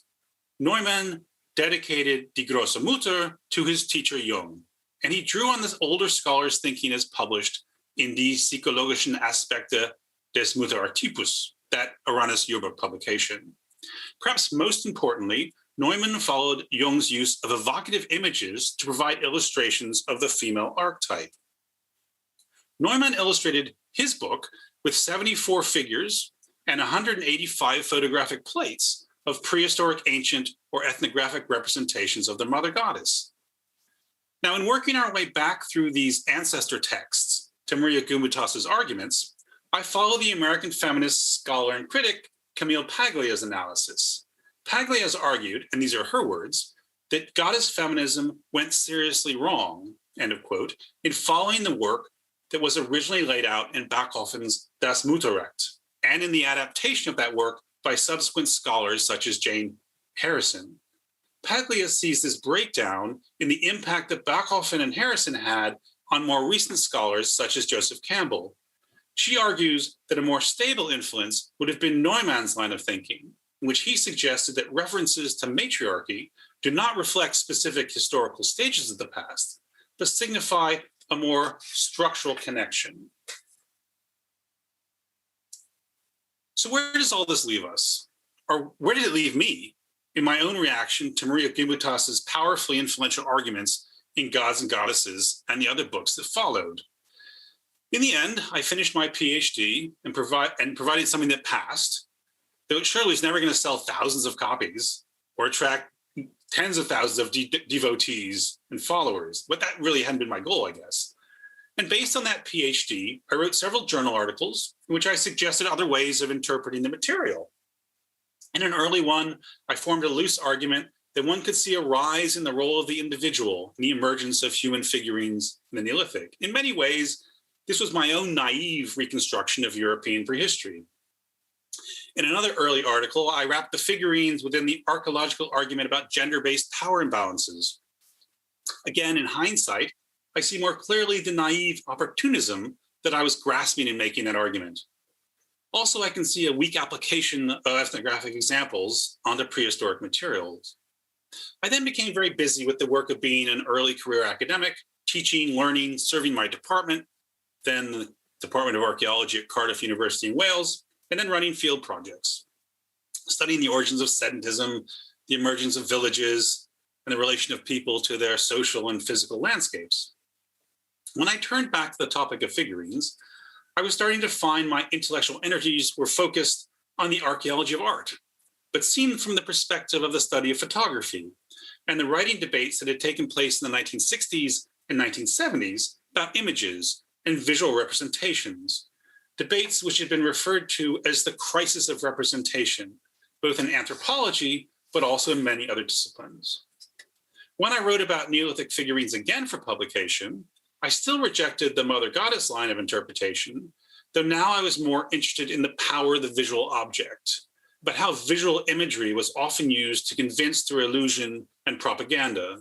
Neumann dedicated Die große Mutter to his teacher Jung, and he drew on the older scholars' thinking as published in Die psychologischen Aspekte des Mutterarchetypus, that Uranus Jahrbuch publication. Perhaps most importantly, Neumann followed Jung's use of evocative images to provide illustrations of the female archetype. Neumann illustrated his book with 74 figures and 185 photographic plates of prehistoric, ancient, or ethnographic representations of the mother goddess. Now, in working our way back through these ancestor texts to Marija Gimbutas's arguments, I follow the American feminist scholar and critic Camille Paglia's analysis. Paglia has argued, and these are her words, that goddess feminism went seriously wrong, end of quote, in following the work that was originally laid out in Bachofen's Das Mutterrecht, and in the adaptation of that work by subsequent scholars such as Jane Harrison. Paglia sees this breakdown in the impact that Bachofen and Harrison had on more recent scholars such as Joseph Campbell. She argues that a more stable influence would have been Neumann's line of thinking, in which he suggested that references to matriarchy do not reflect specific historical stages of the past, but signify a more structural connection. So where does all this leave us? Or where did it leave me in my own reaction to Marija Gimbutas's powerfully influential arguments in Gods and Goddesses and the other books that followed? In the end, I finished my PhD and provided something that passed, though it surely is never going to sell thousands of copies or attract tens of thousands of devotees and followers. But that really hadn't been my goal, I guess. And based on that PhD, I wrote several journal articles in which I suggested other ways of interpreting the material. In an early one, I formed a loose argument that one could see a rise in the role of the individual in the emergence of human figurines in the Neolithic. In many ways, this was my own naive reconstruction of European prehistory. In another early article, I wrapped the figurines within the archaeological argument about gender-based power imbalances. Again, in hindsight, I see more clearly the naive opportunism that I was grasping in making that argument. Also, I can see a weak application of ethnographic examples onto prehistoric materials. I then became very busy with the work of being an early career academic, teaching, learning, serving my department, then the Department of Archaeology at Cardiff University in Wales, and then running field projects, studying the origins of sedentism, the emergence of villages, and the relation of people to their social and physical landscapes. When I turned back to the topic of figurines, I was starting to find my intellectual energies were focused on the archaeology of art, but seen from the perspective of the study of photography and the writing debates that had taken place in the 1960s and 1970s about images and visual representations, debates which had been referred to as the crisis of representation, both in anthropology, but also in many other disciplines. When I wrote about Neolithic figurines again for publication, I still rejected the mother goddess line of interpretation, though now I was more interested in the power of the visual object, but how visual imagery was often used to convince through illusion and propaganda.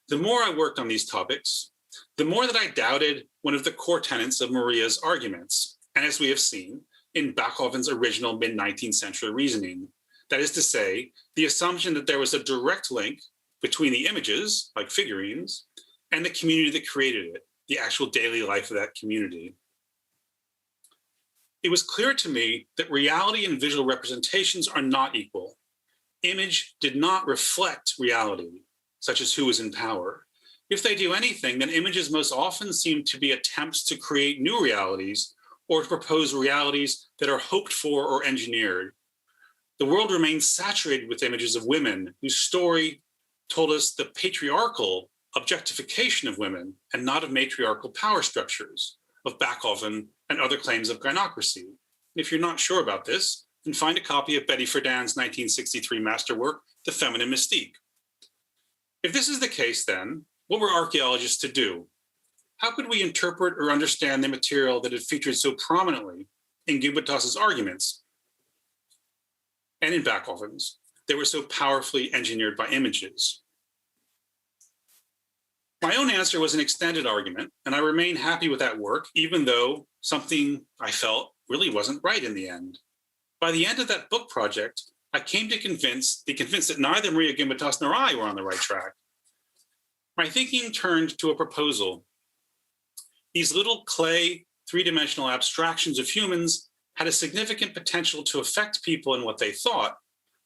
The more I worked on these topics, the more that I doubted one of the core tenets of Marija's arguments, and as we have seen, in Bachoven's original mid-19th century reasoning. That is to say, the assumption that there was a direct link between the images, like figurines, and the community that created it, the actual daily life of that community. It was clear to me that reality and visual representations are not equal. Image did not reflect reality, such as who was in power. If they do anything, then images most often seem to be attempts to create new realities or to propose realities that are hoped for or engineered. The world remains saturated with images of women whose story told us the patriarchal objectification of women and not of matriarchal power structures, of Bachoven and other claims of gynocracy. If you're not sure about this, then find a copy of Betty Friedan's 1963 masterwork, The Feminine Mystique. If this is the case, then, what were archaeologists to do? How could we interpret or understand the material that had featured so prominently in Gimbutas's arguments and in Bachoven's that were so powerfully engineered by images? My own answer was an extended argument, and I remain happy with that work, even though something I felt really wasn't right in the end. By the end of that book project, I came to be convinced that neither Marija Gimbutas nor I were on the right track. My thinking turned to a proposal. These little clay, three-dimensional abstractions of humans had a significant potential to affect people in what they thought,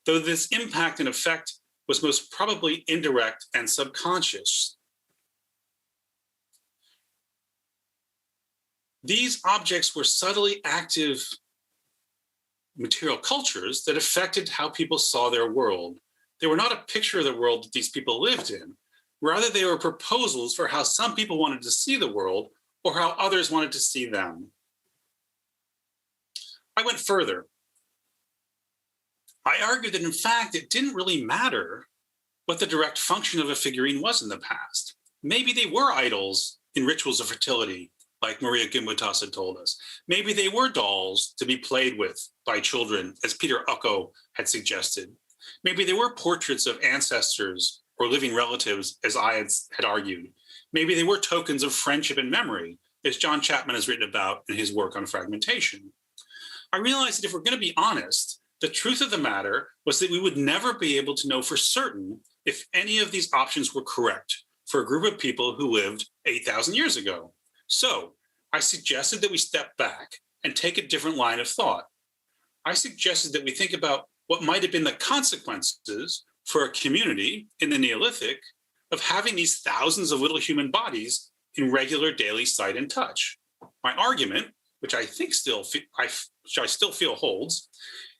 though this impact and effect was most probably indirect and subconscious. These objects were subtly active material cultures that affected how people saw their world. They were not a picture of the world that these people lived in. Rather, they were proposals for how some people wanted to see the world or how others wanted to see them. I went further. I argued that, in fact, it didn't really matter what the direct function of a figurine was in the past. Maybe they were idols in rituals of fertility, like Marija Gimbutas had told us. Maybe they were dolls to be played with by children, as Peter Ucko had suggested. Maybe they were portraits of ancestors or living relatives, as I had argued. Maybe they were tokens of friendship and memory, as John Chapman has written about in his work on fragmentation. I realized that if we're going to be honest, the truth of the matter was that we would never be able to know for certain if any of these options were correct for a group of people who lived 8,000 years ago. So I suggested that we step back and take a different line of thought. I suggested that we think about what might have been the consequences for a community in the Neolithic of having these thousands of little human bodies in regular daily sight and touch. My argument, which I still feel holds,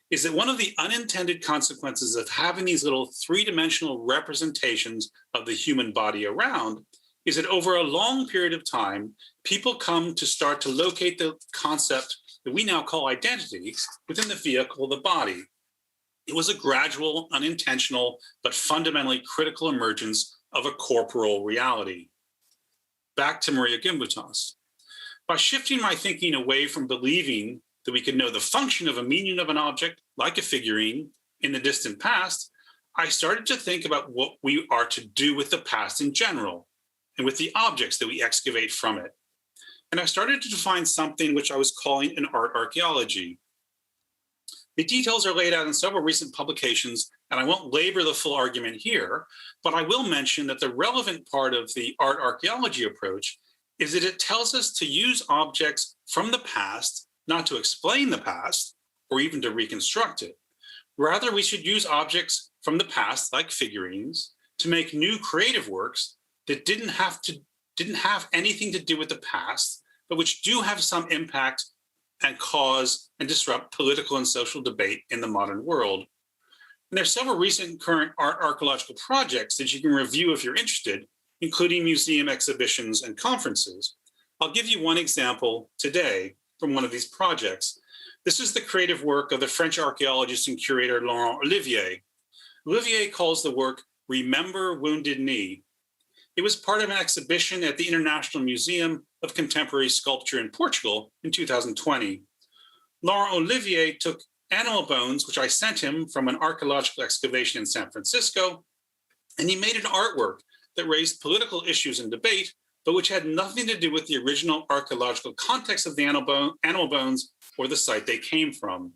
is that one of the unintended consequences of having these little three-dimensional representations of the human body around is that over a long period of time, people come to start to locate the concept that we now call identity within the vehicle of the body. It was a gradual, unintentional, but fundamentally critical emergence of a corporal reality. Back to Marija Gimbutas. By shifting my thinking away from believing that we could know the function of a meaning of an object, like a figurine, in the distant past, I started to think about what we are to do with the past in general, and with the objects that we excavate from it. And I started to define something which I was calling an art archaeology. The details are laid out in several recent publications, and I won't labor the full argument here, but I will mention that the relevant part of the art archaeology approach is that it tells us to use objects from the past, not to explain the past, or even to reconstruct it. Rather, we should use objects from the past, like figurines, to make new creative works that didn't have anything to do with the past, but which do have some impact and cause and disrupt political and social debate in the modern world. And there are several recent current art archaeological projects that you can review if you're interested, including museum exhibitions and conferences. I'll give you one example today from one of these projects. This is the creative work of the French archaeologist and curator Laurent Olivier. Olivier calls the work Remember Wounded Knee. It was part of an exhibition at the International Museum of Contemporary Sculpture in Portugal in 2020. Laurent Olivier took animal bones, which I sent him from an archaeological excavation in San Francisco, and he made an artwork that raised political issues and debate, but which had nothing to do with the original archaeological context of the animal bones or the site they came from.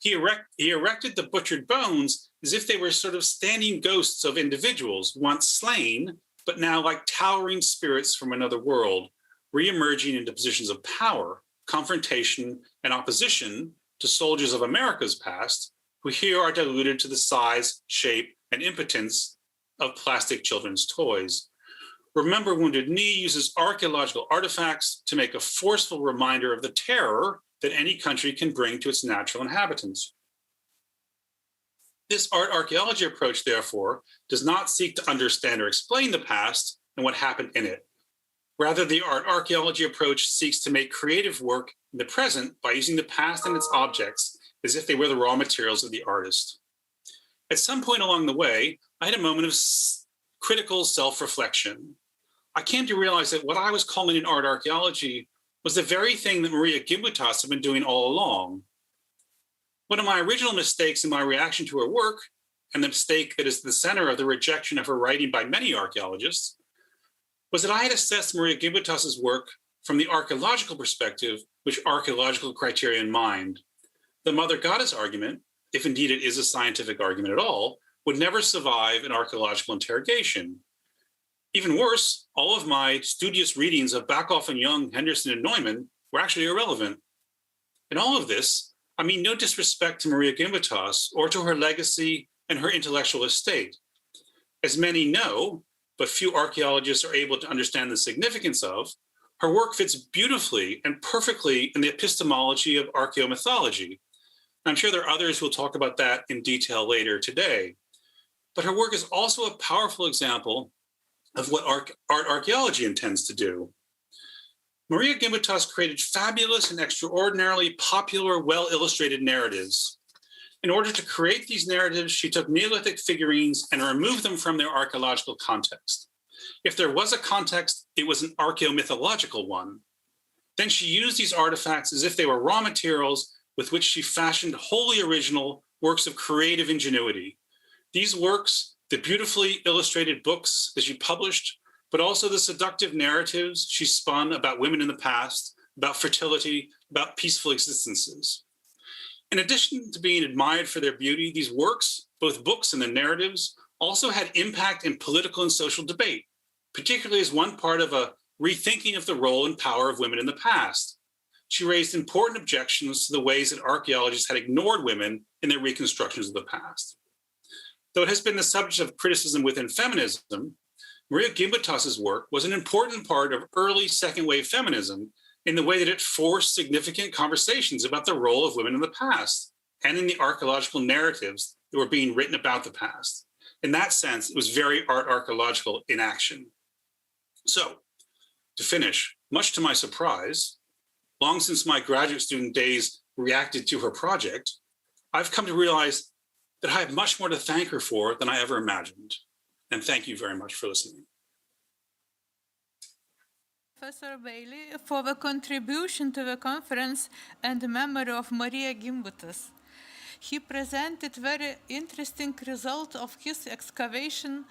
He erected the butchered bones as if they were sort of standing ghosts of individuals once slain, but now like towering spirits from another world, re-emerging into positions of power, confrontation, and opposition to soldiers of America's past, who here are diluted to the size, shape, and impotence of plastic children's toys. Remember Wounded Knee uses archaeological artifacts to make a forceful reminder of the terror that any country can bring to its natural inhabitants. This art archaeology approach, therefore, does not seek to understand or explain the past and what happened in it. Rather, the art archaeology approach seeks to make creative work in the present by using the past and its objects as if they were the raw materials of the artist. At some point along the way, I had a moment of critical self-reflection. I came to realize that what I was calling in art archaeology was the very thing that Marija Gimbutas had been doing all along. One of my original mistakes in my reaction to her work, and the mistake that is the center of the rejection of her writing by many archaeologists, was that I had assessed Marija Gimbutas's work from the archaeological perspective, with archaeological criteria in mind. The mother goddess argument, if indeed it is a scientific argument at all, would never survive an archaeological interrogation. Even worse, all of my studious readings of Backhoff and Young, Henderson and Neumann were actually irrelevant. In all of this, I mean no disrespect to Marija Gimbutas or to her legacy and her intellectual estate. As many know, but few archaeologists are able to understand the significance of, her work fits beautifully and perfectly in the epistemology of archaeomythology. I'm sure there are others who will talk about that in detail later today. But her work is also a powerful example of what art archaeology intends to do. Marija Gimbutas created fabulous and extraordinarily popular, well-illustrated narratives. In order to create these narratives, she took Neolithic figurines and removed them from their archaeological context. If there was a context, it was an archaeomythological one. Then she used these artifacts as if they were raw materials with which she fashioned wholly original works of creative ingenuity. These works, the beautifully illustrated books that she published, but also the seductive narratives she spun about women in the past, about fertility, about peaceful existences. In addition to being admired for their beauty, these works, both books and the narratives, also had impact in political and social debate, particularly as one part of a rethinking of the role and power of women in the past. She raised important objections to the ways that archaeologists had ignored women in their reconstructions of the past. Though it has been the subject of criticism within feminism, Marija Gimbutas's work was an important part of early second-wave feminism in the way that it forced significant conversations about the role of women in the past and in the archaeological narratives that were being written about the past. In that sense, it was very art archaeological in action. So, to finish, much to my surprise, long since my graduate student days reacted to her project, I've come to realize that I have much more to thank her for than I ever imagined. And thank you very much for listening. Professor Bailey for the contribution to the conference and the memory of Marija Gimbutas. He presented very interesting result of his excavations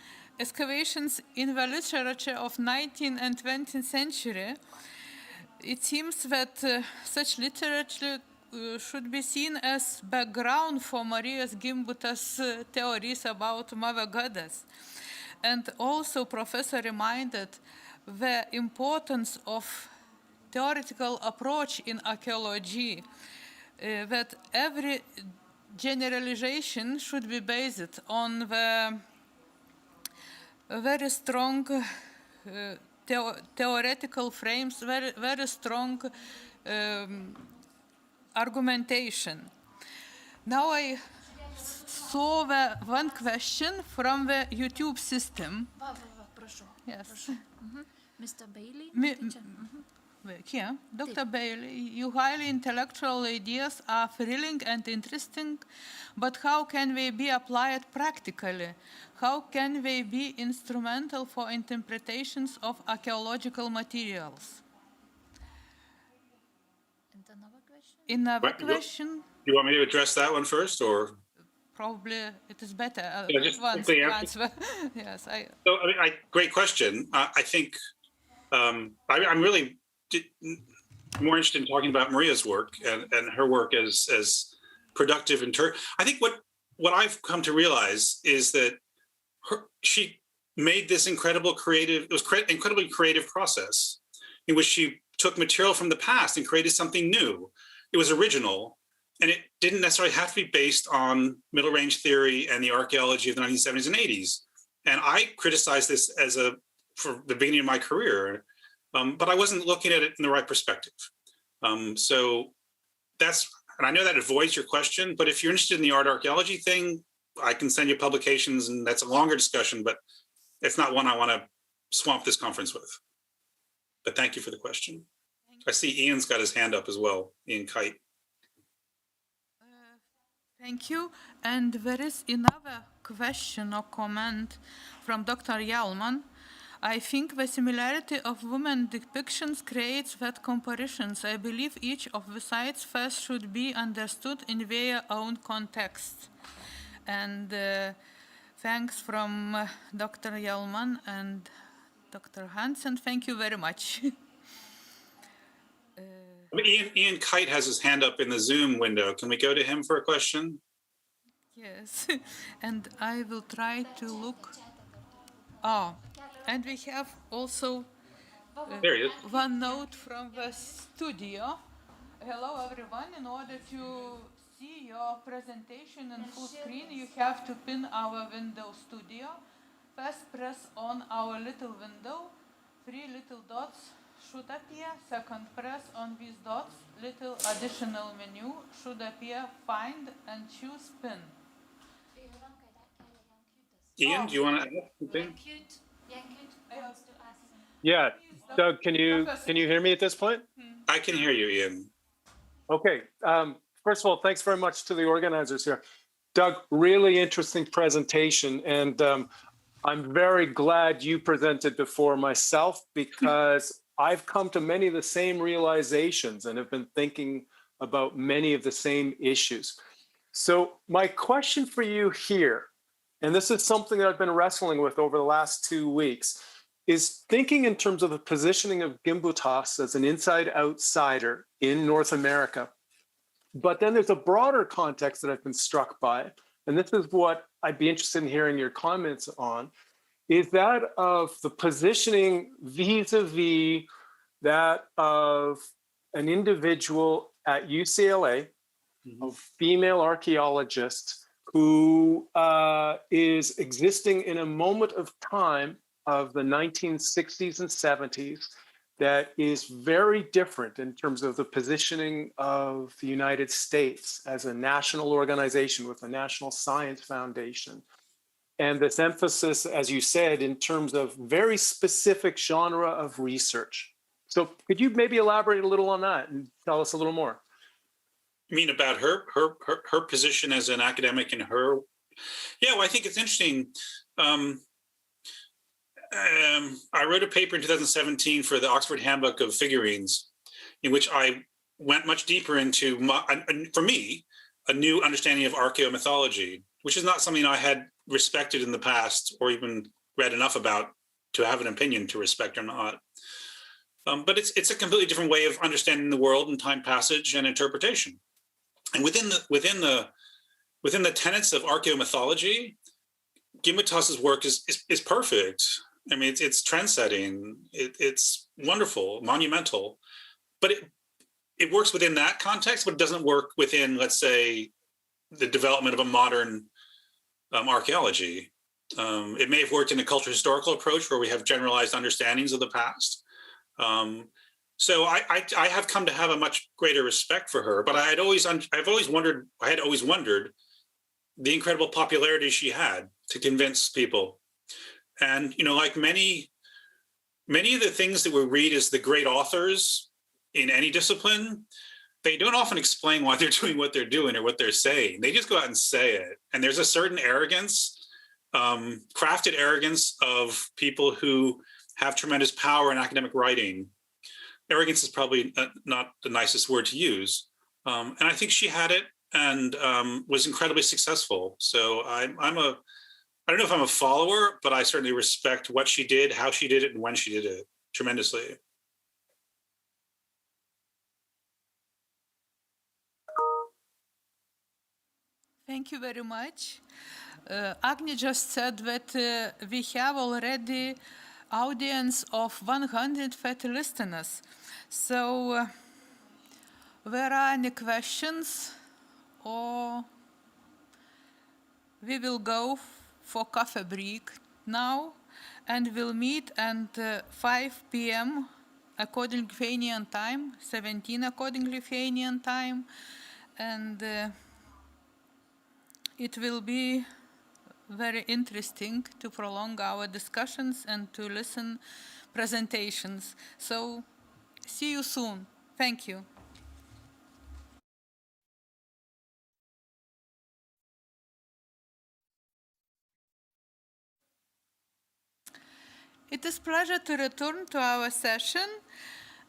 in the literature of 19th and 20th century. It seems that such literature should be seen as background for Marija Gimbutas' theories about Mother Goddess. And also Professor reminded the importance of theoretical approach in archaeology, that every generalization should be based on the very strong theoretical frames, very strong argumentation. Now I saw one question from the YouTube system. Yes. Mr. Bailey? Here, Dr. Bailey, your highly intellectual ideas are thrilling and interesting, but how can they be applied practically? How can they be instrumental for interpretations of archaeological materials? Another question? You want me to address that one first, or? Probably it is better. Just quickly answer. Yes. Great question. I think I'm really more interested in talking about Marija's work and her work as productive I think what I've come to realize is that she made this incredibly creative process in which she took material from the past and created something new. It was original, and it didn't necessarily have to be based on middle range theory and the archaeology of the 1970s and 80s. And I criticized this for the beginning of my career, but I wasn't looking at it in the right perspective. So and I know that avoids your question, but if you're interested in the art archaeology thing, I can send you publications, and that's a longer discussion, but it's not one I want to swamp this conference with. But thank you for the question. I see Ian's got his hand up as well, Ian Kite. Thank you. And there is another question or comment from Dr. Yalman. I think the similarity of women depictions creates that comparisons. I believe each of the sites first should be understood in their own context. And thanks from Dr. Yalman and Dr. Hansen. Thank you very much. Ian Kite has his hand up in the Zoom window. Can we go to him for a question? Yes, and I will try to look. Oh, and we have also there he is. One note from the studio. Hello, everyone. In order to see your presentation in full screen, you have to pin our window studio. First, press on our little window. 3 little dots should appear. Second, press on these dots. Little additional menu should appear. Find and choose pin. Ian, do you want to add something? Yeah, Doug, can you hear me at this point? I can hear you, Ian. Okay. First of all, thanks very much to the organizers here. Doug, really interesting presentation, and I'm very glad you presented before myself, because I've come to many of the same realizations and have been thinking about many of the same issues. So my question for you here, and this is something that I've been wrestling with over the last 2 weeks, is thinking in terms of the positioning of Gimbutas as an inside outsider in North America. But then there's a broader context that I've been struck by, and this is what I'd be interested in hearing your comments on, is that of the positioning vis-a-vis that of an individual at UCLA, a female archaeologist who is existing in a moment of time of the 1960s and 70s that is very different in terms of the positioning of the United States as a national organization with a National Science Foundation. And this emphasis, as you said, in terms of very specific genre of research. So could you maybe elaborate a little on that and tell us a little more? You mean about her position as an academic and her? Yeah, well, I think it's interesting. I wrote a paper in 2017 for the Oxford Handbook of Figurines, in which I went much deeper into, for me, a new understanding of archaeomythology, which is not something I had respected in the past or even read enough about to have an opinion to respect or not. But it's a completely different way of understanding the world and time passage and interpretation. And within the tenets of archaeomythology, Gimbutas's work is perfect. I mean, it's trend-setting. It's wonderful, monumental, but it works within that context, but it doesn't work within, let's say, the development of a modern archaeology. It may have worked in a cultural historical approach where we have generalized understandings of the past, So I have come to have a much greater respect for her, but I've always wondered the incredible popularity she had to convince people. And, you know, like many of the things that we read as the great authors in any discipline, they don't often explain why they're doing what they're doing or what they're saying. They just go out and say it. And there's a certain arrogance, crafted arrogance of people who have tremendous power in academic writing. Arrogance is probably not the nicest word to use. And I think she had it and was incredibly successful. So I don't know if I'm a follower, but I certainly respect what she did, how she did it, and when she did it tremendously. Thank you very much. Agni just said that we have already audience of 130 listeners. So there are any questions, or we will go for coffee break now, and we'll meet at 5 p.m. according Lithuanian time, 17 according Lithuanian time, and it will be very interesting to prolong our discussions and to listen presentations. So see you soon. Thank you. It is a pleasure to return to our session,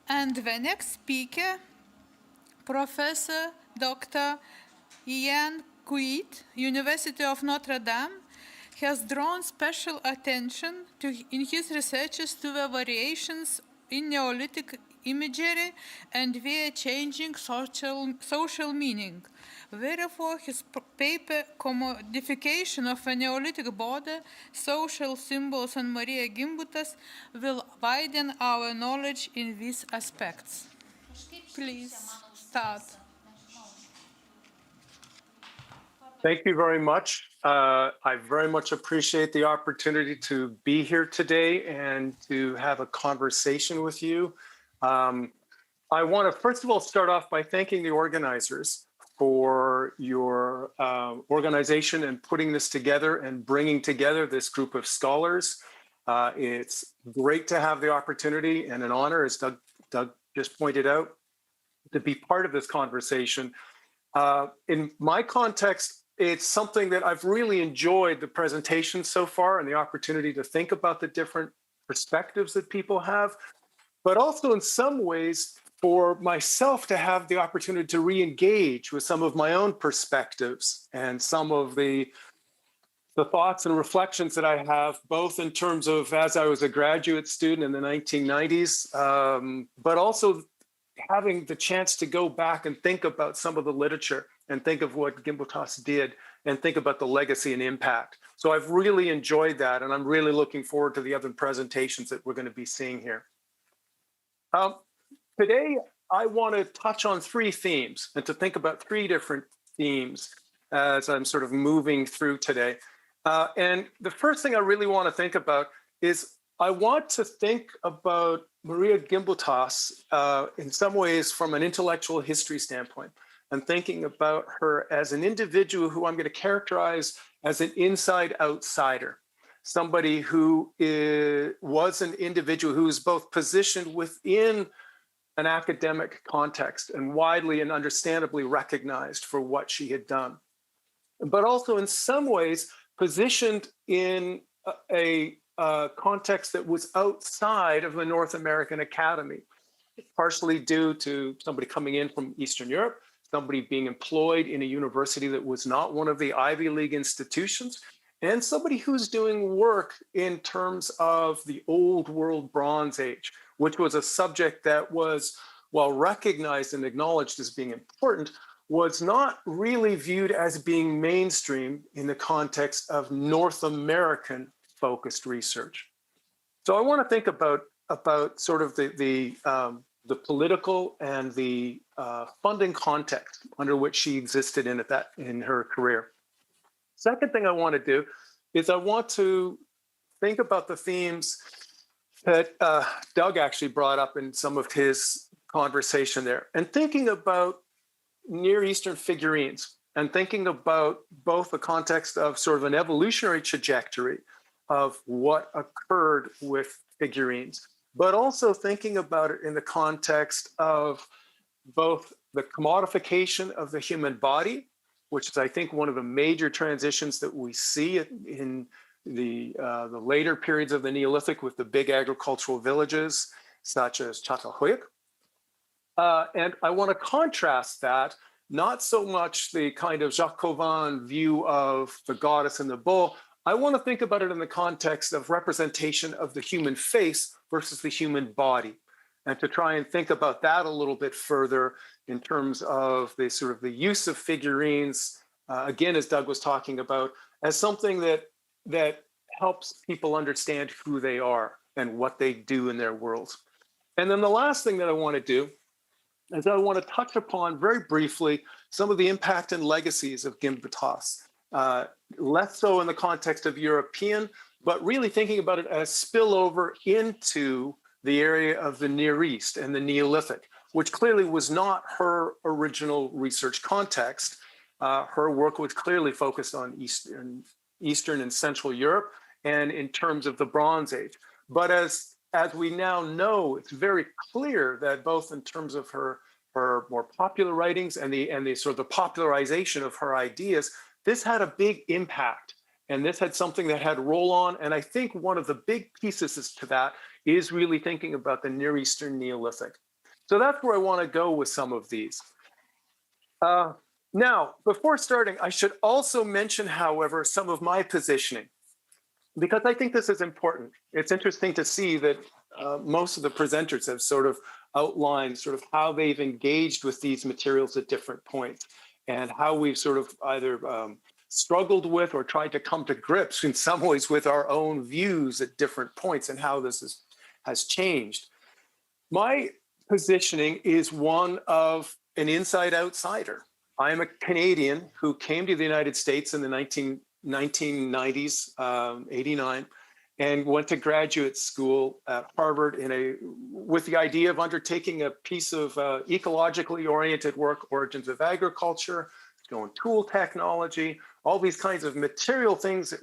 and the next speaker, Professor Dr. Ian Kuit, University of Notre Dame, has drawn special attention in his researches to the variations in Neolithic imagery and their changing social meaning. Therefore, his paper, Commodification of a Neolithic Border, Social Symbols and Marija Gimbutas, will widen our knowledge in these aspects. Please start. Thank you very much. I very much appreciate the opportunity to be here today and to have a conversation with you. I want to first of all start off by thanking the organizers for your organization and putting this together and bringing together this group of scholars. It's great to have the opportunity and an honor, as Doug just pointed out, to be part of this conversation. In my context, it's something that I've really enjoyed the presentation so far and the opportunity to think about the different perspectives that people have, but also in some ways for myself to have the opportunity to re-engage with some of my own perspectives and some of the thoughts and reflections that I have, both in terms of as I was a graduate student in the 1990s, but also having the chance to go back and think about some of the literature and think of what Gimbutas did and think about the legacy and impact. So I've really enjoyed that, and I'm really looking forward to the other presentations that we're going to be seeing here. Today, I want to touch on three themes and to think about three different themes as I'm sort of moving through today. And the first thing I really want to think about is I want to think about Marija Gimbutas in some ways from an intellectual history standpoint, and thinking about her as an individual who I'm going to characterize as an inside outsider, somebody who was an individual who was both positioned within an academic context and widely and understandably recognized for what she had done, but also in some ways positioned in a context that was outside of the North American Academy, partially due to somebody coming in from Eastern Europe, somebody being employed in a university that was not one of the Ivy League institutions, and somebody who's doing work in terms of the Old World Bronze Age, which was a subject that was, while recognized and acknowledged as being important, was not really viewed as being mainstream in the context of North American focused research. So I want to think about sort of the political and the funding context under which she existed in her career. Second thing I want to do is I want to think about the themes that Doug actually brought up in some of his conversation there, and thinking about Near Eastern figurines and thinking about both the context of sort of an evolutionary trajectory of what occurred with figurines, but also thinking about it in the context of both the commodification of the human body, which is, I think, one of the major transitions that we see in the later periods of the Neolithic with the big agricultural villages, such as Çatalhöyük. And I want to contrast that, not so much the kind of Jacques Cauvin view of the goddess and the bull. I want to think about it in the context of representation of the human face versus the human body, and to try and think about that a little bit further in terms of the sort of the use of figurines, again, as Doug was talking about, as something that helps people understand who they are and what they do in their worlds. And then the last thing that I want to do is I want to touch upon very briefly some of the impact and legacies of Gimbutas, less so in the context of European, but really thinking about it as spillover into the area of the Near East and the Neolithic, which clearly was not her original research context. Her work was clearly focused on Eastern and Central Europe, and in terms of the Bronze Age. But as we now know, it's very clear that both in terms of her more popular writings and the sort of the popularization of her ideas, this had a big impact. And this had something that had roll on. And I think one of the big pieces to that is really thinking about the Near Eastern Neolithic. So that's where I want to go with some of these. Now, before starting, I should also mention, however, some of my positioning, because I think this is important. It's interesting to see that most of the presenters have sort of outlined sort of how they've engaged with these materials at different points, and how we've sort of either struggled with or tried to come to grips in some ways with our own views at different points and how this has changed. My positioning is one of an inside outsider. I'm a Canadian who came to the United States in the 1990s, 89, and went to graduate school at Harvard with the idea of undertaking a piece of ecologically oriented work, origins of agriculture, going tool technology, all these kinds of material things that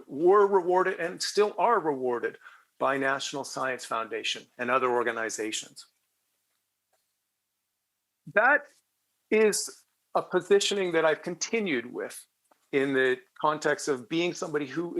were rewarded and still are rewarded by National Science Foundation and other organizations. That is a positioning that I've continued with in the context of being somebody who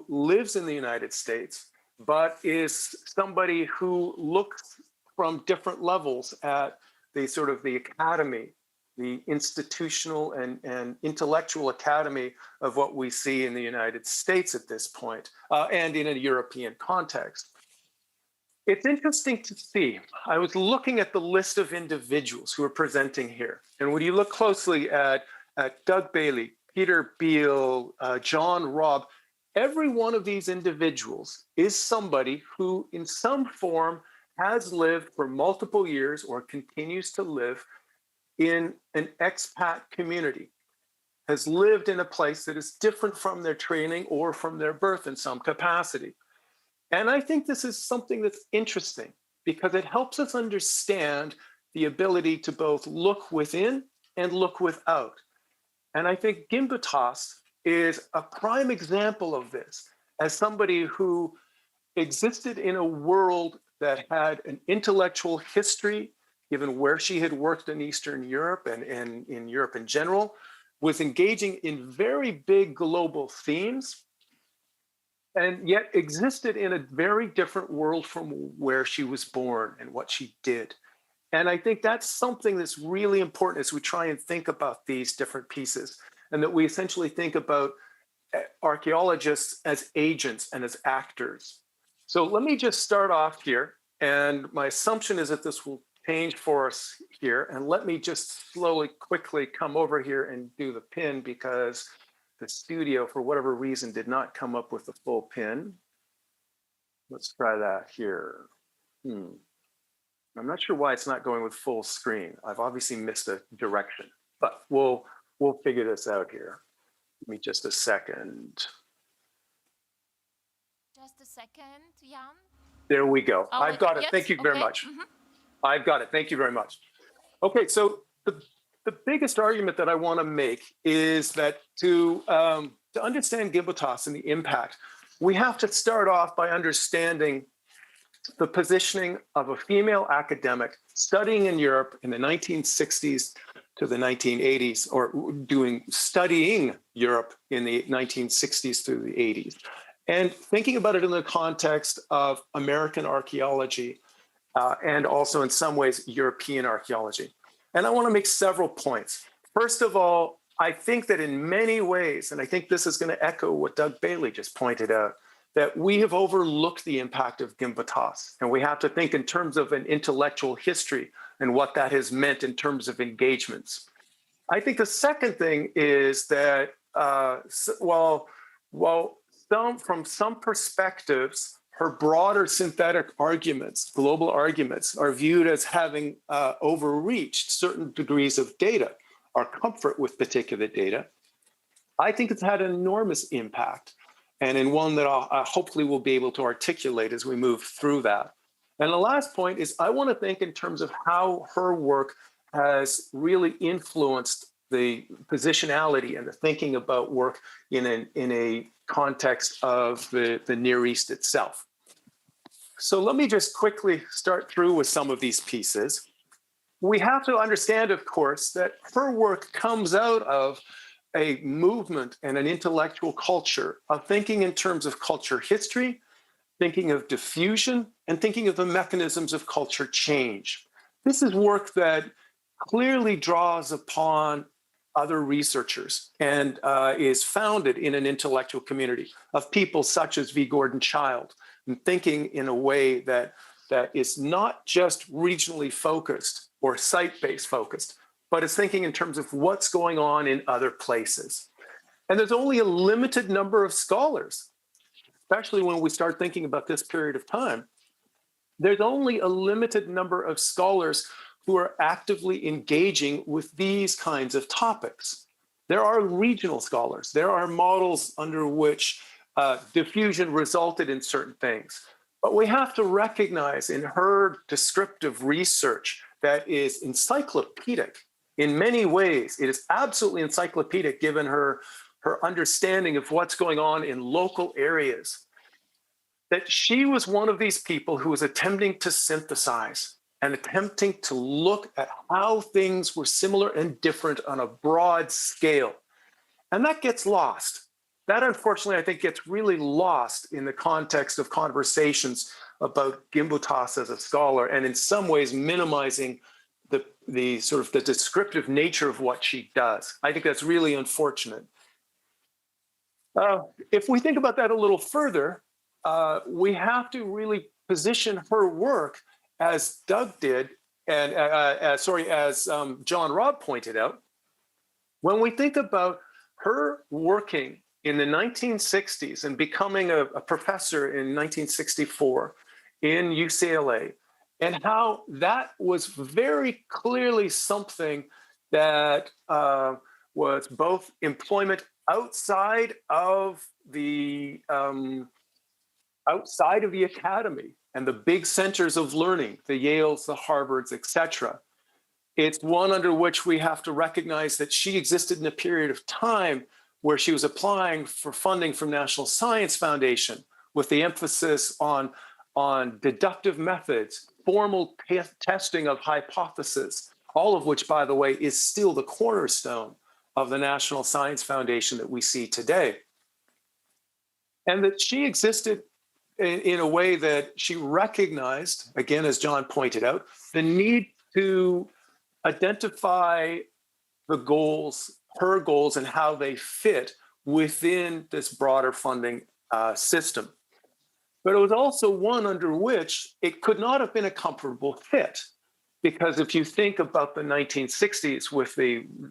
lives in the United States, but is somebody who looks from different levels at the sort of the academy, the institutional and intellectual academy of what we see in the United States at this point, and in a European context. It's interesting to see, I was looking at the list of individuals who are presenting here, and when you look closely at Doug Bailey, Peter Beal, John Robb, every one of these individuals is somebody who in some form has lived for multiple years or continues to live in an expat community, has lived in a place that is different from their training or from their birth in some capacity. And I think this is something that's interesting because it helps us understand the ability to both look within and look without. And I think Gimbutas is a prime example of this, as somebody who existed in a world that had an intellectual history, given where she had worked in Eastern Europe and in Europe in general, was engaging in very big global themes, and yet existed in a very different world from where she was born and what she did. And I think that's something that's really important as we try and think about these different pieces, and that we essentially think about archaeologists as agents and as actors. So let me just start off here. And my assumption is that this will change for us here. And let me just slowly, quickly come over here and do the pin, because the studio, for whatever reason, did not come up with the full pin. Let's try that here. I'm not sure why it's not going with full screen. I've obviously missed a direction, but we'll figure this out here. Give me just a second. Just a second, Jan. There we go. Oh, I've got it. yes? Thank you very Okay. much. I've got it. Thank you very much. Okay, so the biggest argument that I want to make is that to understand Gimbutas and the impact, we have to start off by understanding the positioning of a female academic studying in Europe in the 1960s to the 1980s, or studying Europe in the 1960s through the 80s, and thinking about it in the context of American archaeology and also in some ways European archaeology. And I want to make several points. First of all, I think that in many ways, and I think this is going to echo what Doug Bailey just pointed out, that we have overlooked the impact of Gimbutas, and we have to think in terms of an intellectual history and what that has meant in terms of engagements. I think the second thing is that from some perspectives, her broader synthetic arguments, global arguments, are viewed as having overreached certain degrees of data, our comfort with particular data. I think it's had an enormous impact, and in one that I hopefully will be able to articulate as we move through that. And the last point is I want to think in terms of how her work has really influenced the positionality and the thinking about work in a context of the Near East itself. So let me just quickly start through with some of these pieces. We have to understand, of course, that her work comes out of a movement and an intellectual culture of thinking in terms of culture history, thinking of diffusion, and thinking of the mechanisms of culture change. This is work that clearly draws upon other researchers and is founded in an intellectual community of people such as V. Gordon Childe, and thinking in a way that is not just regionally focused or site-based focused, but is thinking in terms of what's going on in other places. And there's only a limited number of scholars, especially when we start thinking about this period of time. There's only a limited number of scholars who are actively engaging with these kinds of topics. There are regional scholars. There are models under which diffusion resulted in certain things. But we have to recognize in her descriptive research that is encyclopedic in many ways. It is absolutely encyclopedic given her understanding of what's going on in local areas, that she was one of these people who was attempting to synthesize and attempting to look at how things were similar and different on a broad scale. And that gets lost. That, unfortunately, I think gets really lost in the context of conversations about Gimbutas as a scholar, and in some ways minimizing the sort of the descriptive nature of what she does. I think that's really unfortunate. If we think about that a little further, we have to really position her work as Doug did, and as John Robb pointed out. When we think about her working in the 1960s and becoming a professor in 1964 in UCLA, and how that was very clearly something that was both employment outside of the academy and the big centers of learning, the Yales, the Harvards, etc. It's one under which we have to recognize that she existed in a period of time where she was applying for funding from National Science Foundation with the emphasis on deductive methods, formal testing of hypotheses, all of which, by the way, is still the cornerstone of the National Science Foundation that we see today. And that she existed in a way that she recognized, again, as John pointed out, the need to identify the goals, her goals, and how they fit within this broader funding system. But it was also one under which it could not have been a comfortable fit, because if you think about the 1960s with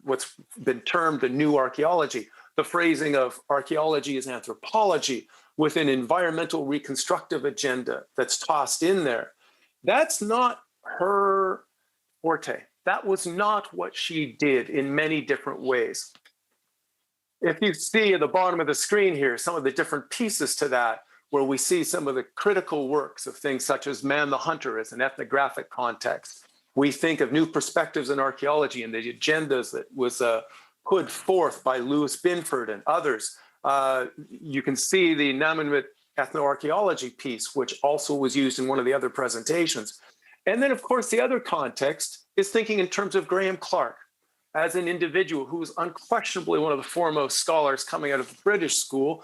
what's been termed the new archaeology, the phrasing of archaeology is anthropology with an environmental reconstructive agenda that's tossed in there, that's not her forte. That was not what she did in many different ways. If you see at the bottom of the screen here, some of the different pieces to that, where we see some of the critical works of things such as Man the Hunter as an ethnographic context. We think of new perspectives in archaeology and the agendas that was put forth by Louis Binford and others. You can see the Namanut ethnoarchaeology piece, which also was used in one of the other presentations. And then, of course, the other context is thinking in terms of Graham Clark as an individual who was unquestionably one of the foremost scholars coming out of the British school,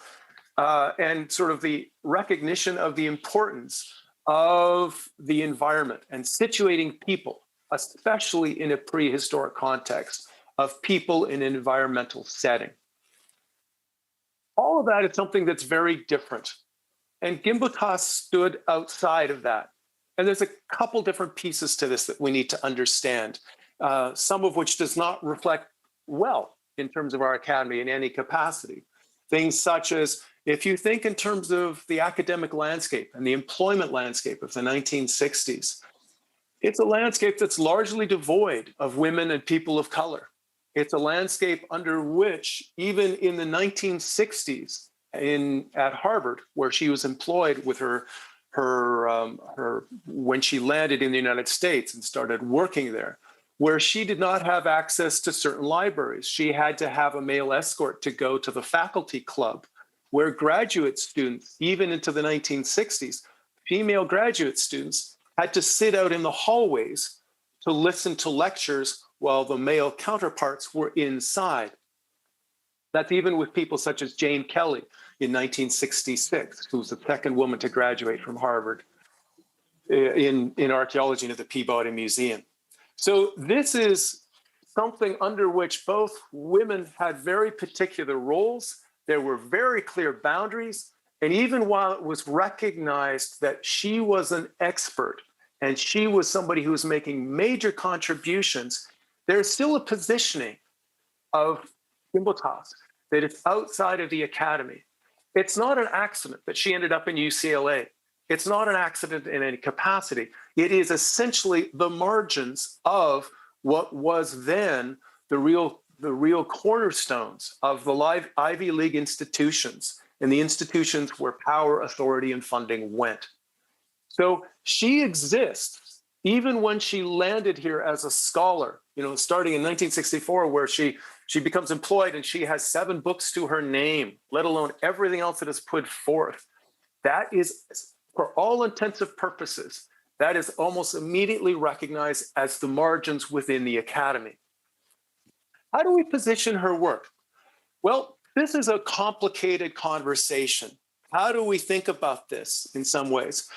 and sort of the recognition of the importance of the environment and situating people, especially in a prehistoric context, of people in an environmental setting. All of that is something that's very different. And Gimbutas stood outside of that. And there's a couple different pieces to this that we need to understand, some of which does not reflect well in terms of our academy in any capacity. Things such as, if you think in terms of the academic landscape and the employment landscape of the 1960s, it's a landscape that's largely devoid of women and people of color. It's a landscape under which, even in the 1960s, at Harvard, where she was employed with her when she landed in the United States and started working there, where she did not have access to certain libraries. She had to have a male escort to go to the faculty club, where graduate students, even into the 1960s, female graduate students had to sit out in the hallways to listen to lectures while the male counterparts were inside. That's even with people such as Jane Kelly in 1966, who was the second woman to graduate from Harvard in archaeology and at the Peabody Museum. So this is something under which both women had very particular roles. There were very clear boundaries. And even while it was recognized that she was an expert and she was somebody who was making major contributions, there's still a positioning of Gimbutas that is outside of the academy. It's not an accident that she ended up in UCLA. It's not an accident in any capacity. It is essentially the margins of what was then the real cornerstones of the live Ivy League institutions and the institutions where power, authority, and funding went. So she exists even when she landed here as a scholar, starting in 1964, where she becomes employed and she has 7 books to her name, let alone everything else that is put forth. That is, for all intensive purposes, that is almost immediately recognized as the margins within the academy. How do we position her work? Well, this is a complicated conversation. How do we think about this in some ways?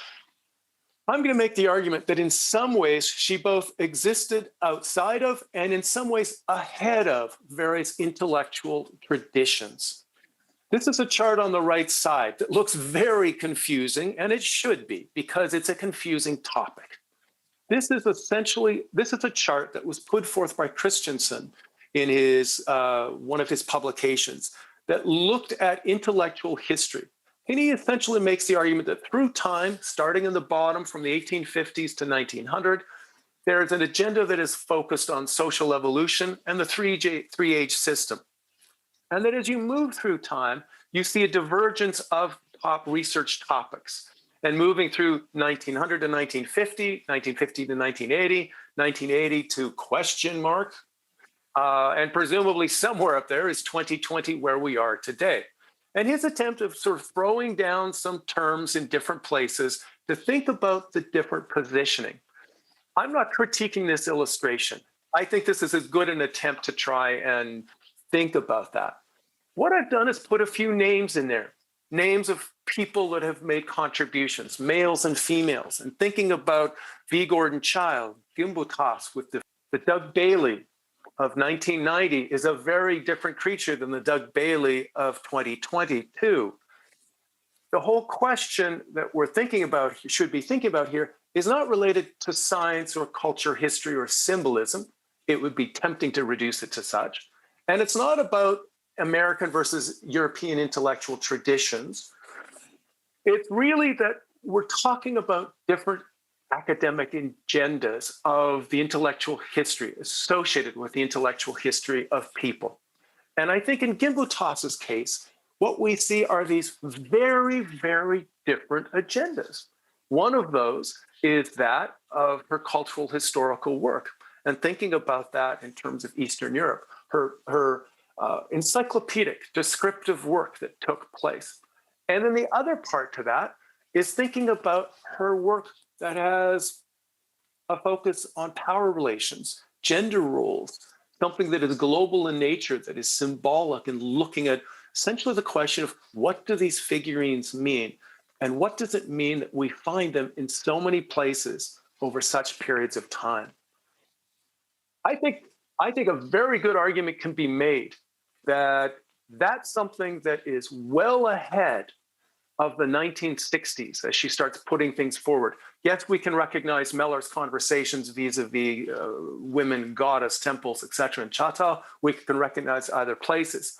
I'm going to make the argument that in some ways she both existed outside of and in some ways ahead of various intellectual traditions. This is a chart on the right side that looks very confusing, and it should be because it's a confusing topic. This is a chart that was put forth by Christensen in his one of his publications that looked at intellectual history. And he essentially makes the argument that through time, starting in the bottom from the 1850s to 1900, there is an agenda that is focused on social evolution and the three-age system. And that as you move through time, you see a divergence of top research topics. And moving through 1900 to 1950, 1950 to 1980, 1980 to question mark, and presumably somewhere up there is 2020, where we are today. And his attempt of sort of throwing down some terms in different places to think about the different positioning. I'm not critiquing this illustration. I think this is as good an attempt to try and think about that. What I've done is put a few names in there, names of people that have made contributions, males and females, and thinking about V. Gordon Child, Gimbutas with the Doug Bailey of 1990 is a very different creature than the Doug Bailey of 2022. The whole question that we're thinking about, should be thinking about here, is not related to science or culture, history, or symbolism. It would be tempting to reduce it to such. And it's not about American versus European intellectual traditions. It's really that we're talking about different academic agendas of the intellectual history associated with the intellectual history of people. And I think in Gimbutas's case, what we see are these very, very different agendas. One of those is that of her cultural historical work, and thinking about that in terms of Eastern Europe, her encyclopedic descriptive work that took place. And then the other part to that is thinking about her work that has a focus on power relations, gender roles, something that is global in nature, that is symbolic, and looking at essentially the question of what do these figurines mean? And what does it mean that we find them in so many places over such periods of time? I think a very good argument can be made that that's something that is well ahead of the 1960s as she starts putting things forward. Yes, we can recognize Meller's conversations vis-a-vis women, goddess, temples, etc. in Chata. We can recognize other places.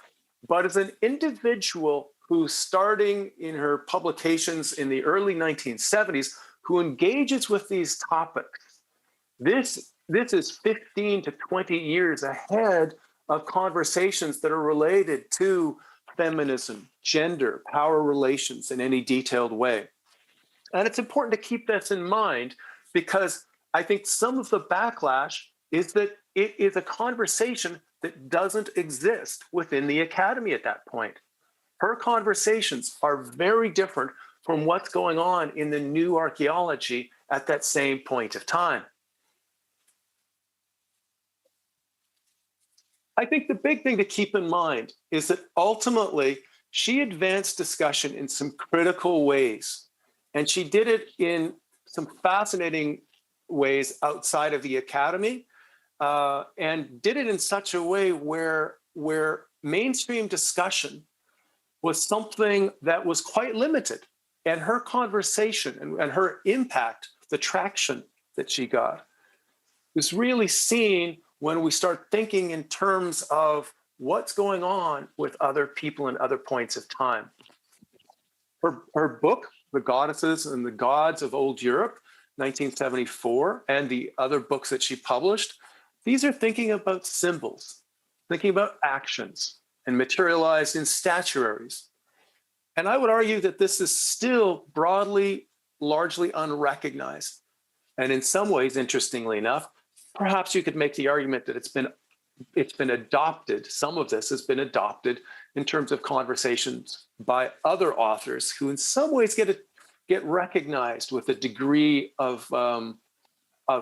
But as an individual who's starting in her publications in the early 1970s, who engages with these topics, this is 15 to 20 years ahead of conversations that are related to feminism, gender, power relations in any detailed way. And it's important to keep this in mind because I think some of the backlash is that it is a conversation that doesn't exist within the academy at that point. Her conversations are very different from what's going on in the new archaeology at that same point of time. I think the big thing to keep in mind is that ultimately she advanced discussion in some critical ways, and she did it in some fascinating ways outside of the academy, and did it in such a way where mainstream discussion was something that was quite limited, and her conversation and her impact, the traction that she got, was really seen when we start thinking in terms of what's going on with other people in other points of time. Her book, The Goddesses and the Gods of Old Europe, 1974, and the other books that she published, these are thinking about symbols, thinking about actions, and materialized in statuaries. And I would argue that this is still broadly, largely unrecognized. And in some ways, interestingly enough, perhaps you could make the argument that it's been adopted, some of this has been adopted in terms of conversations by other authors who in some ways get recognized with a degree of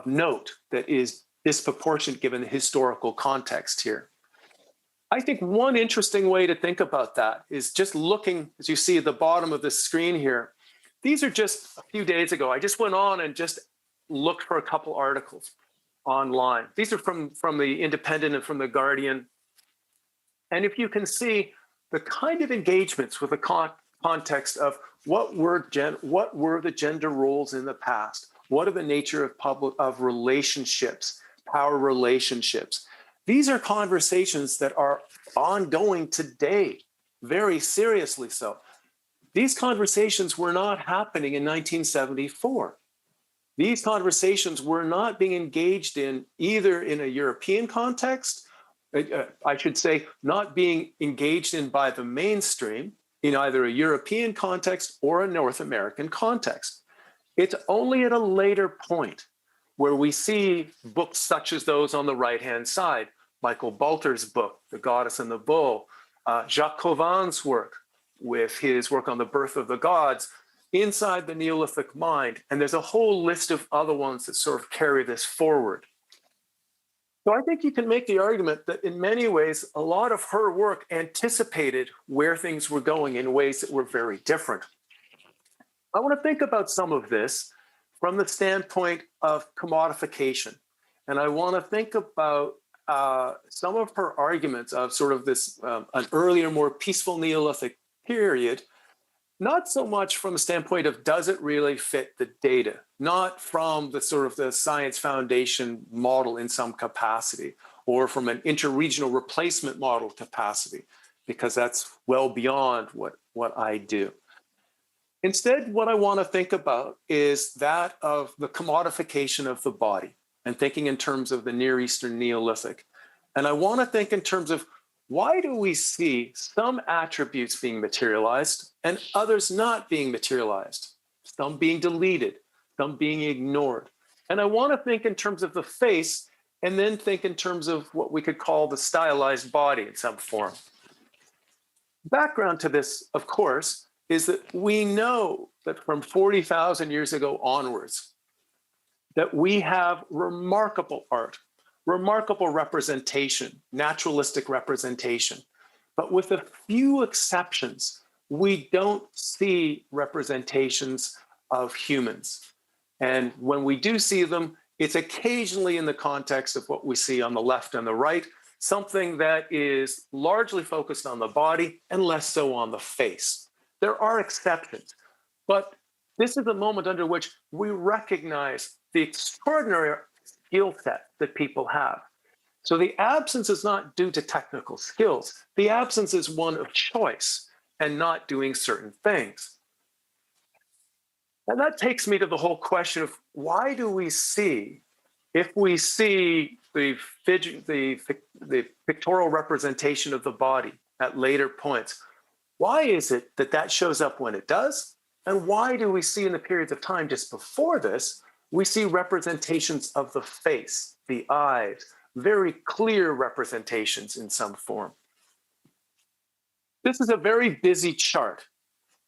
note that is disproportionate given the historical context here. I think one interesting way to think about that is just looking, as you see at the bottom of the screen here, these are just a few days ago. I just went on and just looked for a couple articles online. These are from the Independent and from the Guardian. And if you can see the kind of engagements with the context of what were the gender roles in the past? What are the nature of relationships, power relationships? These are conversations that are ongoing today, very seriously so. These conversations were not happening in 1974. These conversations were not being engaged in either in a European context, I should say, not being engaged in by the mainstream in either a European context or a North American context. It's only at a later point where we see books such as those on the right-hand side, Michael Balter's book, The Goddess and the Bull, Jacques Cauvin's work with his work on the birth of the gods, Inside the Neolithic Mind, and there's a whole list of other ones that sort of carry this forward. So I think you can make the argument that in many ways, a lot of her work anticipated where things were going in ways that were very different. I want to think about some of this from the standpoint of commodification. And I want to think about some of her arguments of sort of this, an earlier, more peaceful Neolithic period, not so much from the standpoint of does it really fit the data, not from the sort of the science foundation model in some capacity, or from an interregional replacement model capacity, because that's well beyond what I do. Instead, what I want to think about is that of the commodification of the body and thinking in terms of the Near Eastern Neolithic. And I want to think in terms of why do we see some attributes being materialized and others not being materialized? Some being deleted, some being ignored. And I want to think in terms of the face and then think in terms of what we could call the stylized body in some form. Background to this, of course, is that we know that from 40,000 years ago onwards, that we have remarkable art, remarkable representation, naturalistic representation. But with a few exceptions, we don't see representations of humans. And when we do see them, it's occasionally in the context of what we see on the left and the right, something that is largely focused on the body and less so on the face. There are exceptions, but this is a moment under which we recognize the extraordinary skill set that people have. So the absence is not due to technical skills. The absence is one of choice and not doing certain things. And that takes me to the whole question of why do we see, if we see the pictorial representation of the body at later points, why is it that that shows up when it does? And why do we see in the periods of time just before this, we see representations of the face, the eyes, very clear representations in some form? This is a very busy chart,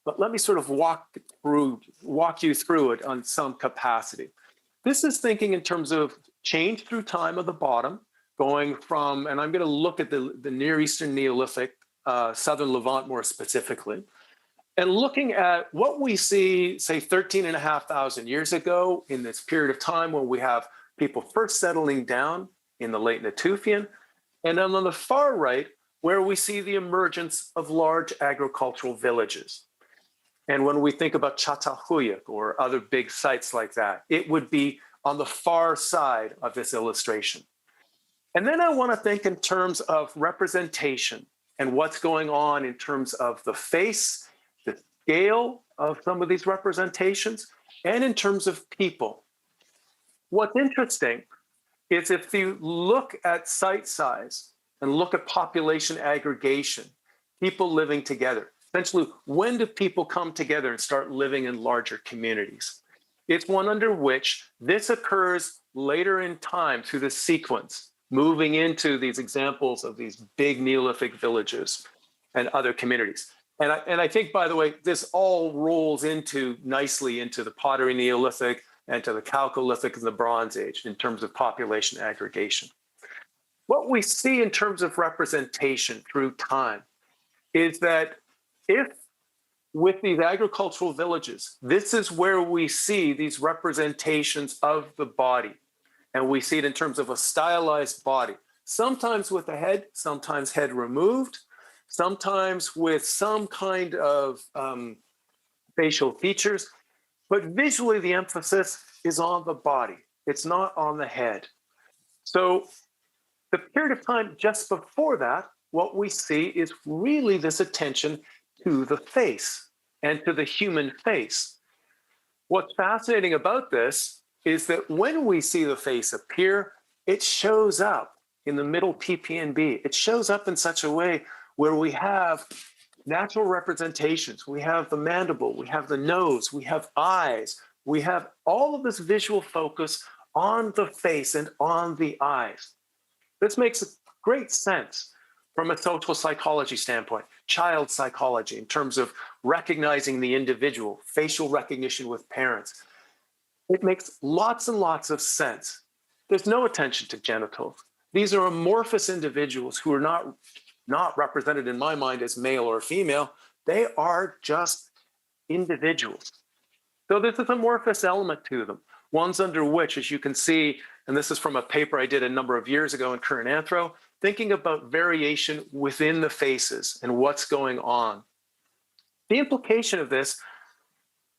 but let me sort of walk you through it on some capacity. This is thinking in terms of change through time of the bottom, going from, and I'm going to look at the Near Eastern Neolithic, Southern Levant more specifically, and looking at what we see, say, 13,500 years ago in this period of time when we have people first settling down in the late Natufian, and then on the far right, where we see the emergence of large agricultural villages. And when we think about Çatalhöyük or other big sites like that, it would be on the far side of this illustration. And then I want to think in terms of representation and what's going on in terms of the face, the scale of some of these representations, and in terms of people. What's interesting is if you look at site size and look at population aggregation, people living together, essentially, when do people come together and start living in larger communities? It's one under which this occurs later in time through the sequence, moving into these examples of these big Neolithic villages and other communities. And I think, by the way, this all rolls nicely into the Pottery Neolithic and to the Chalcolithic and the Bronze Age in terms of population aggregation. What we see in terms of representation through time is that if with these agricultural villages, this is where we see these representations of the body. And we see it in terms of a stylized body, sometimes with the head, sometimes head removed, sometimes with some kind of facial features. But visually, the emphasis is on the body. It's not on the head. So the period of time just before that, what we see is really this attention to the face and to the human face. What's fascinating about this is that when we see the face appear, it shows up in the middle PPNB. It shows up in such a way where we have natural representations. We have the mandible, we have the nose, we have eyes, we have all of this visual focus on the face and on the eyes. This makes great sense from a social psychology standpoint, child psychology, in terms of recognizing the individual, facial recognition with parents. It makes lots and lots of sense. There's no attention to genitals. These are amorphous individuals who are not represented in my mind as male or female. They are just individuals. So there's this amorphous element to them, ones under which, as you can see, and this is from a paper I did a number of years ago in Current Anthro, thinking about variation within the faces and what's going on. The implication of this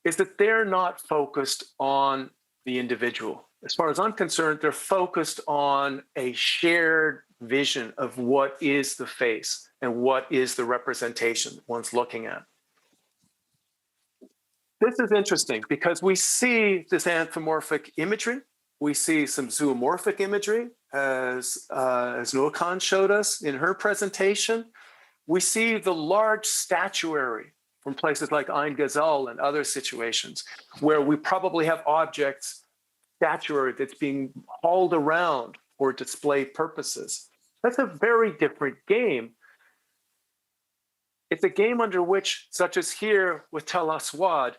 is that they're not focused on the individual. As far as I'm concerned, they're focused on a shared vision of what is the face and what is the representation one's looking at. This is interesting because we see this anthropomorphic imagery We see some zoomorphic imagery, as Nurkan showed us in her presentation. We see the large statuary from places like Ein Gazal and other situations where we probably have objects, statuary that's being hauled around for display purposes. That's a very different game. It's a game under which, such as here with Tel Aswad,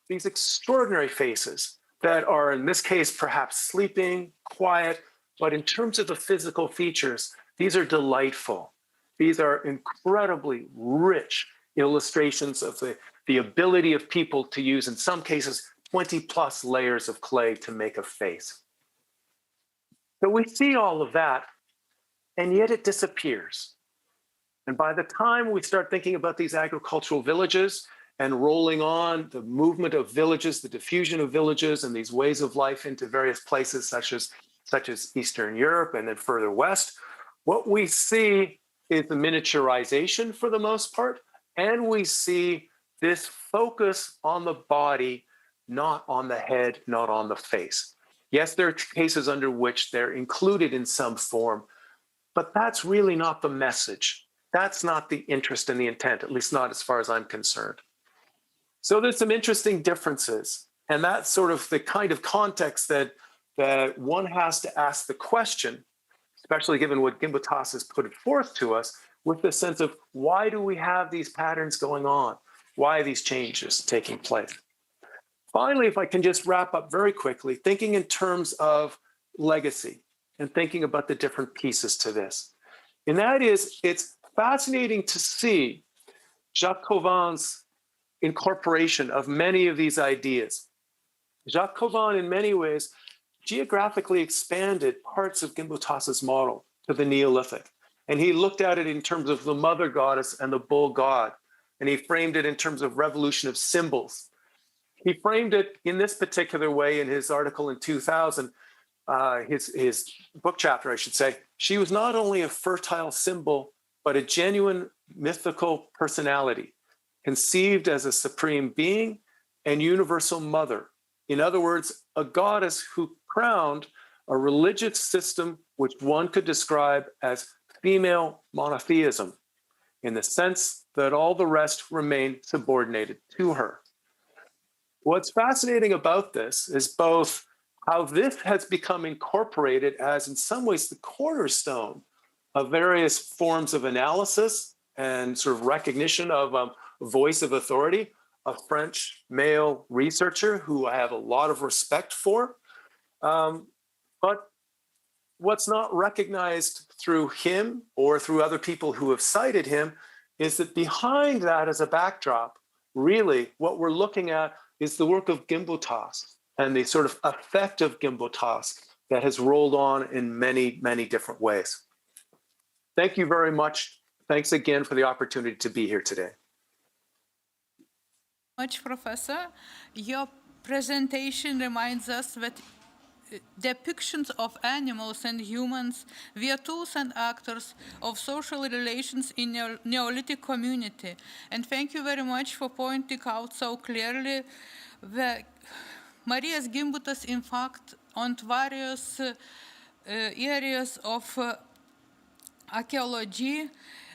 these extraordinary faces that are, in this case, perhaps sleeping, quiet, but in terms of the physical features, these are delightful. These are incredibly rich illustrations of the ability of people to use, in some cases, 20 plus layers of clay to make a face. So we see all of that, and yet it disappears. And by the time we start thinking about these agricultural villages and rolling on the movement of villages, the diffusion of villages and these ways of life into various places such as Eastern Europe and then further west, what we see is the miniaturization for the most part, and we see this focus on the body, not on the head, not on the face. Yes, there are cases under which they're included in some form, but that's really not the message. That's not the interest and the intent, at least not as far as I'm concerned. So there's some interesting differences, and that's sort of the kind of context that one has to ask the question, especially given what Gimbutas has put forth to us, with the sense of why do we have these patterns going on? Why are these changes taking place? Finally, if I can just wrap up very quickly, thinking in terms of legacy and thinking about the different pieces to this. And that is, it's fascinating to see Jacques Cauvin's incorporation of many of these ideas. Jacques Cauvin, in many ways, geographically expanded parts of Gimbutas's model to the Neolithic. And he looked at it in terms of the mother goddess and the bull god. And he framed it in terms of revolution of symbols. He framed it in this particular way in his article in 2000, his book chapter, I should say. She was not only a fertile symbol, but a genuine mythical personality, conceived as a supreme being and universal mother. In other words, a goddess who crowned a religious system which one could describe as female monotheism, in the sense that all the rest remain subordinated to her. What's fascinating about this is both how this has become incorporated as, in some ways, the cornerstone of various forms of analysis and sort of recognition of voice of authority, a French male researcher who I have a lot of respect for. But what's not recognized through him or through other people who have cited him is that behind that as a backdrop, really what we're looking at is the work of Gimbutas and the sort of effect of Gimbutas that has rolled on in many, many different ways. Thank you very much. Thanks again for the opportunity to be here today. Much, Professor. Your presentation reminds us that depictions of animals and humans were tools and actors of social relations in Neolithic community. And thank you very much for pointing out so clearly that Marija Gimbutas, in fact, on various areas of archaeology,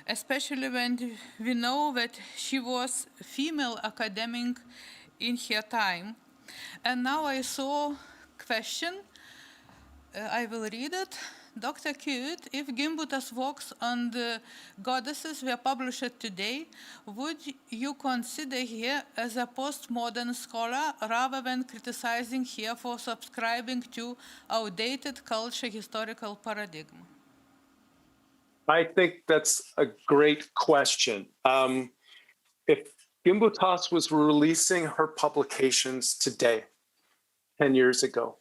especially when we know that she was a female academic in her time. And now I saw question. I will read it. Dr. Cute, if Gimbutas' works on the goddesses were published today, would you consider her as a postmodern scholar rather than criticizing her for subscribing to outdated culture historical paradigm? I think that's a great question. If Gimbutas was releasing her publications today, 10 years ago,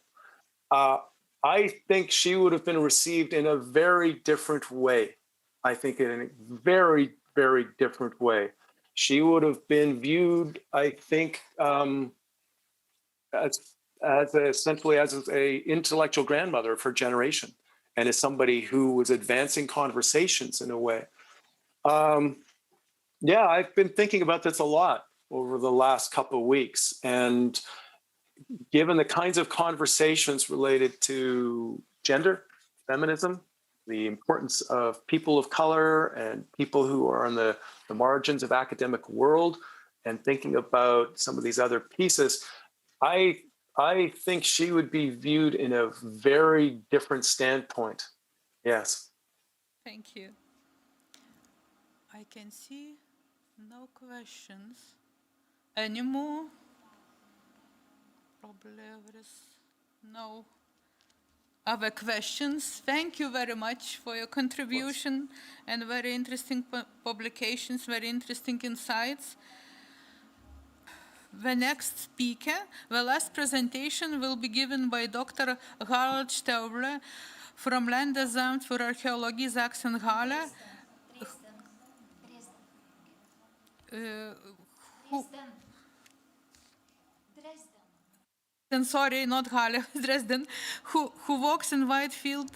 I think she would have been received in a very different way. I think in a very, very different way. She would have been viewed, I think, as essentially as an intellectual grandmother of her generation, and as somebody who was advancing conversations in a way. Yeah, I've been thinking about this a lot over the last couple of weeks, and given the kinds of conversations related to gender, feminism, the importance of people of color and people who are on the margins of academic world, and thinking about some of these other pieces, I think she would be viewed in a very different standpoint. Yes. Thank you. I can see no questions anymore. Probably there is no other questions. Thank you very much for your contribution and very interesting publications, very interesting insights. The next speaker, the last presentation will be given by Dr. Harald Stauble from Landesamt für Archäologie Sachsen-Halle. Sorry, not Halle, Dresden, who works in wide field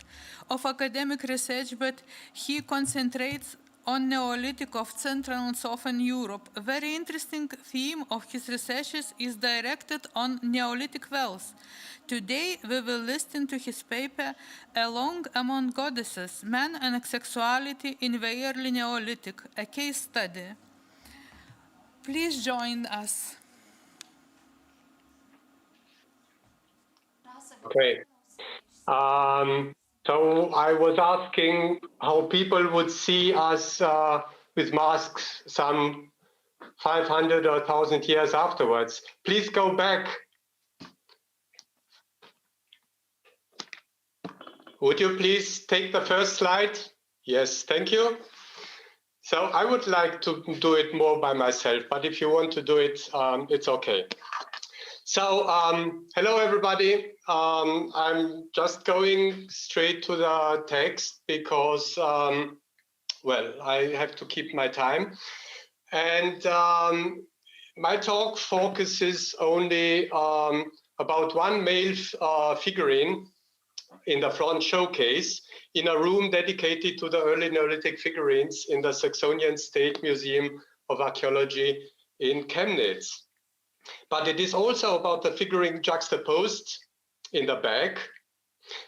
of academic research, but he concentrates on Neolithic of Central and Southern Europe. A very interesting theme of his researches is directed on Neolithic wells. Today, we will listen to his paper, Along Among Goddesses, Man and Sexuality in the Early Neolithic, a case study. Please join us. Okay. So I was asking how people would see us with masks some 500 or 1,000 years afterwards. Please go back. Would you please take the first slide? Yes, thank you. So I would like to do it more by myself, but if you want to do it, it's okay. So, hello everybody. I'm just going straight to the text because, well, I have to keep my time. And my talk focuses only about one male figurine in the front showcase in a room dedicated to the early Neolithic figurines in the Saxonian State Museum of Archaeology in Chemnitz. But it is also about the figurine juxtaposed in the back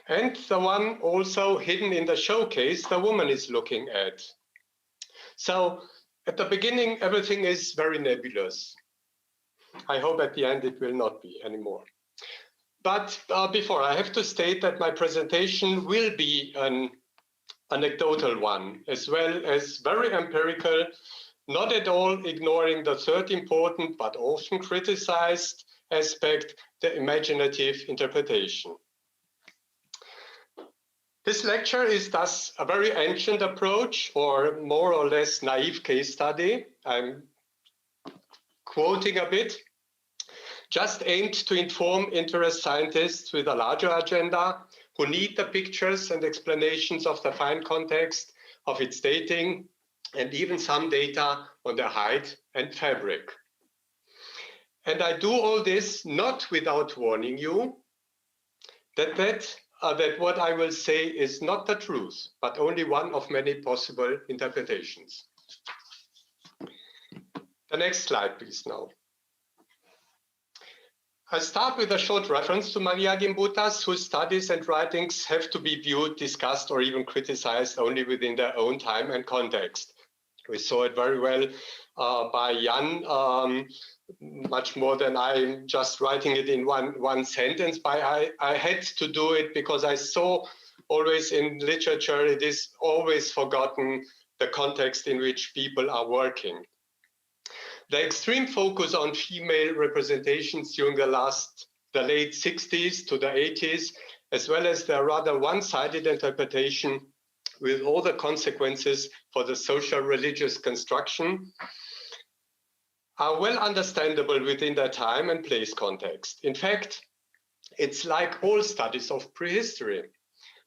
and the one also hidden in the showcase the woman is looking at. So at the beginning, everything is very nebulous. I hope at the end it will not be anymore. But before, I have to state that my presentation will be an anecdotal one, as well as very empirical, not at all ignoring the third important but often criticized aspect, the imaginative interpretation. This lecture is thus a very ancient approach, or more or less naive case study. I'm quoting a bit. Just aimed to inform interest scientists with a larger agenda who need the pictures and explanations of the fine context of its dating and even some data on the height and fabric. And I do all this not without warning you that what I will say is not the truth, but only one of many possible interpretations. The next slide, please, now. I start with a short reference to Marija Gimbutas, whose studies and writings have to be viewed, discussed, or even criticized only within their own time and context. We saw it very well by Jan, much more than I'm just writing it in one sentence, but I had to do it because I saw always in literature, it is always forgotten the context in which people are working. The extreme focus on female representations during the late 60s to the 80s, as well as the rather one-sided interpretation with all the consequences for the social religious construction, are well understandable within their time and place context. In fact, it's like all studies of prehistory,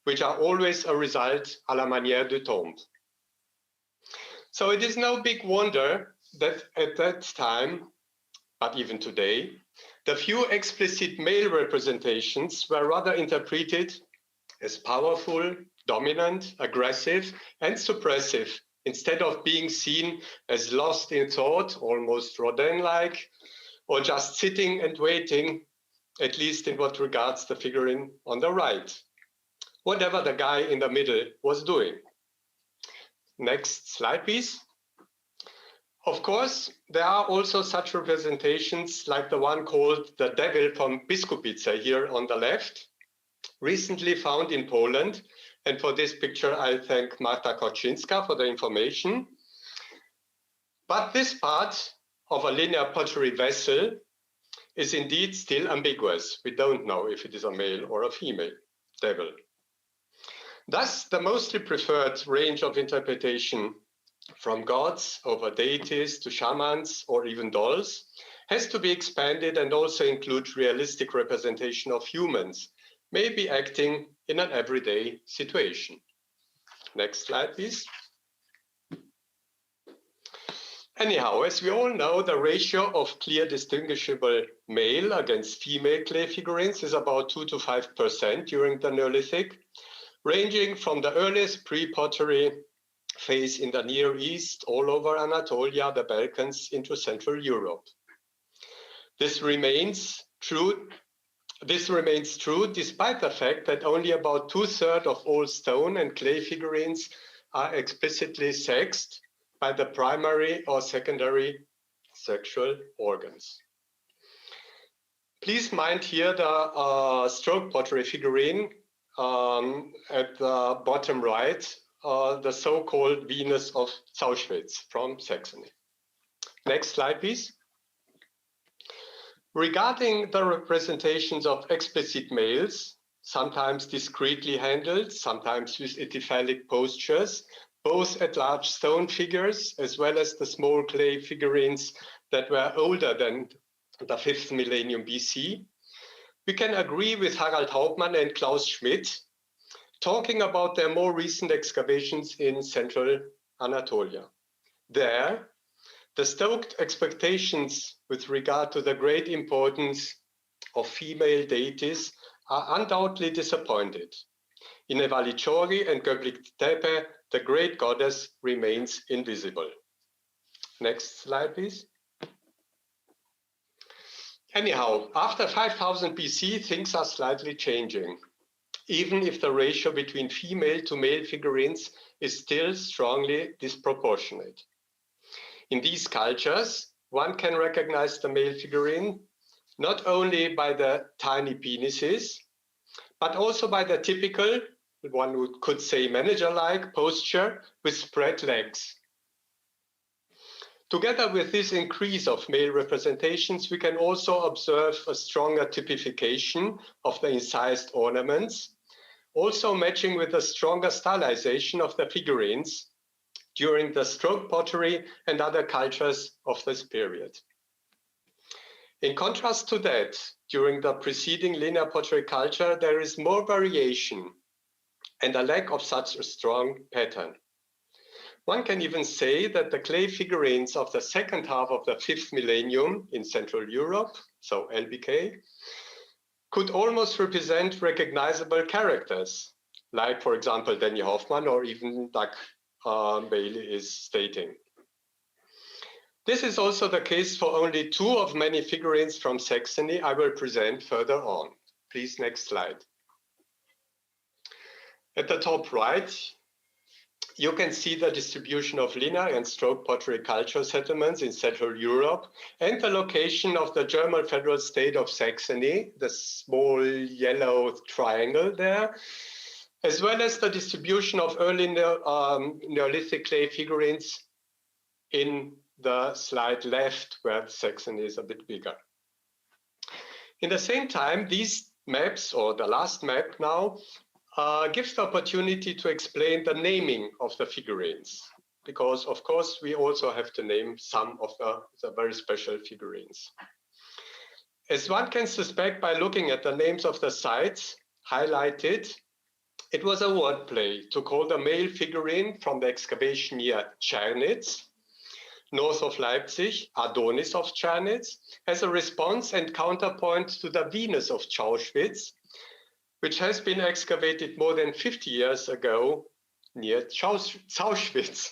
which are always a result à la manière du tombe. So it is no big wonder that at that time, but even today, the few explicit male representations were rather interpreted as powerful, dominant, aggressive, and suppressive, instead of being seen as lost in thought, almost Rodin-like, or just sitting and waiting at least in what regards the figurine on the right, whatever the guy in the middle was doing. Next slide, please. Of course, there are also such representations like the one called the Devil from Biskupice here on the left, recently found in Poland. And for this picture, I thank Marta Koczynska for the information. But this part of a linear pottery vessel is indeed still ambiguous. We don't know if it is a male or a female devil. Thus, the mostly preferred range of interpretation, from gods over deities to shamans or even dolls, has to be expanded and also include realistic representation of humans, maybe acting in an everyday situation. Next slide, please. Anyhow, as we all know, the ratio of clear distinguishable male against female clay figurines is about 2 to 5% during the Neolithic, ranging from the earliest pre-pottery phase in the Near East, all over Anatolia, the Balkans, into Central Europe. This remains true despite the fact that only about 2/3 of all stone and clay figurines are explicitly sexed by the primary or secondary sexual organs. Please mind here the stroke pottery figurine at the bottom right, the so-called Venus of Zauschwitz from Saxony. Next slide, please. Regarding the representations of explicit males, sometimes discreetly handled, sometimes with epiphalic postures, both at large stone figures as well as the small clay figurines that were older than the 5th millennium BC, we can agree with Harald Hauptmann and Klaus Schmidt, talking about their more recent excavations in central Anatolia. There, the stoked expectations with regard to the great importance of female deities are undoubtedly disappointed. In Evalichori and Göbekli Tepe, the great goddess remains invisible. Next slide, please. Anyhow, after 5000 BC, things are slightly changing, even if the ratio between female to male figurines is still strongly disproportionate. In these cultures, one can recognize the male figurine not only by the tiny penises, but also by the typical, one could say manager-like posture with spread legs. Together with this increase of male representations, we can also observe a stronger typification of the incised ornaments, also matching with a stronger stylization of the figurines during the stroke pottery and other cultures of this period. In contrast to that, during the preceding linear pottery culture, there is more variation and a lack of such a strong pattern. One can even say that the clay figurines of the second half of the 5th millennium in Central Europe, so LBK, could almost represent recognizable characters, like, for example, Danny Hoffman or even like Bailey is stating. This is also the case for only 2 of many figurines from Saxony I will present further on. Please, next slide. At the top right, you can see the distribution of linear and stroke pottery culture settlements in Central Europe and the location of the German federal state of Saxony, the small yellow triangle there, as well as the distribution of early Neolithic clay figurines in the slide left, where Saxony is a bit bigger. In the same time, these maps, or the last map now, gives the opportunity to explain the naming of the figurines, because of course we also have to name some of the very special figurines. As one can suspect by looking at the names of the sites highlighted, it was a wordplay to call the male figurine from the excavation near Czernitz, north of Leipzig, Adonis of Czernitz, as a response and counterpoint to the Venus of Zauschwitz, which has been excavated more than 50 years ago near Zauschwitz,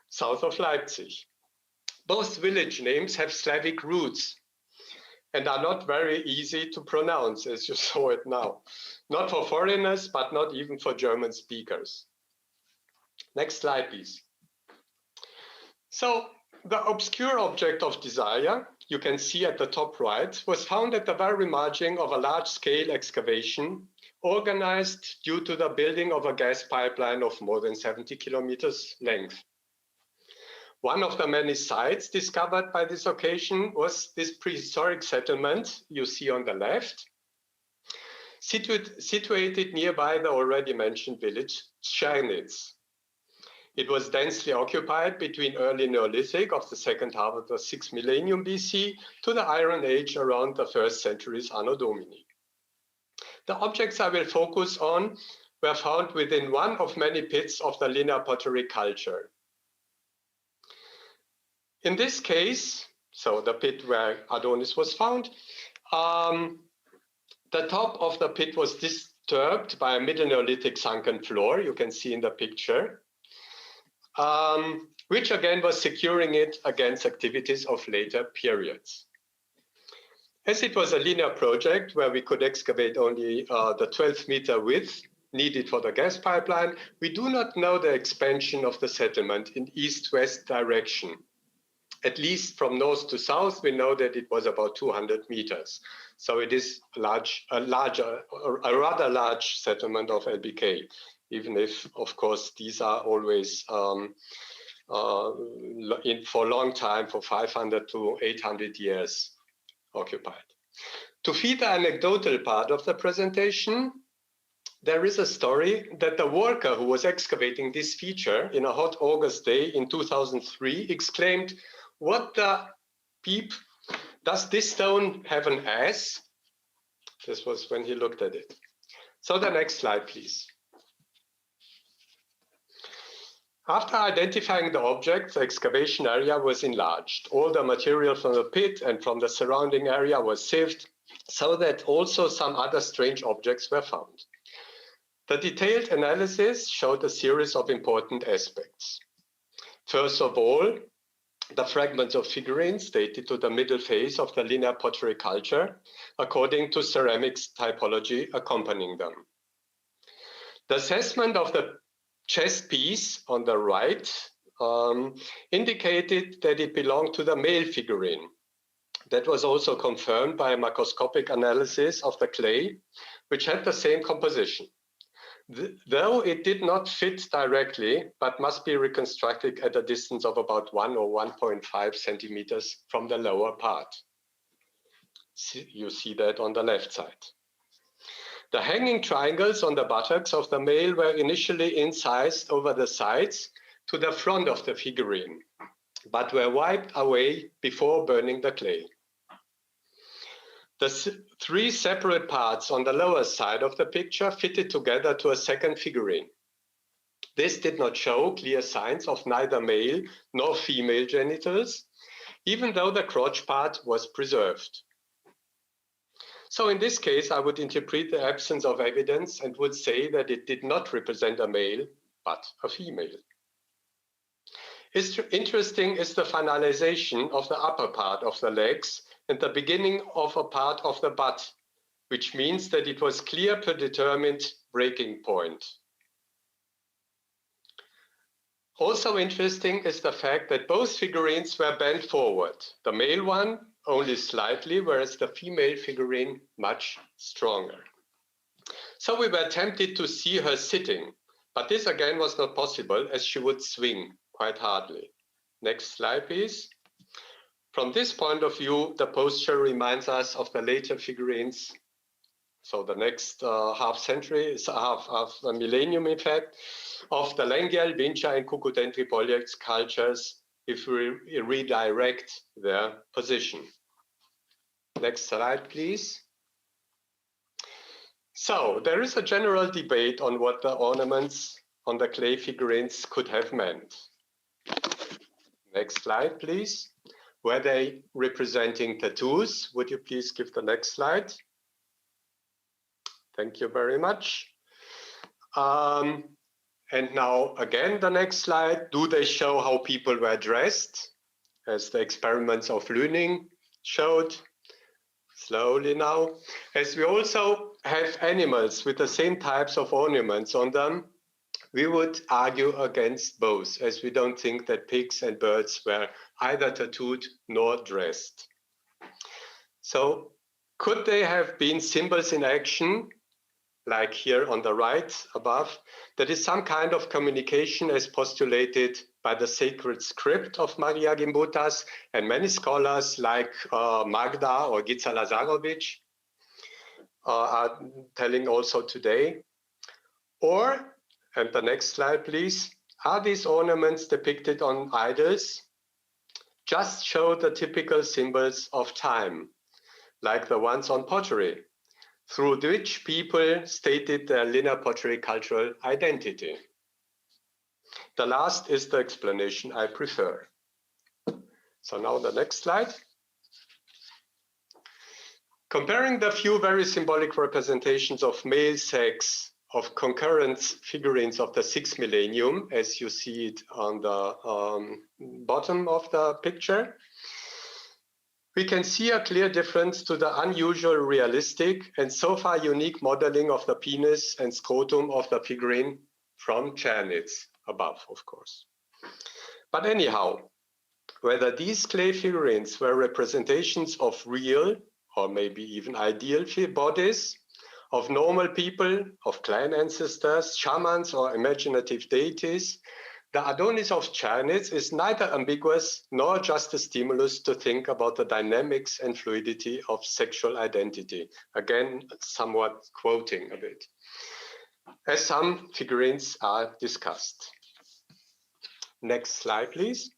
south of Leipzig. Both village names have Slavic roots, and are not very easy to pronounce, as you saw it now. Not for foreigners, but not even for German speakers. Next slide, please. So the obscure object of desire, you can see at the top right, was found at the very margin of a large-scale excavation organized due to the building of a gas pipeline of more than 70 kilometers length. One of the many sites discovered by this occasion was this prehistoric settlement you see on the left, situated nearby the already mentioned village Tschernitz. It was densely occupied between early Neolithic of the second half of the 6th millennium BC to the Iron Age around the 1st centuries Anno Domini. The objects I will focus on were found within one of many pits of the linear pottery culture. In this case, so the pit where Adonis was found, the top of the pit was disturbed by a Middle Neolithic sunken floor, you can see in the picture, which again was securing it against activities of later periods. As it was a linear project where we could excavate only the 12-meter width needed for the gas pipeline, we do not know the expansion of the settlement in east-west direction. At least from north to south, we know that it was about 200 meters. So it is a rather large settlement of LBK, even if, of course, these are always for a long time, for 500 to 800 years occupied. To feed the anecdotal part of the presentation, there is a story that the worker who was excavating this feature in a hot August day in 2003 exclaimed, "What the peep? Does this stone have an ass?" This was when he looked at it. So the next slide, please. After identifying the object, the excavation area was enlarged. All the material from the pit and from the surrounding area was sieved, so that also some other strange objects were found. The detailed analysis showed a series of important aspects. First of all, the fragments of figurines dated to the middle phase of the linear pottery culture, according to ceramics typology accompanying them. The assessment of the chest piece on the right indicated that it belonged to the male figurine. That was also confirmed by a macroscopic analysis of the clay, which had the same composition. Though it did not fit directly, but must be reconstructed at a distance of about 1 or 1.5 centimeters from the lower part. You see that on the left side. The hanging triangles on the buttocks of the male were initially incised over the sides to the front of the figurine, but were wiped away before burning the clay. The three separate parts on the lower side of the picture fitted together to a second figurine. This did not show clear signs of neither male nor female genitals, even though the crotch part was preserved. So in this case, I would interpret the absence of evidence and would say that it did not represent a male, but a female. Interesting is the finalization of the upper part of the legs and the beginning of a part of the butt, which means that it was clear predetermined breaking point. Also interesting is the fact that both figurines were bent forward. The male one only slightly, whereas the female figurine much stronger. So we were tempted to see her sitting, but this again was not possible as she would swing quite hardly. Next slide, please. From this point of view, the posture reminds us of the later figurines. So the next half century is half a millennium, in fact, of the Lengyel, Vincha, and Kukudentri Polyex cultures if we redirect their position. Next slide, please. So there is a general debate on what the ornaments on the clay figurines could have meant. Next slide, please. Were they representing tattoos? Would you please give the next slide? Thank you very much. And now again, the next slide. Do they show how people were dressed, as the experiments of Lüning showed? slowly now. As we also have animals with the same types of ornaments on them, we would argue against both, as we don't think that pigs and birds were either tattooed nor dressed. So could they have been symbols in action, like here on the right above? That is some kind of communication as postulated by the sacred script of Marija Gimbutas and many scholars like Magda or Gica Lazarovic are telling also today. Or, and the next slide please, are these ornaments depicted on idols just show the typical symbols of time, like the ones on pottery, through which people stated their linear pottery cultural identity? The last is the explanation I prefer. So now the next slide. Comparing the few very symbolic representations of male sex of concurrent figurines of the 6th millennium, as you see it on the bottom of the picture, we can see a clear difference to the unusual realistic and so far unique modeling of the penis and scrotum of the figurine from Czernitz, above, of course. But anyhow, whether these clay figurines were representations of real or maybe even ideal bodies, of normal people, of clan ancestors, shamans or imaginative deities, the Adonis of Czernitz is neither ambiguous nor just a stimulus to think about the dynamics and fluidity of sexual identity. Again, somewhat quoting a bit, as some figurines are discussed. Next slide, please.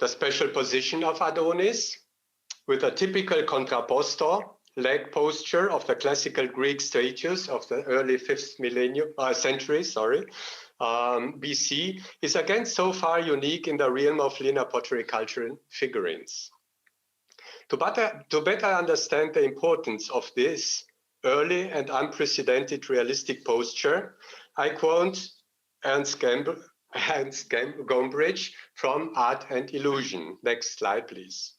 The special position of Adonis, with a typical contrapposto leg posture of the classical Greek statues of the early 5th century, BC, is again so far unique in the realm of linear pottery cultural figurines. To better understand the importance of this early and unprecedented realistic posture, I quote Ernst Gombrich from Art and Illusion. Next slide, please.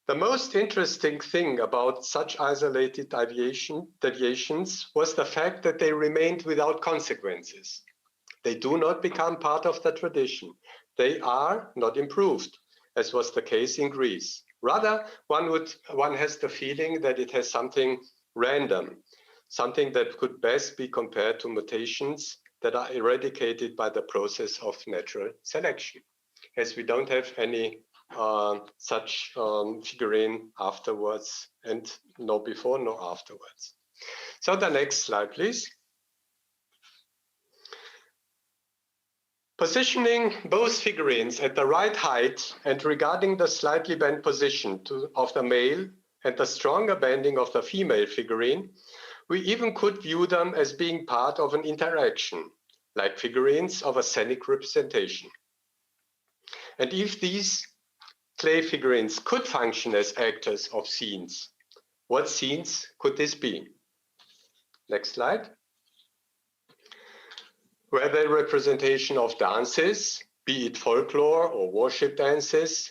The most interesting thing about such isolated deviations was the fact that they remained without consequences. They do not become part of the tradition. They are not improved, as was the case in Greece. Rather, one has the feeling that it has something random, something that could best be compared to mutations that are eradicated by the process of natural selection, as we don't have any such figurine afterwards, and no before, no afterwards. So the next slide, please. Positioning both figurines at the right height and regarding the slightly bent position of the male and the stronger bending of the female figurine, we even could view them as being part of an interaction, like figurines of a scenic representation. And if these clay figurines could function as actors of scenes, what scenes could this be? Next slide. Were they representation of dances, be it folklore or worship dances,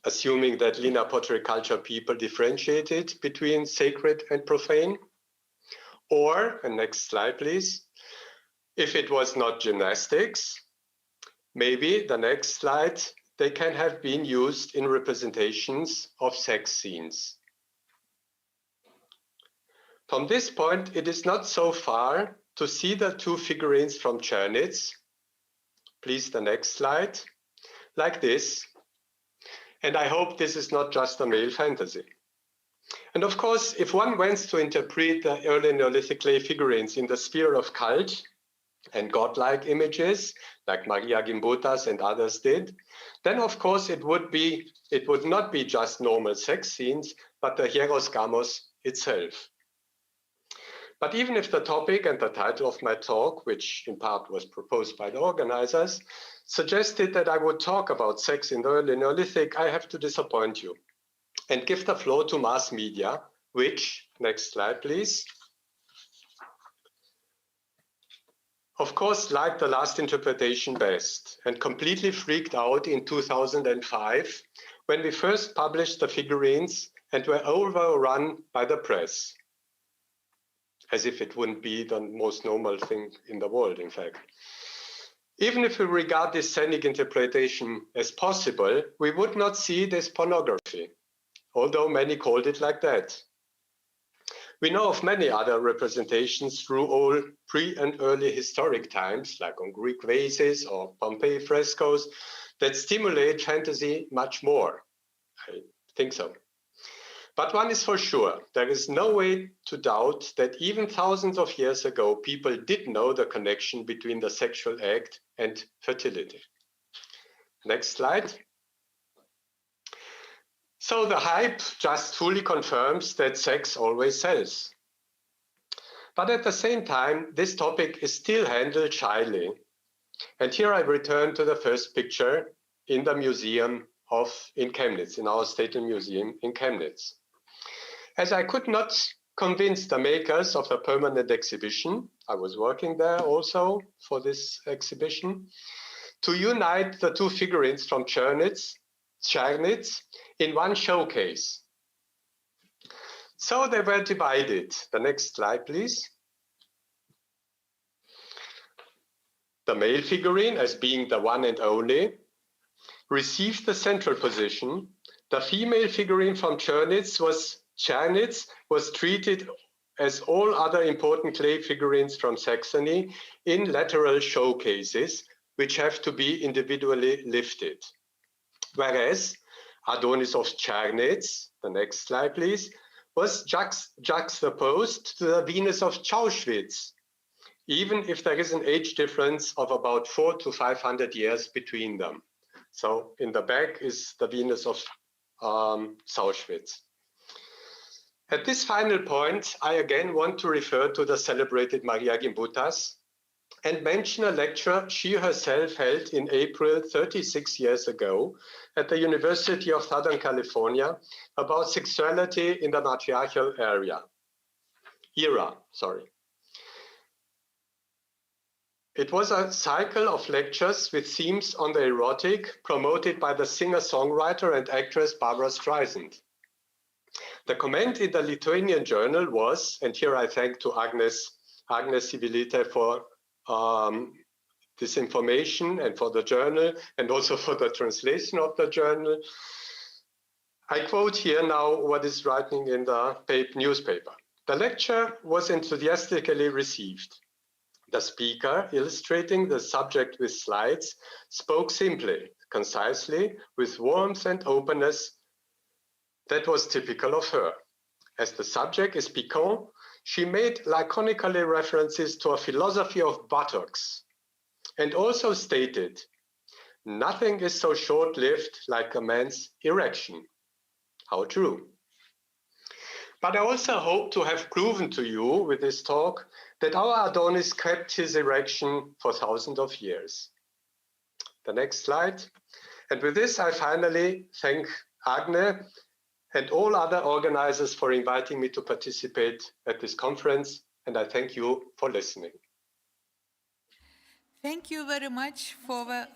assuming that linear pottery culture people differentiated between sacred and profane? Or, and next slide please, if it was not gymnastics, maybe the next slide, they can have been used in representations of sex scenes. From this point, it is not so far to see the two figurines from Czernitz, please the next slide, like this. And I hope this is not just a male fantasy. And of course, if one wants to interpret the early Neolithic clay figurines in the sphere of cult and godlike images, like Marija Gimbutas and others did, then of course it would not be just normal sex scenes, but the hieros gamos itself. But even if the topic and the title of my talk, which in part was proposed by the organizers, suggested that I would talk about sex in the early Neolithic, I have to disappoint you and give the floor to mass media, which, next slide please, of course, liked the last interpretation best and completely freaked out in 2005 when we first published the figurines and were overrun by the press, as if it wouldn't be the most normal thing in the world, in fact. Even if we regard this scenic interpretation as possible, we would not see it as pornography, although many called it like that. We know of many other representations through all pre- and early historic times, like on Greek vases or Pompeii frescoes, that stimulate fantasy much more. I think so. But one is for sure, there is no way to doubt that even thousands of years ago, people did know the connection between the sexual act and fertility. Next slide. So the hype just fully confirms that sex always sells. But at the same time, this topic is still handled shyly. And here I return to the first picture in the museum in Chemnitz, in our State Museum in Chemnitz. As I could not convince the makers of the permanent exhibition, I was working there also for this exhibition, to unite the two figurines from Czernitz in one showcase. So they were divided. The next slide, please. The male figurine, as being the one and only, received the central position. The female figurine from Czernitz was treated as all other important clay figurines from Saxony in lateral showcases, which have to be individually lifted. Whereas Adonis of Czernitz, the next slide please, was juxtaposed to the Venus of Auschwitz, even if there is an age difference of about 400 to 500 years between them. So in the back is the Venus of Auschwitz. At this final point, I again want to refer to the celebrated Marija Gimbutas and mention a lecture she herself held in April 36 years ago at the University of Southern California about sexuality in the matriarchal era. It was a cycle of lectures with themes on the erotic promoted by the singer-songwriter and actress Barbra Streisand. The comment in the Lithuanian journal was, and here I thank to Agnes Civilite for this information and for the journal and also for the translation of the journal. I quote here now what is writing in the newspaper. The lecture was enthusiastically received. The speaker, illustrating the subject with slides, spoke simply, concisely, with warmth and openness that was typical of her. As the subject is piquant, she made laconically references to a philosophy of buttocks and also stated, nothing is so short-lived like a man's erection. How true. But I also hope to have proven to you with this talk that our Adonis kept his erection for thousands of years. The next slide. And with this, I finally thank Agne and all other organizers for inviting me to participate at this conference, and I thank you for listening. Thank you very much for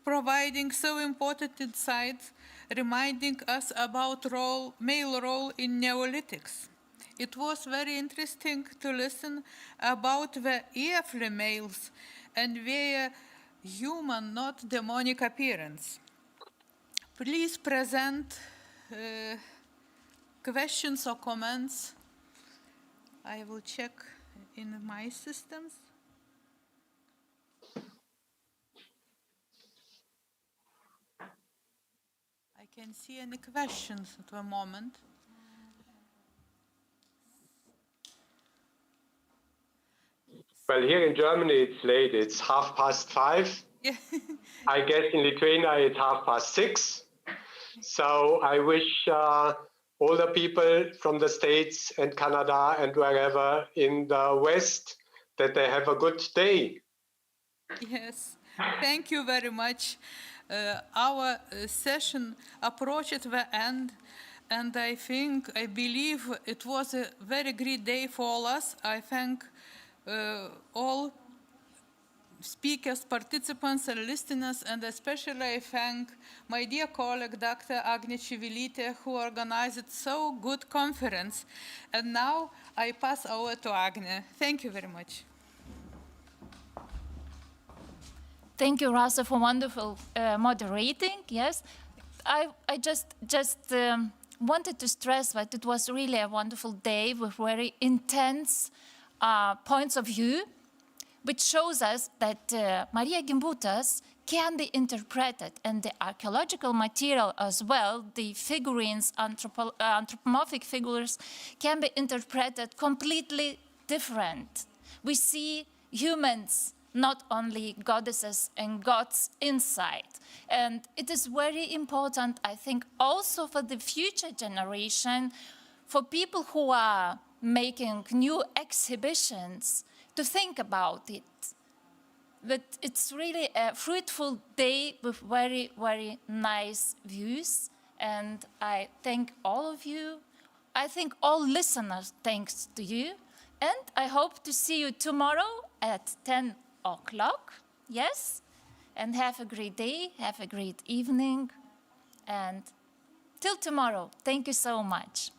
providing so important insights, reminding us about male role in Neolithics. It was very interesting to listen about the earthly males and their human, not demonic appearance. Please present questions or comments. I will check in my systems. I can see any questions at the moment. Well, here in Germany, it's late. It's 5:30. Yeah. I guess in Lithuania, it's 6:30. So I wish all the people from the States and Canada and wherever in the West that they have a good day. Yes, thank you very much. Our session approached the end. And I believe it was a very great day for all us. I thank all speakers, participants, and listeners, and especially I thank my dear colleague, Dr. Agne Civilite, who organized so good conference. And now I pass over to Agne. Thank you very much. Thank you, Rasa, for wonderful moderating. Yes, I just wanted to stress that it was really a wonderful day with very intense points of view, which shows us that Marija Gimbutas can be interpreted, and the archaeological material as well, the figurines, anthropomorphic figures, can be interpreted completely different. We see humans, not only goddesses and gods inside. And it is very important, I think, also for the future generation, for people who are making new exhibitions, to think about it. But it's really a fruitful day with very, very nice views. And I thank all of you. I think all listeners, thanks to you. And I hope to see you tomorrow at 10 o'clock. Yes? And have a great day, have a great evening. And till tomorrow, thank you so much.